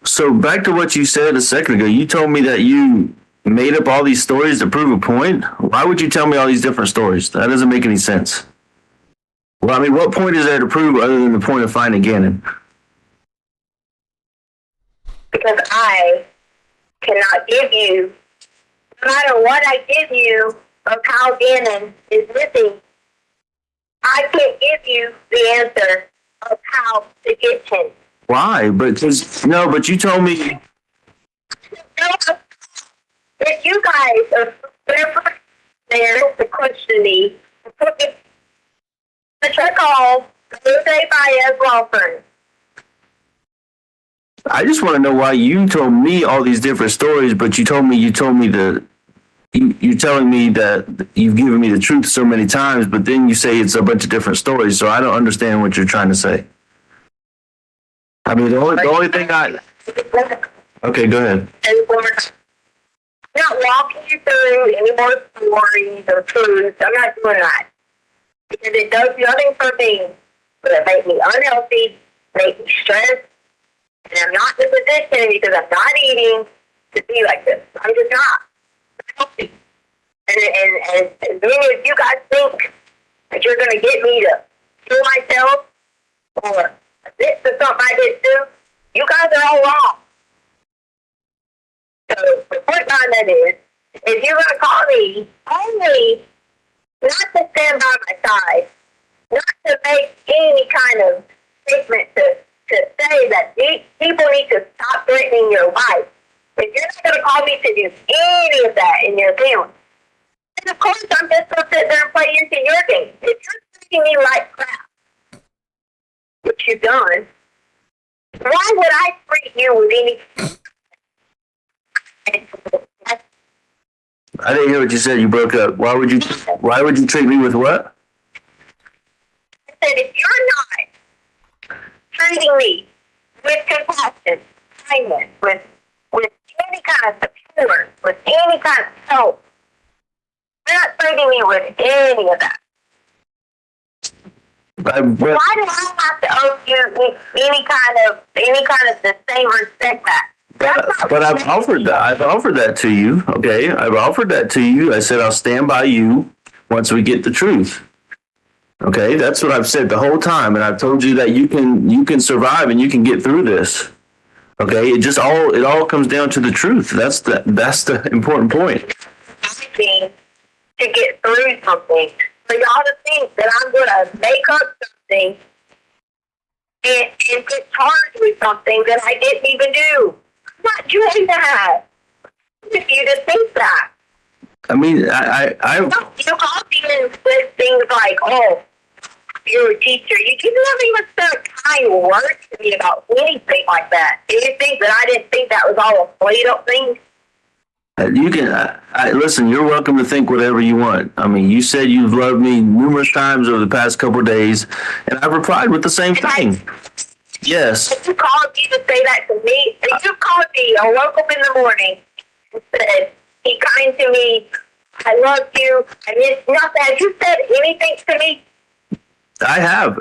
So back to what you said a second ago, you told me that you made up all these stories to prove a point. Why would you tell me all these different stories? That doesn't make any sense. Well, I mean, what point is there to prove other than the point of finding Gannon? Because I cannot give you, no matter what I give you of how Gannon is missing, I can't give you the answer of how to get him. Why? But you told me. If you guys are there to question me, I call Jose Baez Law Firm. I just want to know why you told me all these different stories, but you're telling me that you've given me the truth so many times, but then you say it's a bunch of different stories, so I don't understand what you're trying to say. I mean, the only thing okay, go ahead. I'm not walking you through any more stories or truths. I'm not doing that. Because it does nothing for me but it makes me unhealthy, make me stressed, and I'm not in the position because I'm not eating to be like this. I'm just not healthy. And as many of you guys think that you're going to get me to kill myself or admit to something I didn't do, you guys are all wrong. So the point behind that is, if you're going to call me, only not to stand by my side, not to make any kind of statement to say that these people need to stop threatening your life. If you're not going to call me to do any of that in your family, then of course I'm just going to sit there and play into your game. If you're treating me like crap, which you've done, why would I treat you with any... I didn't hear what you said. You broke up. Why would you treat me with what? I said, if you're not treating me with compassion, kindness, with any kind of support, with any kind of help, you're not treating me with any of that. Why do I have to owe you any kind of the same respect back? But I've offered that. I've offered that to you. Okay, I've offered that to you. I said I'll stand by you once we get the truth. Okay, that's what I've said the whole time, and I've told you that you can survive and you can get through this. Okay, it all comes down to the truth. That's the important point. To get through something, for y'all to think that I'm going to make up something and get charged with something that I didn't even do. Not doing that. If you just think that. I mean, you call me with things like, "Oh, you're a teacher." You never even said a kind word to me about anything like that. Do you think that I didn't think that was all a played up thing? You can listen. You're welcome to think whatever you want. I mean, you said you've loved me numerous times over the past couple of days, and I've replied with the same thing. Yes. If you called me to say that to me, if you called me, I woke up in the morning and said, "Be kind to me. I love you. I miss nothing." Have you said anything to me? I have,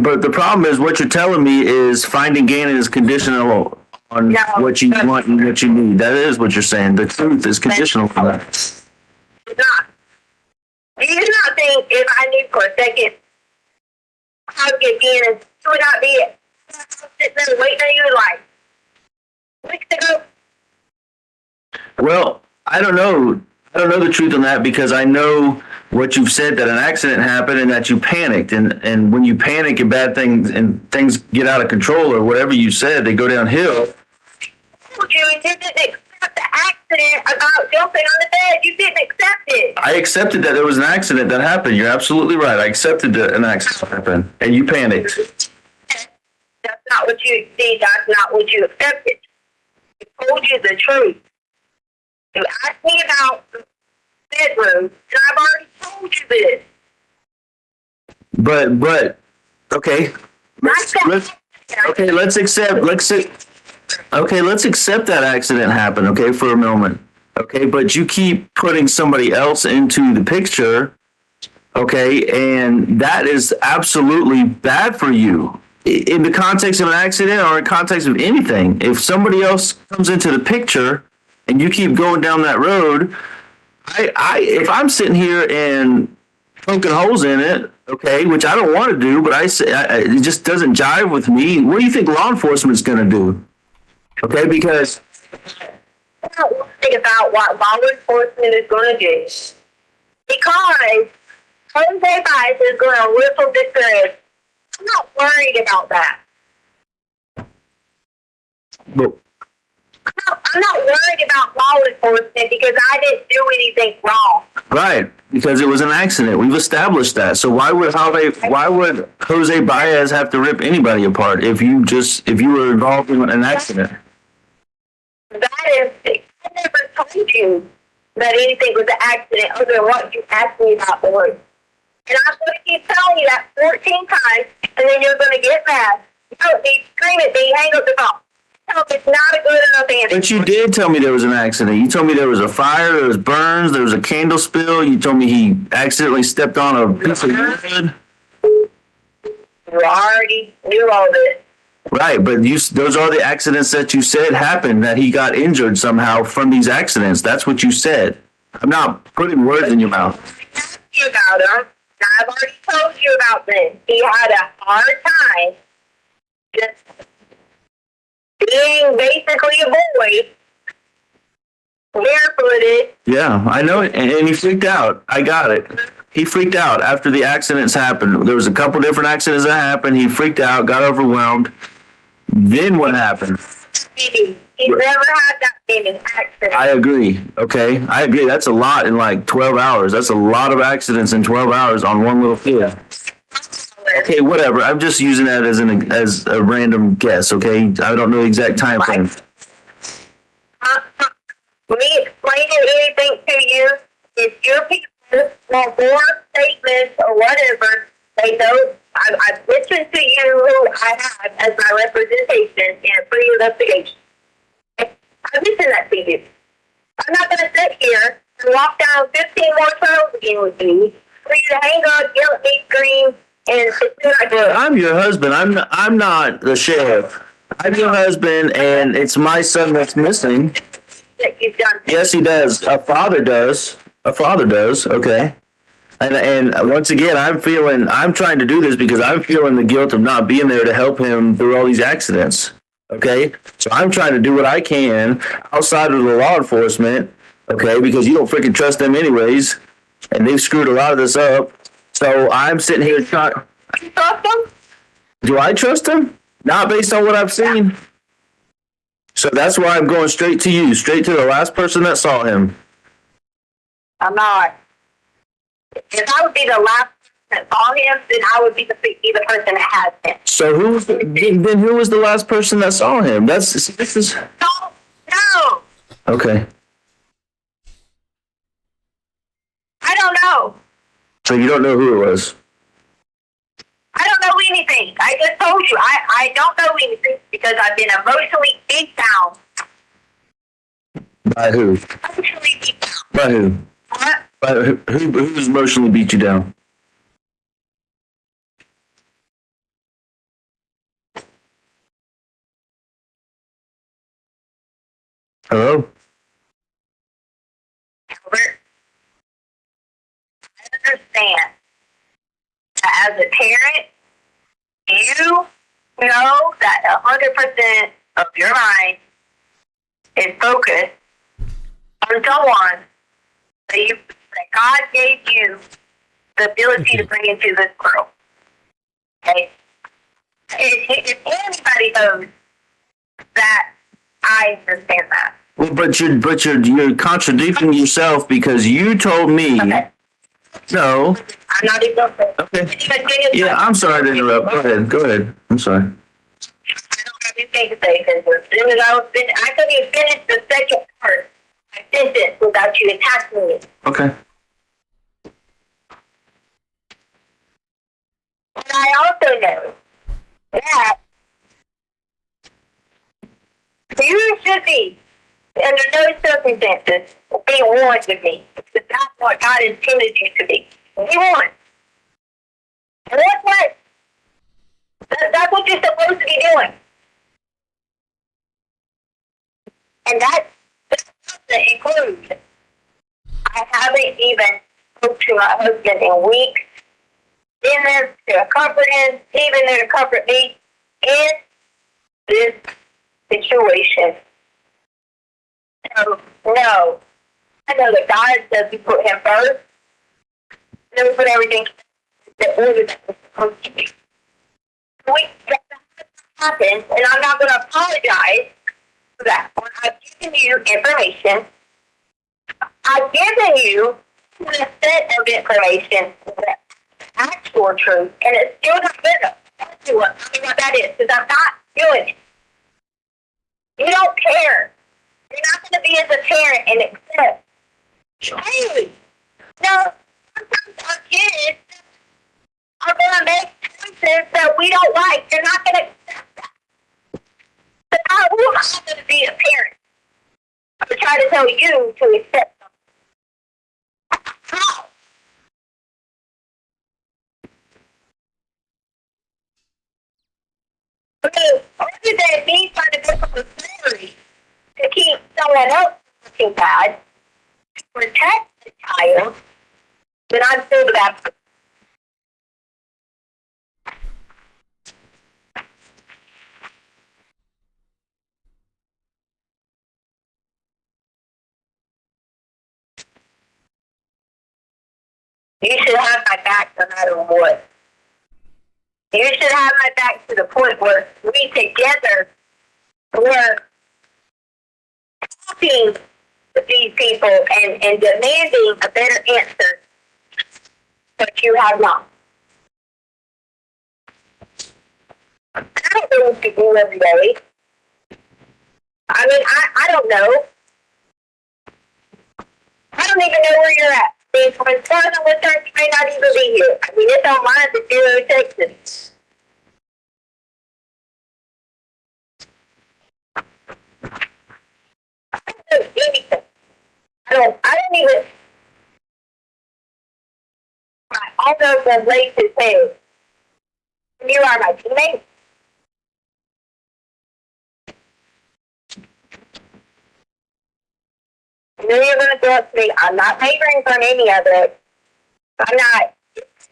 but the problem is what you're telling me is finding Gannon is conditional on what you want and what you need. That is what you're saying. The truth is conditional for that. It's not. Do you not think if I knew for a second how to get Gannon, you would not be sitting there waiting on you like weeks ago? Well, I don't know. I don't know the truth on that because I know what you've said, that an accident happened and that you panicked. And when you panic and bad things and things get out of control or whatever you said, they go downhill. told you and you didn't accept the accident about jumping on the bed. You didn't accept it. I accepted that there was an accident that happened. You're absolutely right. I accepted that an accident happened, and you panicked. That's not what you see. That's not what you accepted. I told you the truth. You asked me about the bedroom, and I've already told you this. But okay. Let's accept that accident happened, okay, for a moment. Okay, but you keep putting somebody else into the picture, okay, and that is absolutely bad for you. In the context of an accident or in context of anything, if somebody else comes into the picture and you keep going down that road, if I'm sitting here and poking holes in it, okay, which I don't want to do, but it just doesn't jive with me. What do you think law enforcement's going to do? Okay, because I'm not worried about what law enforcement is going to do. Because Jose Baez is going to whistle this good. I'm not worried about that. But I'm not worried about law enforcement because I didn't do anything wrong. right, because it was an accident. We've established that. So why would Jose Baez have to rip anybody apart if you were involved in an accident? That is, I never told you that anything was an accident other than what you asked me about the word. And I'm going to keep telling you that 14 times, and then you're going to get mad. You scream at me, hang up the phone. No, it's not a good enough answer. But you did tell me there was an accident. You told me there was a fire, there was burns, there was a candle spill. You told me he accidentally stepped on a piece of wood. You already knew all this. Right, but those are the accidents that you said happened, that he got injured somehow from these accidents. That's what you said. I'm not putting words in your mouth. I asked you about him. I've already told you about this. He had a hard time just being basically a boy, barefooted. Yeah, I know it, and he freaked out. I got it. He freaked out after the accidents happened. There was a couple different accidents that happened. He freaked out, got overwhelmed. Then what happened? He's never had that many accidents. I agree. Okay, I agree. That's a lot in like 12 hours. That's a lot of accidents in 12 hours on one little field. Okay, whatever. I'm just using that as a random guess. Okay, I don't know the exact time frame. Me explaining anything to you, if your people want more statements or whatever, they know I've listened to you who I have as my representation in a pre-investigation. I listen that to you. I'm not going to sit here and walk down 15 more trails again with you for you to hang up, yell at me, scream, and I'm your husband. I'm not the sheriff. I'm your husband, and it's my son that's missing. Yes, he does. A father does. Okay. And once again, I'm trying to do this because I'm feeling the guilt of not being there to help him through all these accidents. Okay. So I'm trying to do what I can outside of the law enforcement. Okay. Because you don't freaking trust them anyways. And they've screwed a lot of this up. So I'm sitting here trying. You trust him? Do I trust him? Not based on what I've seen. So that's why I'm going straight to you, straight to the last person that saw him. I'm not. If I would be the last person that saw him, then I would be the person that has him. So who was the last person that saw him? This is. No. Okay. I don't know. So you don't know who it was? I don't know anything. I just told you. I don't know anything because I've been emotionally beat down. By who? Emotionally beat down. By who? What? By who's emotionally beat you down? Hello? Albert, I understand that as a parent, you know that 100% of your mind is focused on someone that God gave you the ability to bring into this world. Okay? If anybody knows that I understand that. Well, you're contradicting yourself because you told me. Okay. No. I'm not even going to. Okay. Yeah, I'm sorry to interrupt. Go ahead. I'm sorry. I don't have anything to say because as soon as I couldn't even finish the second part. I sent it without you attacking me. Okay. And I also know that you should be, under no circumstances, be warned with me. Because that's what God intended you to be. Be warned. And that's what? That's what you're supposed to be doing. And that doesn't include, I haven't even spoke to my husband in weeks. Been there to comfort him, even there to comfort me in this situation. So, no. I know that God doesn't put him first. He doesn't put everything in the order that it's supposed to be. That happened, and I'm not going to apologize for that. When I've given you information, I've given you a set of information that actual truth, and it's still not good enough. Tell me what that is, because I'm not doing it. You don't care. You're not going to be as a parent and accept. Hey, no, sometimes our kids are going to make choices that we don't like. They're not going to accept that. But who am I going to be a parent? I'm going to try to tell you to accept them. How? Because other than me trying to make up a story to keep someone else looking bad, to protect the child, then I'm still the bad person. You should have my back no matter what. You should have my back to the point where we together were talking to these people and demanding a better answer, but you have not. I don't know what you do every day. I mean, I don't know. I don't even know where you're at. As far as I'm concerned, you may not even be here. I mean, it's on mine to 0 Texas. I don't know anything. I don't even. I almost have laid his head. You are my teammate. I know you're going to trust me. I'm not favoring from any of it. I'm not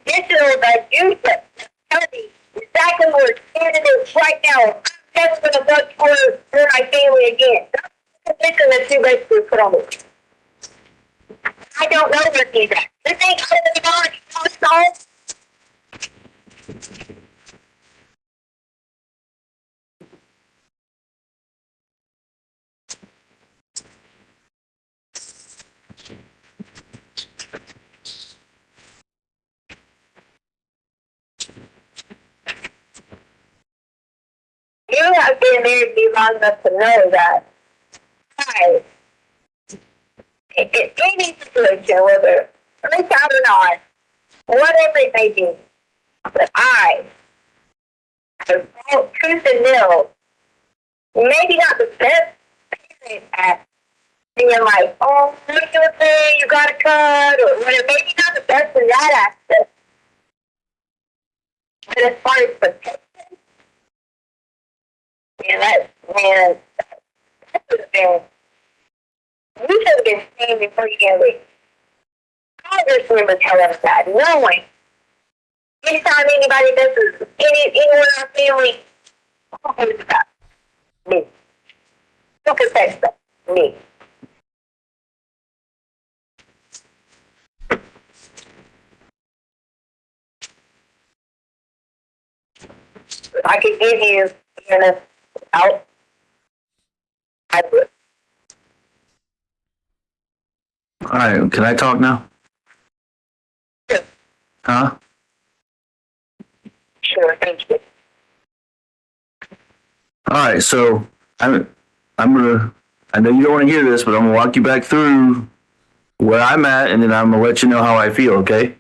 additional, but you tell me exactly where it is right now. I'm just going to vote for my family again. That's the position that you basically put on me. I don't know where he's at. This ain't out of the body. No, it's not. You have been married to me long enough to know that in any situation, whether it's out or not, whatever it may be, that I have fought truth and nail, maybe not the best parent at being like, oh, what are you going to say? You got to cut, or whatever. Maybe not the best in that aspect. But as far as protection, that should have been, you should have been seen before you get away. Congressman was telling us that, knowing anytime anybody messes, anyone in our family, who is that? Me. Who can fix that? Me. I could give you, out All right, can I talk now? Huh? Sure, thank you. All right, so I'm gonna. I know you don't want to hear this, but I'm gonna walk you back through where I'm at, and then I'm gonna let you know how I feel. Okay?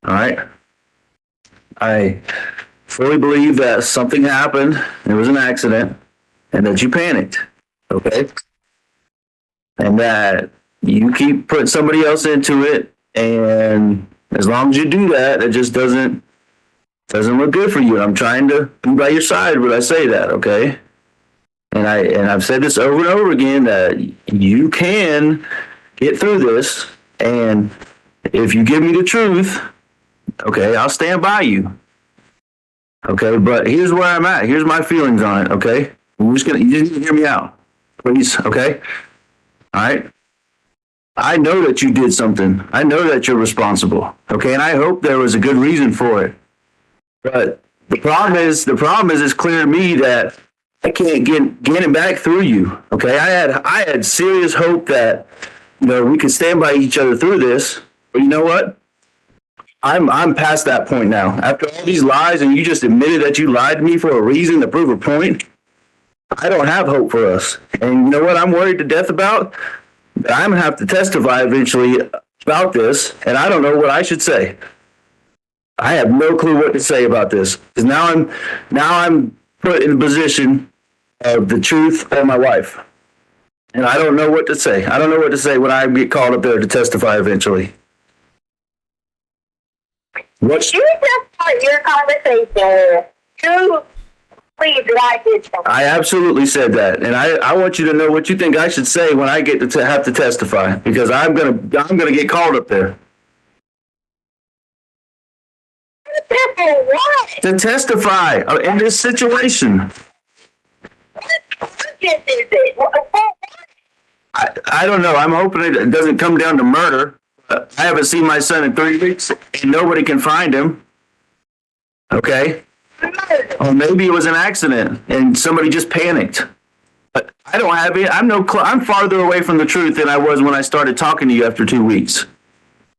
All right. I fully believe that something happened. It was an accident, and that you panicked. Okay? And that you keep putting somebody else into it, and as long as you do that, it just doesn't look good for you. And I'm trying to be by your side when I say that, okay? And I've said this over and over again that you can get through this, and if you give me the truth, okay, I'll stand by you. Okay, but here's where I'm at. Here's my feelings on it, okay? You just hear me out, please, okay? All right? I know that you did something. I know that you're responsible, okay? And I hope there was a good reason for it. But the problem is it's clear to me that I can't get it back through you, okay? I had serious hope that, we could stand by each other through this. But you know what? I'm past that point now. After all these lies, and you just admitted that you lied to me for a reason to prove a point, I don't have hope for us. And you know what I'm worried to death about? I'm going to have to testify eventually about this, and I don't know what I should say. I have no clue what to say about this, because now I'm put in the position of the truth or my wife. And I don't know what to say. I don't know what to say when I get called up there to testify eventually. You just start your conversation. True, please, I did something. I absolutely said that, and I want you to know what you think I should say when I get to have to testify, because I'm gonna get called up there. What? To testify in this situation. What is it? I don't know. I'm hoping it doesn't come down to murder. I haven't seen my son in 3 weeks, and nobody can find him. Okay? Or maybe it was an accident, and somebody just panicked. But I don't have it. I'm farther away from the truth than I was when I started talking to you after 2 weeks.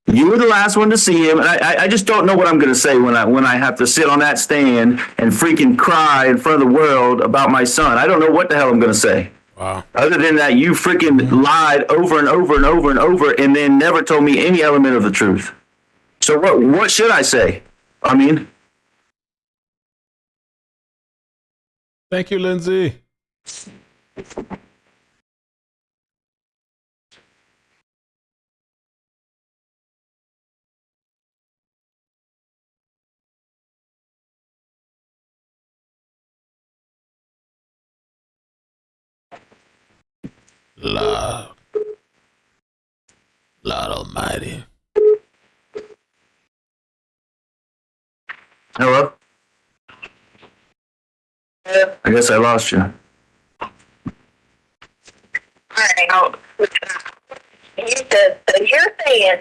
You were the last one to see him, and I just don't know what I'm going to say when I have to sit on that stand and freaking cry in front of the world about my son. I don't know what the hell I'm going to say. Wow. Other than that, you freaking lied over and over and over and over, and then never told me any element of the truth. So what should I say? I mean, thank you, Lindsay. Lord Almighty. Hello? I guess I lost you. You're saying,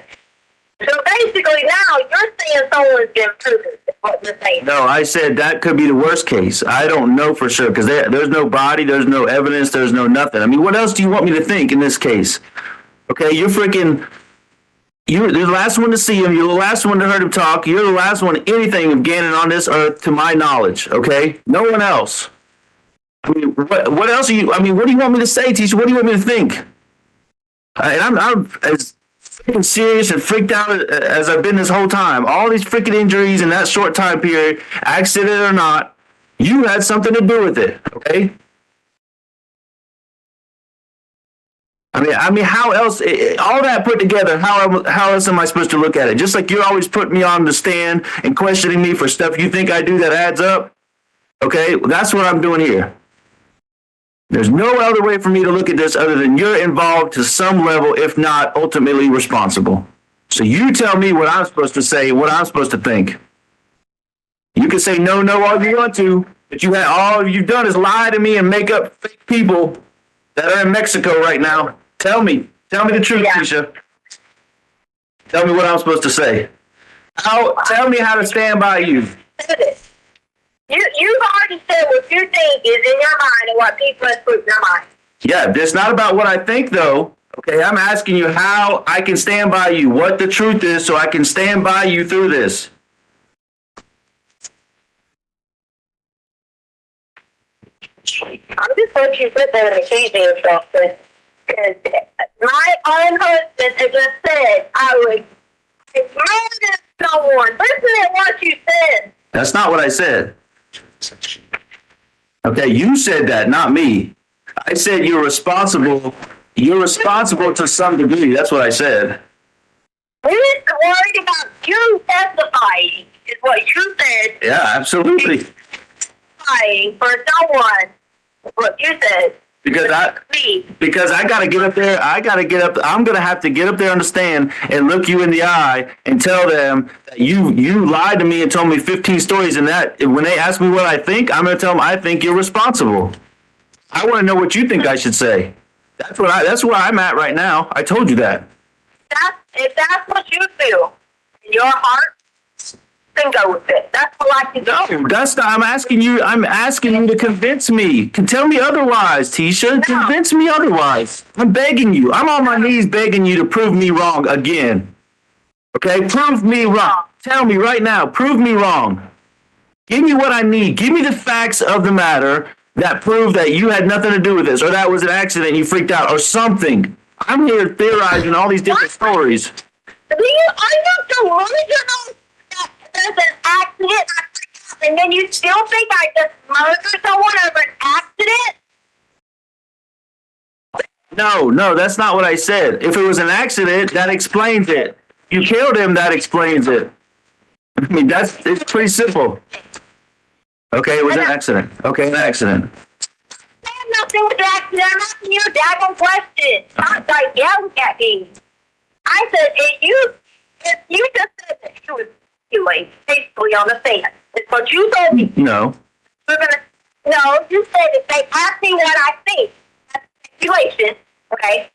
so basically now you're saying someone's been proven, is what you're saying. No, I said that could be the worst case. I don't know for sure, because there's no body, there's no evidence, there's no nothing. I mean, what else do you want me to think in this case? Okay, you're the last one to see him. You're the last one to heard him talk. You're the last one anything of Gannon on this earth, to my knowledge, okay? No one else. I mean, what else what do you want me to say, teacher? What do you want me to think? And I'm as freaking serious and freaked out as I've been this whole time. All these freaking injuries in that short time period, accident or not, you had something to do with it, okay? I mean, how else? All that put together, how else am I supposed to look at it? Just like you're always putting me on the stand and questioning me for stuff you think I do that adds up. Okay, well, that's what I'm doing here. There's no other way for me to look at this other than you're involved to some level, if not ultimately responsible. So you tell me what I'm supposed to say, what I'm supposed to think. You can say no all you want to, but all you've done is lie to me and make up fake people that are in Mexico right now. Tell me the truth, Keisha. Tell me what I'm supposed to say. Tell me how to stand by you. You've already said what you think is in your mind and what people have put in their mind. Yeah, it's not about what I think, though. Okay, I'm asking you how I can stand by you, what the truth is, so I can stand by you through this. I'm just let you sit there and accuse yourself, because my own husband has just said I would murder someone. Listen to what you said. That's not what I said. Okay, you said that, not me. I said you're responsible. You're responsible to some degree. That's what I said. We're worried about you testifying, is what you said. Yeah, absolutely. Testifying for someone, is what you said. Because I gotta get up there. I'm gonna have to get up there on the stand and look you in the eye and tell them that you lied to me and told me 15 stories. And that when they ask me what I think, I'm gonna tell them I think you're responsible. I want to know what you think I should say. That's where I'm at right now. I told you that. If that's what you feel in your heart, then go with it. That's all I can do. No, that's not. I'm asking you to convince me. Tell me otherwise, Tisha. No. Convince me otherwise. I'm begging you. I'm on my knees begging you to prove me wrong again. Okay? Prove me wrong. Tell me right now. Prove me wrong. Give me what I need. Give me the facts of the matter that prove that you had nothing to do with this, or that was an accident and you freaked out, or something. I'm here theorizing all these different stories. Are you delusional that there's an accident and then you still think I just murdered someone over an accident? No, that's not what I said. If it was an accident, that explains it. You killed him, that explains it. I mean, it's pretty simple. Okay, it was an accident. Okay, an accident. I have nothing with the accident. I'm asking you a daggone question. Not like yelling at me. I said, if you just said that you was doing basically on the stand. It's what you told me. No. No, you said if they ask me what I think, that's speculation, okay?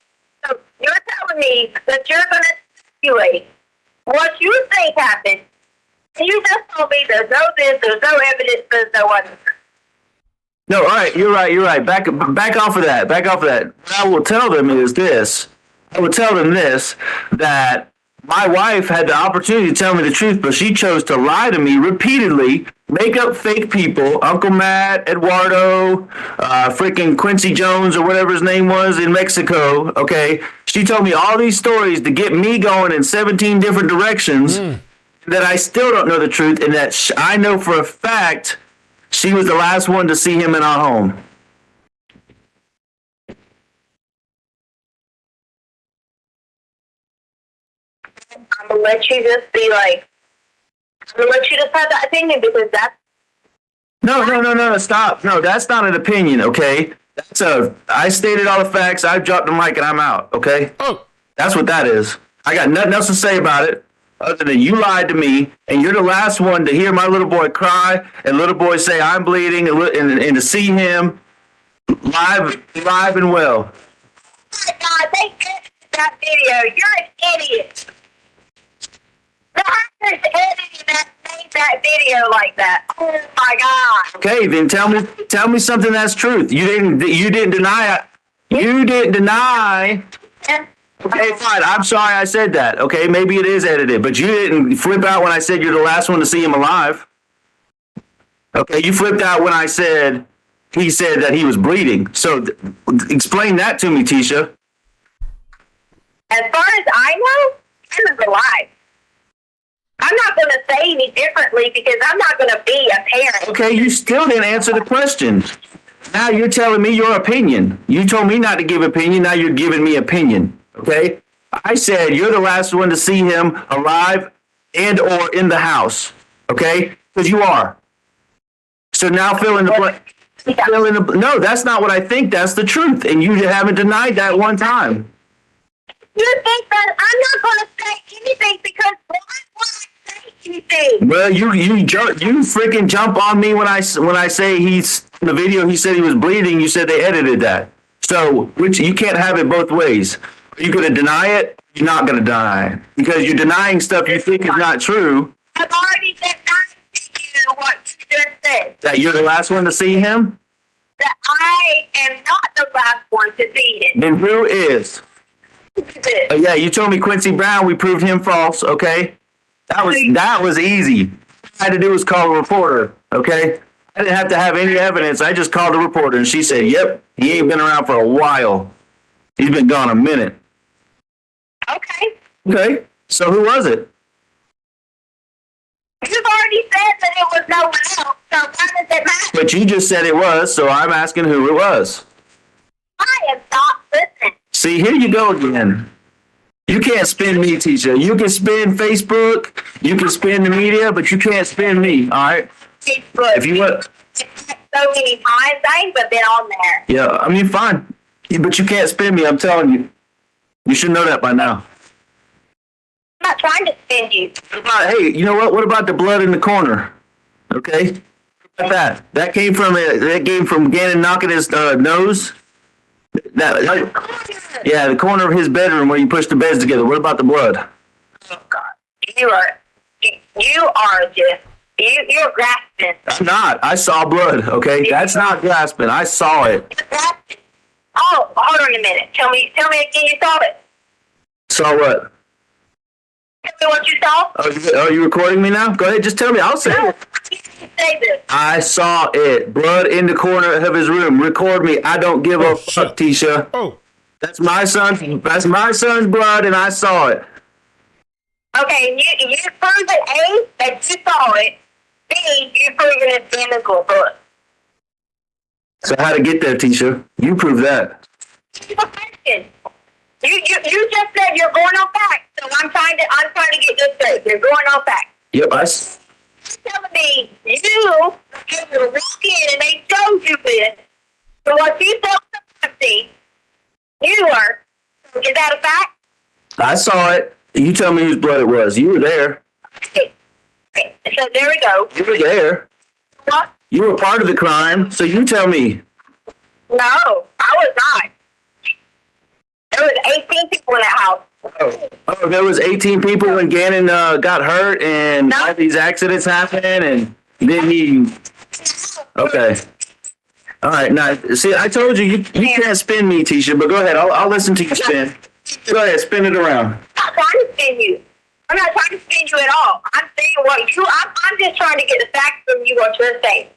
So you're telling me that you're going to speculate what you think happened. And you just told me there's no this, there's no evidence, there's no other. No, all right, you're right. Back off of that. What I will tell them is this. I will tell them this, that my wife had the opportunity to tell me the truth, but she chose to lie to me repeatedly, make up fake people, Uncle Matt, Eduardo, freaking Quincy Jones or whatever his name was in Mexico, okay? She told me all these stories to get me going in 17 different directions that I still don't know the truth, and that I know for a fact she was the last one to see him in our home. I'm going to let you just be like, I'm going to let you just have that opinion because that's... No, stop. No, that's not an opinion, okay? I stated all the facts, I dropped the mic, and I'm out, okay? Oh. That's what that is. I got nothing else to say about it other than you lied to me, and you're the last one to hear my little boy cry and little boy say I'm bleeding and to see him live and well. Oh my God, they edited that video. You're an idiot. The actors editing that made that video like that. Oh my God. Okay, then tell me something that's truth. You didn't deny it. You didn't deny. Okay, fine. I'm sorry I said that. Okay, maybe it is edited, but you didn't flip out when I said you're the last one to see him alive. Okay, you flipped out when I said he said that he was bleeding. So explain that to me, Tisha. As far as I know, he was alive. I'm not going to say any differently because I'm not going to be a parent. Okay, you still didn't answer the question. Now you're telling me your opinion. You told me not to give opinion. Now you're giving me opinion. Okay? I said you're the last one to see him alive and or in the house. Okay? Because you are. So now fill in the blank. No, that's not what I think. That's the truth. And you haven't denied that one time. You think that I'm not going to say anything because why would I say anything? Well, you freaking jump on me when I say he's in the video. He said he was bleeding. You said they edited that. So you can't have it both ways. Are you going to deny it? You're not going to deny it because you're denying stuff you think is not true. I've already denied to you what you just said. That you're the last one to see him? That I am not the last one to see it. Then who is? Yeah, you told me Quincy Brown. We proved him false. Okay, that was easy. All I had to do was call a reporter. Okay, I didn't have to have any evidence. I just called a reporter, and she said, "Yep, he ain't been around for a while. He's been gone a minute." Okay. Okay, so who was it? You've already said that it was no one else, so why does it matter? But you just said it was, so I'm asking who it was. I am not listening. See, here you go again. You can't spin me, teacher. You can spin Facebook, you can spin the media, but you can't spin me, all right? Facebook. If you want. So many times, I ain't been on there. Yeah, I mean, fine. But you can't spin me, I'm telling you. You should know that by now. I'm not trying to spin you. Hey, you know what? What about the blood in the corner? Okay? What about that? That came from Gannon knocking his nose. Yeah, the corner of his bedroom where you push the beds together. What about the blood? Oh God, you're grasping. I'm not. I saw blood. Okay, that's not grasping. I saw it. Oh, hold on a minute. Tell me again. You saw it. Saw what? Tell me what you saw. Oh, you recording me now? Go ahead, just tell me. I'll say it. Say this. I saw it. Blood in the corner of his room. Record me. I don't give a fuck, Tisha. Oh. That's my son's blood, and I saw it. Okay, you proved it, A, that you saw it. B, you proved it identical blood. So how to get there, Tisha? You prove that. You just said you're going on facts, so I'm trying to get this straight. You're going on facts. Yep, You're telling me you walk in and they showed you this. So what you saw something, you were. Is that a fact? I saw it. You tell me whose blood it was. You were there. Okay. So there we go. You were there. What? You were part of the crime, so you tell me. No, I was not. There was 18 people in that house. Oh, there was 18 people when Gannon got hurt and all these accidents happened, and then he. Okay. All right. Now, see, I told you you can't spin me, Tisha. But go ahead. I'll listen to you spin. Go ahead, spin it around. I'm not trying to spin you. I'm not trying to spin you at all. I'm saying what you. I'm just trying to get the facts from you. What you're saying.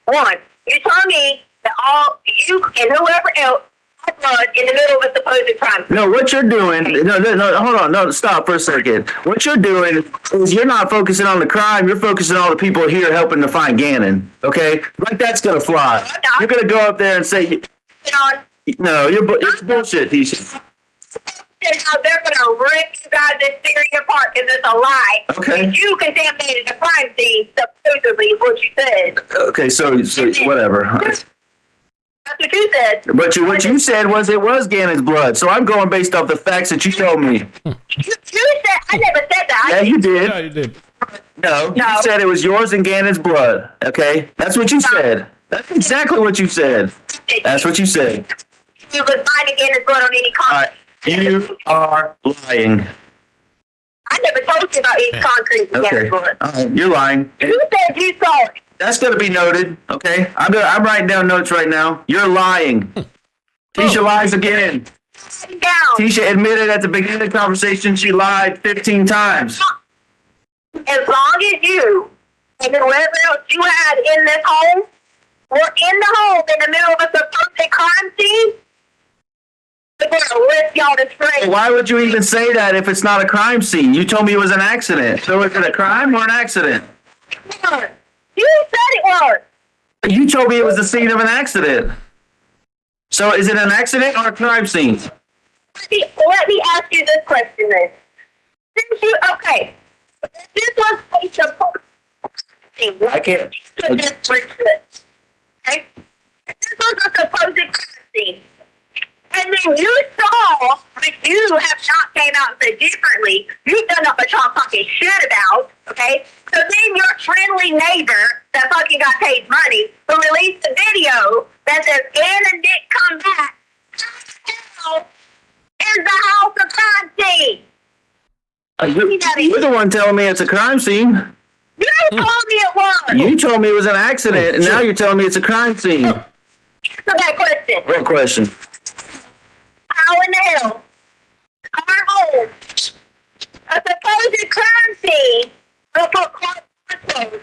One, you told me that all you and whoever else had blood in the middle of a supposed crime. No, what you're doing. No, hold on. No, stop for a second. What you're doing is you're not focusing on the crime. You're focusing on all the people here helping to find Gannon. Okay, like that's gonna fly. You're gonna go up there and say, no, it's bullshit, Tisha. They're gonna rip you guys this theory apart because it's a lie. Okay. You contaminated the crime scene, supposedly, is what you said. Okay, so whatever. That's what you said. But what you said was it was Gannon's blood. So I'm going based off the facts that you told me. You said I never said that. Yeah, you did. Yeah, you did. No, you said it was yours and Gannon's blood. Okay, that's what you said. That's exactly what you said. That's what you said. You was finding Gannon's blood on any concrete. You are lying. I never told you about any concrete Gannon's blood. You're lying. You said you saw it. That's going to be noted, okay? I'm writing down notes right now. You're lying. Tisha lies again. Tisha admitted at the beginning of the conversation she lied 15 times. As long as you and whoever else you had in this home were in the home in the middle of a supposed crime scene, they're going to rip y'all to shreds. Why would you even say that if it's not a crime scene? You told me it was an accident. So is it a crime or an accident? You said it was. You told me it was the scene of an accident. So is it an accident or a crime scene? Let me ask you this question then. Since you, okay, this was a supposed scene. I can't. Okay? This was a supposed crime scene. And then you saw, but you have not came out and said differently. You've done up a y'all fucking shit about, okay? So then your friendly neighbor that fucking got paid money who released a video that says Gannon didn't come back is the house of crime scene. You're the one telling me it's a crime scene. You told me it was. You told me it was an accident, and now you're telling me it's a crime scene. Answer that question. What question? How in the hell our home, a supposed crime scene, will put clothes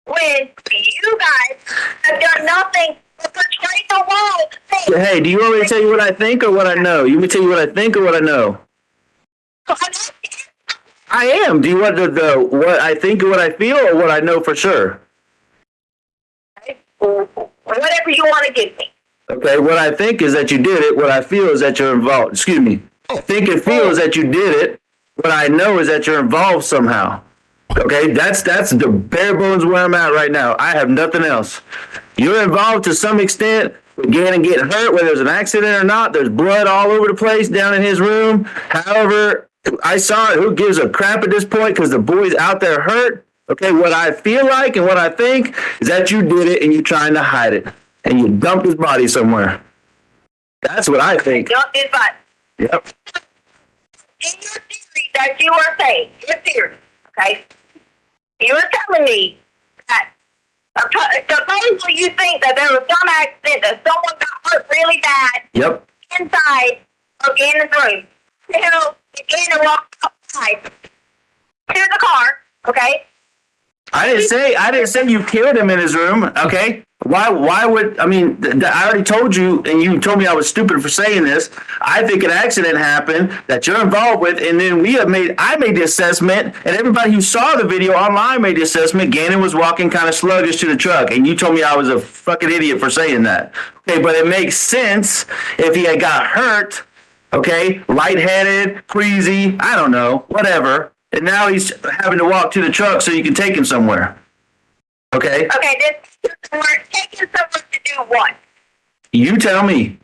when you guys have done nothing but portray the world? Hey, do you want me to tell you what I think or what I know? You want me to tell you what I think or what I know? I am. Do you want the what I think or what I feel or what I know for sure? Whatever you want to give me. Okay, what I think is that you did it. What I feel is that you're involved. Excuse me. I think and feel is that you did it. What I know is that you're involved somehow. Okay, that's the bare bones where I'm at right now. I have nothing else. You're involved to some extent with Gannon getting hurt, whether there's an accident or not. There's blood all over the place down in his room. However, I saw it. Who gives a crap at this point? Because the boy's out there hurt. Okay, what I feel like and what I think is that you did it and you're trying to hide it. And you dumped his body somewhere. That's what I think. Dumped his body. Yep. In your theory that you are saying, your theory, okay? You were telling me that supposedly you think that there was some accident that someone got hurt really bad. Yep. Inside of Gannon's room. Gannon walked outside to the car, okay? I didn't say you killed him in his room, okay? Why would, I mean, I already told you, and you told me I was stupid for saying this. I think an accident happened that you're involved with, and then I made the assessment, and everybody who saw the video online made the assessment. Gannon was walking kind of sluggish to the truck, and you told me I was a fucking idiot for saying that. Okay, but it makes sense if he had got hurt, okay, lightheaded, queasy, I don't know, whatever, and now he's having to walk to the truck so you can take him somewhere. Okay? Okay, this we're taking someone to do what? You tell me.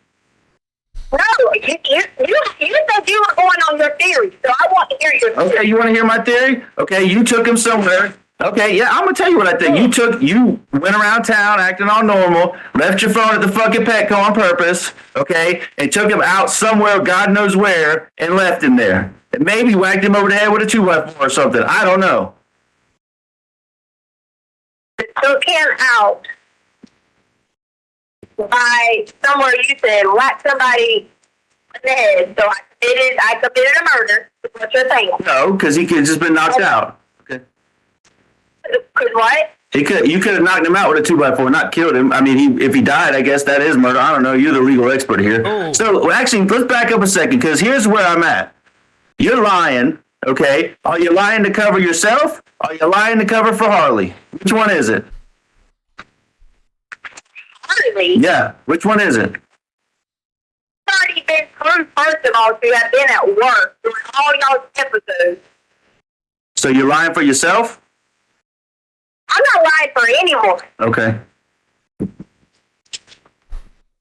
No, you said you were going on your theory, so I want to hear your theory. Okay, you want to hear my theory? Okay, you took him somewhere. Okay, yeah, I'm gonna tell you what I think. You went around town acting all normal, left your phone at the fucking Petco on purpose, okay, and took him out somewhere, God knows where, and left him there. And maybe whacked him over the head with a 2x4 or something. I don't know. Took him out by somewhere you said whack somebody in the head. So I committed a murder. Is what you're saying? No, because he could have just been knocked out. Okay. Because what? You could have knocked him out with a 2x4, not killed him. I mean, if he died, I guess that is murder. I don't know. You're the legal expert here. Oh. So actually, let's back up a second, because here's where I'm at. You're lying, okay? Are you lying to cover yourself? Are you lying to cover for Harley? Which one is it? Harley? Yeah, which one is it? It's already been proof, first of all, to have been at work during all y'all's episodes. So you're lying for yourself? I'm not lying for anyone. Okay.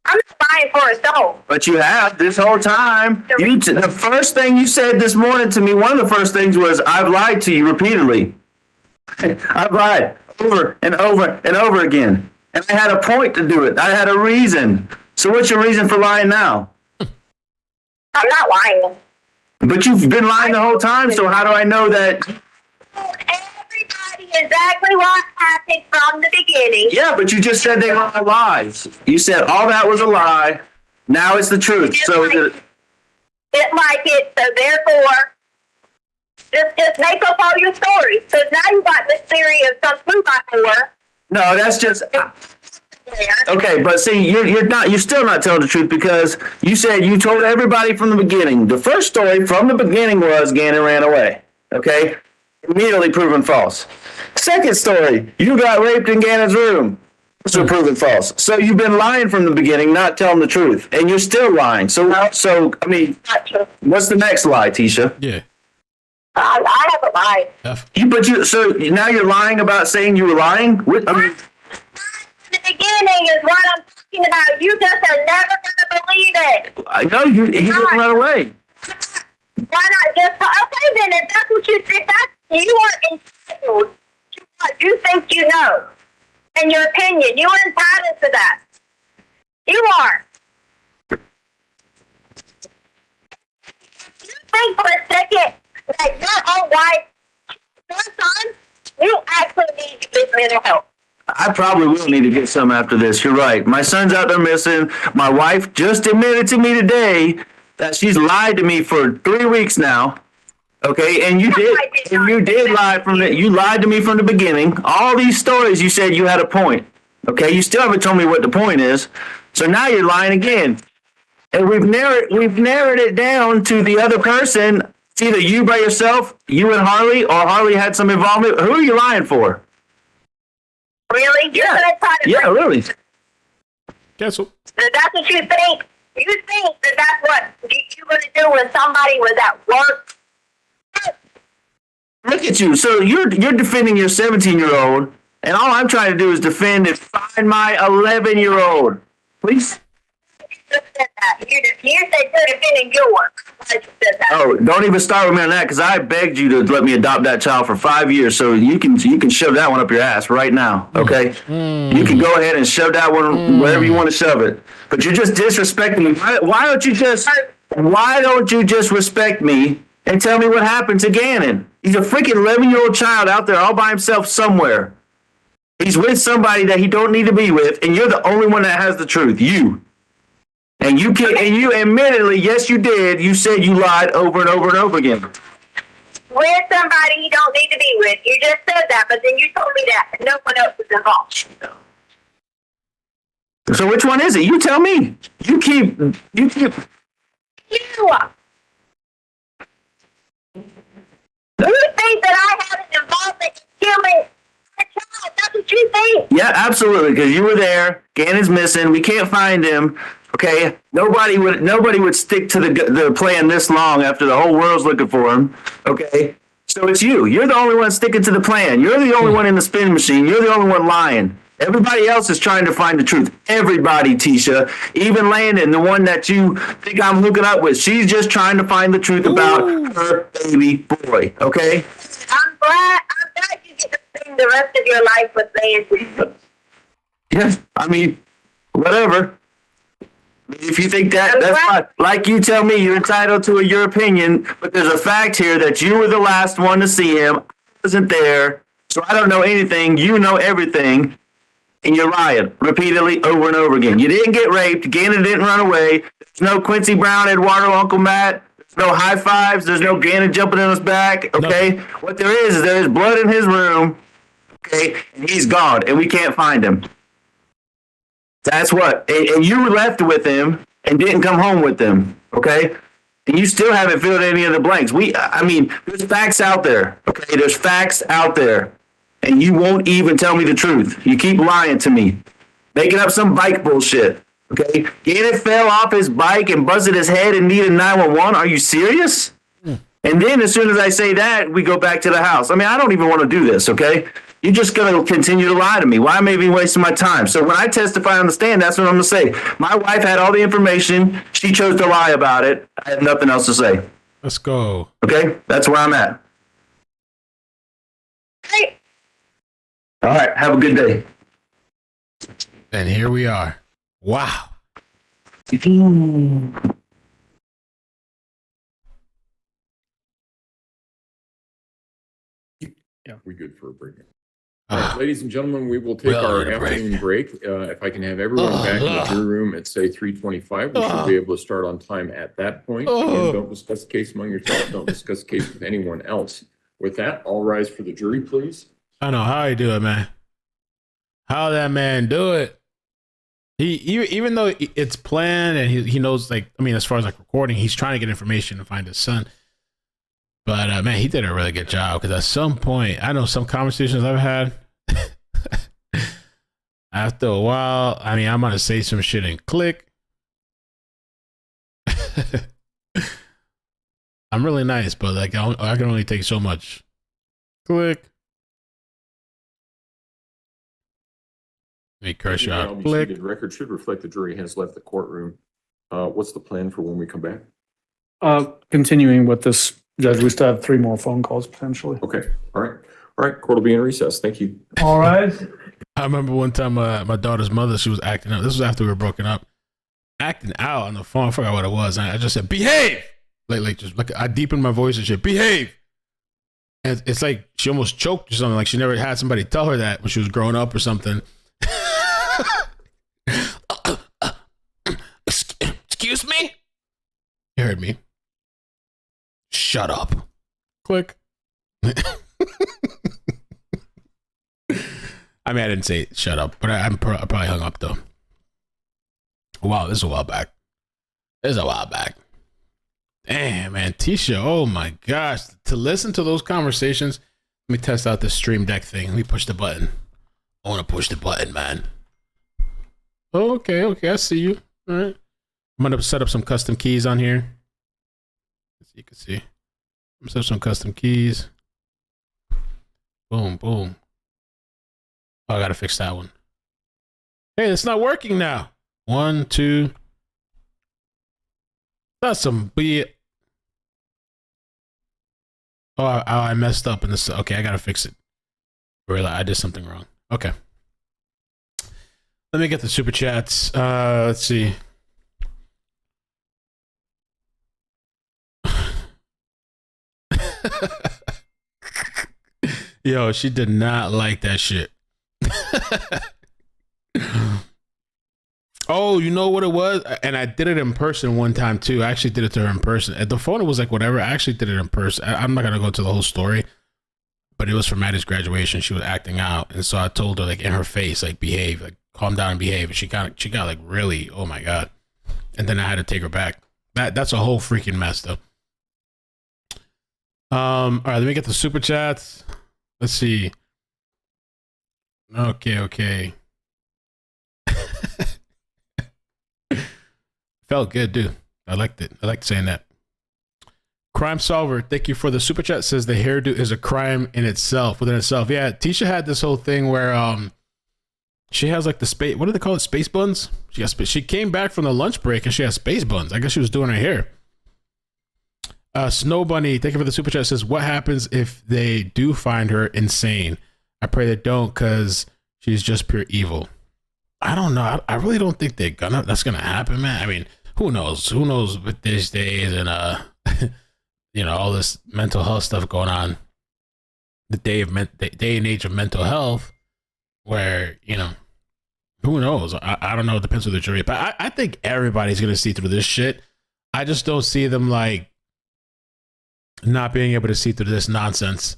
I'm not lying for a soul. But you have this whole time. The first thing you said this morning to me, one of the first things was, I've lied to you repeatedly. I've lied over and over and over again. And I had a point to do it. I had a reason. So what's your reason for lying now? I'm not lying. But you've been lying the whole time, so how do I know that? Everybody exactly what happened from the beginning. Yeah, but you just said they were all lies. You said all that was a lie. Now it's the truth. So like it, so therefore, just make up all your stories. Because now you got this theory of some 2x4. No, that's just okay. But see, you're still not telling the truth, because you said you told everybody from the beginning. The first story from the beginning was Gannon ran away. Okay, immediately proven false. Second story, you got raped in Gannon's room. Also proven false. So you've been lying from the beginning, not telling the truth, and you're still lying. So I mean, what's the next lie, Tisha? Yeah. I haven't lied. So now you're lying about saying you were lying? I mean, the beginning is what I'm talking about. You just are never going to believe it. I know he didn't run away. Why not just okay then? If that's what you think, you are entitled to what you think you know, and your opinion. You are entitled to that. You are. You think for a second that your own wife, your son, you actually need to get mental health. I probably will need to get some after this. You're right. My son's out there missing. My wife just admitted to me today that she's lied to me for 3 weeks now. Okay, and you did lie you lied to me from the beginning. All these stories you said you had a point. Okay, you still haven't told me what the point is. So now you're lying again. And we've narrowed it down to the other person. It's either you by yourself, you and Harley, or Harley had some involvement. Who are you lying for? Really? You're gonna try to really. Cancel. That's what you think. You think that that's what you're gonna do when somebody was at work. Look at you. So you're defending your 17-year-old, and all I'm trying to do is defend and find my 11-year-old. Please. You said that. You said you're defending yours. Oh, don't even start with me on that, because I begged you to let me adopt that child for 5 years, so you can shove that one up your ass right now, okay? You can go ahead and shove that one wherever you want to shove it. But you're just disrespecting me. Why don't you just respect me and tell me what happened to Gannon? He's a freaking 11-year-old child out there all by himself somewhere. He's with somebody that he don't need to be with, and you're the only one that has the truth. You. And you admittedly, yes, you did. You said you lied over and over and over again. With somebody you don't need to be with. You just said that, but then you told me that no one else was involved. So which one is it? You tell me. You keep. You. You think that I had an involvement in killing a child? That's what you think? Yeah, absolutely. Because you were there. Gannon's missing. We can't find him. Okay. Nobody would stick to the plan this long after the whole world's looking for him. Okay. So it's you. You're the only one sticking to the plan. You're the only one in the spin machine. You're the only one lying. Everybody else is trying to find the truth. Everybody, Tisha. Even Landon, the one that you think I'm hooking up with. She's just trying to find the truth about her baby boy. Okay? I'm glad you get to spend the rest of your life with Landon. Yeah, I mean, whatever. If you think that's fine. Like you tell me, you're entitled to your opinion, but there's a fact here that you were the last one to see him. I wasn't there, so I don't know anything. You know everything, and you're lying repeatedly over and over again. You didn't get raped. Gannon didn't run away. There's no Quincy Brown, Eduardo, Uncle Matt. There's no high fives. There's no Gannon jumping on his back. Okay, no. What there is there is blood in his room. Okay, and he's gone, and we can't find him. That's what. And you were left with him and didn't come home with him, okay? And you still haven't filled any of the blanks. I mean, there's facts out there, okay? There's facts out there. And you won't even tell me the truth. You keep lying to me. Making up some bike bullshit, okay? Gannon fell off his bike and busted his head and needed 911. Are you serious? And then as soon as I say that, we go back to the house. I mean, I don't even want to do this, okay? You're just going to continue to lie to me. Why am I even wasting my time? So when I testify on the stand, that's what I'm going to say. My wife had all the information. She chose to lie about it. I have nothing else to say. Let's go. Okay? That's where I'm at. Hey. All right. Have a good day. And here we are. Wow. Yeah, we good for a break. All right, ladies and gentlemen, we will take our afternoon break. If I can have everyone back in the jury room at, say, 3:25, we should be able to start on time at that point. And don't discuss the case among yourselves. Don't discuss the case with anyone else. With that, all rise for the jury, please. I know how he do it, man. How that man do it. He even though it's planned and he knows, like, I mean, as far as like recording, he's trying to get information to find his son. But man, he did a really good job, because at some point, I know some conversations I've had. After a while, I mean, I'm gonna say some shit and click. I'm really nice, but like I can only take so much. Click. Let me curse you out. Click. The record should reflect the jury has left the courtroom. What's the plan for when we come back? Continuing with this, Judge, we still have 3 more phone calls potentially. Okay. All right. All right. Court will be in recess. Thank you. All right. I remember one time my daughter's mother, she was acting up. This was after we were broken up. Acting out on the phone. I forgot what it was. I just said, behave! Like just like I deepened my voice and shit. Behave! And it's like she almost choked or something. Like she never had somebody tell her that when she was growing up or something. Excuse me? You heard me. Shut up. Click. I mean, I didn't say shut up, but I probably hung up though. Wow, this is a while back. Damn, man. Tisha, oh my gosh. To listen to those conversations, let me test out this Stream Deck thing. Let me push the button. I want to push the button, man. Okay, I see you. All right. I'm going to set up some custom keys on here. So you can see. I'm going to set up some custom keys. Boom, boom. Oh, I got to fix that one. Hey, it's not working now. 1, 2. That's some B. Oh, I messed up in this. Okay, I got to fix it. I did something wrong. Okay. Let me get the super chats. Let's see. Yo, she did not like that shit. Oh, you know what it was? And I did it in person one time too. I actually did it to her in person. At the phone, it was like whatever. I actually did it in person. I'm not going to go to the whole story, but it was for Maddie's graduation. She was acting out. And so I told her like in her face, like behave, like calm down and behave. And she got like really, oh my God. And then I had to take her back. That's a whole freaking mess though. All right, let me get the super chats. Let's see. Okay. Felt good, dude. I liked it. I liked saying that. Crime Solver, thank you for the super chat. Says the hairdo is a crime in itself, within itself. Yeah, Tisha had this whole thing where she has like the space. What do they call it? Space buns. She came back from the lunch break and she has space buns. I guess she was doing her hair. Snow Bunny, thank you for the super chat. Says, what happens if they do find her insane? I pray they don't, because she's just pure evil. I don't know. I really don't think that's gonna happen, man. I mean, who knows? Who knows with these days and you know, all this mental health stuff going on. The day and age of mental health, where, you know, who knows? I don't know. It depends on the jury, but I think everybody's gonna see through this shit. I just don't see them like not being able to see through this nonsense.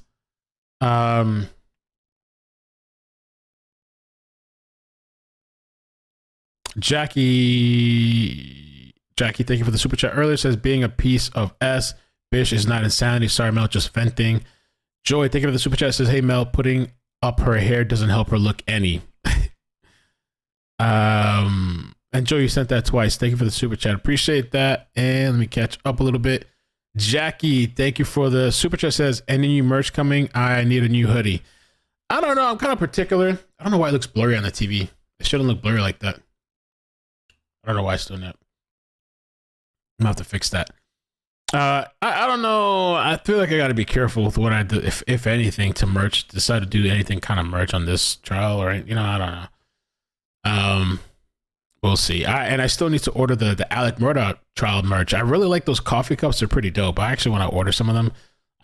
Jackie, thank you for the super chat earlier. Says being a piece of S. Bish is not insanity. Sorry, Mel, just venting. Joy, thank you for the super chat. Says, hey, Mel, putting up her hair doesn't help her look any. And Joy, you sent that twice. Thank you for the super chat. Appreciate that. And let me catch up a little bit. Jackie, thank you for the super chat. Says, any new merch coming? I need a new hoodie. I don't know. I'm kind of particular. I don't know why it looks blurry on the TV. It shouldn't look blurry like that. I don't know why it's doing that. I'm gonna have to fix that. I don't know. I feel like I got to be careful with what I do, if anything, to decide to do anything kind of merch on this trial, or, you know, I don't know. We'll see. I still need to order the iCkEdMeL trial merch. I really like those coffee cups. They're pretty dope. I actually want to order some of them.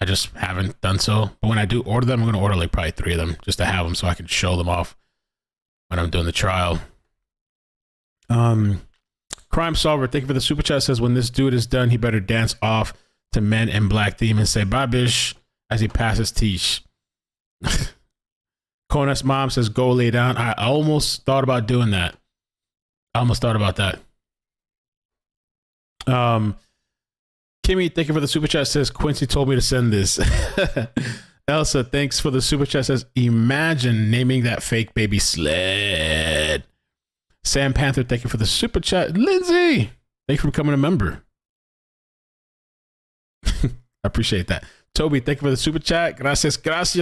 I just haven't done so. But when I do order them, I'm going to order like probably 3 of them just to have them so I can show them off when I'm doing the trial. Crime Solver, thank you for the super chat. Says, when this dude is done, he better dance off to Men in Black theme and say bye bish as he passes Tish. Konus mom says, go lay down. I almost thought about doing that. Kimmy, thank you for the super chat. Says, Quincy told me to send this. Elsa, thanks for the super chat. Says, imagine naming that fake baby Sled. Sam Panther, thank you for the super chat. Lindsay, thank you for becoming a member. I appreciate that. Toby, thank you for the super chat. Gracias.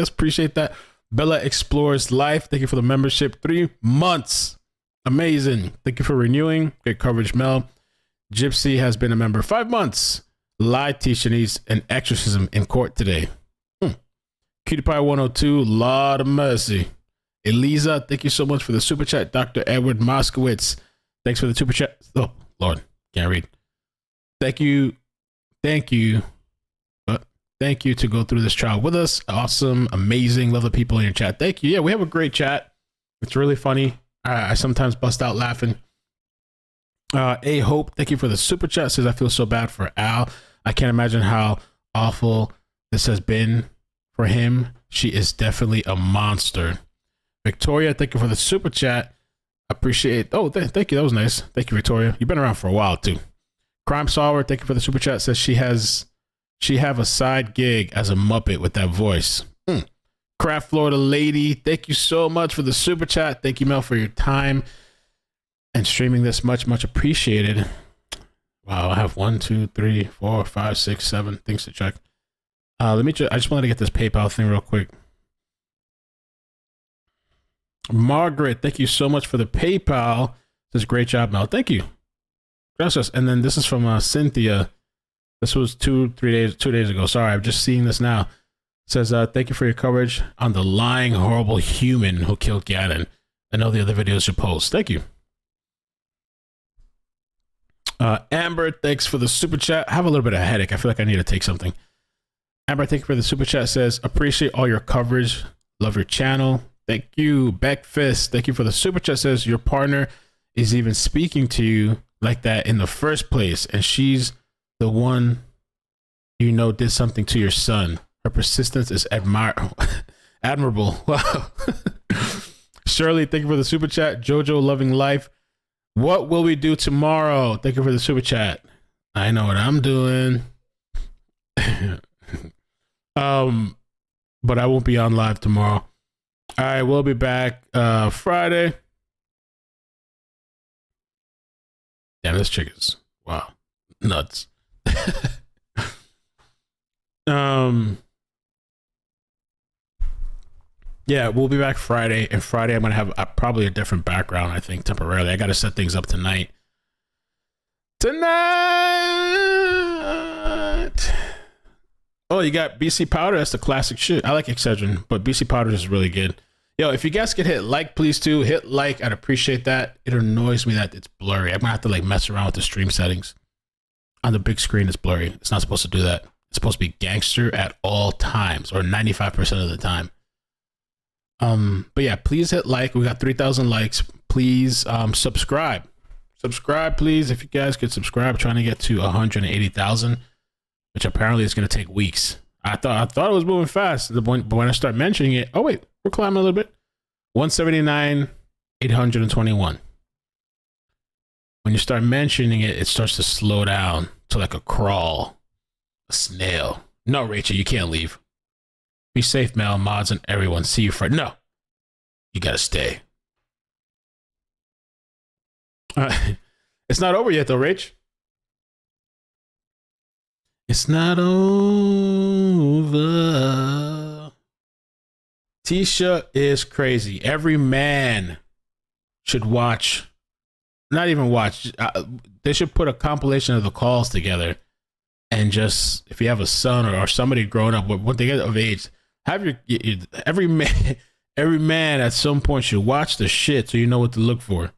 Appreciate that. Bella Explores Life, thank you for the membership. 3 months. Amazing. Thank you for renewing. Great coverage, Mel. Gypsy has been a member 5 months. Letecia needs an exorcism in court today. Cutie Pie 102, Lord of mercy. Eliza, thank you so much for the super chat. Dr. Edward Moskowitz, thanks for the super chat. Oh, Lord, can't read. Thank you. Thank you to go through this trial with us. Awesome, amazing, love the people in your chat. Thank you. Yeah, we have a great chat. It's really funny. I sometimes bust out laughing. A Hope, thank you for the super chat. Says, I feel so bad for Al. I can't imagine how awful this has been for him. She is definitely a monster. Victoria, thank you for the super chat. Appreciate. Oh, thank you. That was nice. Thank you, Victoria. You've been around for a while too. Crime Solver, thank you for the super chat. Says she have a side gig as a Muppet with that voice. Craft Florida Lady, thank you so much for the super chat. Thank you, Mel, for your time and streaming this. Much appreciated. Wow, I have 1, 2, 3, 4, 5, 6, 7 things to check. I just wanted to get this PayPal thing real quick. Margaret, thank you so much for the PayPal. Says, great job, Mel. Thank you. Gracias. And then this is from Cynthia. This was 2 days ago. Sorry, I'm just seeing this now. Says, thank you for your coverage on the lying, horrible human who killed Gannon. I know the other videos you post. Thank you. Amber, thanks for the super chat. I have a little bit of a headache. I feel like I need to take something. Amber, thank you for the super chat. Says, appreciate all your coverage. Love your channel. Thank you. Beckfist, thank you for the super chat. Says, your partner is even speaking to you like that in the first place, and she's the one you know did something to your son. Her persistence is admirable. Wow. Shirley, thank you for the super chat. Jojo, loving life. What will we do tomorrow? Thank you for the super chat. I know what I'm doing. But I won't be on live tomorrow. I will be back Friday. Damn, this chick is wow, nuts. Yeah, we'll be back Friday, and Friday I'm gonna have probably a different background. I think temporarily. I got to set things up tonight. Oh, you got BC Powder. That's the classic shit. I like Excedrin, but BC Powder is really good. Yo, if you guys could hit like, please too. Hit like. I'd appreciate that. It annoys me that it's blurry. I'm gonna have to like mess around with the stream settings. On the big screen, it's blurry. It's not supposed to do that. It's supposed to be gangster at all times, or 95% of the time. But yeah, please hit like. We got 3,000 likes. Please subscribe. Subscribe, please. If you guys could subscribe, I'm trying to get to 180,000, which apparently is going to take weeks. I thought it was moving fast, but when I start mentioning it, oh wait, we're climbing a little bit. 179, 821. When you start mentioning it, it starts to slow down to like a crawl, a snail. No, Rachel, you can't leave. Be safe, Mel, mods, and everyone. See you Friday. No, you gotta stay. It's not over yet, though, Rach. It's not over. Tisha is crazy. Every man should watch. Not even watch. They should put a compilation of the calls together, and just if you have a son or somebody growing up, when they get of age, have every man at some point should watch the shit so you know what to look for.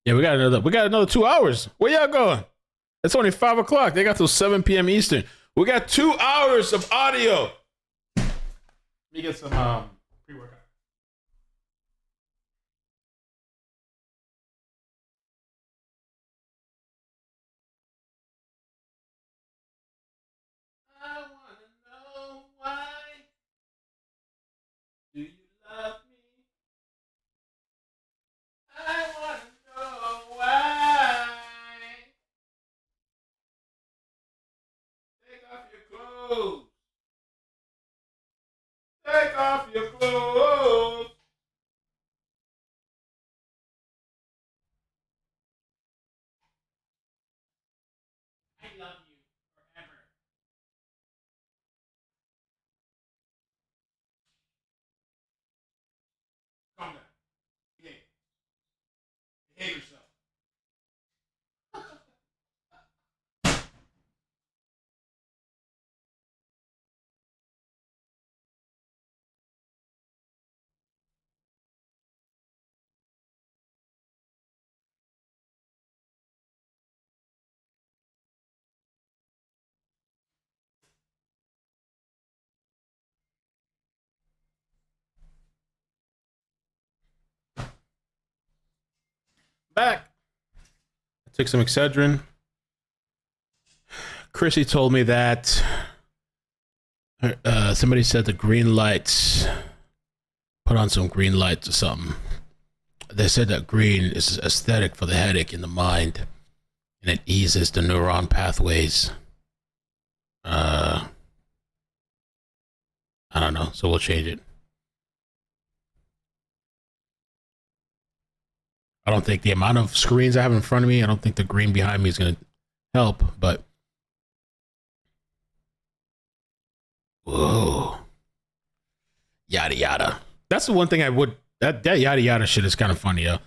Yeah, we got another 2 hours. Where y'all going? It's only 5 o'clock. They got till 7 p.m. Eastern. We got 2 hours of audio. Let me get some pre-workout. I wanna know why. Do you love me? I wanna know why. Take off your clothes. Take off your clothes. I love you forever. back. I took some Excedrin. Chrissy told me that somebody said the green lights, put on some green lights or something. They said that green is aesthetic for the headache in the mind, and it eases the neuron pathways. I don't know, so we'll change it. I don't think the amount of screens I have in front of me, I don't think the green behind me is going to help, but whoa. Yada yada. That's the one thing I would, that yada yada shit is kind of funny, yo.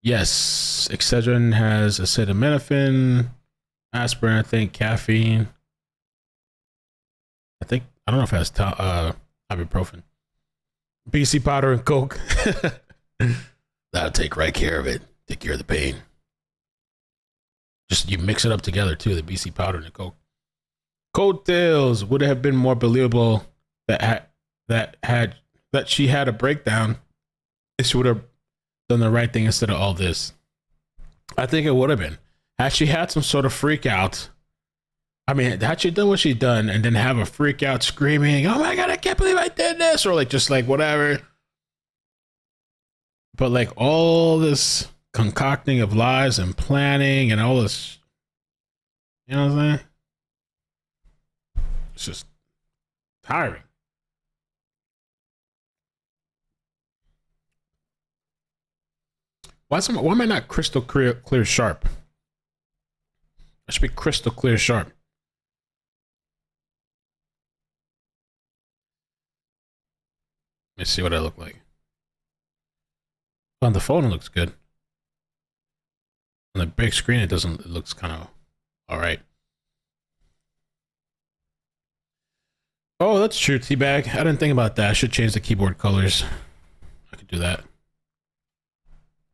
Yes, Excedrin has acetaminophen, aspirin, I think, caffeine. I don't know if it has ibuprofen. BC powder and Coke. That'll take right care of it. Take care of the pain. Just you mix it up together too, the BC powder and the Coke. Coattails would have been more believable that she had a breakdown if she would have done the right thing instead of all this. I think it would have been. Had she had some sort of freak out, I mean, had she done what she'd done and then have a freak out screaming, oh my God, I can't believe I did this, or like just like whatever. But like all this concocting of lies and planning and all this, you know what I'm saying? It's just tiring. Why am I not crystal clear sharp? I should be crystal clear sharp. Let me see what I look like. On the phone, it looks good. On the big screen, it doesn't. It looks kind of all right. Oh, that's true, Teabag. I didn't think about that. I should change the keyboard colors. I could do that.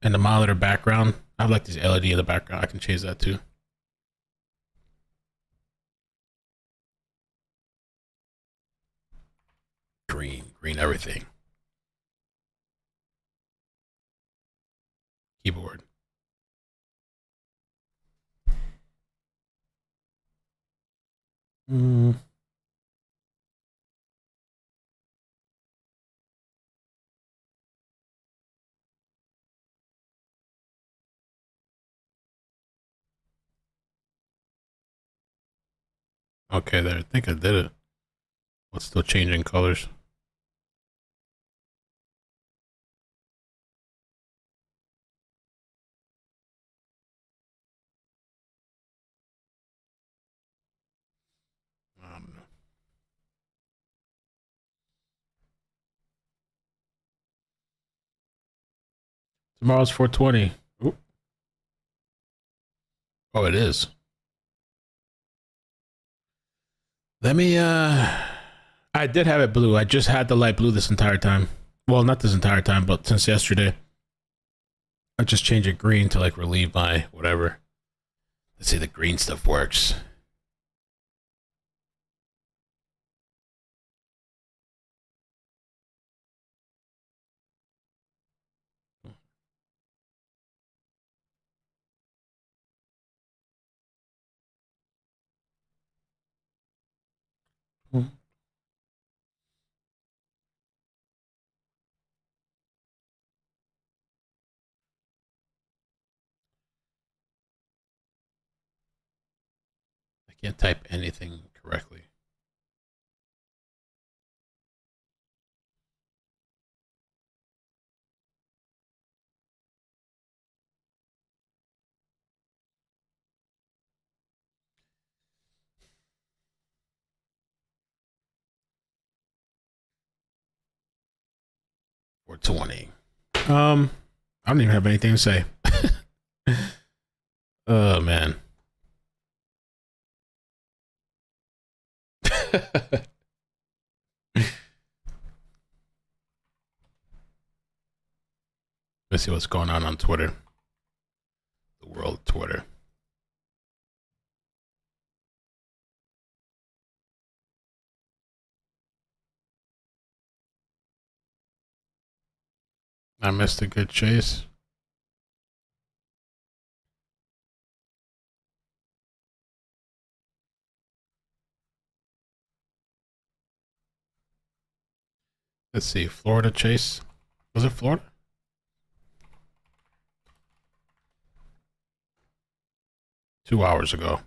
And the monitor background. I like this LED in the background. I can change that too. Green everything. Keyboard. Okay, there. I think I did it. What's still changing colors? Tomorrow's 420. Oop. Oh, it is. Let me, I did have it blue. I just had the light blue this entire time. Well, not this entire time, but since yesterday. I just changed it green to like relieve my whatever. Let's see, the green stuff works. I can't type anything correctly. Or 20. I don't even have anything to say. Oh man. Let's see what's going on Twitter. The world of Twitter. I missed a good chase. Let's see, Florida chase. Was it Florida? Two hours ago.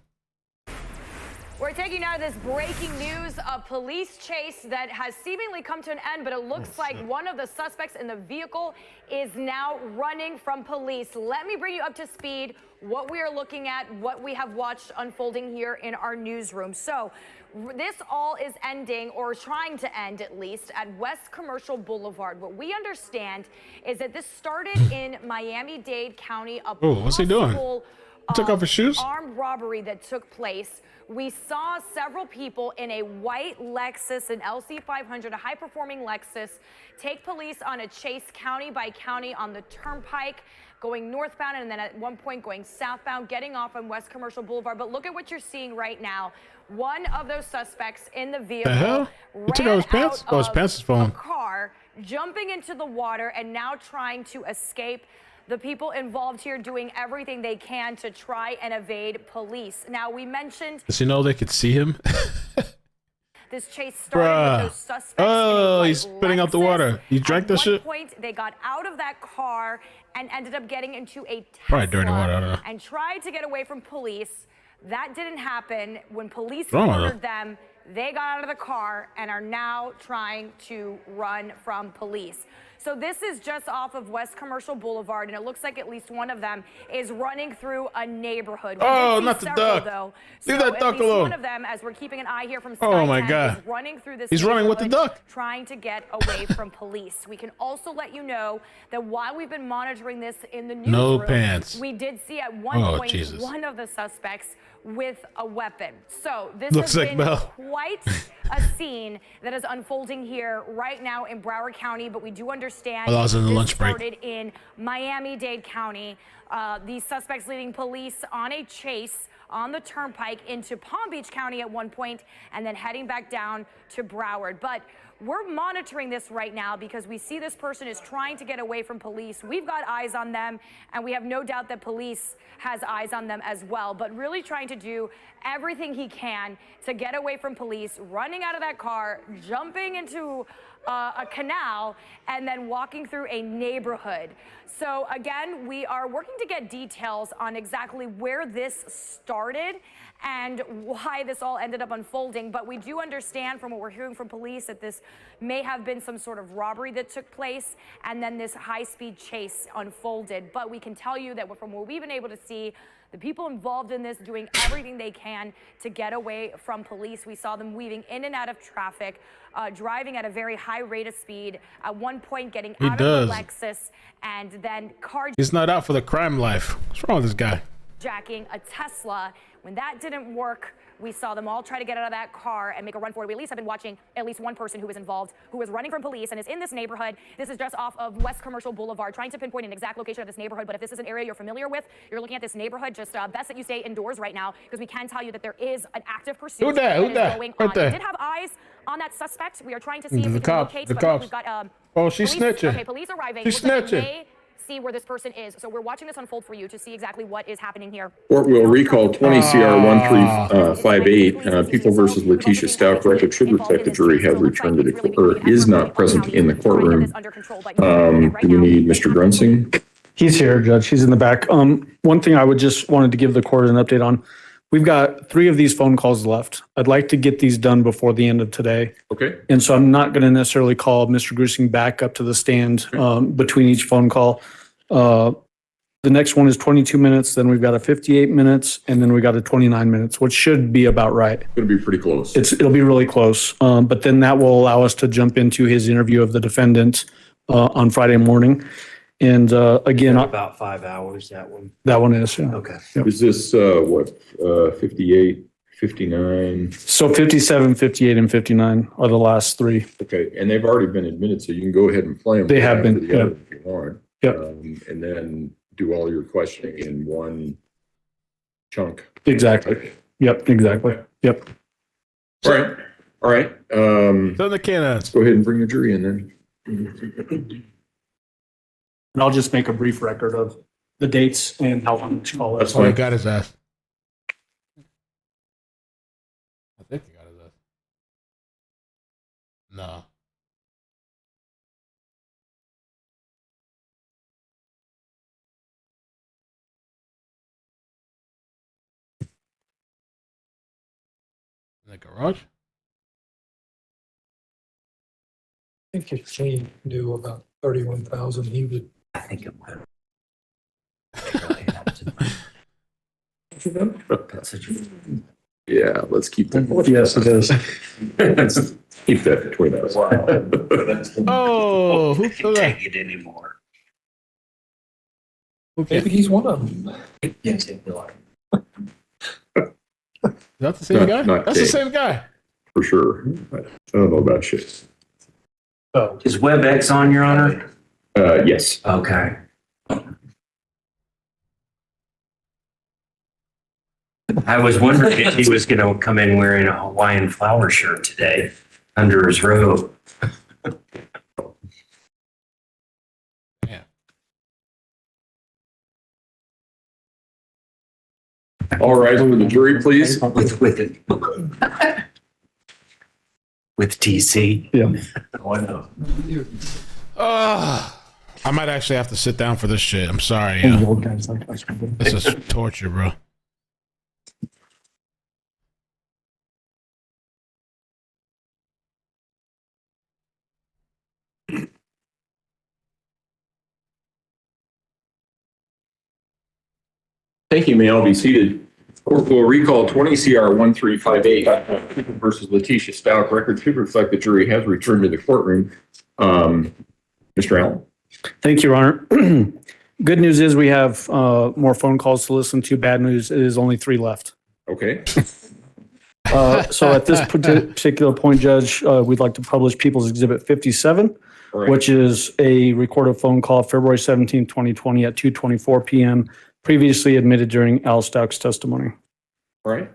We're taking now this breaking news, a police chase that has seemingly come to an end, but it looks like one of the suspects in the vehicle is now running from police. Let me bring you up to speed what we are looking at, what we have watched unfolding here in our newsroom. So this all is ending, or trying to end at least, at West Commercial Boulevard. What we understand is that this started in Miami-Dade County. Oh, what's he doing? He took off his shoes? Armed robbery that took place. We saw several people in a white Lexus, an LC500, a high-performing Lexus, take police on a chase county by county on the turnpike, going northbound and then at one point going southbound, getting off on West Commercial Boulevard. But look at what you're seeing right now. One of those suspects in the vehicle He took off his pants? Oh, his pants is falling. Car, jumping into the water and now trying to escape. The people involved here doing everything they can to try and evade police. Now, we mentioned... Does he know they could see him? This chase started with those suspects. Oh, he's spitting out the water. You drank that shit? At one point, they got out of that car and ended up getting into a Tesla. Probably dirty water, I don't know. And tried to get away from police. That didn't happen. When police Wrong with cornered them, they got out of the car and are now trying to run from police. So this is just off of West Commercial Boulevard, and it looks like at least one of them is running through a neighborhood. Oh, not the duck. Though. Leave so that duck at least alone. One of them, as we're keeping an eye here from Sky Oh my 10, God. is running through this. He's running with the duck. Trying to get away from police. We can also let you know that while we've been monitoring this in the newsroom, No pants. we did see at one point Jesus. one of the suspects with a weapon. So this Looks has like been Mel. quite a scene that is unfolding here right now in Broward County, but we do understand Well, I was in the this lunch break. started in Miami-Dade County. These suspects leading police on a chase on the turnpike into Palm Beach County at one point and then heading back down to Broward. But we're monitoring this right now because we see this person is trying to get away from police. We've got eyes on them, and we have no doubt that police has eyes on them as well, but really trying to do everything he can to get away from police, running out of that car, jumping into a canal, and then walking through a neighborhood. So again, we are working to get details on exactly where this started and why this all ended up unfolding. But we do understand from what we're hearing from police that this may have been some sort of robbery that took place, and then this high-speed chase unfolded. But we can tell you that from what we've been able to see, the people involved in this doing everything they can to get away from police. We saw them weaving in and out of traffic, driving at a very high rate of speed, at one point getting out of the Lexus, and then He's not out for the crime life. What's wrong with this guy? carjacking a Tesla. When that didn't work, we saw them all try to get out of that car and make a run for it. We at least have been watching at least one person who was involved, who was running from police and is in this neighborhood. This is just off of West Commercial Boulevard, trying to pinpoint an exact location of this neighborhood. But if this is an area you're familiar with, you're looking at this neighborhood, just best that you stay indoors right now, because we can tell you that there is an active pursuit. Who that? Going on. Right there. We did have eyes on that suspect. We are trying to see if The we can cops. locate. The but cops. We've got, Oh, she's police, snitching. Okay, police arriving. She's Looks like they snitching. may see where this person is. So we're watching this unfold for you to see exactly what is happening here. Court will recall 20 CR 1358, People versus Letecia Stauch. Record should reflect the jury has returned to the court, or is not present in the courtroom. Do we need Mr. Grunsing? He's here, Judge. He's in the back. One thing I would just wanted to give the court an update on. We've got 3 of these phone calls left. I'd like to get these done before the end of today. Okay. And so I'm not going to necessarily call Mr. Grusing back up to the stand between each phone call. The next one is 22 minutes. Then we've got a 58 minutes, and then we got a 29 minutes, which should be about right. Going to be pretty close. It'll be really close. But then that will allow us to jump into his interview of the defendant on Friday morning. And again, about 5 hours, that one. that one is, yeah. Okay. Yep. Is this, 58, 59? So 57, 58, and 59 are the last 3. Okay, and they've already been admitted, so you can go ahead and play them. They have been, After the other if you want. Yep. And then do all your questioning in one chunk. Exactly. Yep, exactly. Yep. All right, all right. Send the cannons. Go ahead and bring the jury in then. And I'll just make a brief record of the dates and how long each call is. Oh, he got his ass. I think he got his ass. No. In the garage? I think if Shane knew about 31,000, he would. I think it would. That's such a Yeah, let's keep that. Yes, it is. Let's keep that between us. Oh, who killed that? take it anymore. Maybe he's one of them. Yes, Is that the same guy? Not That's the Kate. same guy. For sure. I don't know about shit. Oh, Is WebEx on, Your Honor? Yes. Okay. I was wondering if he was going to come in wearing a Hawaiian flower shirt today under his robe. Yeah. All right, for the jury, please. With TC. Yeah. I know. I might actually have to sit down for this shit. I'm sorry. You know. This is torture, bro. Thank you. May all be seated. Court will recall 20 CR 1358 versus Letecia Stauch. Record should reflect the jury has returned to the courtroom. Mr. Allen. Thank you, Your Honor. Good news is we have more phone calls to listen to. Bad news is only 3 left. Okay. So at this particular point, Judge, we'd like to publish People's Exhibit 57, Right. which is a recorded phone call February 17, 2020 at 2:24 p.m., previously admitted during Al Stauch's testimony. All right.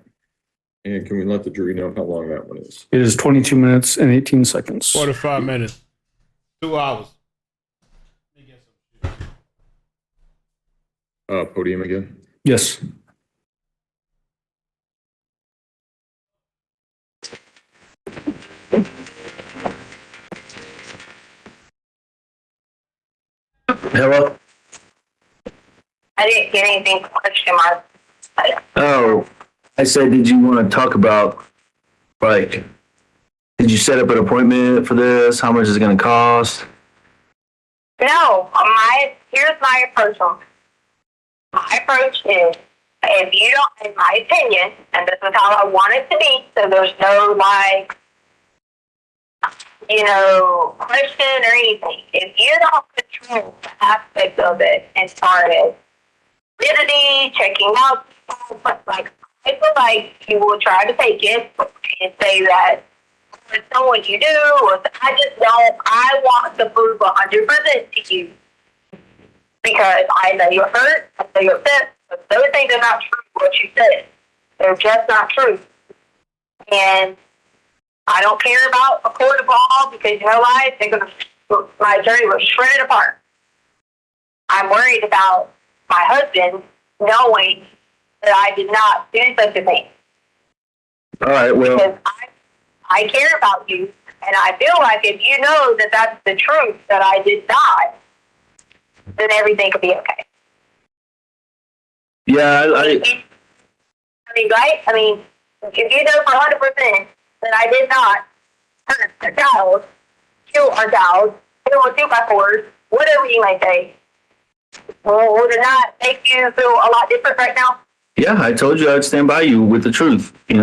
And can we let the jury know how long that one is? It is 22 minutes and 18 seconds. 45 minutes. 2 hours. Podium again. Yes. Hello? I didn't get anything question mark. Oh, I said, did you want to talk about, like, did you set up an appointment for this? How much is it going to cost? No, here's my approach on it. My approach is, if you don't, in my opinion, and this is how I want it to be, so there's no, like, question or anything. If you don't control the aspect of it as far as validity, checking out, but like, I feel like you will try to take it and say that it's not what you do, or I want the proof 100% to you. Because I know you're hurt, I know you're upset, but those things are not true, what you said. They're just not true. And I don't care about a court of law because you know why? My attorney was shredded apart. I'm worried about my husband knowing that I did not do such a thing. All right, well. Because I care about you, and I feel like if you know that that's the truth, that I did not, then everything could be okay. Yeah, right? If you know for 100% that I did not hurt a child, kill our child, kill a 2x4, whatever you may say, would it not make you feel a lot different right now? Yeah, I told you I'd stand by you with the truth, And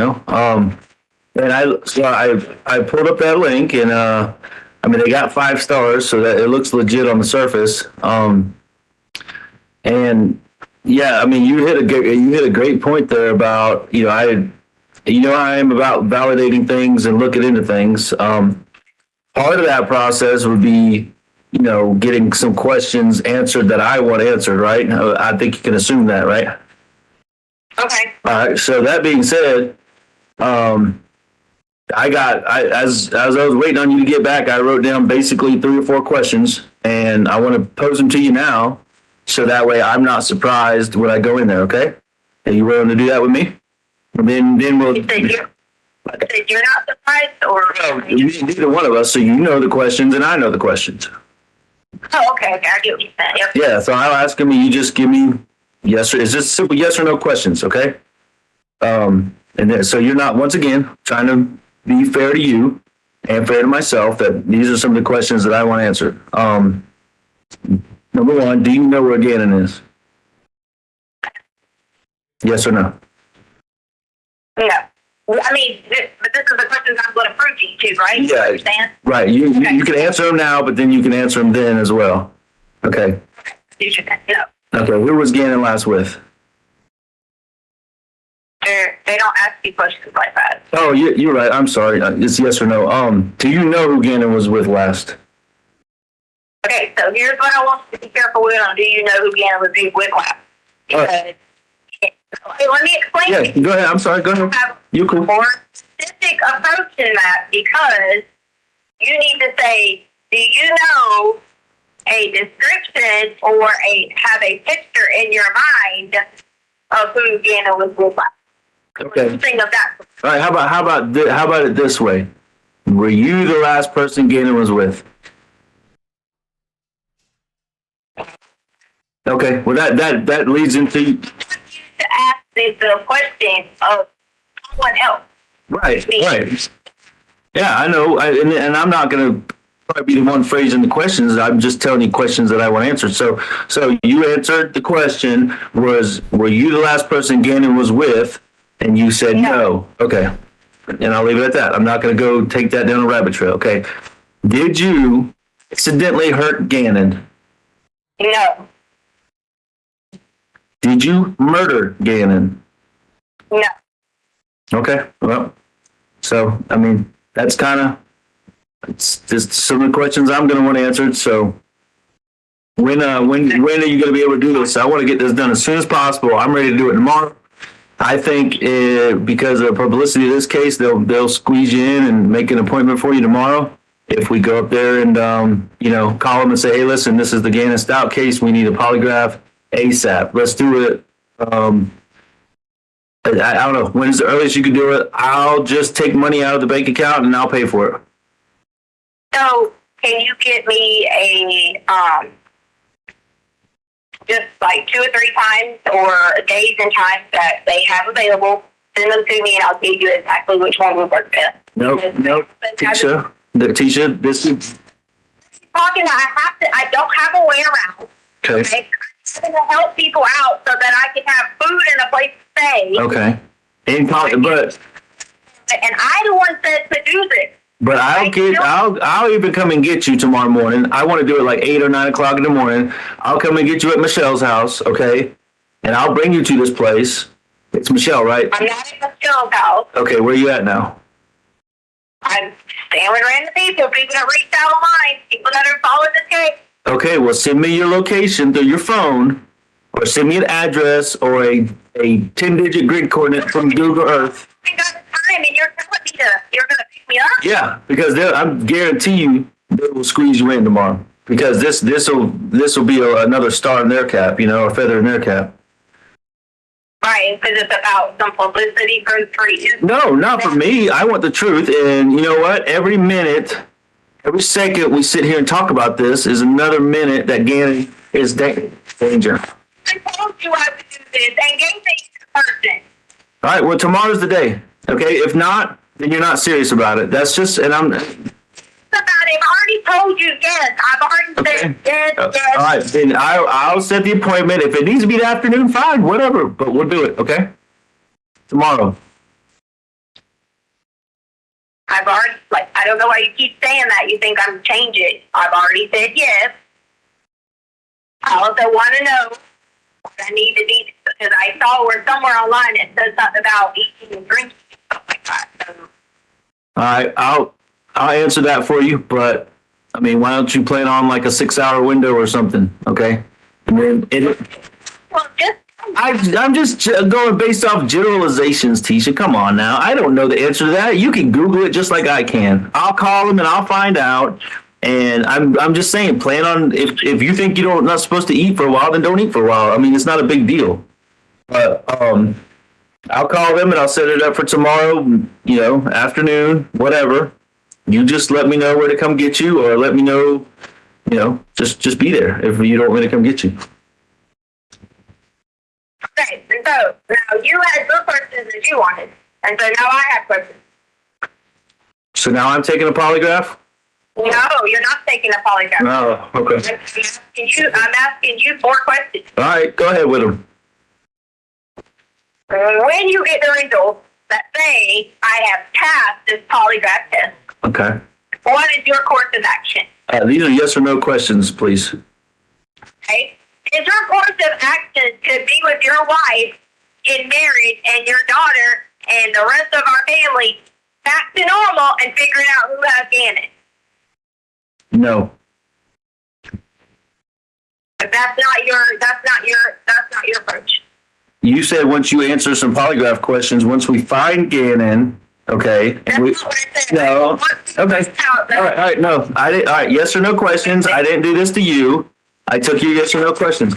I pulled up that link, and they got 5 stars, so that it looks legit on the surface. And yeah, you hit a great point there about I am about validating things and looking into things. Part of that process would be getting some questions answered that I want answered, right? I think you can assume that, right? Okay. All right. So that being said, as I was waiting on you to get back, I wrote down basically 3 or 4 questions, and I want to pose them to you now, so that way I'm not surprised when I go in there. Okay? Are you willing to do that with me? And then we'll. You're not surprised, or Neither one of us, so you know the questions and I know the questions. oh, okay, I get what you said. Yep. Yeah, so I'll ask them and you just give me yes or it's just simple yes or no questions, okay? And then, so you're not, once again, trying to be fair to you and fair to myself, that these are some of the questions that I want to answer. Number 1, do you know where Gannon is? Yes or no? No. I mean, but this is the questions I'm going to prove to you too, right? Yeah. You understand? Right. You can answer them now, but then you can answer them then as well. Okay. No. Okay. Who was Gannon last with? They don't ask you questions like that. Oh, you're right. I'm sorry. It's yes or no. Do you know who Gannon was with last? Okay, so here's what I want you to be careful with on. Do you know who Gannon was with last? Because, okay, let me explain. Yeah, go ahead. I'm sorry. Go ahead. You cool. More specific approach in that, because you need to say, do you know a description or have a picture in your mind of who Gannon was with last? Okay. Something of that. All right. How about it this way? Were you the last person Gannon was with? Okay. Well, that leads into To ask the question of someone else. right. Yeah, I know. And I'm not going to probably be the one phrasing the questions. I'm just telling you questions that I want answered. So you answered the question was, were you the last person Gannon was with? And you said no. Okay. And I'll leave it at that. I'm not going to go take that down a rabbit trail. Okay. Did you accidentally hurt Gannon? No. Did you murder Gannon? No. Okay. Well, so, I mean, that's kind of, it's just some of the questions I'm going to want answered. So when are you going to be able to do this? I want to get this done as soon as possible. I'm ready to do it tomorrow. I think because of the publicity of this case, they'll squeeze you in and make an appointment for you tomorrow. If we go up there and, call them and say, hey, listen, this is the Gannon Stauch case. We need a polygraph ASAP. Let's do it. I don't know. When's the earliest you can do it? I'll just take money out of the bank account and I'll pay for it. So can you get me a just like 2 or 3 times or days and times that they have available? Send them to me and I'll give you exactly which one will work best. Nope. Tisha, this is talking. I don't have a way around. okay. I'm going to help people out so that I can have food and a place to stay. Okay. And I the one said to do this. But I'll even come and get you tomorrow morning. I want to do it like 8 or 9 o'clock in the morning. I'll come and get you at Michelle's house, okay? And I'll bring you to this place. It's Michelle, right? I'm not at Michelle's house. Okay, where you at now? I'm staying with random people that reached out online, people that are following the case. Okay, well, send me your location through your phone, or send me an address or a 10-digit grid coordinate from Google Earth. I got the time, and you're telling me you're going to pick me up? Yeah, because I guarantee you they will squeeze you in tomorrow. Because this will be another star in their cap, a feather in their cap. Right, because it's about some publicity for you. No, not for me. I want the truth, and you know what? Every every second we sit here and talk about this is another minute that Gannon is danger. I told you I would do this, and gave things to the person. All right, well, tomorrow's the day, okay? If not, then you're not serious about it. That's just, and I'm... About it. I've already told you yes. I've already said yes. All right, then I'll set the appointment. If it needs to be the afternoon, fine, whatever. But we'll do it, okay? Tomorrow. I've already, I don't know why you keep saying that. You think I'm changing it. I've already said yes. I also want to know what I need to do, because I saw somewhere online it says something about eating and drinking and stuff like that. So. All right, I'll answer that for you, but I mean, why don't you plan on like a 6-hour window or something, okay? And then Well, just tell I'm just going based off generalizations, Tisha. Come on now. I don't know the answer to that. You can Google it just like I can. I'll call them and I'll find out. And I'm just saying, plan on if you think you're not supposed to eat for a while, then don't eat for a while. I mean, it's not a big deal. But I'll call them and I'll set it up for tomorrow, afternoon, whatever. You just let me know where to come get you, or let me know, just be there if you don't want me to come get you. Okay, and so now you had your questions that you wanted, and so now I have questions. So now I'm taking a polygraph? No, you're not taking a polygraph. No, okay. I'm asking you 4 questions. All right, go ahead with them. When you get the results that say I have passed this polygraph test, Okay. what is your course of action? These are yes or no questions, please. Okay? Is your course of action to be with your wife in marriage and your daughter and the rest of our family back to normal and figuring out who has Gannon? No. But that's not your approach. You said once you answer some polygraph questions, once we find Gannon, okay. That's not what I said. No. Okay. All right. No, I didn't. All right. Yes or no questions. I didn't do this to you. I took your yes or no questions.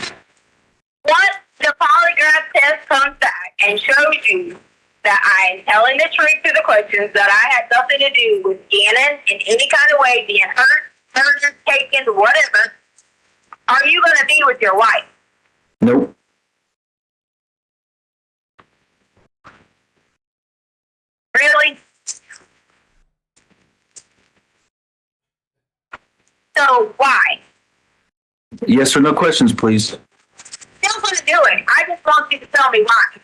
Once the polygraph test comes back and shows you that I am telling the truth to the questions, that I had nothing to do with Gannon in any kind of way, being hurt, murdered, taken, whatever, are you going to be with your wife? Nope. Really? So why? Yes or no questions, please. Still going to do it. I just want you to tell me why.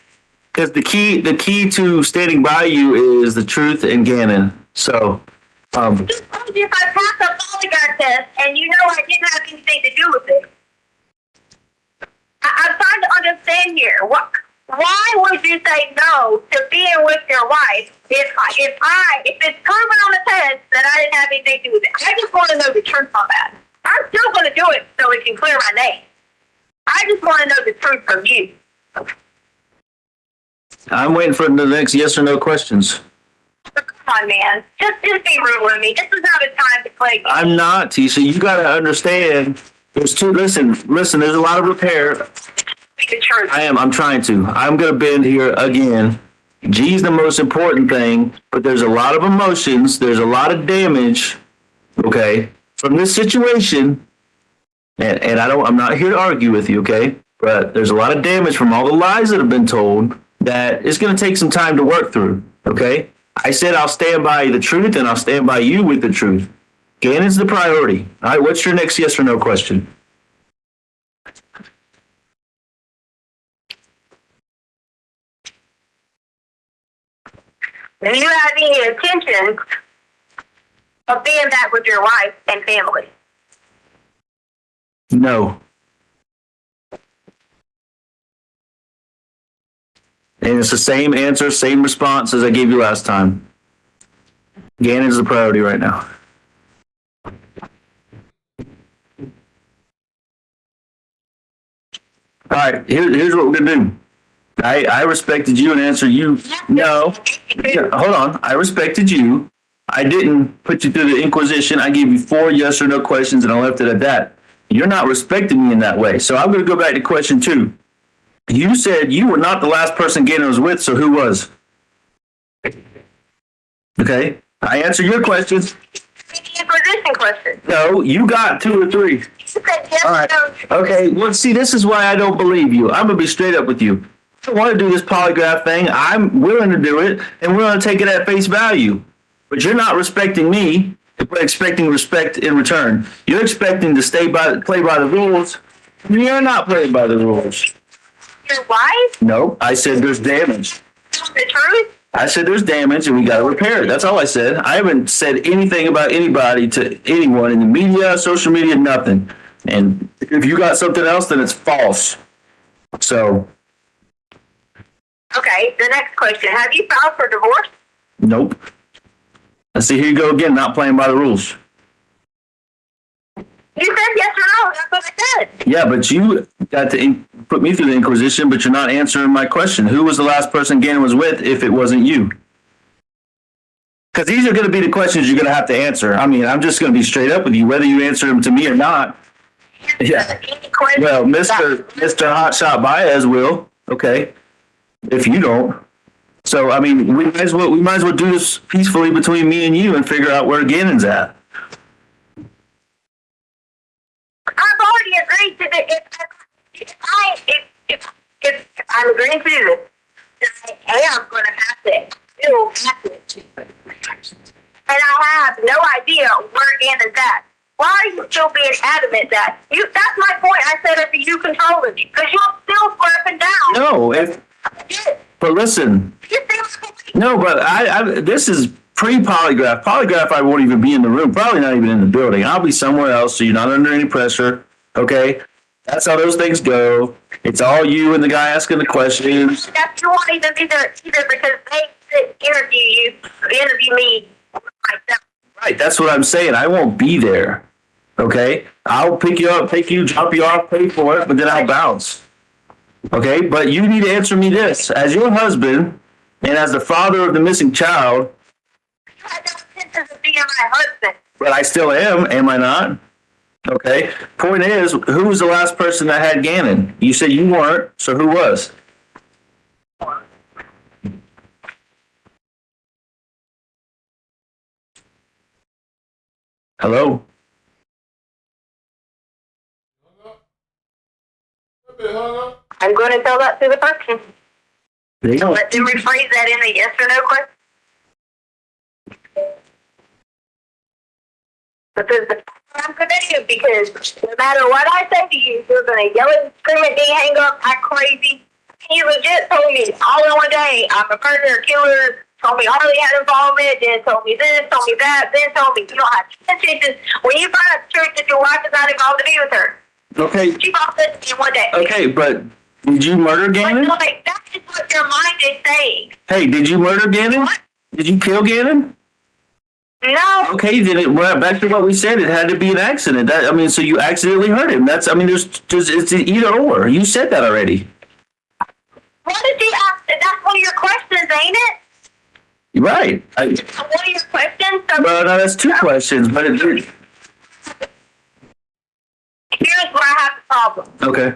Because the key to standing by you is the truth and Gannon. So, I just told you if I pass a polygraph test and you know I didn't have anything to do with it. I'm trying to understand here. Why would you say no to being with your wife if it's proven on the test that I didn't have anything to do with it? I just want to know the truth on that. I'm still going to do it so it can clear my name. I just want to know the truth from you. I'm waiting for the next yes or no questions. Come on, man. Just be real with me. This is not a time to play. I'm not, Tisha. You got to understand. Listen, there's a lot of repair. I'm trying to. I'm going to bend here again. G's the most important thing, but there's a lot of emotions. There's a lot of damage, okay, from this situation. And I'm not here to argue with you, okay? But there's a lot of damage from all the lies that have been told that it's going to take some time to work through, okay? I said I'll stand by the truth, and I'll stand by you with the truth. Gannon's the priority. All right, what's your next yes or no question? Do you have any intention of being back with your wife and family? No. And it's the same answer, same response as I gave you last time. Gannon's the priority right now. All right, here's what we're going to do. I respected you and answered you. No. Yeah, hold on. I respected you. I didn't put you through the Inquisition. I gave you 4 yes or no questions, and I left it at that. You're not respecting me in that way. So I'm going to go back to question 2. You said you were not the last person Gannon was with, so who was? Okay. I answered your questions. Inquisition question. No, you got 2 or 3. You said yes. All right. Okay. Well, see, this is why I don't believe you. I'm going to be straight up with you. I want to do this polygraph thing. I'm willing to do it, and we're going to take it at face value. But you're not respecting me. We're expecting respect in return. You're expecting to play by the rules. You're not playing by the rules. Your wife? No, I said there's damage. The truth? I said there's damage and we got to repair it. That's all I said. I haven't said anything about anybody to anyone in the media, social media, nothing. And if you got something else, then it's false. So. Okay, the next question. Have you filed for divorce? Nope. Let's see, here you go again, not playing by the rules. You said yes or no. That's what I said. Yeah, but you got to put me through the Inquisition, but you're not answering my question. Who was the last person Gannon was with if it wasn't you? Because these are going to be the questions you're going to have to answer. I mean, I'm just going to be straight up with you, whether you answer them to me or not. Yeah. Well, Mr. Hotshot Baez will. Okay. If you don't. So, I mean, we might as well do this peacefully between me and you and figure out where Gannon's at. I've already agreed to this. If I'm agreeing to do this, then I am going to pass it. Still pass it. And I have no idea where Gannon's at. Why are you still being adamant that you? That's my point. I said it for you controlling me because you'll still swear up and down. No, but listen. No, but I this is pre-polygraph. Polygraph, I won't even be in the room. Probably not even in the building. I'll be somewhere else, so you're not under any pressure. Okay, that's how those things go. It's all you and the guy asking the questions. That's you won't even be there either because they interview me myself. Right, that's what I'm saying. I won't be there. Okay, I'll pick you up, take you, drop you off, pay for it, but then I'll bounce. Okay, but you need to answer me this: as your husband and as the father of the missing child. You had no intentions of being my husband. But I still am I not? Okay. Point is, who was the last person that had Gannon? You said you weren't, so who was? Hello? I'm going to tell that to the person. There you go. Let them rephrase that in a yes or no question. Because that's what I'm going to do, because no matter what I say to you, you're going to yell and scream at me, hang up, act crazy. He legit told me all in one day, I'm a murderer, killer, told me Harley had involvement, then told me this, told me that, then told me you don't have intentions. When you find out the truth that your wife is not involved to be with her. Okay. She bought this in one day. Okay, but did you murder Gannon? Like, that is what your mind is saying. Hey, did you murder Gannon? What? Did you kill Gannon? No. Okay, then it went back to what we said. It had to be an accident. So you accidentally hurt him. It's either or. You said that already. What did you ask? That's one of your questions, ain't it? Right. One of your questions? Well, no, that's two questions, but it. Here's where I have the problem. Okay.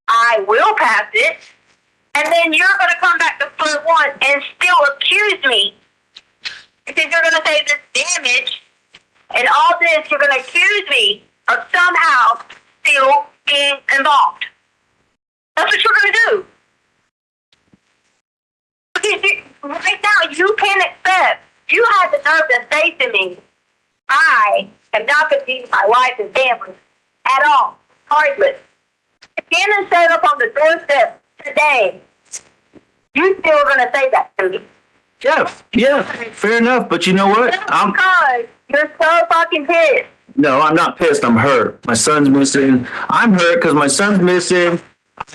I will pass it, and then you're going to come back to square one and still accuse me. Because you're going to say this damage and all this, you're going to accuse me of somehow still being involved. That's what you're going to do. Because right now, you can't accept. You had the nerve to say to me, I am not going to be my wife and family at all. Hardly. If Gannon showed up on the doorstep today, you still going to say that to me. Yeah, fair enough. But you know what? Because you're so fucking pissed. No, I'm not pissed. I'm hurt. My son's missing. I'm hurt because my son's missing,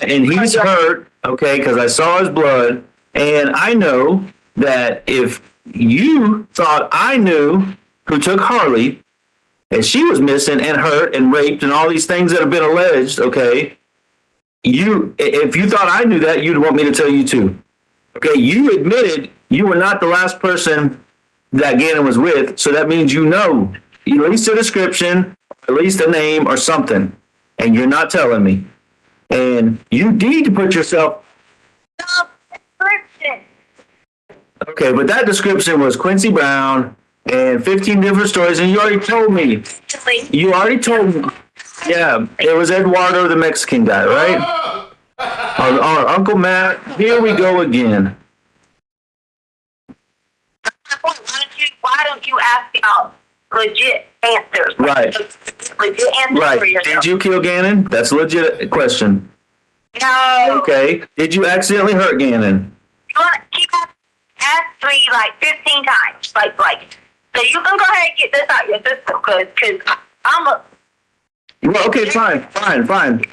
and he's hurt. Okay, because I saw his blood, and I know that if you thought I knew who took Harley, and she was missing and hurt and raped and all these things that have been alleged, okay, if you thought I knew that, you'd want me to tell you too. Okay, you admitted you were not the last person that Gannon was with, so that means you know at least a description, at least a name or something, and you're not telling me. And you need to put yourself. Description. Okay, but that description was Quincy Brown and 15 different stories, and you already told me. You already told me. Yeah, it was Eduardo, the Mexican guy, right? Our Uncle Matt. Here we go again. Why don't you ask about legit answers? Right. Legit answers Right. for yourself. Did you kill Gannon? That's a legit question. No. Okay. Did you accidentally hurt Gannon? You want to keep asking me like 15 times. Like, so you can go ahead and get this out of your system because I'm a. Well, okay, fine. In your mind,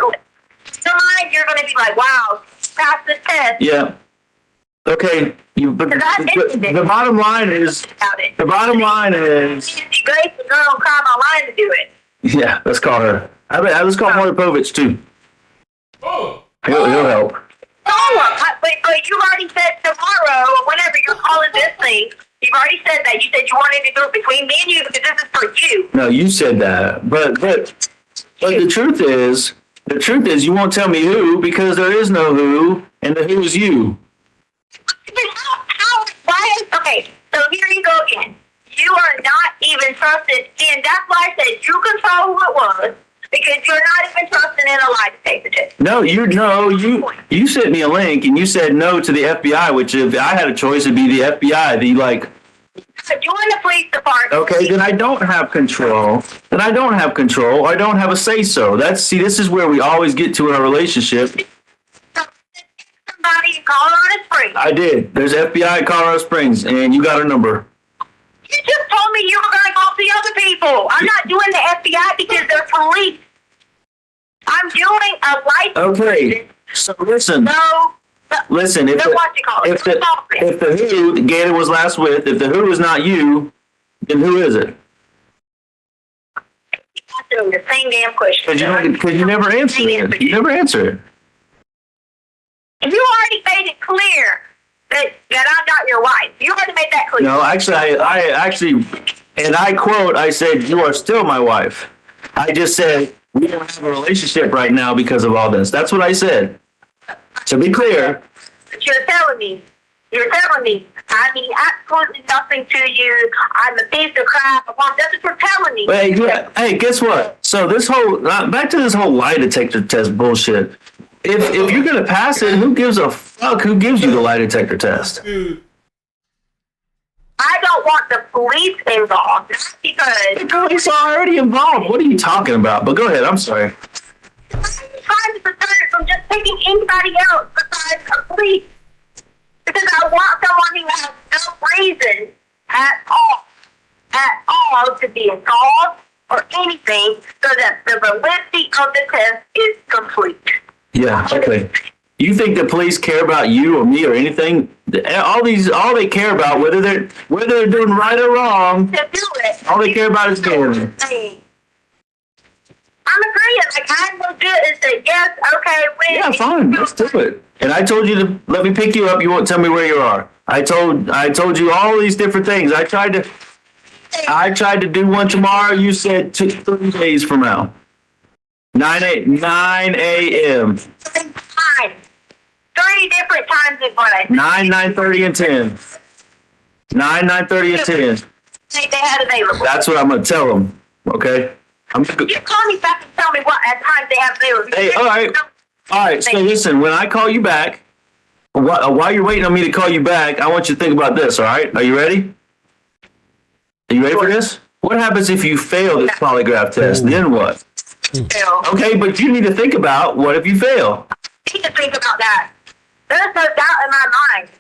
you're going to be like, wow, pass this test. Yeah. Okay. But the bottom line is. The bottom line is. It's great for girl come online to do it. Yeah, let's call her. Let's call Maury Povich too. He'll help. But you already said tomorrow or whenever you're calling this thing, you've already said that. You said you wanted to do it between me and you because this is for you. No, you said that. But the truth is you won't tell me who because there is no who, and the who is you. Okay, so here you go again. You are not even trusted in, that's why I said you control who it was, because you're not even trusted in a lie detector test. No, you sent me a link and you said no to the FBI, which if I had a choice, it'd be the FBI. Join the police department. Okay, then I don't have control. I don't have a say so. This is where we always get to in a relationship. Somebody in Colorado Springs. I did. There's FBI in Colorado Springs, and you got her number. You just told me you were going to call the other people. I'm not doing the FBI because they're police. I'm doing a license. Okay, so listen. No. Listen, if the who Gannon was last with, if the who is not you, then who is it? Asking the same damn question. Because you never answer it. You never answer it. You already made it clear that I'm not your wife. You already made that clear. No, actually, I actually, and I quote, I said, "You are still my wife." I just said, "We don't have a relationship right now because of all this." That's what I said. To be clear. But you're telling me, I mean absolutely nothing to you. I'm a piece of crap. That's what you're telling me. Hey, guess what? So this whole, back to this whole lie detector test bullshit. If you're going to pass it, who gives a fuck who gives you the lie detector test? I don't want the police involved because... The police are already involved. What are you talking about? But go ahead. I'm sorry. I'm trying to prevent it from just picking anybody else besides a police. Because I want someone who has no reason at all to be involved or anything so that the validity of the test is complete. Yeah, okay. You think the police care about you or me or anything? All they care about, whether they're doing right or wrong, all they care about is Gannon. I'm agreeing. Like, I will do it and say, yes, okay, when. Yeah, fine. Let's do it. And I told you to let me pick you up. You won't tell me where you are. I told you all these different things. I tried to do one tomorrow. You said 3 days from now. 9 a.m. 30 different times is what I said. 9, 9:30, and 10. 9, 9:30, and 10. They had available. That's what I'm going to tell them, okay? You call me back and tell me what at times they have available. Hey, all right. So listen, when I call you back, while you're waiting on me to call you back, I want you to think about this, all right? Are you ready? Are you ready for this? What happens if you fail this polygraph test? Then what? Okay, but you need to think about what if you fail? I need to think about that. There's no doubt in my mind.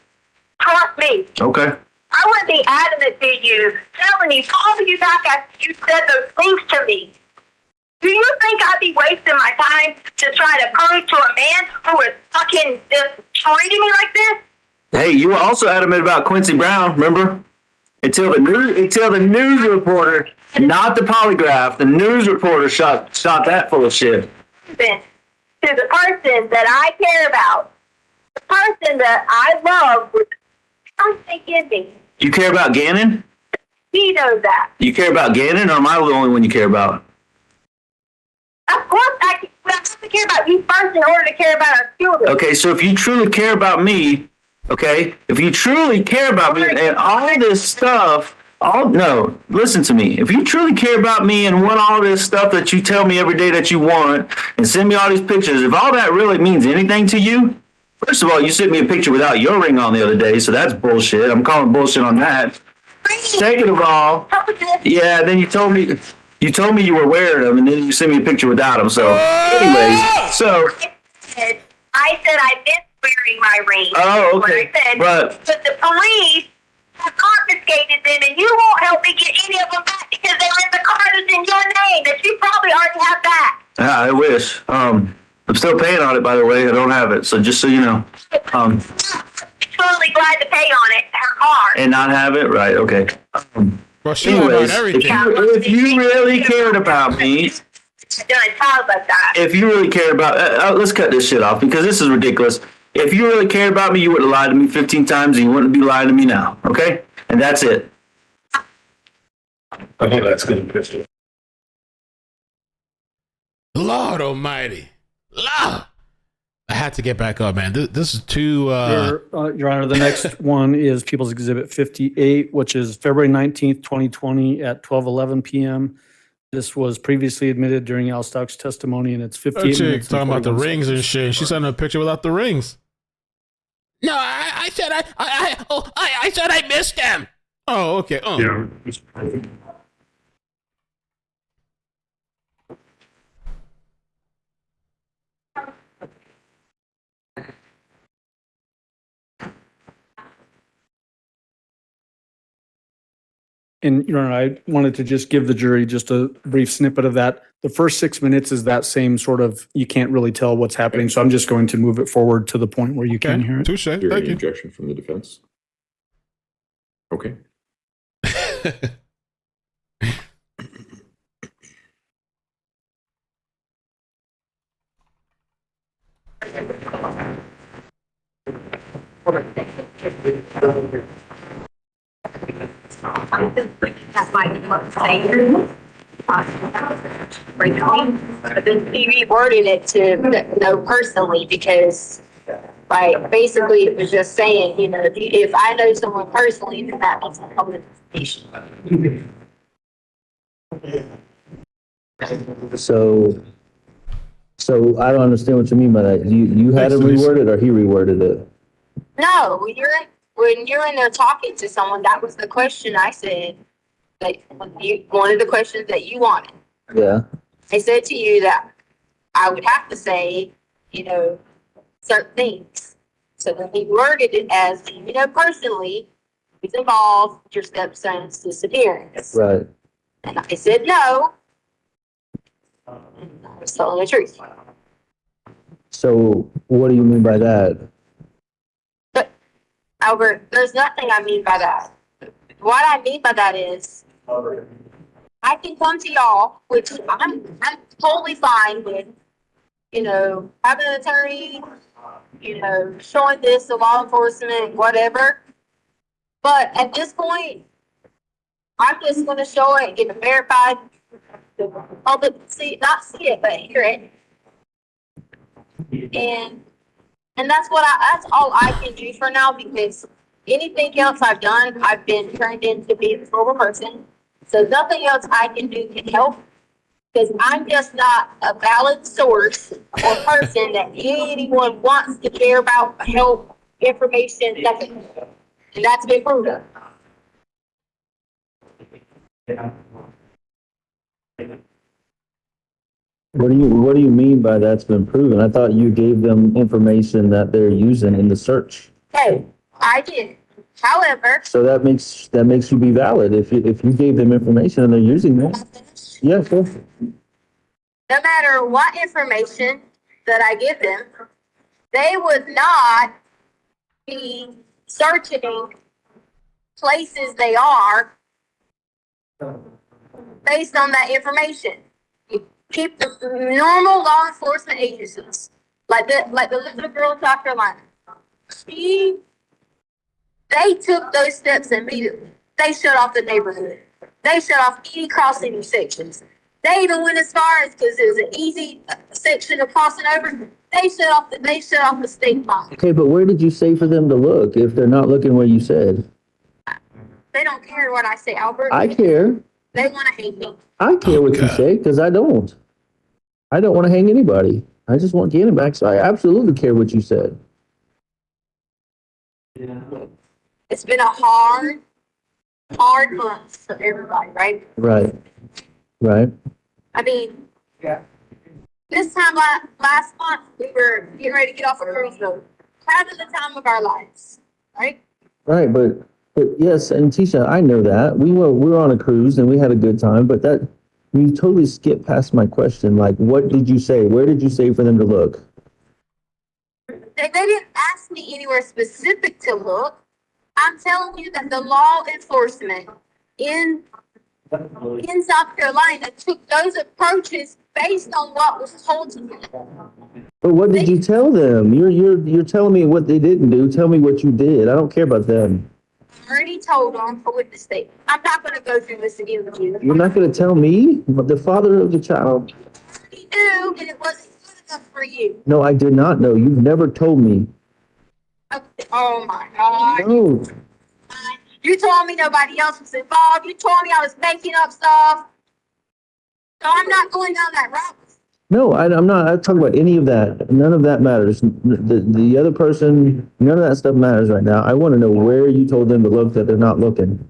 Trust me. Okay. I wouldn't be adamant to you, telling you, calling you back after you said those things to me. Do you think I'd be wasting my time to try to prove to a man who is fucking just treating me like this? Hey, you were also adamant about Quincy Brown, remember? Until the news reporter, not the polygraph, the news reporter shot that full of shit. To the person that I care about, the person that I love with everything in me. You care about Gannon? He knows that. You care about Gannon, or am I the only one you care about? Of course, I have to care about you first in order to care about our children. Okay, so if you truly care about me, okay, if you truly care about me and all this stuff, listen to me. If you truly care about me and want all this stuff that you tell me every day that you want and send me all these pictures, if all that really means anything to you, first of all, you sent me a picture without your ring on the other day, so that's bullshit. I'm calling bullshit on that. Second of all, yeah, then you told me you were wearing them, and then you sent me a picture without them. So, anyways, so I said I missed wearing my ring. Oh, okay. I said, but the police have confiscated them, and you won't help me get any of them back because they're in the car that's in your name that you probably already have back. I wish. I'm still paying on it, by the way. I don't have it, so just so you know. Totally glad to pay on it, her car. And not have it? Right, okay. Well, she lied about Anyways, everything. if you really cared about me, if you really cared about, let's cut this shit off because this is ridiculous. If you really cared about me, you would have lied to me 15 times and you wouldn't be lying to me now. Okay? And that's it. Okay, that's good. Lord Almighty, Lord! I had to get back up, man. This is too. Your Honor, the next one is People's Exhibit 58, which is February 19th, 2020 at 12:11 p.m. This was previously admitted during Al Stauch's testimony, and it's 58 chick minutes. talking about the 41 rings and seconds. shit. She sent a picture without the rings. No, I said I said I missed them. Oh, okay. Oh. Yeah. And Your Honor, I wanted to just give the jury just a brief snippet of that. The first 6 minutes is that same sort of, you can't really tell what's happening. So I'm just going to move it forward to the point where you can hear it. Touche. Thank Any you. objection from the defense? Okay. That might be what I'm saying. But then he reworded it to know personally because, like, basically it was just saying, you know, if I know someone personally, then that means I'm public information. So I don't understand what you mean by that. You had it reworded or he reworded it? No, when you're in there talking to someone, that was the question I said. Like, one of the questions that you wanted. Yeah. I said to you that I would have to say, you know, certain things. So then he worded it as, you know, personally, he's involved with your stepson's disappearance. Right. And I said no. And I was telling the truth. So what do you mean by that? But, Albert, there's nothing I mean by that. What I mean by that is, I can come to y'all, which I'm totally fine with, you know, having an attorney, you know, showing this to law enforcement, whatever. But at this point, I'm just going to show it and get it verified. The public not see it, but hear it. And that's that's all I can do for now, because anything else I've done, I've been turned into being a sober person. So nothing else I can do can help, because I'm just not a valid source or person that anyone wants to care about, help, information, nothing. And that's been proven. What do you mean by that's been proven? I thought you gave them information that they're using in the search. Hey, I did. However, So that makes you be valid if you gave them information and they're using it. Yeah, sure. no matter what information that I give them, they would not be searching places they are based on that information. You keep the normal law enforcement agencies, like the little girl in South Carolina. They took those steps immediately. They shut off the neighborhood. They shut off any crossing intersections. They even went as far as, because it was an easy section of crossing over, they shut off the state line. Okay, but where did you say for them to look if they're not looking where you said? They don't care what I say, Albert. I care. They want to hate me. I care what you say because I don't. I don't want to hang anybody. I just want Gannon back, so I absolutely care what you said. It's been a hard month for everybody, right? Right. Right. I mean, this time last month, we were getting ready to get off a cruise boat. Having the time of our lives, right? Right, but yes, and Tisha, I know that. We were on a cruise and we had a good time, but that you totally skipped past my question. Like, what did you say? Where did you say for them to look? They didn't ask me anywhere specific to look. I'm telling you that the law enforcement in South Carolina took those approaches based on what was told to them. But what did you tell them? You're telling me what they didn't do. Tell me what you did. I don't care about them. I already told them for witness statement. I'm not going to go through this again with you. You're not going to tell me, the father of the child. I already knew, and it wasn't good enough for you. No, I did not know. You've never told me. Oh my God. No. You told me nobody else was involved. You told me I was making up stuff. So I'm not going down that route. No, I'm not. I'm talking about any of that. None of that matters. The other person, none of that stuff matters right now. I want to know where you told them to look that they're not looking.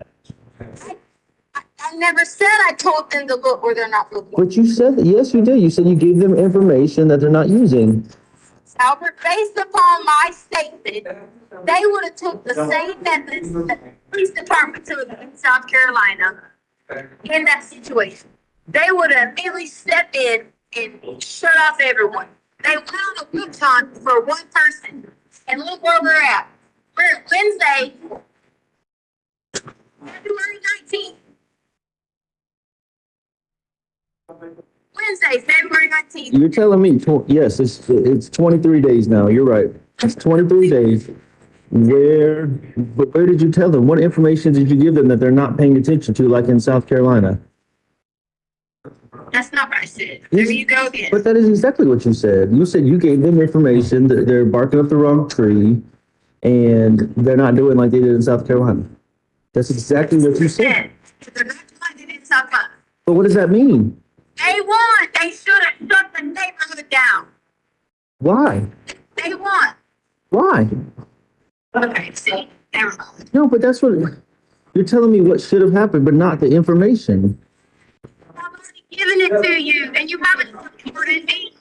I never said I told them to look where they're not looking. But you said, yes, you did. You said you gave them information that they're not using. Albert, based upon my statement, they would have took the same methods that the police department took in South Carolina in that situation. They would have immediately stepped in and shut off everyone. They went on a witch hunt for one person, and look where we're at. We're at Wednesday, February 19th. Wednesday, February 19th. You're telling me, yes, it's 23 days now. You're right. It's 23 days. Where did you tell them? What information did you give them that they're not paying attention to, like in South Carolina? That's not what I said. There you go again. But that is exactly what you said. You said you gave them information that they're barking up the wrong tree and they're not doing like they did in South Carolina. That's exactly what you said. They're not doing like they did in South Carolina. But what does that mean? They won. They should have shut the neighborhood down. Why? They won. Why? Okay, see, never mind. No, but that's what you're telling me what should have happened, but not the information. I've already given it to you, and you haven't supported me.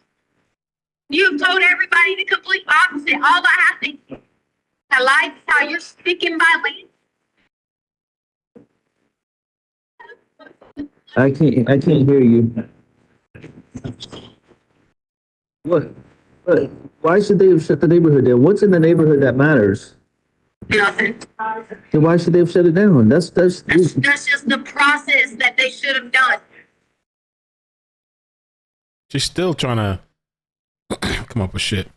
You've told everybody the complete opposite. All I have to, I like how you're sticking by me. I can't hear you. What? Why should they have shut the neighborhood down? What's in the neighborhood that matters? Nothing. Then why should they have shut it down? That's just the process that they should have done. She's still trying to come up with shit.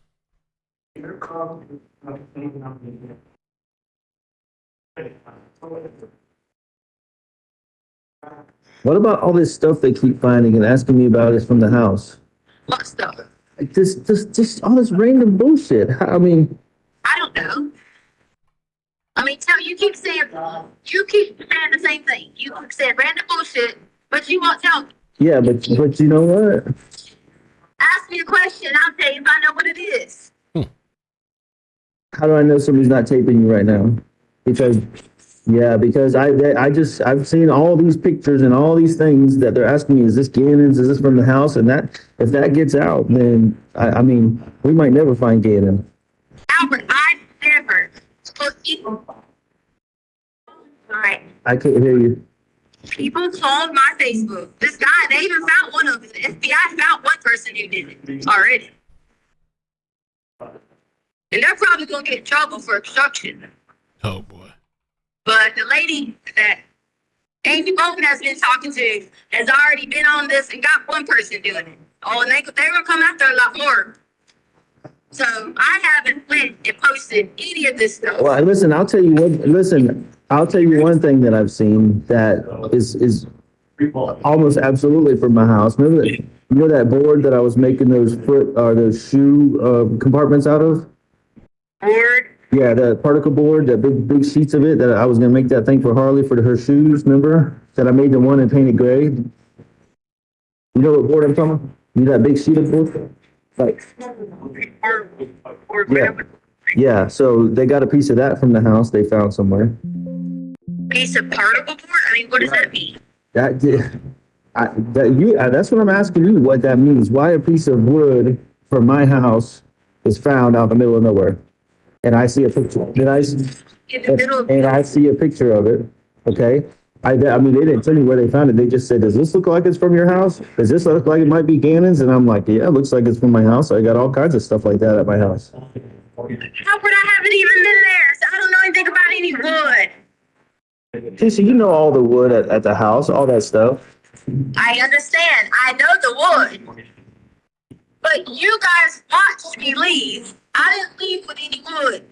What about all this stuff they keep finding and asking me about is from the house? What stuff? Like just all this random bullshit. I mean, I don't know. I mean, you keep saying the same thing. You keep saying random bullshit, but you won't tell me. yeah, but you know what? Ask me a question, I'll tell you if I know what it is. How do I know somebody's not taping you right now? Because I've seen all these pictures and all these things that they're asking me, is this Gannon's? Is this from the house? And that, if that gets out, then I mean, we might never find Gannon. Albert, I've never put people. Alright. I can't hear you. People called my Facebook. This guy, they even found one of them. The FBI found one person who did it already. And they're probably going to get in trouble for obstruction. Oh, boy. But the lady that Amy Bowman has been talking to has already been on this and got one person doing it. Oh, and they're going to come after a lot more. So I haven't went and posted any of this stuff. Well, listen, I'll tell you one thing that I've seen that is almost absolutely from my house. Remember that board that I was making those those shoe compartments out of? Board? Yeah, that particle board, that big sheets of it that I was gonna make that thing for Harley for her shoes. Remember that I made the one and painted gray? You know what board I'm talking about? You know that big sheet of board? Like, yeah. So they got a piece of that from the house they found somewhere. Piece of particle board? I mean, what does that mean? That's what I'm asking you. What that means? Why a piece of wood from my house is found out in the middle of nowhere? And I see a picture. And I see a picture of it. Okay. I mean, they didn't tell me where they found it. They just said, does this look like it's from your house? Does this look like it might be Gannon's? And I'm like, yeah, it looks like it's from my house. I got all kinds of stuff like that at my house. How would I haven't even been there? So I don't know anything about any wood. Tisha, you know all the wood at the house, all that stuff. I understand. I know the wood. But you guys watched me leave. I didn't leave with any wood.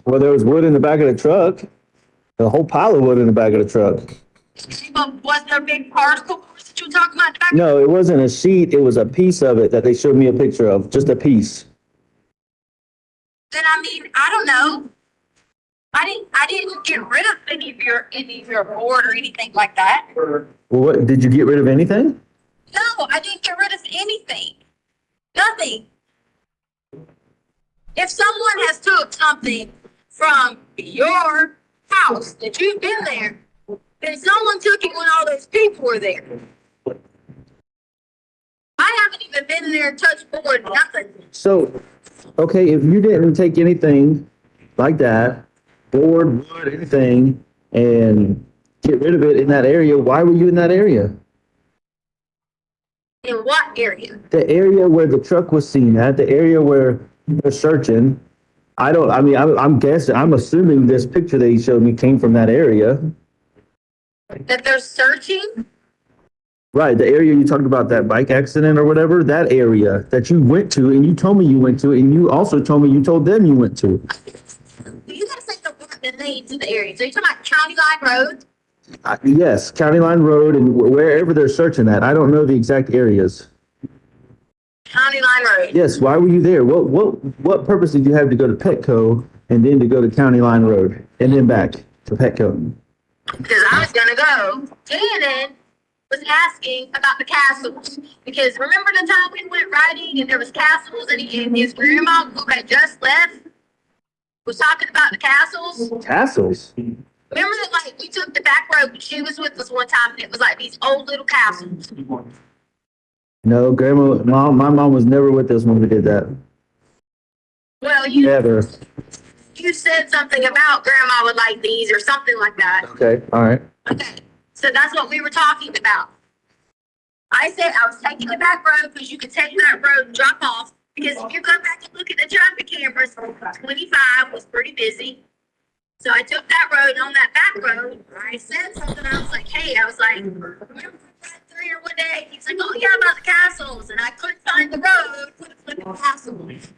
Well, there was wood in the back of the truck. A whole pile of wood in the back of the truck. But was there big particles that you were talking about in the back? No, it wasn't a sheet. It was a piece of it that they showed me a picture of. Just a piece. Then I mean, I don't know. I didn't get rid of any of your board or anything like that. Well, what, did you get rid of anything? No, I didn't get rid of anything. Nothing. If someone has took something from your house that you've been there, then someone took it when all those people were there. I haven't even been there and touched board, nothing. So, okay, if you didn't take anything like that, board, wood, anything, and get rid of it in that area, why were you in that area? In what area? The area where the truck was seen at, the area where they're searching. I'm guessing, I'm assuming this picture that he showed me came from that area. That they're searching? Right, the area you talked about, that bike accident or whatever, that area that you went to, and you told me you went to, and you also told me you told them you went to. You gotta say the names of the areas. Are you talking about County Line Road? Yes, County Line Road and wherever they're searching at. I don't know the exact areas. County Line Road. Yes, why were you there? What purpose did you have to go to Petco and then to go to County Line Road and then back to Petco? Because I was gonna go. Gannon was asking about the castles. Because remember the time we went riding and there was castles and his grandma who had just left was talking about the castles? Castles? Remember that, like, we took the back road, but she was with us one time, and it was like these old little castles. No, my mom was never with us when we did that. Well, Never. you said something about grandma would like these or something like that. Okay, all right. Okay, so that's what we were talking about. I said I was taking the back road because you could take that road and drop off. Because if you go back and look at the traffic cameras, 25 was pretty busy. So I took that road. On that back road, I said something. I was like, hey, I was like, remember three or one day? He's like, oh yeah, about the castles. And I couldn't find the road for the flipping castles.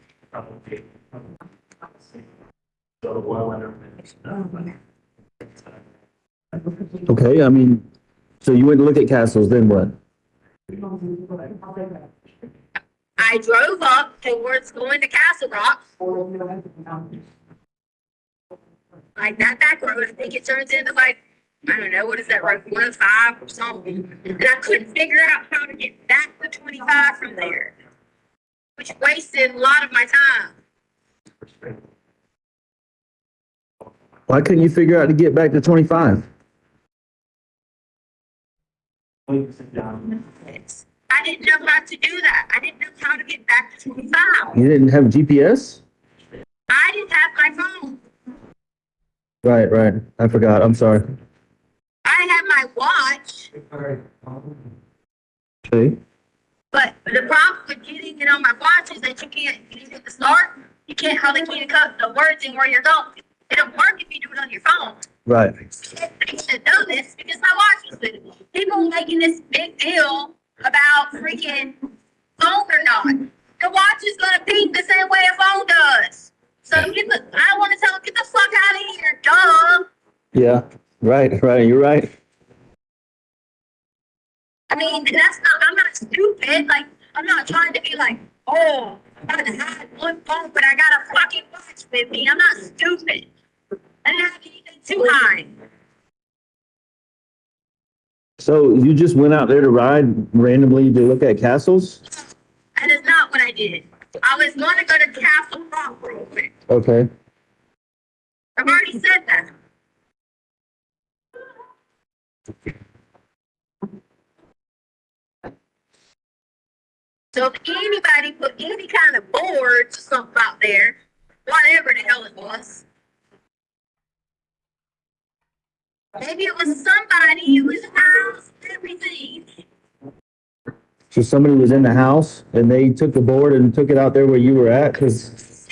Okay, I mean, so you went to look at castles, then what? I drove up towards going to Castle Rock. Like that back road, I think it turns into like, I don't know, what is that road, 105 or something. And I couldn't figure out how to get back to 25 from there, which wasted a lot of my time. Why couldn't you figure out to get back to 25? I didn't know how to do that. I didn't know how to get back to 25. You didn't have GPS? I didn't have my phone. Right. I forgot. I'm sorry. I had my watch. Okay. But the problem with getting it on my watch is that you can't hit the start. You can't hardly cut the words in where you're going. It don't work if you do it on your phone. Right. I should know this because my watch was with me. People are making this big deal about freaking phone or not. The watch is gonna beep the same way a phone does. So I want to tell them, get the fuck out of here, dumb. Yeah. Right. You're right. I mean, I'm not stupid. Like, I'm not trying to be like, oh, I gotta hide one phone, but I got a fucking watch with me. I'm not stupid. I didn't have anything to hide. So you just went out there to ride randomly to look at castles? That is not what I did. I was going to go to Castle Rock real quick. Okay. I've already said that. So if anybody put any kind of boards or something out there, whatever the hell it was, maybe it was somebody who was in the house and everything. So somebody was in the house and they took the board and took it out there where you were at? Because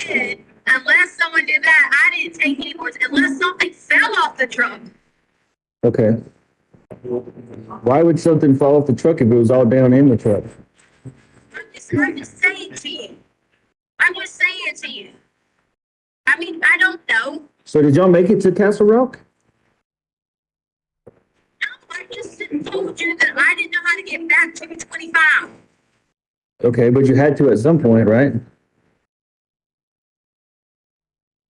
Unless someone did to that, I didn't take any boards unless something fell off the truck. Okay. Why would something fall off the truck if it was all down in the truck? I'm just saying to you. I'm just saying to you. I mean, I don't know. So did y'all make it to Castle Rock? I just told you that I didn't know how to get back to 25. Okay, but you had to at some point, right?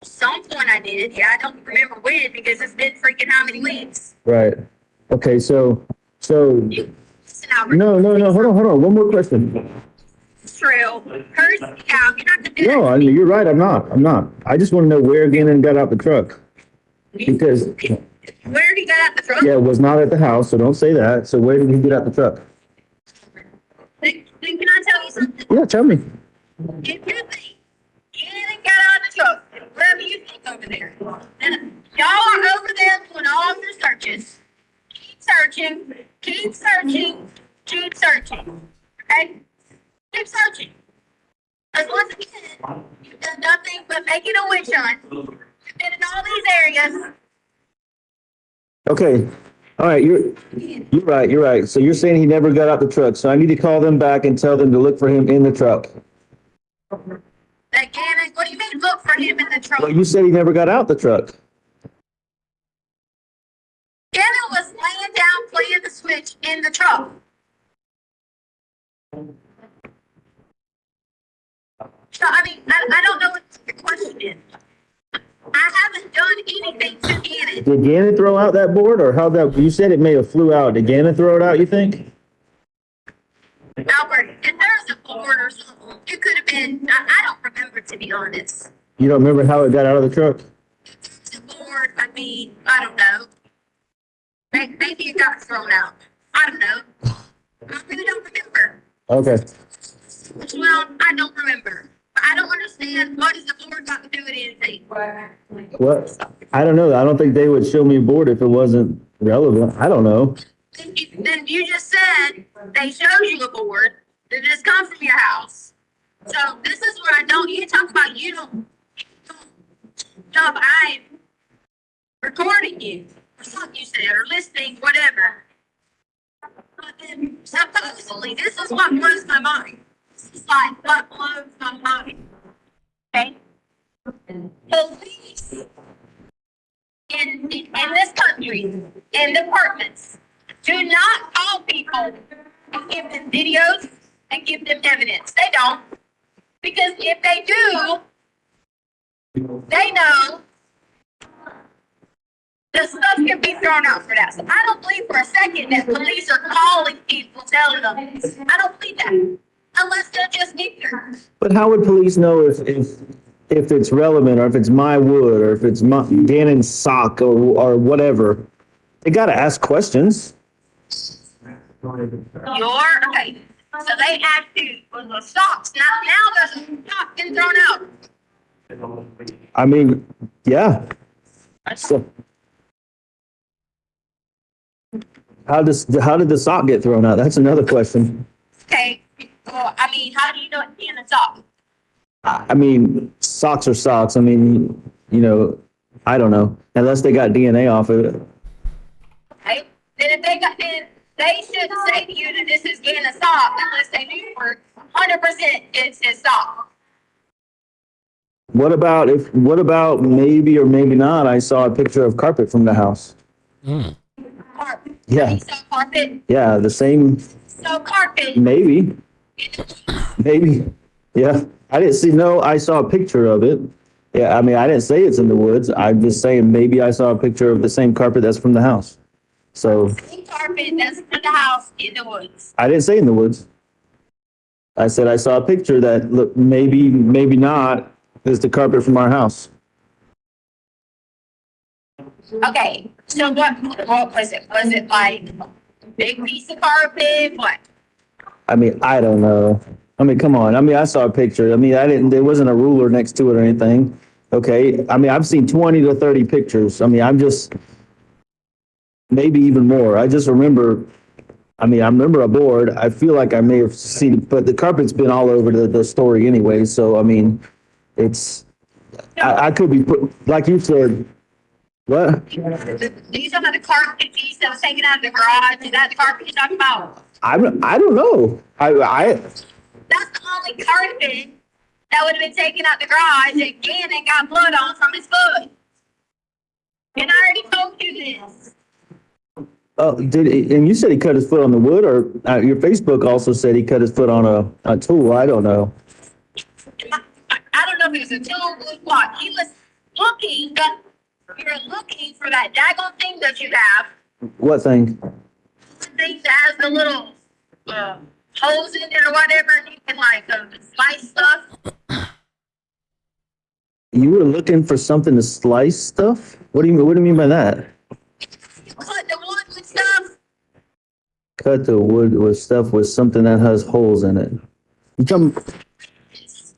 Some point I did. Yeah, I don't remember when because it's been freaking how many weeks. Right. Okay, so no, hold on. One more question. True. Hers, yeah, you're not gonna do No, I mean, you're right. I'm not. I just want to know where Gannon got out the truck. Because, where did he get out the truck? yeah, it was not at the house, so don't say that. So where did he get out the truck? Then can I tell you something? Yeah, tell me. If you think Gannon got out of the truck, wherever you think over there, and y'all are over there doing all of your searches. Keep searching, keep searching, keep searching. Okay? Keep searching. Because once again, you've done nothing but making a witch hunt. You've been in all these areas. Okay. All right, you're right. So you're saying he never got out the truck. So I need to call them back and tell them to look for him in the truck. That Gannon, what do you mean look for him in the truck? Well, you said he never got out the truck. Gannon was laying down playing the Switch in the truck. So, I mean, I don't know what the question is. I haven't done anything to Gannon. Did Gannon throw out that board, or how that? You said it may have flew out. Did Gannon throw it out? You think? Albert, if there's a board or something, it could have been. I don't remember, to be honest. You don't remember how it got out of the truck? The board. I mean, I don't know. Maybe it got thrown out. I don't know. I really don't remember. Okay. Well, I don't remember. I don't understand. What does the board got to do with anything? What? I don't know. I don't think they would show me a board if it wasn't relevant. I don't know. Then you just said they showed you a board that just come from your house. So this is what I don't. You talk about you don't know if I'm recording you or something you said or listening, whatever. But then supposedly this is what blows my mind. This is like what blows my mind. Okay? Police in this country, in departments, do not call people and give them videos and give them evidence. They don't. Because if they do, they know the stuff can be thrown out for that. So I don't believe for a second that police are calling people, telling them. I don't believe that. Unless they're just ignorant. But how would police know if it's relevant, or if it's my wood, or if it's my Gannon's sock, or whatever? They got to ask questions. Okay. So they have to, with the socks. Now there's a sock been thrown out. I mean, yeah. So, how did the sock get thrown out? That's another question. Okay. Well, I mean, how do you know it's in a sock? I mean, socks are socks. I mean, I don't know. Unless they got DNA off of it. Okay. Then if they got, then they should say to you that this is in a sock unless they knew for 100% it's his sock. What about maybe or maybe not, I saw a picture of carpet from the house. Carpet. Yeah. You saw carpet. Yeah, the same. So carpet. Maybe. Yeah. I saw a picture of it. Yeah, I mean, I didn't say it's in the woods. I'm just saying maybe I saw a picture of the same carpet that's from the house. So. Same carpet that's from the house in the woods. I didn't say in the woods. I said I saw a picture that looked maybe not is the carpet from our house. Okay, so what was it? Was it like a big piece of carpet? What? I mean, I don't know. I mean, come on. I mean, I saw a picture. I mean, there wasn't a ruler next to it or anything. Okay. I mean, I've seen 20 to 30 pictures. I mean, maybe even more. I just remember, I remember a board. I feel like I may have seen it, but the carpet's been all over the story anyway. So, I mean, I could be put, like you said, what? Do you talk about the carpet piece that was taken out of the garage? Is that the carpet you're talking about? I don't know. That's the only carpet that would have been taken out the garage again and got blood on from his foot. And I already told you this. Oh, and you said he cut his foot on the wood, or your Facebook also said he cut his foot on a tool. I don't know. I don't know if it was a tool or what. He was looking, you're looking for that daggone thing that you have. What thing? The thing that has the little holes in it or whatever, and you can like slice stuff. You were looking for something to slice stuff? What do you mean by that? Cut the wood with stuff. Cut the wood with stuff with something that has holes in it. You come.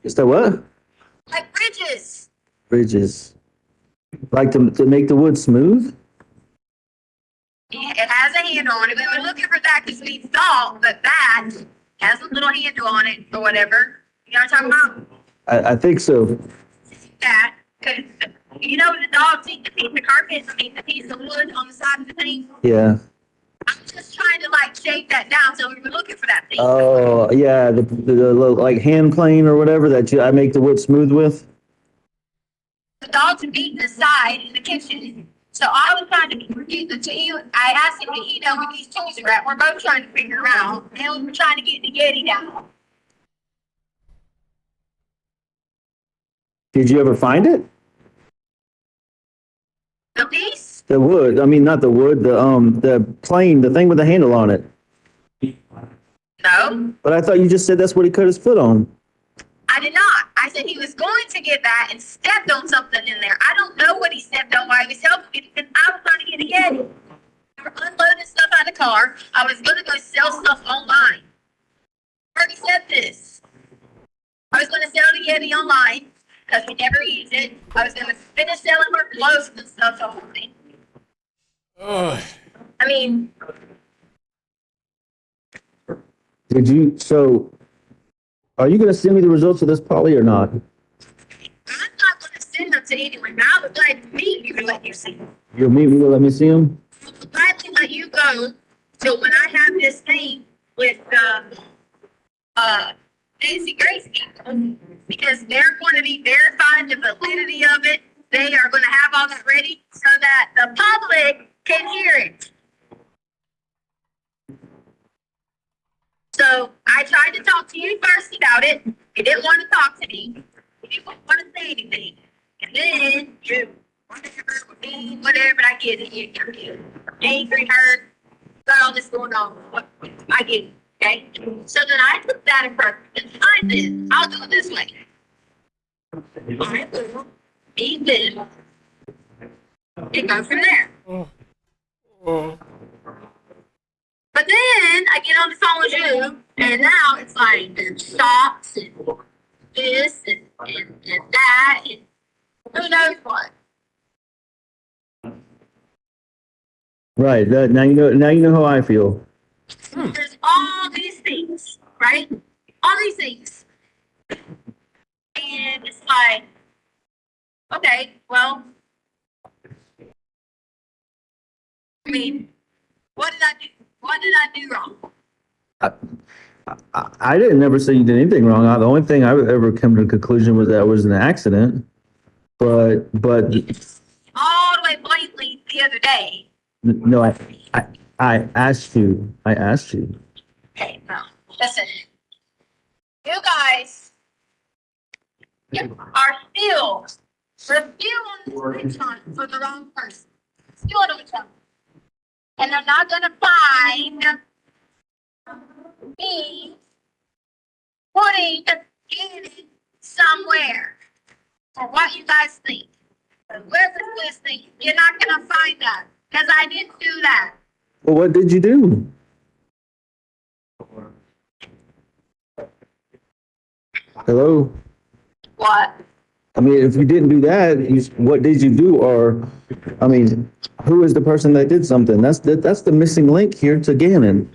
Is that what? Like bridges. Bridges. Like to make the wood smooth? It has a handle on it. We were looking for that because we thought that has a little handle on it or whatever. You know what I'm talking about? I think so. That, because you know the dogs eat the piece of carpet, the piece of wood on the side of the thing. Yeah. I'm just trying to like shake that down, so we were looking for that thing. Oh, yeah, the little, like hand plane or whatever that I make the wood smooth with. The dogs are beating the side in the kitchen, so I was trying to get the two. I asked him, do you know where these tools are at? We're both trying to figure them out, and we were trying to get the Yeti down. Did you ever find it? The piece? The wood. I mean, not the wood. The plane. The thing with the handle on it. No. But I thought you just said that's what he cut his foot on. I did not. I said he was going to get that and stepped on something in there. I don't know what he stepped on while he was helping me because I was trying to get a Yeti. We were unloading stuff out of the car. I was going to go sell stuff online. I already said this. I was going to sell the Yeti online because we never use it. I was going to finish selling her clothes and stuff online. I mean, Did you? So, are you going to send me the results of this, Polly, or not? I'm not going to send them to anyone. I would like to meet you to let you see them. You'll meet me to let me see them? I would gladly let you go till when I have this thing with Nancy Grace people, because they're going to be verifying the validity of it. They are going to have all that ready so that the public can hear it. So I tried to talk to you first about it. You didn't want to talk to me. You didn't want to say anything. And then you whatever, I get it. You're angry, hurt, got all this going on. I get it. Okay? So then I took that approach and signed this. I'll do it this way. I will be them and go from there. But then I get on the phone with you, and now it's like there's stocks and this and that and who knows what. Right. Now you know. Now you know how I feel. There's all these things, right? All these things. And it's like, okay, well, I mean, what did I do? What did I do wrong? I didn't never say you did anything wrong. The only thing I would ever come to the conclusion was that it was an accident. But All the way blatantly the other day. no, I asked you. I asked you. Okay, no, listen. You guys are still, we're still on this witch hunt for the wrong person. Still on the witch hunt. And they're not going to find me putting it somewhere for what you guys think. Whoever's listening, you're not going to find that because I didn't do that. Well, what did you do? Hello? What? I mean, if you didn't do that, what did you do? Or, I mean, who is the person that did something? That's the missing link here to Gannon.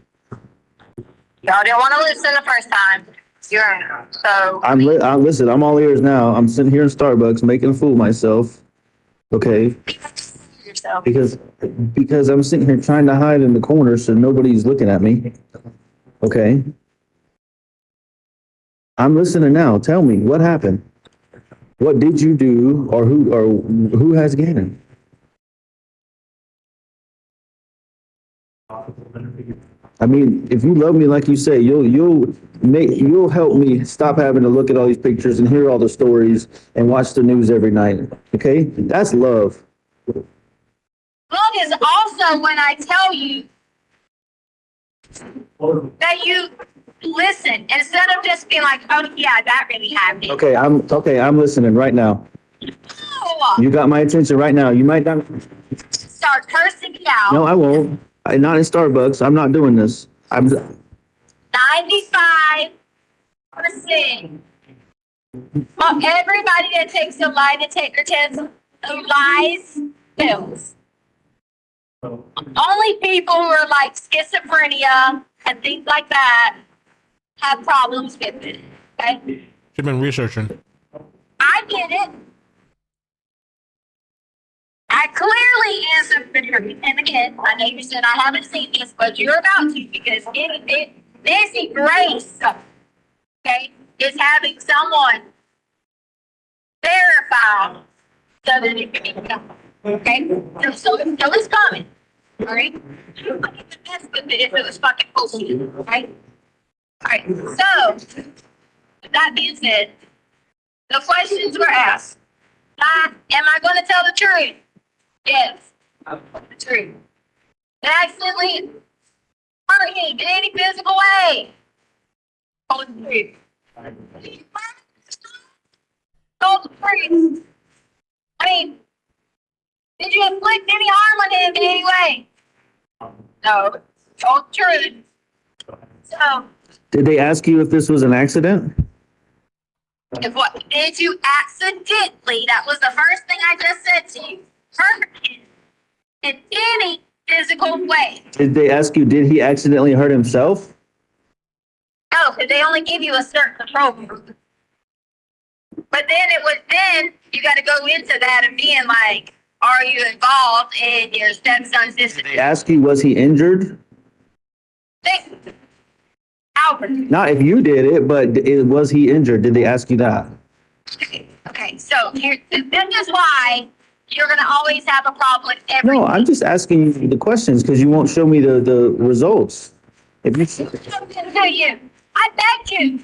Y'all didn't want to listen the first time. Yeah. So Listen, I'm all ears now. I'm sitting here in Starbucks making a fool of myself. Okay. yourself. Because I'm sitting here trying to hide in the corner so nobody's looking at me. Okay. I'm listening now. Tell me what happened. What did you do, or who has Gannon? I mean, if you love me like you say, you'll help me stop having to look at all these pictures and hear all the stories and watch the news every night. Okay, that's love. Love is also when I tell you that you listen instead of just being like, "Oh yeah, that really happened." Okay, I'm listening right now. No. You got my attention right now. You might not. Start cursing me out. No, I won't. Not in Starbucks. I'm not doing this. 95% of everybody that takes a lie detector test who lies fails. Only people who are like schizophrenia and things like that have problems with it. Okay? She's been researching. I get it. I clearly answered the truth. And again, I know you said I haven't seen this, but you're about to because Nancy Grace, okay, is having someone verify so that it can be done. Okay? So it's coming. All right? You wouldn't even mess with it if it was fucking bullshit. Right? All right. So, with that being said, the questions were asked. Am I going to tell the truth? Yes. The truth. Did I accidentally hurt him in any physical way? Tell the truth. Told the truth. I mean, did you inflict any harm on him in any way? No. Told the truth. So. Did they ask you if this was an accident? What did you accidentally? That was the first thing I just said to you. Hurt him in any physical way. Did they ask you, did he accidentally hurt himself? No, because they only give you a certain control group. But then you got to go into that and being like, are you involved in your stepson's disappearance? Did they ask you, was he injured? Albert. Not if you did it, but was he injured? Did they ask you that? Okay, so this is why you're going to always have a problem with everything. No, I'm just asking you the questions because you won't show me the results. If you To you. I begged you.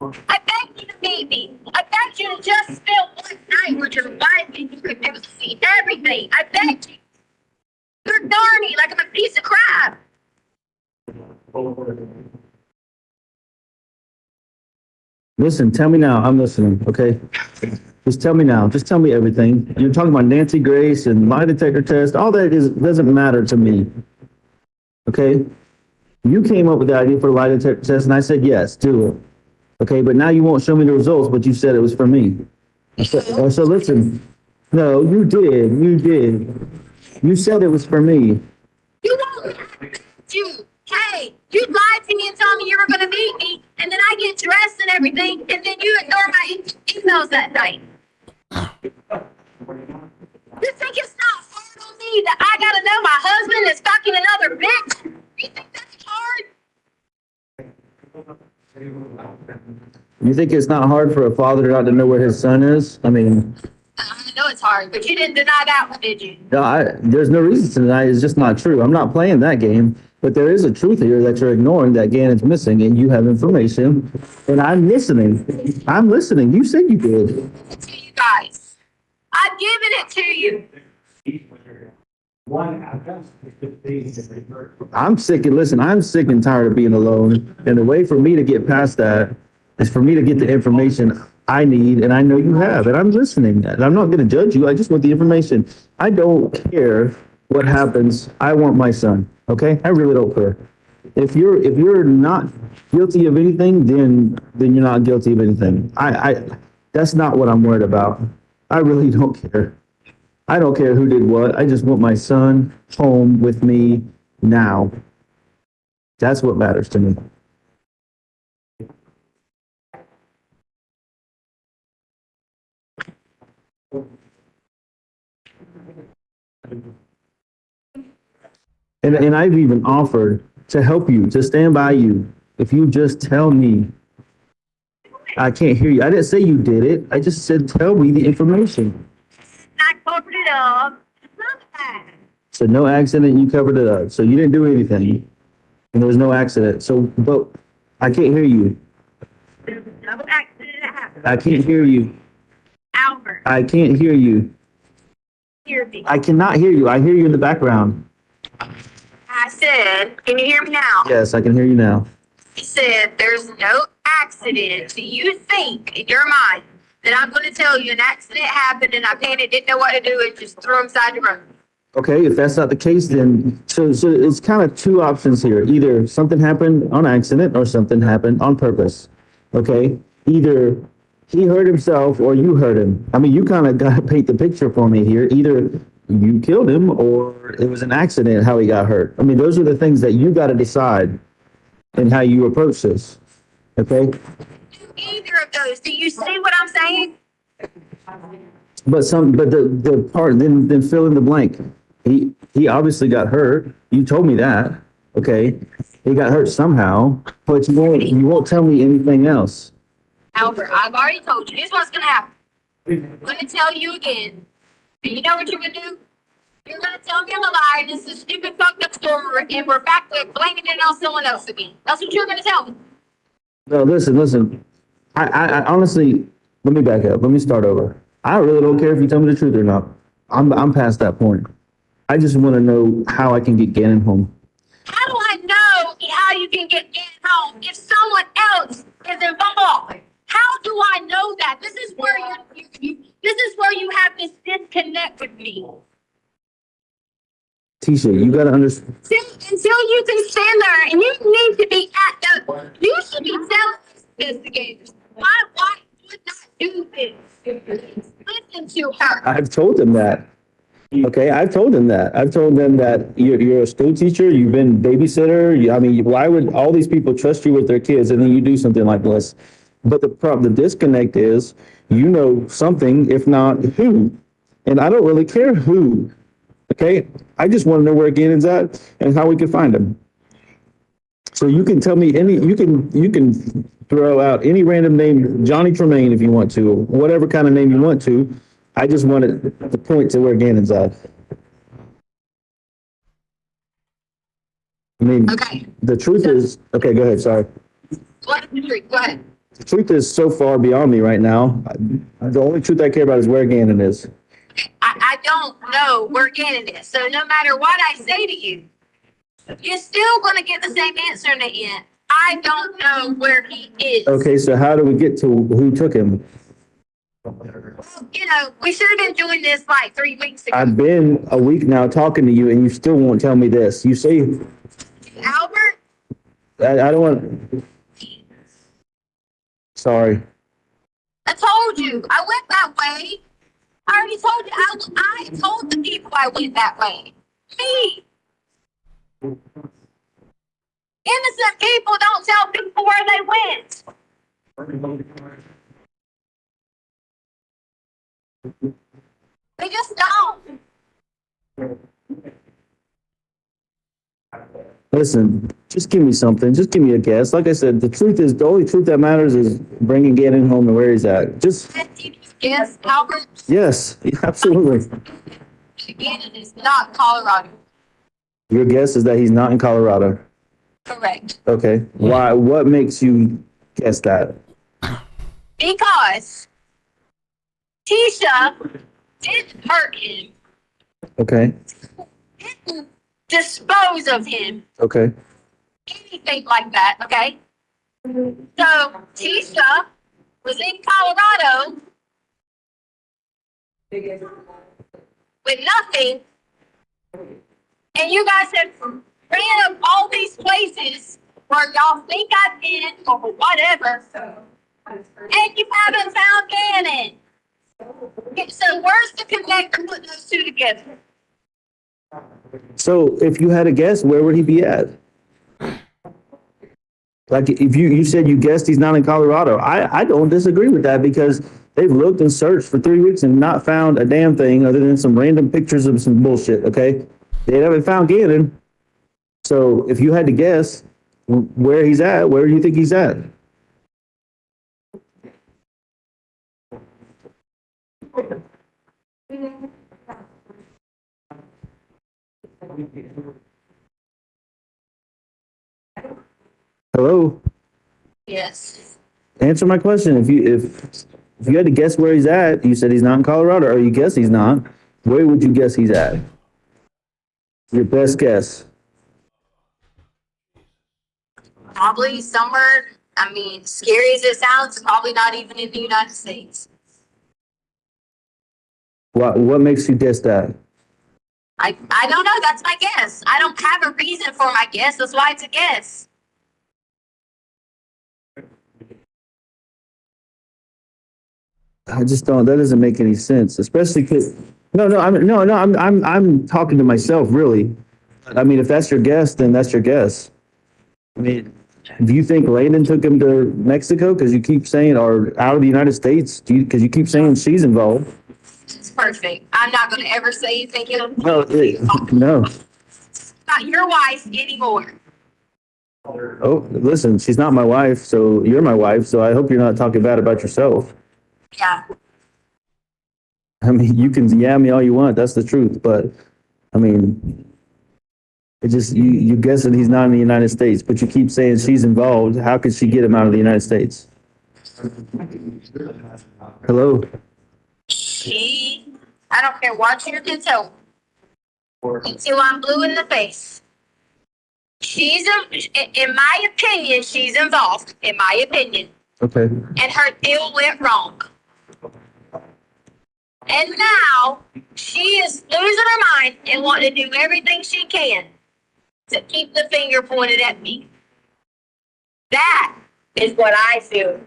I begged you to meet me. I begged you to just spend one night with your wife and you could see everything. I begged you. You're darny like I'm a piece of crap. Listen, tell me now. I'm listening, okay? Just tell me now. Just tell me everything. You're talking about Nancy Grace and lie detector test. All that doesn't matter to me, okay? You came up with the idea for the lie detector test, and I said, yes, do it. Okay, but now you won't show me the results, but you said it was for me. So listen. No, you did. You did. You said it was for me. You won't. Hey, you lied to me and told me you were going to meet me, and then I get dressed and everything, and then you ignore my emails that night. You think it's not hard on me that I got to know my husband is fucking another bitch? You think that's hard? You think it's not hard for a father not to know where his son is? I mean, I know it's hard, but you didn't deny that one, did you? no, there's no reason to deny it. It's just not true. I'm not playing that game. But there is a truth here that you're ignoring, that Gannon's missing, and you have information, and I'm listening. I'm listening. You said you did. To you guys. I've given it to you. I'm sick and tired of being alone. And the way for me to get past that is for me to get the information I need, and I know you have, and I'm listening. And I'm not going to judge you. I just want the information. I don't care what happens. I want my son. Okay? I really don't care. If you're not guilty of anything, then you're not guilty of anything. That's not what I'm worried about. I really don't care. I don't care who did what. I just want my son home with me now. That's what matters to me. And I've even offered to help you, to stand by you, if you just tell me. I can't hear you. I didn't say you did it. I just said, tell me the information. I covered it up. It's not that. So no accident, you covered it up. So you didn't do anything. And there was no accident. So, but I can't hear you. There's no accident that happened. I can't hear you. Albert, I can't hear you. hear me. I cannot hear you. I hear you in the background. I said, can you hear me now? Yes, I can hear you now. I said, there's no accident. Do you think in your mind that I'm going to tell you an accident happened and I panicked, didn't know what to do, and just threw him side the road? Okay, if that's not the case, then so it's kind of two options here. Either something happened on accident or something happened on purpose. Okay, either he hurt himself or you hurt him. I mean, you kind of got to paint the picture for me here. Either you killed him or it was an accident how he got hurt. I mean, those are the things that you got to decide and how you approach this. Okay. Either of those. Do you see what I'm saying? But the part then fill in the blank. He obviously got hurt. You told me that. Okay. He got hurt somehow, but you won't tell me anything else. Albert, I've already told you. This is what's going to happen. I'm going to tell you again. And you know what you're going to do? You're going to tell me I'm a liar. This is a stupid fucked up story, and we're back to blaming it on someone else again. That's what you're going to tell me. No, listen. I honestly, let me back up. Let me start over. I really don't care if you tell me the truth or not. I'm past that point. I just want to know how I can get Gannon home. How do I know how you can get Gannon home if someone else is involved? How do I know that? This is where you have this disconnect with me. Tisha, you got to understand. Until you can stand there and you need to be you should be telling investigators, my wife would not do this. Listen to her. I've told them that. Okay, I've told them that. I've told them that you're a school teacher, you've been babysitter. I mean, why would all these people trust you with their kids and then you do something like this? But the disconnect is, you know something, if not who. And I don't really care who. Okay, I just want to know where Gannon's at and how we can find him. So you can tell me you can throw out any random name, Johnny Tremaine, if you want to, whatever kind of name you want to. I just wanted to point to where Gannon's at. I mean, okay. The truth is, okay, go ahead, sorry. What is the truth? Go ahead. The truth is so far beyond me right now. The only truth I care about is where Gannon is. I don't know where Gannon is. So no matter what I say to you, you're still going to get the same answer in the end. I don't know where he is. Okay, so how do we get to who took him? You know, we should have been doing this like 3 weeks ago. I've been a week now talking to you and you still won't tell me this. You say, Albert? I don't want, sorry. I told you, I went that way. I already told you, I told the people I went that way. Me. Innocent people don't tell people where they went. They just don't. Listen, just give me something. Just give me a guess. Like I said, the only truth that matters is bringing Gannon home and where he's at. Just Yes, Albert. yes, absolutely. Gannon is not Colorado. Your guess is that he's not in Colorado. Correct. Okay. Why? What makes you guess that? Because Tisha didn't hurt him. Okay. Didn't dispose of him. Okay. Anything like that, okay? So Tisha was in Colorado with nothing, and you guys have ran up all these places where y'all think I've been or whatever, and you haven't found Gannon. So where's the connect to put those two together? So if you had a guess, where would he be at? Like if you said you guessed he's not in Colorado, I don't disagree with that because They've looked and searched for 3 weeks and not found a damn thing other than some random pictures of some bullshit, okay? They haven't found Gannon. So if you had to guess where he's at, where do you think he's at? Hello? Yes. Answer my question. If you had to guess where he's at, you said he's not in Colorado, or you guess he's not. Where would you guess he's at? Your best guess. Probably somewhere, I mean, scary as it sounds, probably not even in the United States. What makes you guess that? I don't know. That's my guess. I don't have a reason for my guess. That's why it's a guess. I just don't. That doesn't make any sense, especially because I'm talking to myself, really. I mean, if that's your guess, then that's your guess. I mean, do you think Landon took him to Mexico? Because you keep saying, or out of the United States? Because you keep saying she's involved. It's perfect. I'm not going to ever say you think it'll. No. Not your wife anymore. Oh, listen, she's not my wife, so you're my wife. So I hope you're not talking bad about yourself. Yeah. I mean, you can yam me all you want. That's the truth. But I mean, it just, you guessing he's not in the United States, but you keep saying she's involved. How could she get him out of the United States? Hello? I don't care what you can tell. Until I'm blue in the face. In my opinion, she's involved. In my opinion. Okay. And her deal went wrong. And now she is losing her mind and wanting to do everything she can to keep the finger pointed at me. That is what I feel.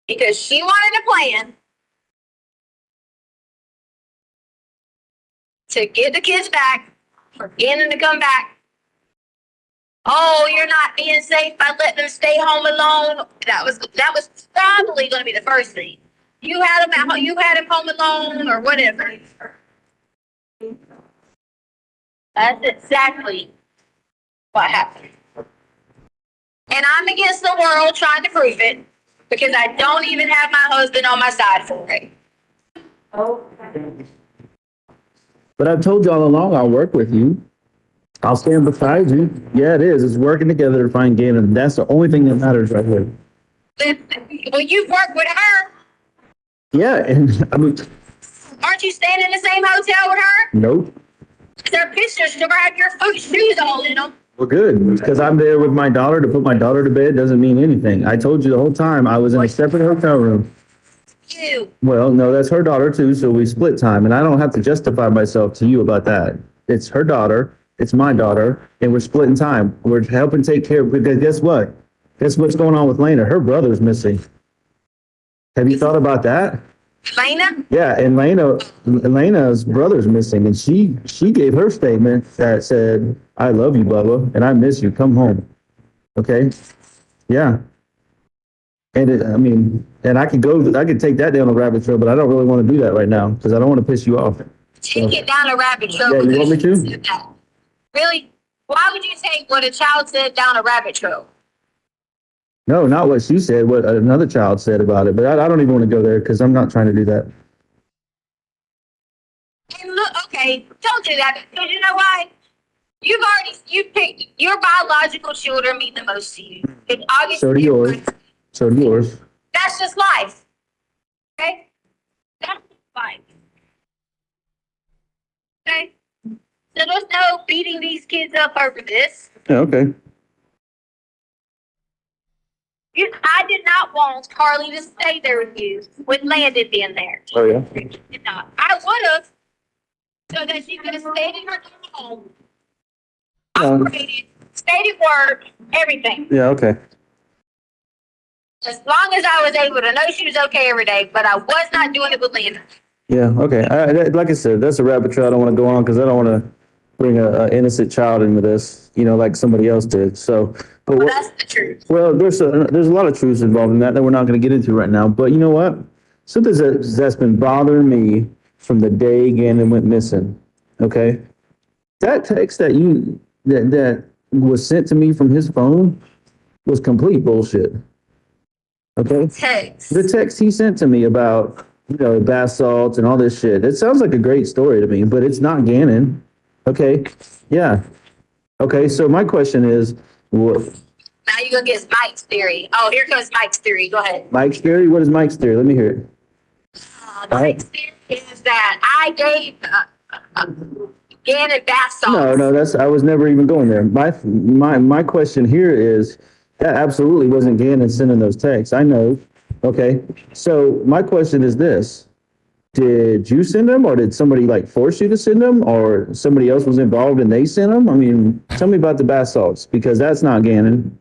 Because she wanted a plan to get the kids back, for Gannon to come back. Oh, you're not being safe by letting them stay home alone. That was probably going to be the first thing. You had him home alone or whatever. That's exactly what happened. And I'm against the world trying to prove it because I don't even have my husband on my side for it. But I've told you all along, I'll work with you. I'll stand beside you. Yeah, it is. It's working together to find Gannon. That's the only thing that matters right here. Well, you've worked with her. Yeah, and I mean, Aren't you staying in the same hotel with her? nope. There are pictures to have your shoes all in them. Well, good. Because I'm there with my daughter to put my daughter to bed doesn't mean anything. I told you the whole time I was in a separate hotel room. You. Well, no, that's her daughter too, so we split time, and I don't have to justify myself to you about that. It's her daughter, it's my daughter, and we're splitting time. We're helping take care of, because guess what? Guess what's going on with Lena? Her brother's missing. Have you thought about that? Lena? Yeah, and Lena's brother's missing, and she gave her statement that said, "I love you, Bubba, and I miss you. Come home." Okay? Yeah. And and I could take that down a rabbit trail, but I don't really want to do that right now because I don't want to piss you off. Take it down a rabbit trail. Yeah, you want me to? Really? Why would you take what a child said down a rabbit trail? No, not what she said, what another child said about it. But I don't even want to go there because I'm not trying to do that. And look, okay, don't do that because you know why? You picked your biological children mean the most to you. And obviously, So do yours. So do yours. that's just life. Okay? That's just life. Okay? So there's no beating these kids up over this. Yeah, okay. I did not want Carly to stay there with you with Landon being there. Oh, yeah. Did not. I would have, so that she could have stayed in her home, operated, stayed at work, everything. Yeah, okay. As long as I was able to know she was okay every day, but I was not doing it with Landon. Yeah, okay. Like I said, that's a rabbit trail I don't want to go on because I don't want to bring a innocent child into this, you know, like somebody else did. So, but Well, that's the truth. well, there's a lot of truths involved in that we're not going to get into right now. But you know what? Something that's been bothering me from the day Gannon went missing. Okay, that text that that was sent to me from his phone was complete bullshit. Okay, Text. the text he sent to me about, you know, bath salts and all this shit. It sounds like a great story to me, but it's not Gannon. Okay, yeah. Okay, so my question is, what? Now you're going to get Mike's theory. Oh, here comes Mike's theory. Go ahead. Mike's theory? What is Mike's theory? Let me hear it. Mike's theory is that I gave Gannon bath salts. No, I was never even going there. My question here is, that absolutely wasn't Gannon sending those texts. I know. Okay, so my question is this. Did you send them, or did somebody like force you to send them, or somebody else was involved and they sent them? I mean, tell me about the bath salts, because that's not Gannon.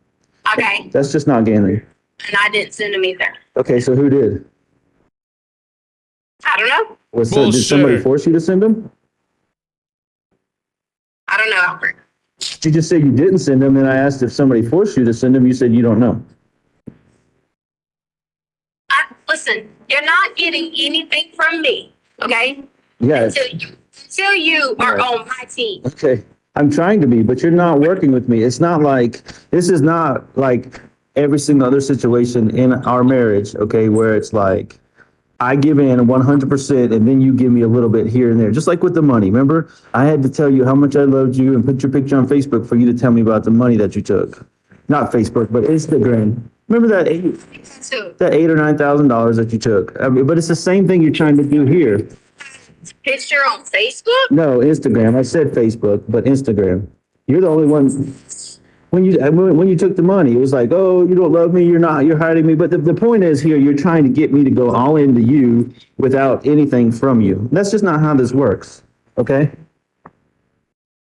Okay. That's just not Gannon. And I didn't send them either. Okay, so who did? I don't know. Did somebody force you to send them? I don't know, Albert. You just said you didn't send them, and I asked if somebody forced you to send them. You said you don't know. Listen, you're not getting anything from me, okay? Yeah. Until you are on my team. Okay. I'm trying to be, but you're not working with me. It's not like, this is not like every single other situation in our marriage, okay, where it's like, I give in 100% and then you give me a little bit here and there. Just like with the money. Remember, I had to tell you how much I loved you and put your picture on Facebook for you to tell me about the money that you took. Not Facebook, but Instagram. Remember that $8 or $9,000 that you took? I mean, but it's the same thing you're trying to do here. Picture on Facebook? No, Instagram. I said Facebook, but Instagram. You're the only one. When you took the money, it was like, oh, you don't love me, you're hiding me. But the point is here, you're trying to get me to go all into you without anything from you. That's just not how this works, okay?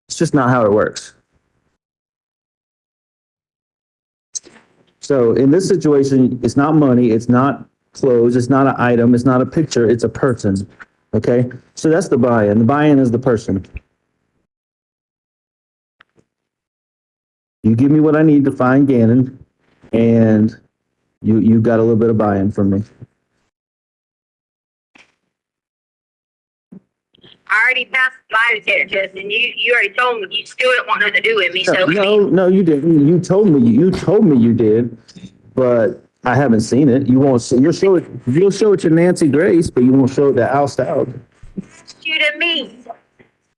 It's just not how it works. So in this situation, it's not money, it's not clothes, it's not an item, it's not a picture, it's a person, okay? So that's the buy-in. The buy-in is the person. You give me what I need to find Gannon, and you got a little bit of buy-in from me. I already passed the lie detector test, and you already told me you still don't want nothing to do with me. So No, you didn't. You told me you did, but I haven't seen it. You won't see. You'll show it to Nancy Grace, but you won't show it to Al Stauch. you to me,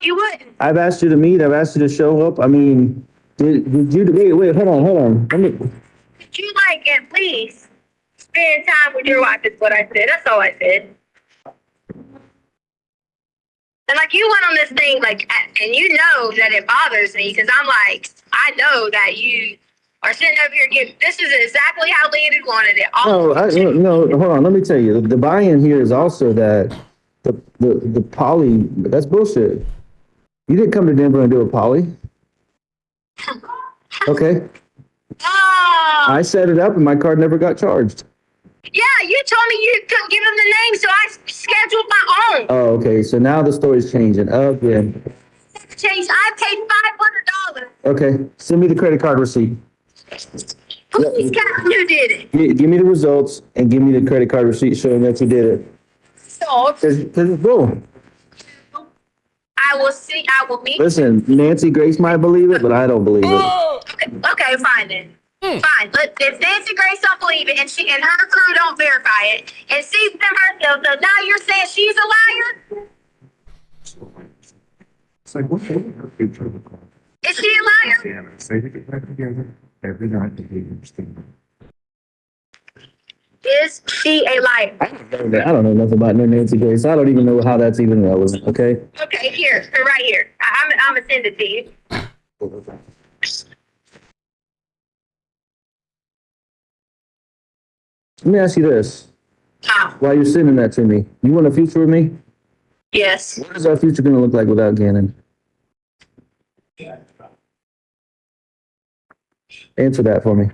you wouldn't. I've asked you to meet. I've asked you to show up. I mean, did you? Wait, hold on. Let me. Could you like at least spend time with your wife? Is what I said. That's all I said. And like you went on this thing, like, and you know that it bothers me because I'm like, I know that you are sitting over here giving. This is exactly how Landon wanted it. No, hold on. Let me tell you. The buy-in here is also that the poly. That's bullshit. You didn't come to Denver and do a poly. Okay. I set it up and my card never got charged. Yeah, you told me you couldn't give them the name, so I scheduled my own. Oh, okay. So now the story's changing again. Changed. I paid $500. Okay. Send me the credit card receipt. Please, Captain, you did it. Give me the results and give me the credit card receipt showing that you did it. So, Because it's bull. I will see. I will meet. Listen, Nancy Grace might believe it, but I don't believe it. Okay, fine then. Fine. But if Nancy Grace don't believe it and she and her crew don't verify it and sees them herself, so now you're saying she's a liar? It's like, what? Is she a liar? Say to get back together every night to be interesting. Is she a liar? I don't know nothing about no Nancy Grace. I don't even know how that's even relevant, okay? Okay, here, right here. I'm gonna send it to you. Let me ask you this. While you're sending that to me, you want a future with me? Yes. What is our future going to look like without Gannon? Answer that for me.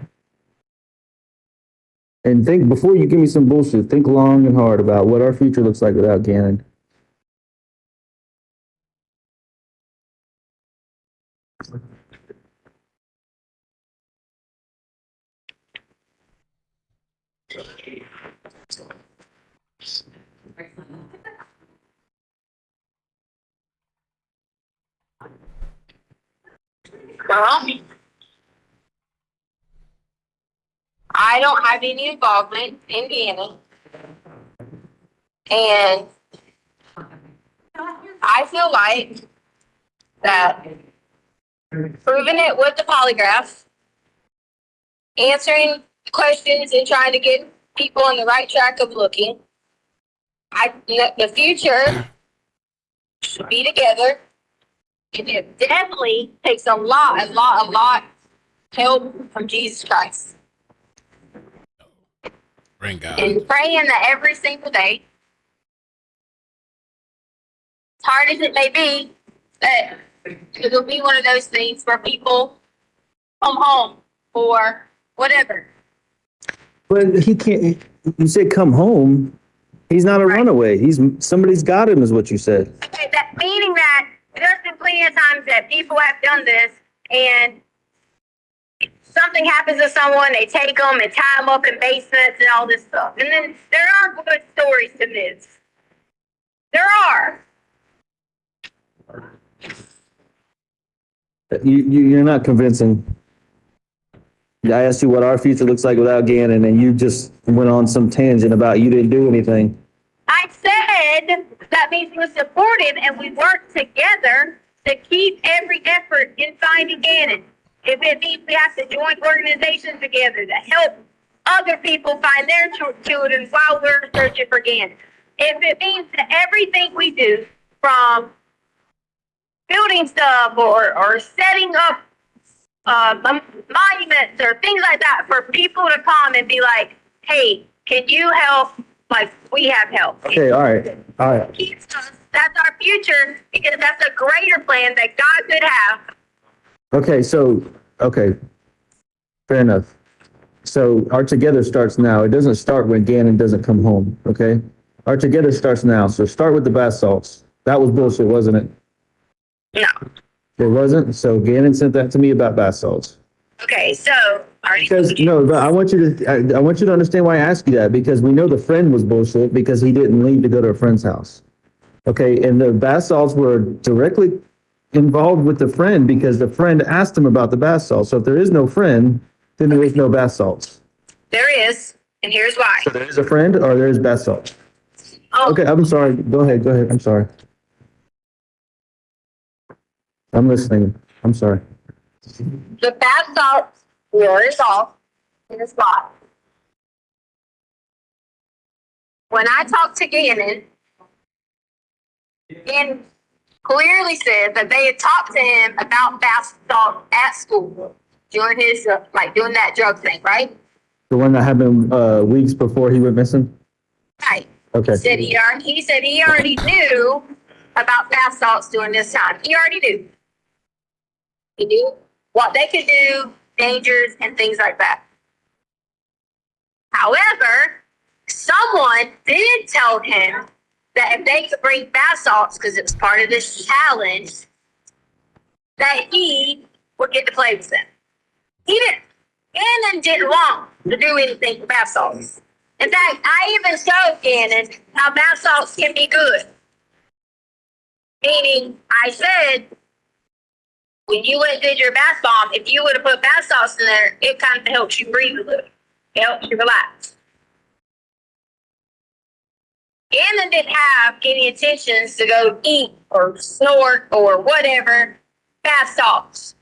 And think, before you give me some bullshit, think long and hard about what our future looks like without Gannon. Well, I don't have any involvement in Gannon. And I feel like that proving it with the polygraph, answering questions and trying to get people on the right track of looking, the future should be together. And it definitely takes a lot help from Jesus Christ. Thank God. And praying that every single day, as hard as it may be, that it'll be one of those things where people come home or whatever. But he can't, you said come home. He's not a runaway. Somebody's got him is what you said. Okay, that meaning that there's been plenty of times that people have done this and something happens to someone, they take them and tie them up in basements and all this stuff. And then there are good stories to this. There are. You're not convincing. I asked you what our future looks like without Gannon, and you just went on some tangent about you didn't do anything. I said that means we're supportive and we work together to keep every effort in finding Gannon. If it means we have to join organizations together to help other people find their children while we're searching for Gannon. If it means that everything we do, from building stuff or setting up monuments or things like that, for people to come and be like, hey, can you help? Like, we have help. Okay, all right. That's our future, because that's a greater plan that God could have. Okay, fair enough. So our together starts now. It doesn't start when Gannon doesn't come home, okay? Our together starts now. So start with the bath salts. That was bullshit, wasn't it? No. It wasn't? So Gannon sent that to me about bath salts. Okay, so but I want you to understand why I asked you that, because we know the friend was bullshit because he didn't leave to go to a friend's house. Okay, and the bath salts were directly involved with the friend because the friend asked him about the bath salts. So if there is no friend, then there is no bath salts. there is, and here's why. So there is a friend or there is bath salts. Oh. Okay, I'm sorry. Go ahead. I'm sorry. I'm listening. I'm sorry. The bath salts were resolved in the spot. When I talked to Gannon, Gannon clearly said that they had talked to him about bath salt at school during his, doing that drug thing, right? The one that happened weeks before he went missing? Right. Okay. He said he already knew about bath salts during this time. He already knew. He knew what they could do, dangers, and things like that. However, someone did tell him that if they could bring bath salts, because it was part of this challenge, that he would get to play with them. He didn't. Gannon didn't want to do anything with bath salts. In fact, I even showed Gannon how bath salts can be good. Meaning, I said, when you went and did your bath bomb, if you would have put bath salts in there, it kind of helps you breathe a little. It helps you relax. Gannon didn't have any intentions to go eat or snort or whatever bath salts.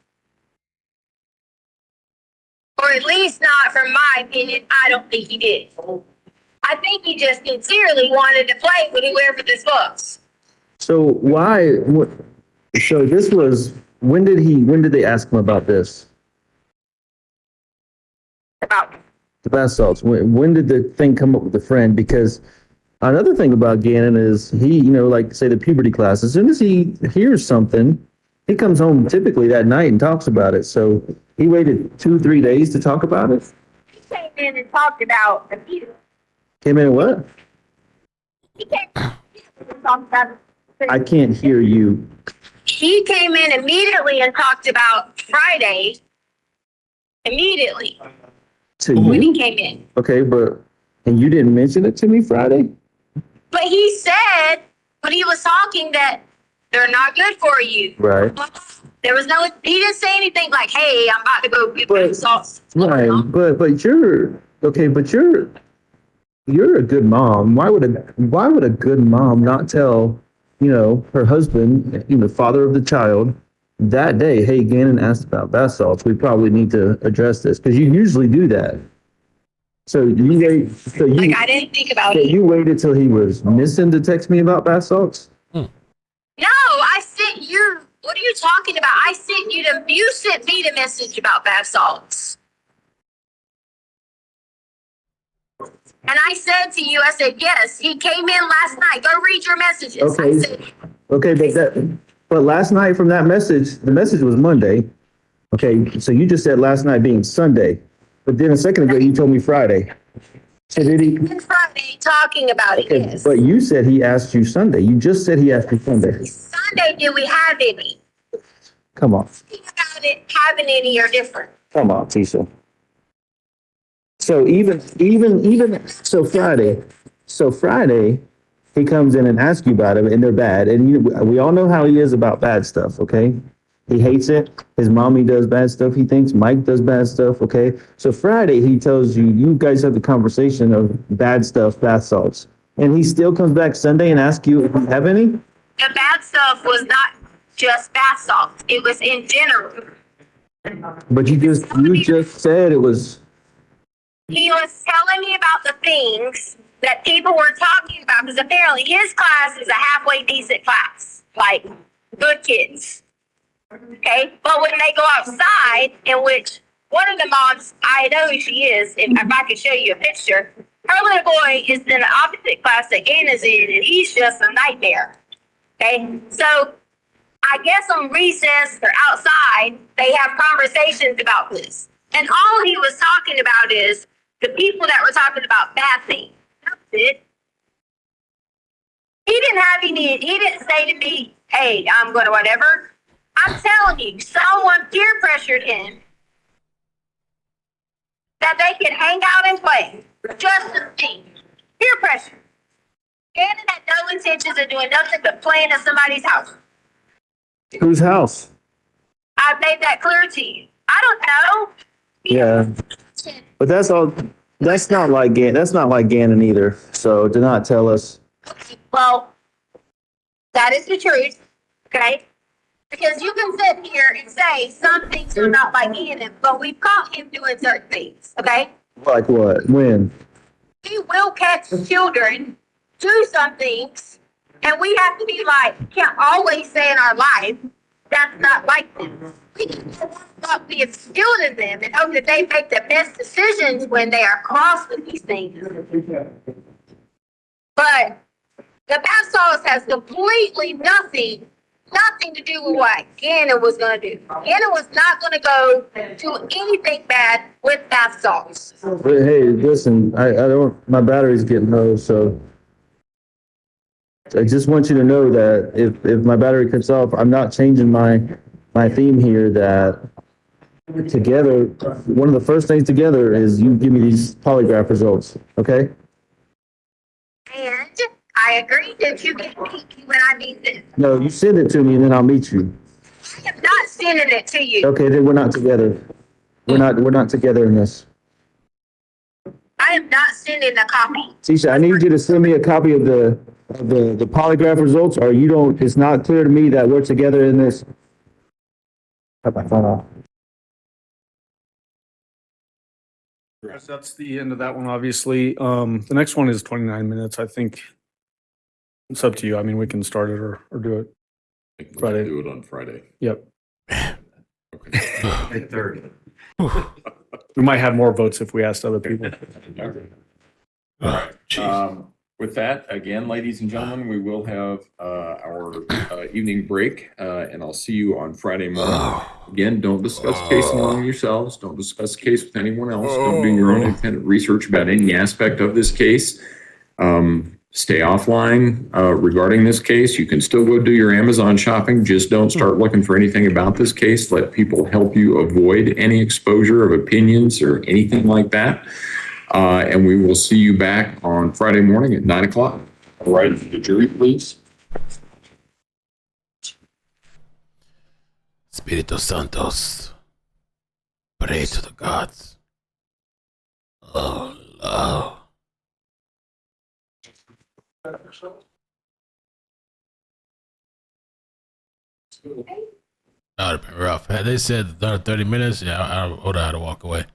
Or at least not from my opinion. I don't think he did. I think he just sincerely wanted to play with whoever this was. So why? So this was, when did they ask him about this? About the bath salts. When did the thing come up with the friend? Because another thing about Gannon is he, like say the puberty class, as soon as he hears something, he comes home typically that night and talks about it. So he waited 2-3 days to talk about it. He came in and talked about the puberty. Came in and what? He came in and talked about I can't hear you. he came in immediately and talked about Friday. Immediately To when you? he came in. Okay, and you didn't mention it to me Friday? But he said when he was talking that they're not good for you. Right. There was no, he didn't say anything like, hey, I'm about to go get bath salts. Right, but you're okay, but you're a good mom. Why would a good mom not tell, her husband, father of the child, that day, hey, Gannon asked about bath salts. We probably need to address this, because you usually do that. So you wait. So you, Like, I didn't think about so it. you waited till he was missing to text me about bath salts? No, I sent you, what are you talking about? You sent me the message about bath salts. And I said to you, I said, yes, he came in last night. Go read your messages. Okay. I said, Okay, but last night from that message, the message was Monday. Okay, so you just said last night being Sunday, but then a second ago you told me Friday. So did he? Friday talking about it, Okay, yes. but you said he asked you Sunday. You just said he asked you Sunday. Sunday, did we have any? Come on, Think about it, having any are different. come on, Tisha. So so Friday, he comes in and asks you about it, and they're bad. And we all know how he is about bad stuff, okay? He hates it. His mommy does bad stuff. He thinks Mike does bad stuff, okay? So Friday, he tells you, you guys have the conversation of bad stuff, bath salts. And he still comes back Sunday and asks you if you have any? The bad stuff was not just bath salts. It was in general. But you just said it was. He was telling me about the things that people were talking about, because apparently his class is a halfway decent class, like good kids. Okay, but when they go outside, in which one of the moms, I know who she is, if I could show you a picture, her little boy is in the opposite class that Gannon is in, and he's just a nightmare. Okay, so I guess on recess or outside, they have conversations about this. And all he was talking about is the people that were talking about bad things. That's it. He didn't say to me, hey, I'm going to whatever. I'm telling you, someone peer pressured him that they could hang out and play. Just to see. Peer pressure. Gannon had no intentions of doing nothing but playing at somebody's house. Whose house? I've made that clear to you. I don't know. Yeah. But that's not like Gannon either. So do not tell us. Well, that is the truth, okay? Because you can sit here and say some things are not like Gannon, but we've caught him doing certain things, okay? Like what? When? He will catch children do some things, and we have to be like, can't always say in our life, that's not like them. We can not be instilled in them and hope that they make the best decisions when they are crossed with these things. But the bath sauce has completely nothing to do with what Gannon was going to do. Gannon was not going to go do anything bad with bath salts. But hey, listen, my battery's getting low, so I just want you to know that if my battery cuts off, I'm not changing my theme here, that together, one of the first things together is you give me these polygraph results, okay? And I agree that you can meet me when I need this. No, you send it to me and then I'll meet you. I am not sending it to you. Okay, then we're not together. We're not together in this. I am not sending a copy. Tisha, I need you to send me a copy of the polygraph results, or it's not clear to me that we're together in this. Cut my phone off. That's the end of that one, obviously. The next one is 29 minutes. I think it's up to you. I mean, we can start it or do it Friday. Do it on Friday. Yep. Okay. 8:30. We might have more votes if we asked other people. All right. With that, again, ladies and gentlemen, we will have our evening break, and I'll see you on Friday morning. Again, don't discuss the case among yourselves. Don't discuss the case with anyone else. Don't do your own independent research about any aspect of this case. stay offline regarding this case. You can still go do your Amazon shopping. Just don't start looking for anything about this case. Let people help you avoid any exposure of opinions or anything like that. And we will see you back on Friday morning at 9 o'clock. All right, the jury, please. Espíritu Santos, pray to the gods. Oh, no. That would have been rough. Had they said another 30 minutes, yeah, I would have had to walk away.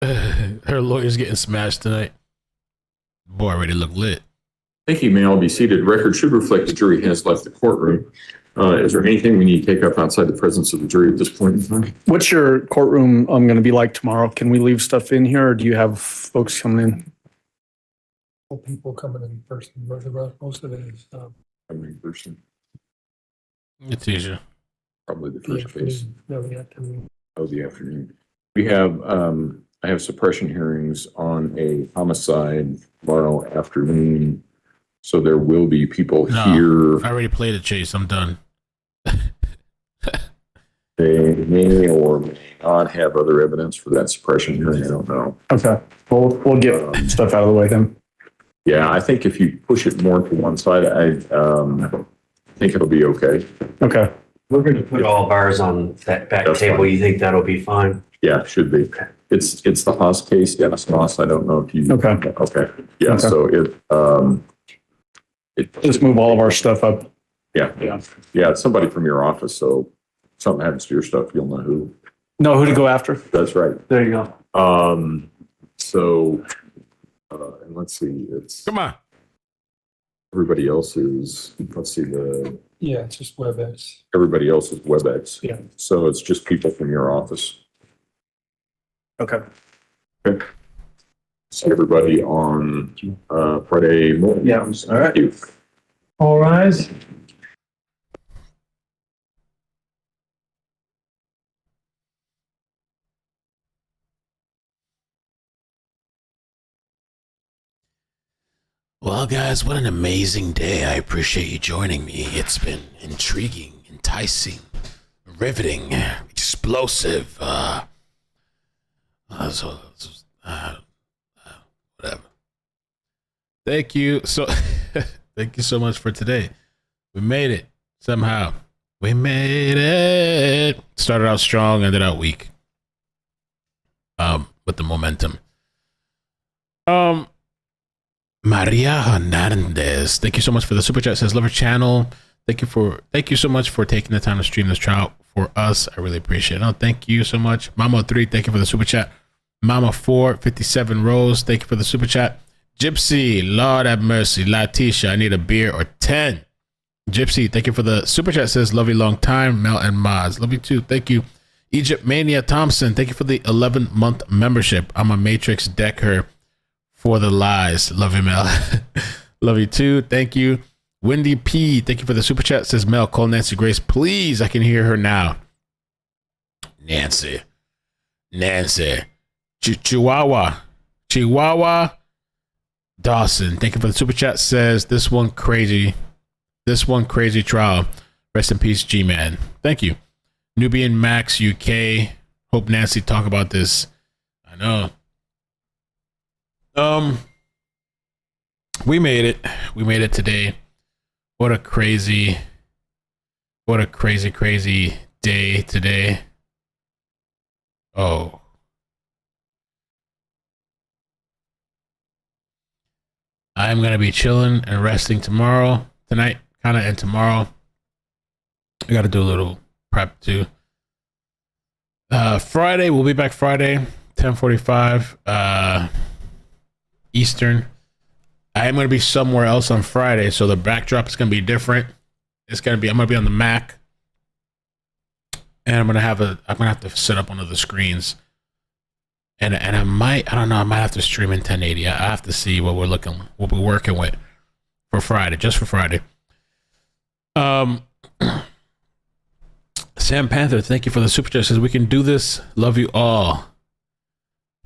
Her lawyer's getting smashed tonight. Boy, already look lit. Thank you. May all be seated. Record should reflect the jury has left the courtroom. Is there anything we need to take up outside the presence of the jury at this point in time? What's your courtroom going to be like tomorrow? Can we leave stuff in here, or do you have folks coming in? People coming in person, most of it is. How many person? Letecia. Probably the first case. No, the afternoon. Oh, the afternoon. We have, I have suppression hearings on a homicide tomorrow afternoon. So there will be people here. I already played the chase. I'm done. They may or may not have other evidence for that suppression hearing. I don't know. Okay. We'll get stuff out of the way then. Yeah, I think if you push it more to one side, I think it'll be okay. Okay. We're going to put all of ours on that back table. Fine. You think that'll be fine? Yeah, should be. It's the Haas case. Dennis Haas. I don't know if you. Okay. Okay. Yeah. Okay. So it just move all of our stuff up. Yeah. Yeah. It's somebody from your office. So if something happens to your stuff, you'll know who. Know who to go after. That's right. There you go. So, and let's see. It's come on. Everybody else is. Let's see Yeah, it's just WebEx. Everybody else is WebEx. Yeah. So it's just people from your office. Okay. Okay. See everybody on Friday morning. Yeah. All right. All rise. Well, guys, what an amazing day. I appreciate you joining me. It's been intriguing, enticing, riveting, explosive. Whatever. Thank you thank you so much for today. We made it somehow. We made it. Started out strong, ended out weak. With the momentum. Maria Hernandez, thank you so much for the super chat. Says love your channel. Thank you so much for taking the time to stream this trial for us. I really appreciate it. Oh, thank you so much. Mama 3, thank you for the super chat. Mama 4, 57 Rose, thank you for the super chat. Gypsy, Lord have mercy. Letecia, I need a beer or 10. Gypsy, thank you for the super chat. Says love you long time. Mel and Maz, love you too. Thank you. Egypt Mania Thompson, thank you for the 11-month membership. I'm a Matrix Decker for the lies. Love you, Mel. Love you too. Thank you. Wendy P, thank you for the super chat. Says Mel, call Nancy Grace, please. I can hear her now. Nancy. Chihuahua. Dawson, thank you for the super chat. Says this one crazy trial. Rest in peace, G-Man. Thank you. Nubian Max UK. Hope Nancy talk about this. I know. We made it. We made it today. What a crazy day today. Oh. I'm going to be chilling and resting tonight, and tomorrow. I got to do a little prep too. Friday, we'll be back Friday, 10:45 Eastern. I am going to be somewhere else on Friday, so the backdrop is going to be different. I'm going to be on the Mac, and I'm going to have to set up one of the screens. And I might have to stream in 1080. I have to see what we're working with for Friday, just for Friday. Sam Panther, thank you for the super chat. Says we can do this. Love you all.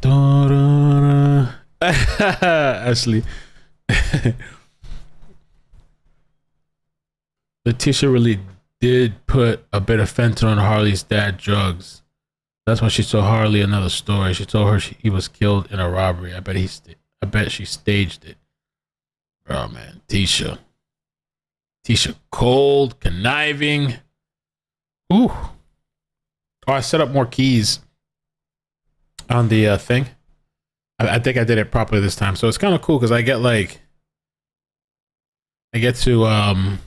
Da-da-da. Ashley. Letecia really did put a bit of fentanyl on Harley's dad drugs. That's why she told Harley another story. She told her he was killed in a robbery. I bet she staged it. Bro, man, Tisha cold, conniving. Ooh. Oh, I set up more keys on the thing. I think I did it properly this time. So it's kind of cool because I get to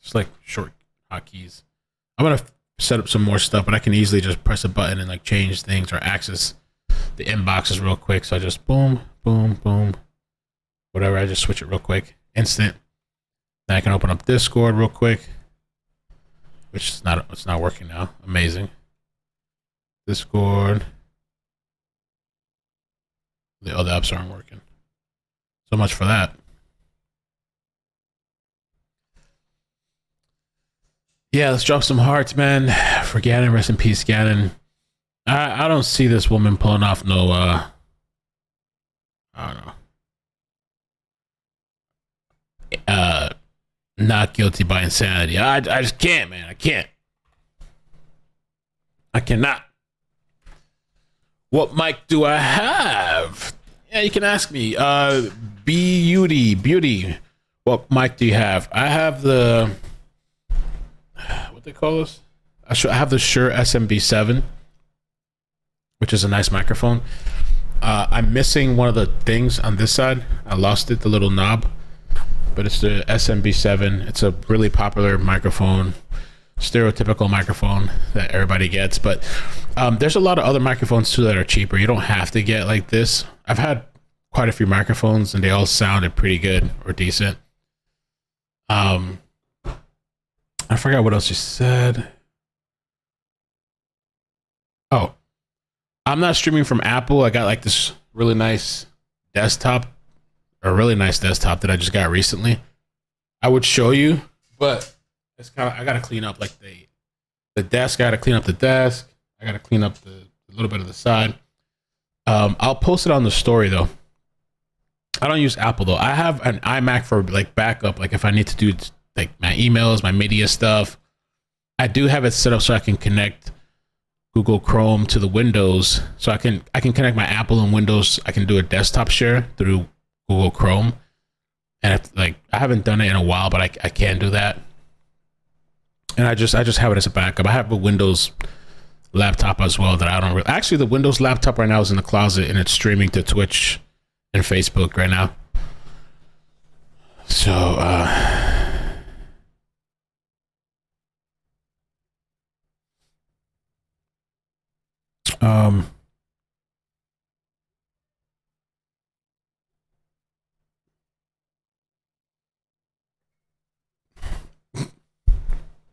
just like short hotkeys. I'm gonna set up some more stuff, but I can easily just press a button and like change things or access the inboxes real quick. So I just boom, boom, boom, whatever. I just switch it real quick, instant. Then I can open up Discord real quick, which is it's not working now. Amazing. Discord. The other apps aren't working. So much for that. Yeah, let's drop some hearts, man. For Gannon, rest in peace, Gannon. I don't see this woman pulling off no, I don't know. Not guilty by insanity. I just can't, man. I can't. I cannot. What mic do I have? Yeah, you can ask me. Beauty. What mic do you have? I have the, what they call this? I have the Shure SMB7, which is a nice microphone. I'm missing one of the things on this side. I lost it, the little knob, but it's the SMB7. It's a really popular microphone, stereotypical microphone that everybody gets, but there's a lot of other microphones too that are cheaper. You don't have to get like this. I've had quite a few microphones and they all sounded pretty good or decent. I forgot what else you said. Oh, I'm not streaming from Apple. I got like this really nice desktop, that I just got recently. I would show you, but it's kind of, I gotta clean up like the desk. I gotta clean up the desk. I gotta clean up the little bit of the side. I'll post it on the story though. I don't use Apple though. I have an iMac for like backup, like if I need to do like my emails, my media stuff. I do have it set up so I can connect Google Chrome to the Windows, so I can connect my Apple and Windows. I can do a desktop share through Google Chrome, and I haven't done it in a while, but I can do that. And I just have it as a backup. I have a Windows laptop as well that I don't really. Actually, the Windows laptop right now is in the closet and it's streaming to Twitch and Facebook right now. So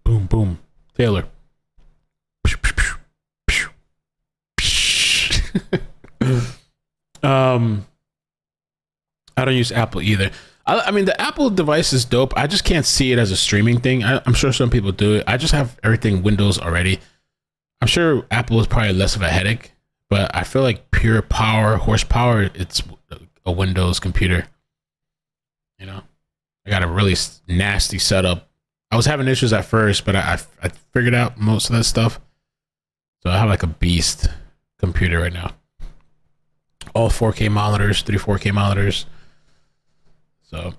boom, boom, Taylor. I don't use Apple either. I mean, the Apple device is dope. I just can't see it as a streaming thing. I'm sure some people do it. I just have everything Windows already. I'm sure Apple is probably less of a headache, but I feel like pure power, horsepower, it's a Windows computer. You know, I got a really nasty setup. I was having issues at first, but I figured out most of that stuff. So I have like a beast computer right now. All 4K monitors, 3 4K monitors. So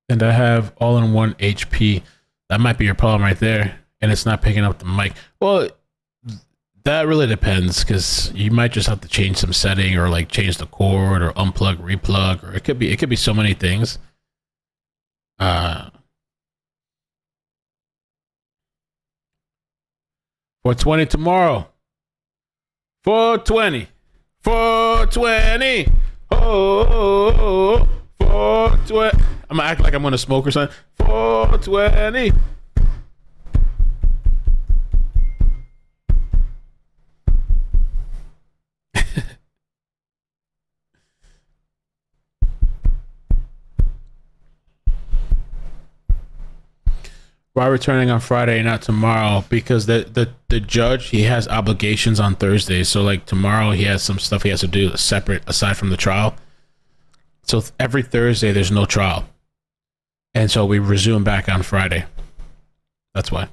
and I have all-in-one HP. That might be your problem right there, and it's not picking up the mic. Well, that really depends, because you might just have to change some setting, or like change the cord, or unplug, replug, or it could be so many things. 420 tomorrow. 420. 420. Oh, 420. I'm gonna act like I'm gonna smoke or something. 420. Why returning on Friday, not tomorrow? Because the judge, he has obligations on Thursday. So like tomorrow he has some stuff he has to do separate aside from the trial. So every Thursday there's no trial. And so we resume back on Friday. That's why.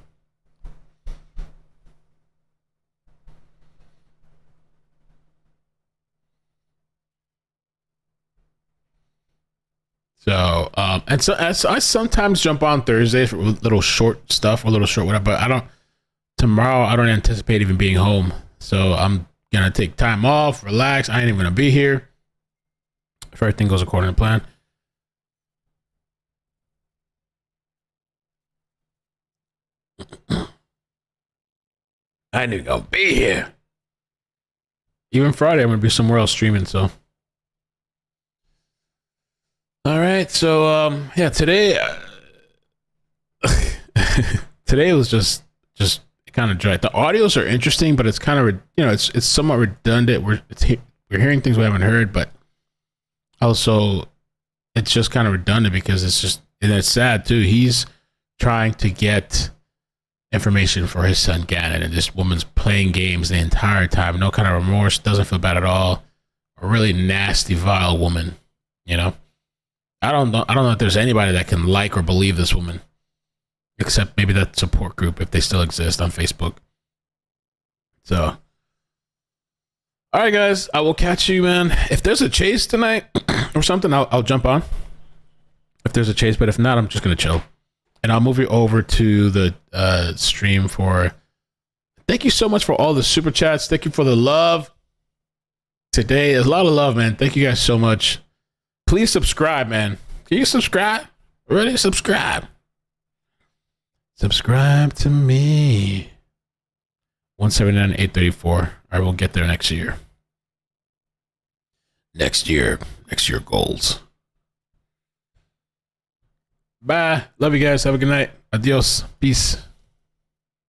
So, and so I sometimes jump on Thursdays for little short stuff or little short whatever, but tomorrow I don't anticipate even being home. So I'm going to take time off, relax. I ain't even going to be here if everything goes according to plan. I ain't even going to be here. Even Friday, I'm going to be somewhere else streaming, so. All right, so yeah, today today was just kind of dry. The audios are interesting, but it's kind of it's somewhat redundant. We're hearing things we haven't heard, but also it's just kind of redundant because and it's sad too. He's trying to get information for his son Gannon, and this woman's playing games the entire time. No kind of remorse, doesn't feel bad at all. A really nasty, vile woman, you know. I don't know if there's anybody that can like or believe this woman, except maybe that support group if they still exist on Facebook. So, all right, guys, I will catch you, man. If there's a chase tonight or something, I'll jump on. If there's a chase, but if not, I'm just gonna chill, and I'll move you over to the stream for. Thank you so much for all the super chats. Thank you for the love today. There's a lot of love, man. Thank you guys so much. Please subscribe, man. Can you subscribe? Really? Subscribe. Subscribe to me. 179,834. I will get there next year. Next year goals. Bye. Love you guys. Have a good night. Adios. Peace.